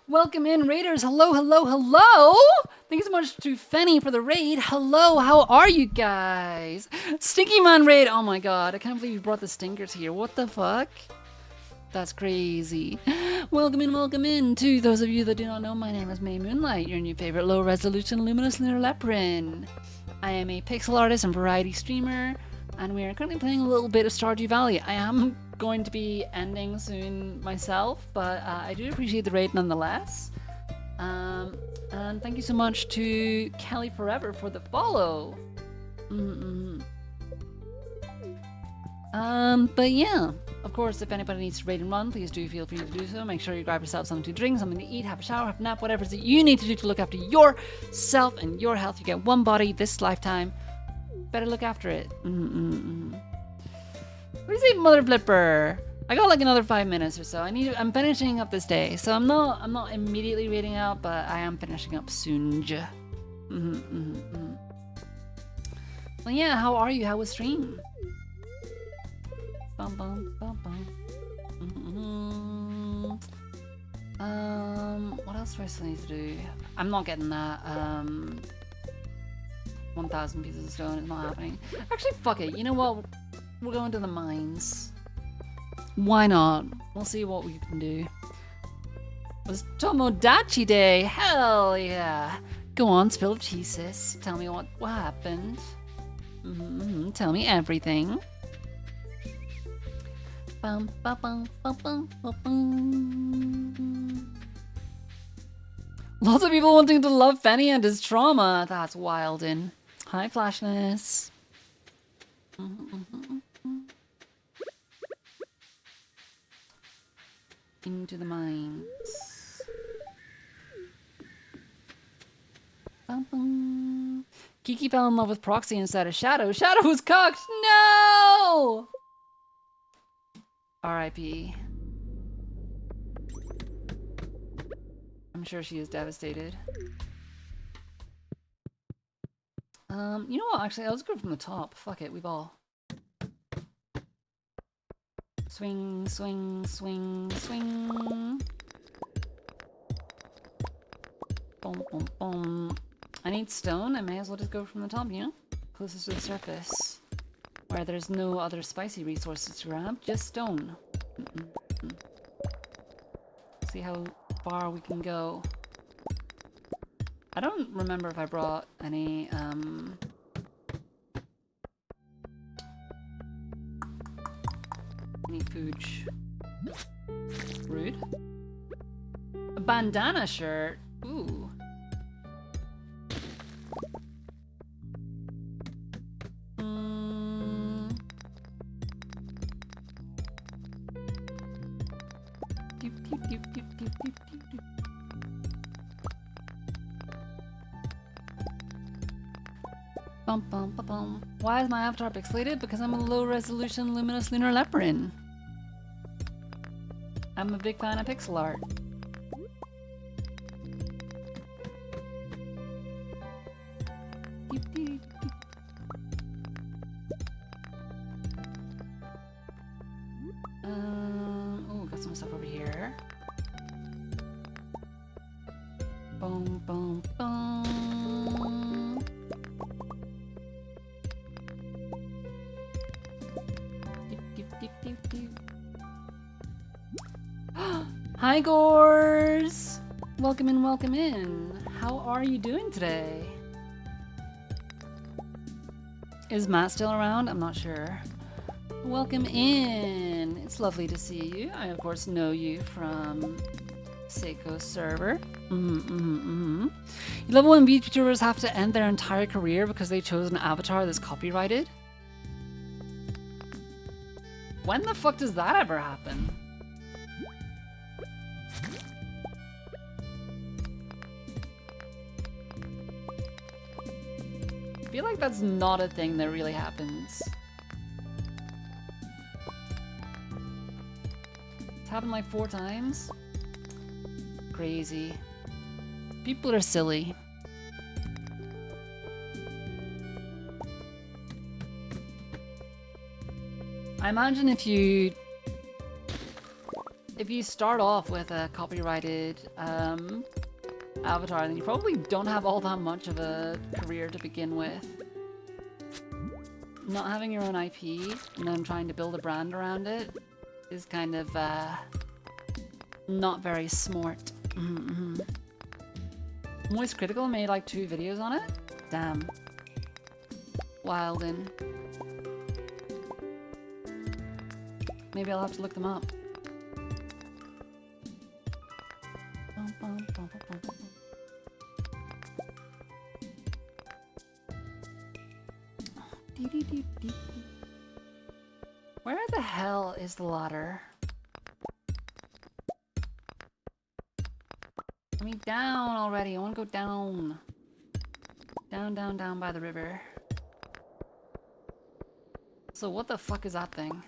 Welcome in, raiders. Hello, hello, hello. Thank you so much to Fenny for the raid. Hello, how are you guys? Stinky Man raid. Oh my god, I can't believe you brought the stinkers here. What the fuck? That's crazy. Welcome in to those of you that do not know. My name is May Moonlight, your new favorite low-resolution luminous lunar leopard. I am a pixel artist and variety streamer, and we are currently playing a little bit of Stardew Valley. I am going to be ending soon myself, but I do appreciate the raid nonetheless. And thank you so much to Kelly Forever for the follow. But yeah, of course, if anybody needs to raid and run, please do feel free to do so. Make sure you grab yourself something to drink, something to eat, have a shower, have a nap, whatever it is that you need to do to look after yourself and your health. You get one body this lifetime. Better look after it. What do you say, Mother Flipper? I got like another 5 minutes or so. I'm finishing up this day, so I'm not immediately raiding out, but I am finishing up soon. Well, yeah, how are you? How was stream? What else do I still need to do? I'm not getting that 1,000 pieces of stone. It's not happening. Actually, fuck it. You know what? We're going to the mines. Why not? We'll see what we can do. It was Tomodachi Day. Hell yeah. Go on, spill the tea, sis. Tell me what happened. Tell me everything. Bum, ba, bum, ba, bum, ba, bum. Lots of people wanting to love Fenny and his trauma. That's wild. In hi, Flashness. Into the mines. Bum, bum. Kiki fell in love with Proxy instead of Shadow. Shadow was cocked. No. R.I.P. I'm sure she is devastated. You know what? Actually, I'll just go from the top. Fuck it, we ball. Swing, swing, swing, swing. Boom, boom, boom. I need stone. I may as well just go from the top, you know? Closest to the surface. Where there's no other spicy resources to grab, just stone. See how far we can go. I don't remember if I brought any, food. Rude. A bandana shirt. Ooh. Bum, bum, bum, bum. Why is my avatar pixelated? Because I'm a low-resolution luminous lunar leopard. I'm a big fan of pixel art. Oh, got some stuff over here. Boom, boom, boom. Hi, Gores! Welcome in, welcome in. How are you doing today? Is Matt still around? I'm not sure. Welcome in. It's lovely to see you. I, of course, know you from Seiko's server. You love when VTubers have to end their entire career because they chose an avatar that's copyrighted? When the fuck does that ever happen? I feel like that's not a thing that really happens. It's happened like 4 times. Crazy. People are silly. I imagine if you start off with a copyrighted avatar, then you probably don't have all that much of a career to begin with. Not having your own IP and then trying to build a brand around it is kind of not very smart. Moist Critical made like 2 videos on it? Damn. Wildin'. Maybe I'll have to look them up. Where the hell is the ladder? Let me down already. I want to go down. Down, down, down by the river. So what the fuck is that thing?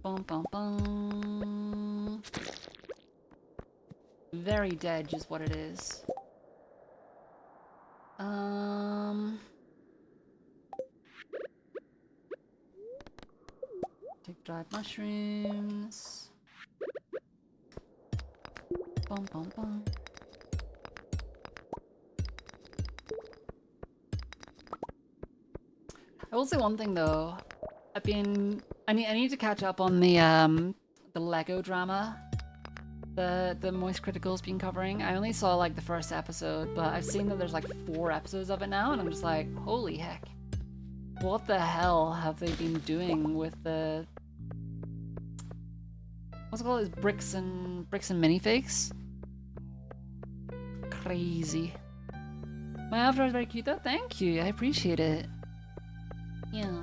Bum, bum, bum. Very dead is what it is. Take dried mushrooms. Bum, bum, bum. I will say one thing though. I need to catch up on the Lego drama. the Moist Critical's been covering. I only saw like the first episode, but I've seen that there's like 4 episodes of it now, and I'm just like, holy heck. What the hell have they been doing with the... What's it called? Is bricks and minifigs? Crazy. My avatar is very cute though. Thank you. I appreciate it. Yeah.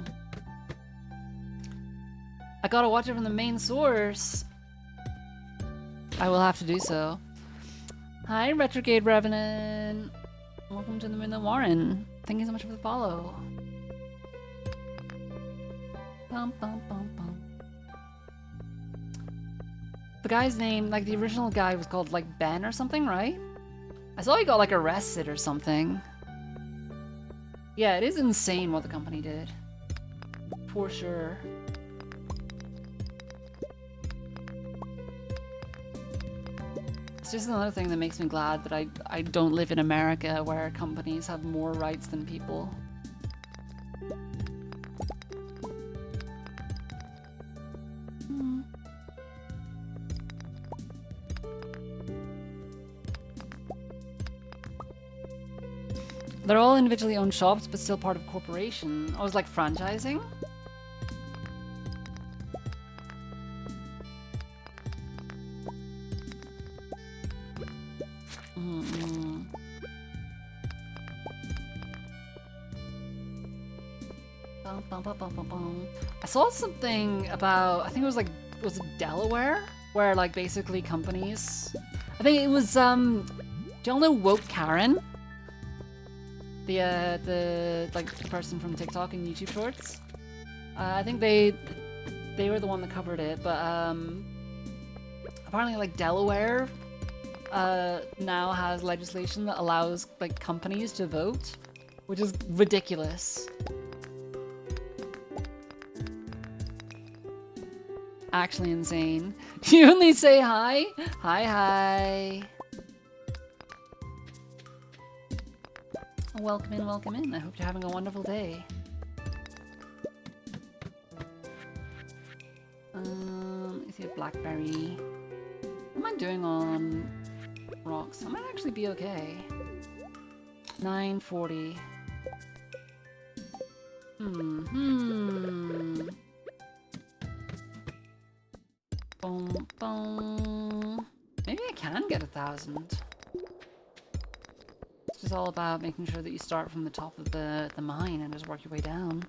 I gotta watch it from the main source. I will have to do so. Hi, Retrograde Revenant. Welcome to the Moon Warren. Thank you so much for the follow. Bum, bum, bum, bum. The guy's name, like the original guy was called like Ben or something, right? I saw he got like arrested or something. Yeah, it is insane what the company did. For sure. It's just another thing that makes me glad that I don't live in America where companies have more rights than people. They're all individually owned shops, but still part of a corporation. Oh, it's like franchising? I saw something about, I think it was like, was it Delaware? Where like basically companies, I think it was, do y'all know Woke Karen? The like the person from TikTok and YouTube Shorts. I think they were the one that covered it, but apparently like Delaware now has legislation that allows like companies to vote, which is ridiculous. Actually insane. You only say hi? Hi. Welcome in. I hope you're having a wonderful day. Let me see a blackberry. What am I doing on rocks? I might actually be okay. 940. Boom. Maybe I can get 1,000. It's just all about making sure that you start from the top of the mine and just work your way down.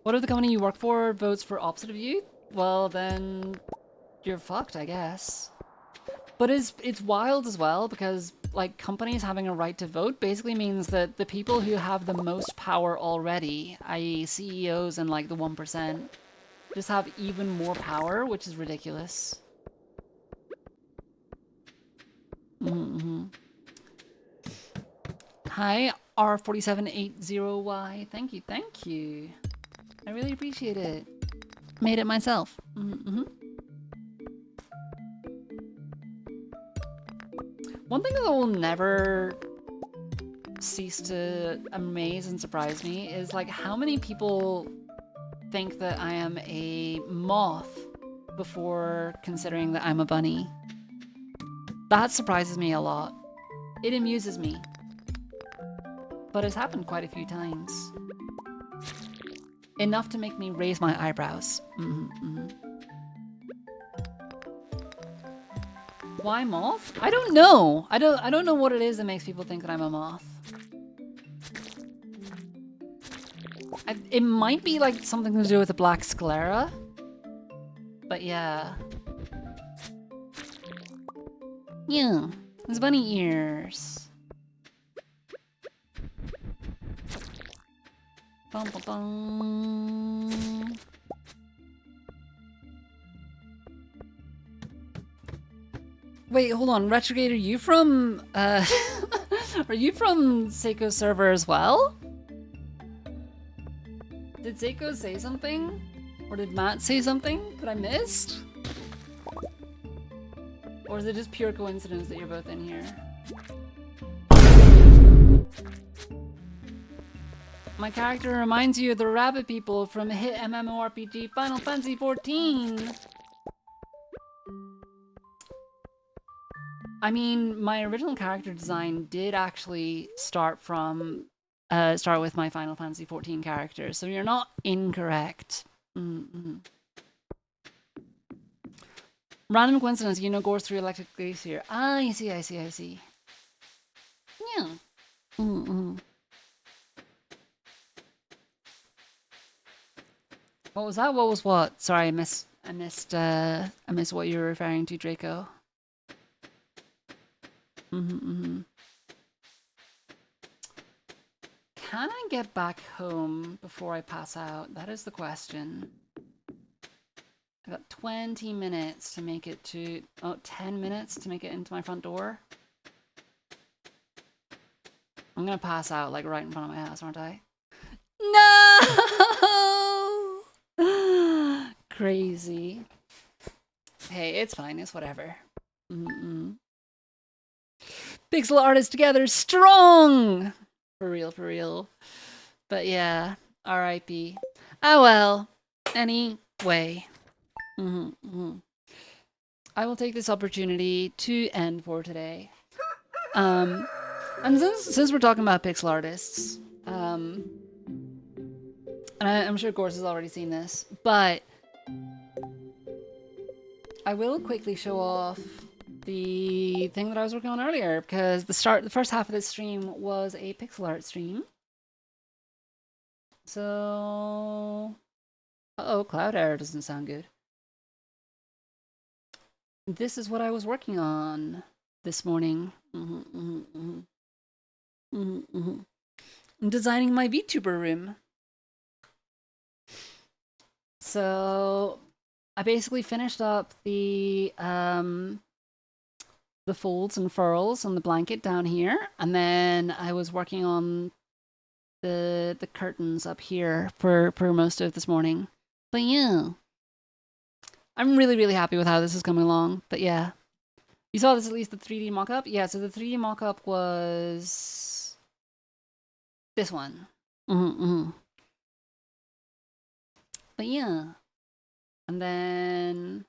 What if the company you work for votes for opposite of you? Well, then you're fucked, I guess. But it's wild as well because like companies having a right to vote basically means that the people who have the most power already, i.e. CEOs and like the 1%, just have even more power, which is ridiculous. Hi, R4780Y. Thank you. I really appreciate it. Made it myself. One thing that will never cease to amaze and surprise me is like how many people think that I am a moth before considering that I'm a bunny. That surprises me a lot. It amuses me. But it's happened quite a few times. Enough to make me raise my eyebrows. Why moth? I don't know. I don't know what it is that makes people think that I'm a moth. It might be like something to do with the black sclera. But yeah. Yeah, there's bunny ears. Bum, bum, bum. Wait, hold on. Retrograde, are you from are you from Seiko's server as well? Did Seiko say something? Or did Matt say something that I missed? Or is it just pure coincidence that you're both in here? My character reminds you of the rabbit people from hit MMORPG Final Fantasy XIV. I mean, my original character design did actually start with my Final Fantasy XIV character, so you're not incorrect. Mm-hmm. Random coincidence, goes through Electric Glacier. Ah, I see. Yeah. Mm-hmm. What was that? What was what? Sorry, I missed what you were referring to, Draco. Mm-hmm. Can I get back home before I pass out? That is the question. I got 20 minutes to make it to... 10 minutes to make it into my front door. I'm gonna pass out, like, right in front of my house, aren't I? No! Crazy. Hey, it's fine. It's whatever. Pixel artists together, strong! For real. But yeah, R.I.P. Oh well. Anyway. I will take this opportunity to end for today. And since we're talking about pixel artists, and I'm sure Gorse has already seen this, but I will quickly show off the thing that I was working on earlier, because the first half of this stream was a pixel art stream. So, cloud error doesn't sound good. This is what I was working on this morning. I'm designing my VTuber room. So I basically finished up the folds and furls on the blanket down here, and then I was working on the curtains up here for most of this morning. But yeah, I'm really happy with how this is coming along. But yeah, you saw this, at least the 3D mock-up? Yeah, so the 3D mock-up was this one. But yeah, and then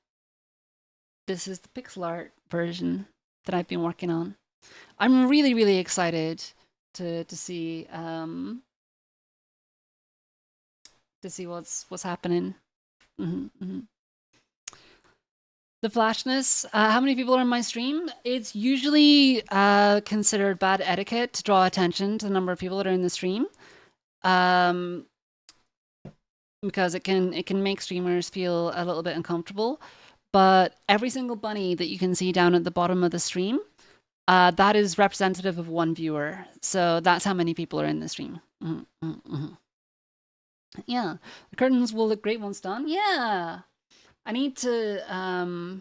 this is the pixel art version that I've been working on. I'm really excited to see what's happening. The flashness. How many people are in my stream? It's usually considered bad etiquette to draw attention to the number of people that are in the stream, because it can make streamers feel a little bit uncomfortable. But every single bunny that you can see down at the bottom of the stream, that is representative of one viewer. So that's how many people are in the stream. Yeah, the curtains will look great once done. Yeah, I need to do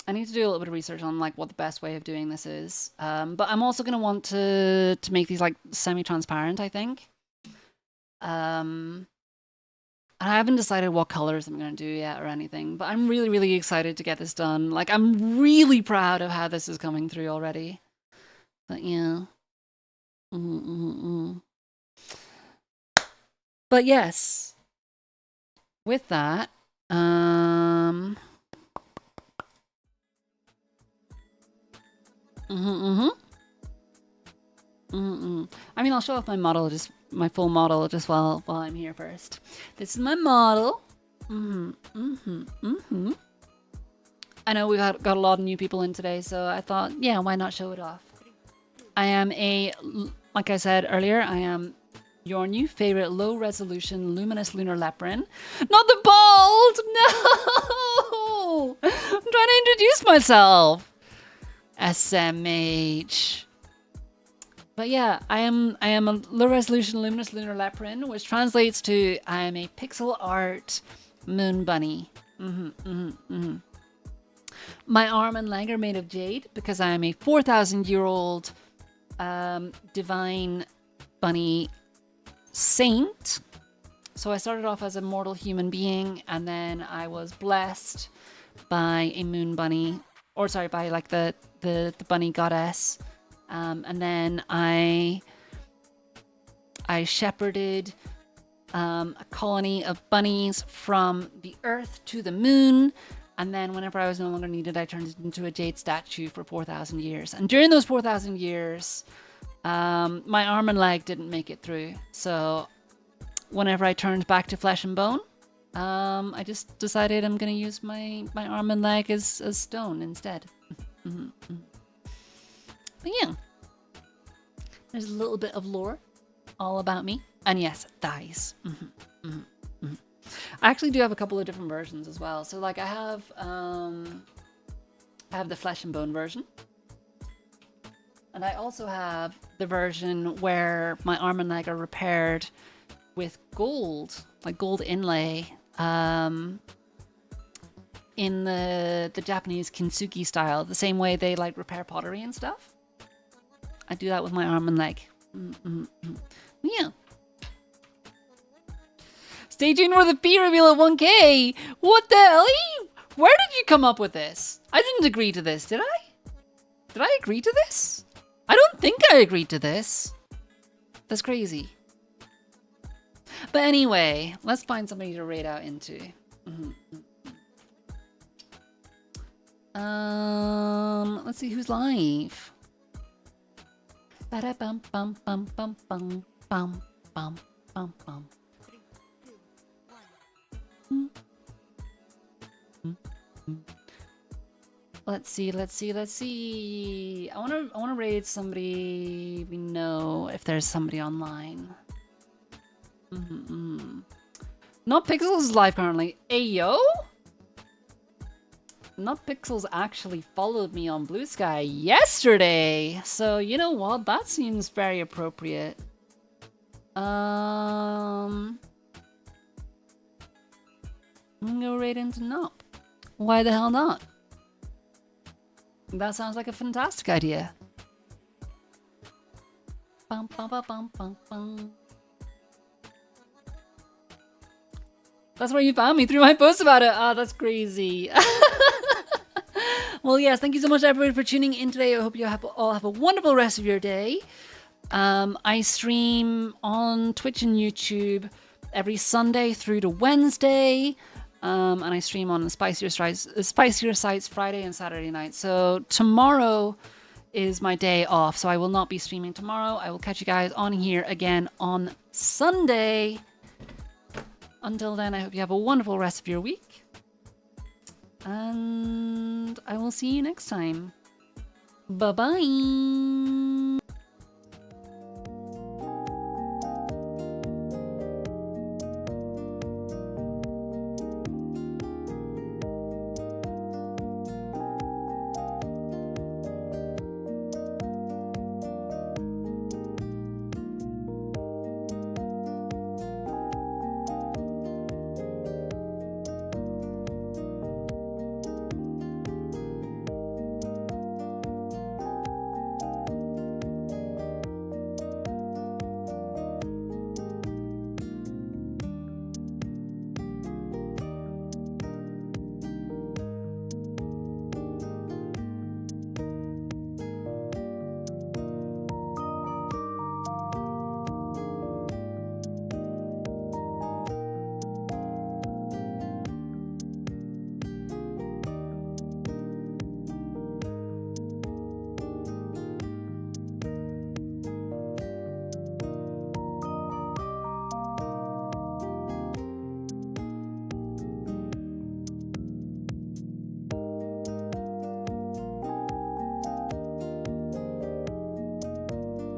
a little bit of research on like what the best way of doing this is. But I'm also gonna want to make these like semi-transparent, I think. And I haven't decided what colors I'm gonna do yet or anything, but I'm really excited to get this done. Like, I'm really proud of how this is coming through already. But yeah. But yes, with that, I mean, I'll show off my model, just my full model, just while I'm here first. This is my model. I know we got a lot of new people in today, so I thought, yeah, why not show it off? I am like I said earlier, I am your new favorite low-resolution luminous lunar leopard. Not the bald! No! I'm trying to introduce myself. SMH. But yeah, I am a low-resolution luminous lunar leopard, which translates to I am a pixel art moon bunny. My arm and leg are made of jade because I am a 4,000-year-old divine bunny saint. So I started off as a mortal human being, and then I was blessed by a moon bunny, or sorry, by like the bunny goddess, and then I shepherded a colony of bunnies from the earth to the moon, And then whenever I was no longer needed, I turned it into a jade statue for 4,000 years. And during those 4,000 years, my arm and leg didn't make it through. So whenever I turned back to flesh and bone, I just decided I'm going to use my arm and leg as stone instead. But yeah, there's a little bit of lore all about me. And yes, thighs. I actually do have a couple of different versions as well. So like I have the flesh and bone version. And I also have the version where my arm and leg are repaired with gold, like gold inlay, in the Japanese kintsugi style, the same way they like repair pottery and stuff. I do that with my arm and leg. Yeah. Stay tuned for the P reveal at 1K. What the hell? Where did you come up with this? I didn't agree to this, did I? Did I agree to this? I don't think I agreed to this. That's crazy. But anyway, let's find somebody to raid out into. Let's see who's live. Ba-da-bum bum bum bum bum bum bum bum bum. Let's see. I wanna raid somebody we know if there's somebody online. Not Pixels is live currently. Ayo? Not Pixels actually followed me on Blue Sky yesterday. So you know what? That seems very appropriate. I'm gonna go right into Nop. Why the hell not? That sounds like a fantastic idea. Bum, bum, bum, bum, bum, bum. That's where you found me, through my post about it. Oh, that's crazy. Well, yes, thank you so much, everybody, for tuning in today. I hope you all have a wonderful rest of your day. I stream on Twitch and YouTube every Sunday through to Wednesday. And I stream on Spicier Sites Friday and Saturday night. So tomorrow is my day off, so I will not be streaming tomorrow. I will catch you guys on here again on Sunday. Until then, I hope you have a wonderful rest of your week. And I will see you next time. Bye-bye.